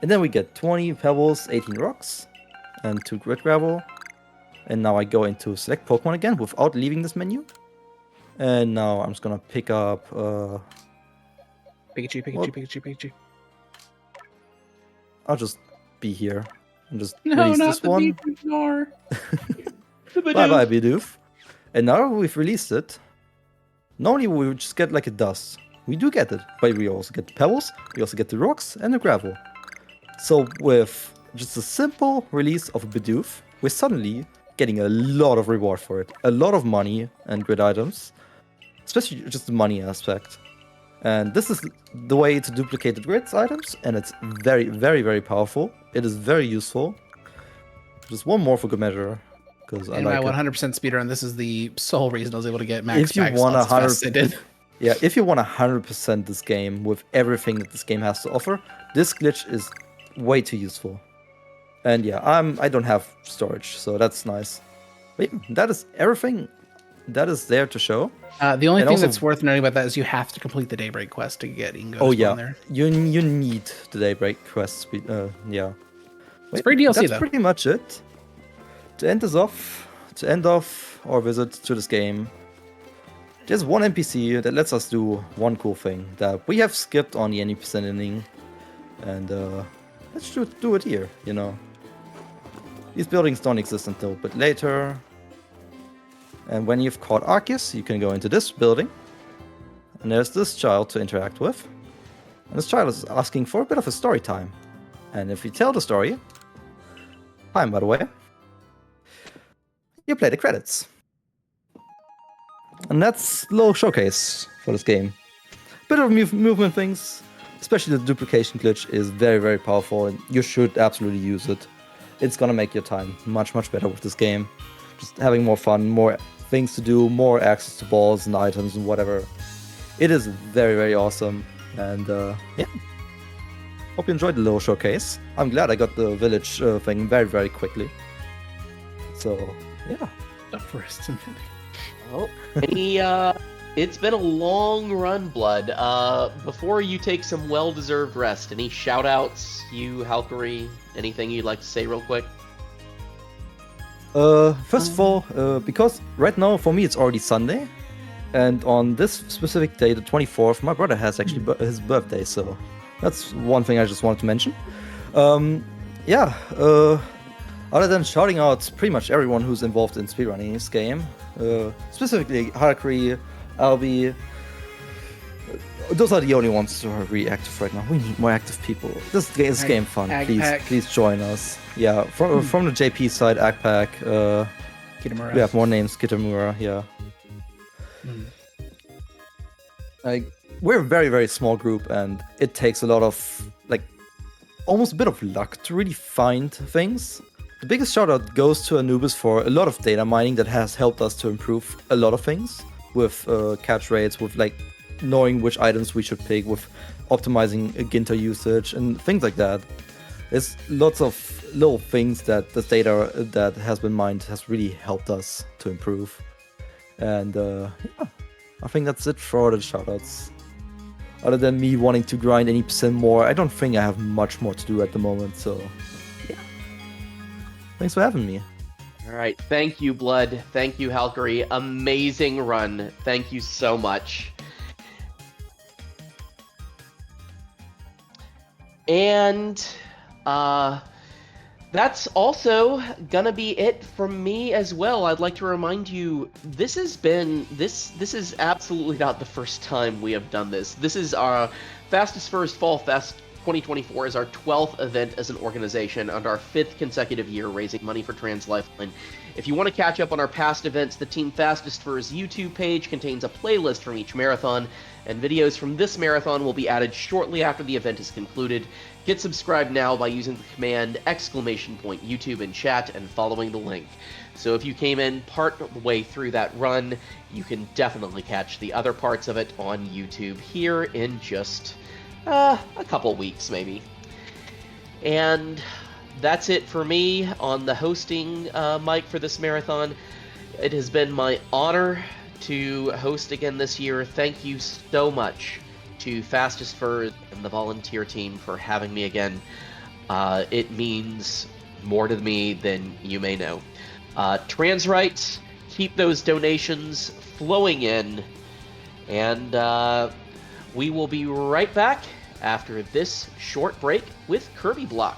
and then we get 20 pebbles, 18 rocks, and 2 grid gravel. And now I go into select Pokemon again without leaving this menu. And now I'm just gonna pick up Pikachu. I'll just be here and just release this one. Bye-bye, Bidoof. And now we've released it. Normally we would just get a dust. We do get it, but we also get the pebbles, we also get the rocks and the gravel. So with just a simple release of a Bidoof, we're suddenly getting a lot of reward for it. A lot of money and grid items. Especially just the money aspect. And this is the way to duplicate the grids items, and it's very, very, very powerful. It is very useful. Just one more for good measure, because I like 100% speedrun, this is the sole reason I was able to get max. If you want 100%, yeah, if you want 100% this game with everything that this game has to offer, this glitch is way too useful. And yeah, I don't have storage, so that's nice. But yeah, that is everything that is there to show. The only And thing also- that's worth noting about that is you have to complete the Daybreak quest to get Ingo Oh to spawn yeah, there. you need the Daybreak quest. Yeah. It's free DLC That's though. pretty much it. To end off our visit to this game, there's one NPC that lets us do one cool thing that we have skipped on the 80% ending, and let's do it here. You know, these buildings don't exist until a bit later. And when you've caught Arceus, you can go into this building, and there's this child to interact with. And this child is asking for a bit of a story time. And if you tell the story, time by the way, you play the credits. And that's a little showcase for this game. Bit of movement things, especially the duplication glitch is very, very powerful, and you should absolutely use it. It's gonna make your time much, much better with this game. Just having more fun, more things to do, more access to balls and items and whatever. It is very, very awesome. And yeah, hope you enjoyed the little showcase. I'm glad I got the village thing very, very quickly. So yeah. Forest and Oh, it's been a long run, Blood. Before you take some well-deserved rest, any shout-outs, you, Halkery, anything you'd like to say real quick? First of all, because right now for me it's already Sunday, and on this specific day, the 24th, my brother has actually his birthday, so that's one thing I just wanted to mention. Yeah, other than shouting out pretty much everyone who's involved in speedrunning this game, specifically Harakri, Albi, those are the only ones who are really active right now. We need more active people. This game fun. Please join us. Yeah, from the JP side, Agpack, Kitamura. we have more names, Kitamura, yeah. Like, we're a very, very small group, and it takes a lot of, like, almost a bit of luck to really find things. The biggest shout out goes to Anubis for a lot of data mining that has helped us to improve a lot of things with catch rates, with like knowing which items we should pick, with optimizing Ginter usage and things like that. There's lots of little things that the data that has been mined has really helped us to improve. And yeah, I think that's it for all the shoutouts. Other than me wanting to grind any percent more, I don't think I have much more to do at the moment, so yeah. Thanks for having me. All right, thank you, Blood. Thank you, Halkery. Amazing run. Thank you so much. And that's also gonna be it from me as well. I'd like to remind you, this is absolutely not the first time we have done this. This is our Fastest First Fall Fest 2024 is our 12th event as an organization and our 5th consecutive year raising money for Trans Lifeline. If you want to catch up on our past events, the Team Fastest Furs YouTube page contains a playlist from each marathon, and videos from this marathon will be added shortly after the event is concluded. Get subscribed now by using the command !YouTube in chat and following the link. So if you came in part of the way through that run, you can definitely catch the other parts of it on YouTube here in just a couple weeks, maybe. And that's it for me on the hosting mic for this marathon. It has been my honor to host again this year. Thank you so much to Fastest Furs and the volunteer team for having me again. It means more to me than you may know. Trans rights, keep those donations flowing in, and we will be right back after this short break with Kirby Block.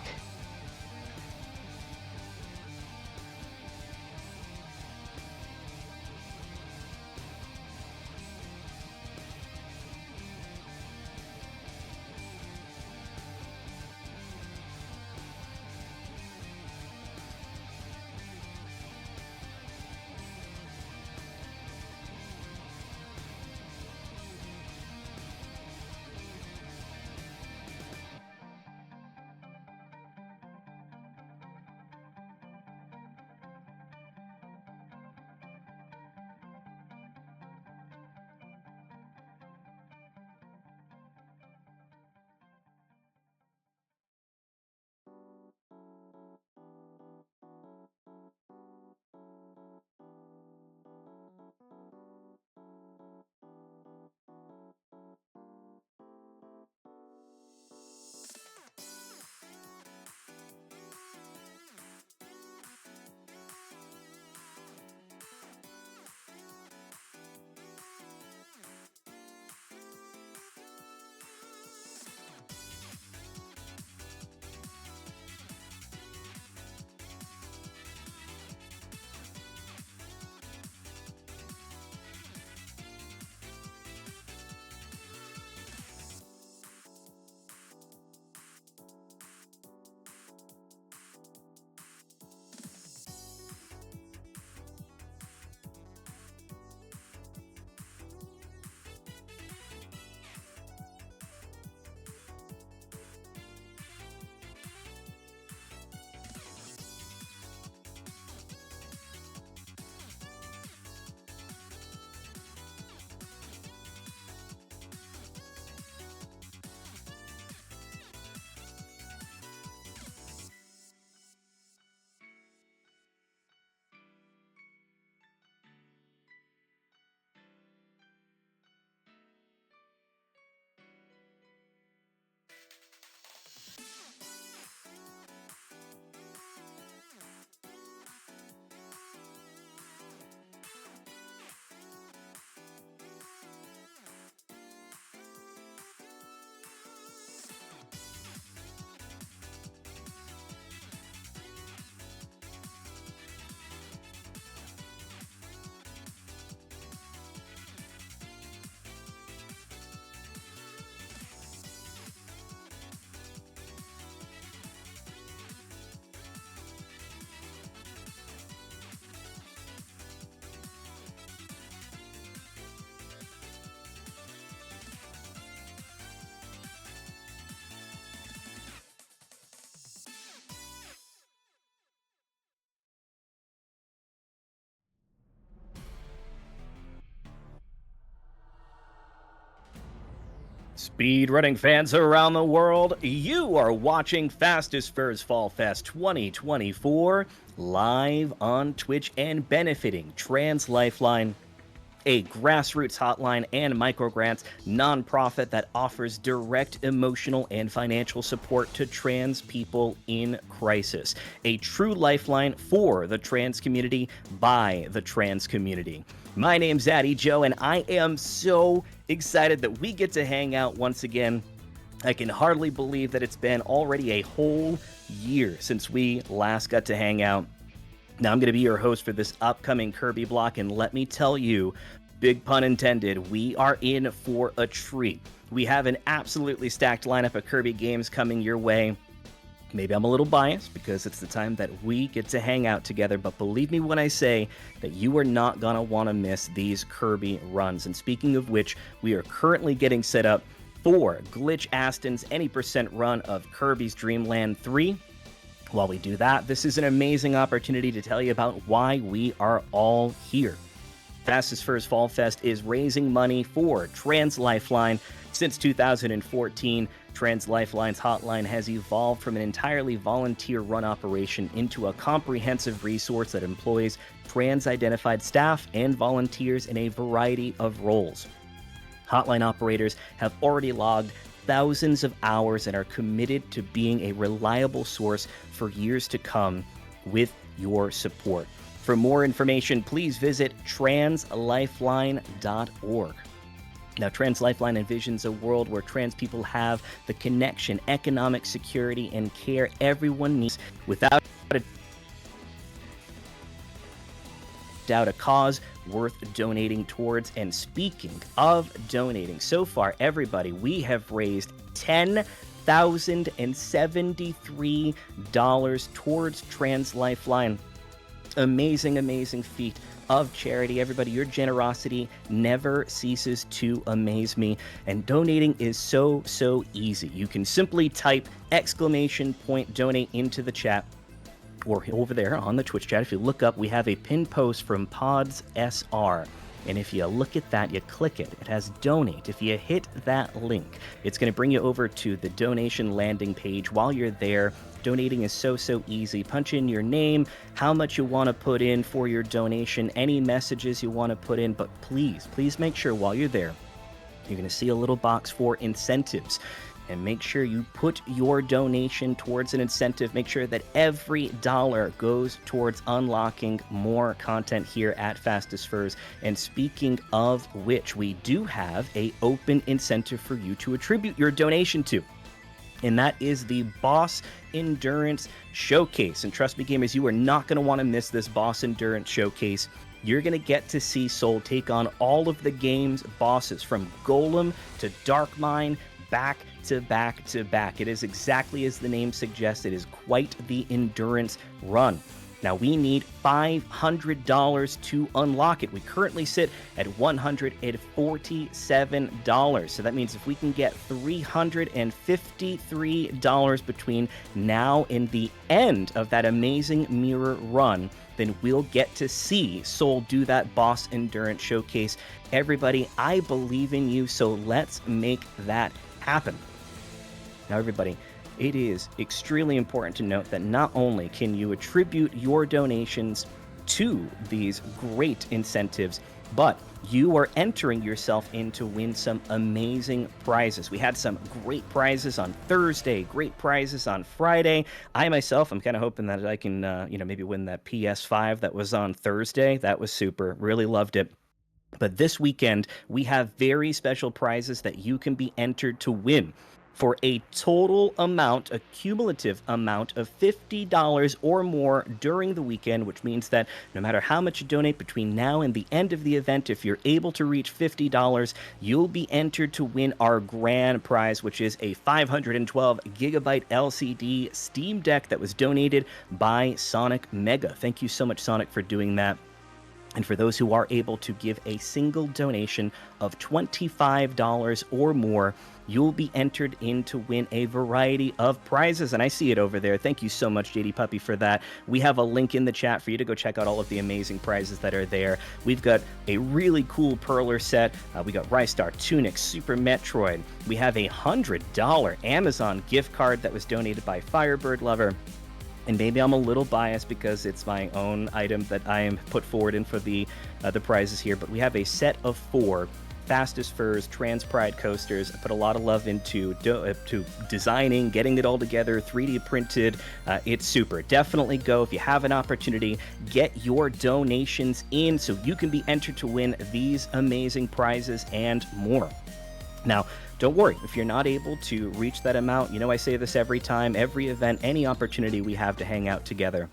Speedrunning fans around the world, you are watching Fastest Furs Fall Fest 2024 live on Twitch and benefiting Trans Lifeline, a grassroots hotline and microgrants nonprofit that offers direct emotional and financial support to trans people in crisis. A true lifeline for the trans community by the trans community. My name's Zaddy Joe, and I am so excited that we get to hang out once again. I can hardly believe that it's been already a whole year since we last got to hang out. Now, I'm going to be your host for this upcoming Kirby block, and let me tell you, big pun intended, we are in for a treat. We have an absolutely stacked lineup of Kirby games coming your way. Maybe I'm a little biased because it's the time that we get to hang out together, but believe me when I say that you are not going to want to miss these Kirby runs. And speaking of which, we are currently getting set up for Glitch Aston's Any % run of Kirby's Dream Land 3. While we do that, this is an amazing opportunity to tell you about why we are all here. Fastest Furs Fall Fest is raising money for Trans Lifeline. Since 2014, Trans Lifeline's hotline has evolved from an entirely volunteer-run operation into a comprehensive resource that employs trans-identified staff and volunteers in a variety of roles. Hotline operators have already logged thousands of hours and are committed to being a reliable source for years to come with your support. For more information, please visit translifeline.org. Now, Trans Lifeline envisions a world where trans people have the connection, economic security, and care everyone needs without a doubt, a cause worth donating towards. And speaking of donating, so far, everybody, we have raised $10,073 towards Trans Lifeline. Amazing feat of charity. Everybody, your generosity never ceases to amaze me, and donating is so easy. You can simply type !donate into the chat, or over there on the Twitch chat. If you look up, we have a pinned post from Pods SR, and if you look at that, you click it, it has donate. If you hit that link, it's going to bring you over to the donation landing page. While you're there, donating is so easy. Punch in your name, how much you want to put in for your donation, any messages you want to put in, but please make sure while you're there, you're going to see a little box for incentives. And make sure you put your donation towards an incentive. Make sure that every dollar goes towards unlocking more content here at Fastest Furs. And speaking of which, we do have an open incentive for you to attribute your donation to. And that is the Boss Endurance Showcase. And trust me, gamers, you are not going to want to miss this Boss Endurance Showcase. You're going to get to see Soul take on all of the game's bosses, from Golem to Darkmine, back to back. It is exactly as the name suggests. It is quite the endurance run. Now, we need $500 to unlock it. We currently sit at $147. So that means if we can get $353 between now and the end of that amazing mirror run, then we'll get to see Soul do that Boss Endurance Showcase. Everybody, I believe in you, so let's make that happen. Now, everybody, it is extremely important to note that not only can you attribute your donations to these great incentives, but you are entering yourself in to win some amazing prizes. We had some great prizes on Thursday, great prizes on Friday. I myself, I'm kind of hoping that I can, maybe win that PS5 that was on Thursday. That was super. Really loved it. But this weekend, we have very special prizes that you can be entered to win for a total amount, a cumulative amount of $50 or more during the weekend, which means that no matter how much you donate between now and the end of the event, if you're able to reach $50, you'll be entered to win our grand prize, which is a 512 gigabyte LCD Steam Deck that was donated by Sonic Mega. Thank you so much, Sonic, for doing that. And for those who are able to give a single donation of $25 or more, you'll be entered in to win a variety of prizes. And I see it over there. Thank you so much, JD Puppy, for that. We have a link in the chat for you to go check out all of the amazing prizes that are there. We've got a really cool Perler set. We got Rystar, Tunic, Super Metroid. We have a $100 Amazon gift card that was donated by Firebird Lover. And maybe I'm a little biased because it's my own item that I am put forward in for the prizes here, but we have a set of 4 Fastest Furs Trans Pride coasters. I put a lot of love into to designing, getting it all together, 3D printed. It's super. Definitely go if you have an opportunity. Get your donations in so you can be entered to win these amazing prizes and more. Now, don't worry, if you're not able to reach that amount, I say this every time, every event, any opportunity we have to hang out together.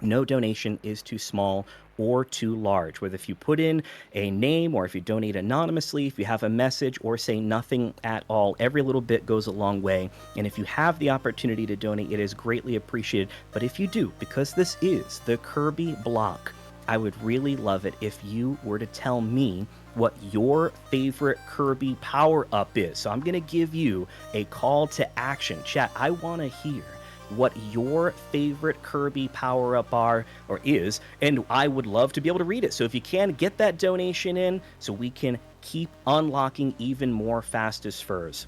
No donation is too small or too large. Whether if you put in a name or if you donate anonymously, if you have a message or say nothing at all, every little bit goes a long way. And if you have the opportunity to donate, it is greatly appreciated. But if you do, because this is the Kirby block, I would really love it if you were to tell me what your favorite Kirby power-up is. So I'm going to give you a call to action. Chat, I want to hear what your favorite Kirby power-up is, and I would love to be able to read it. So if you can, get that donation in so we can keep unlocking even more Fastest Furs.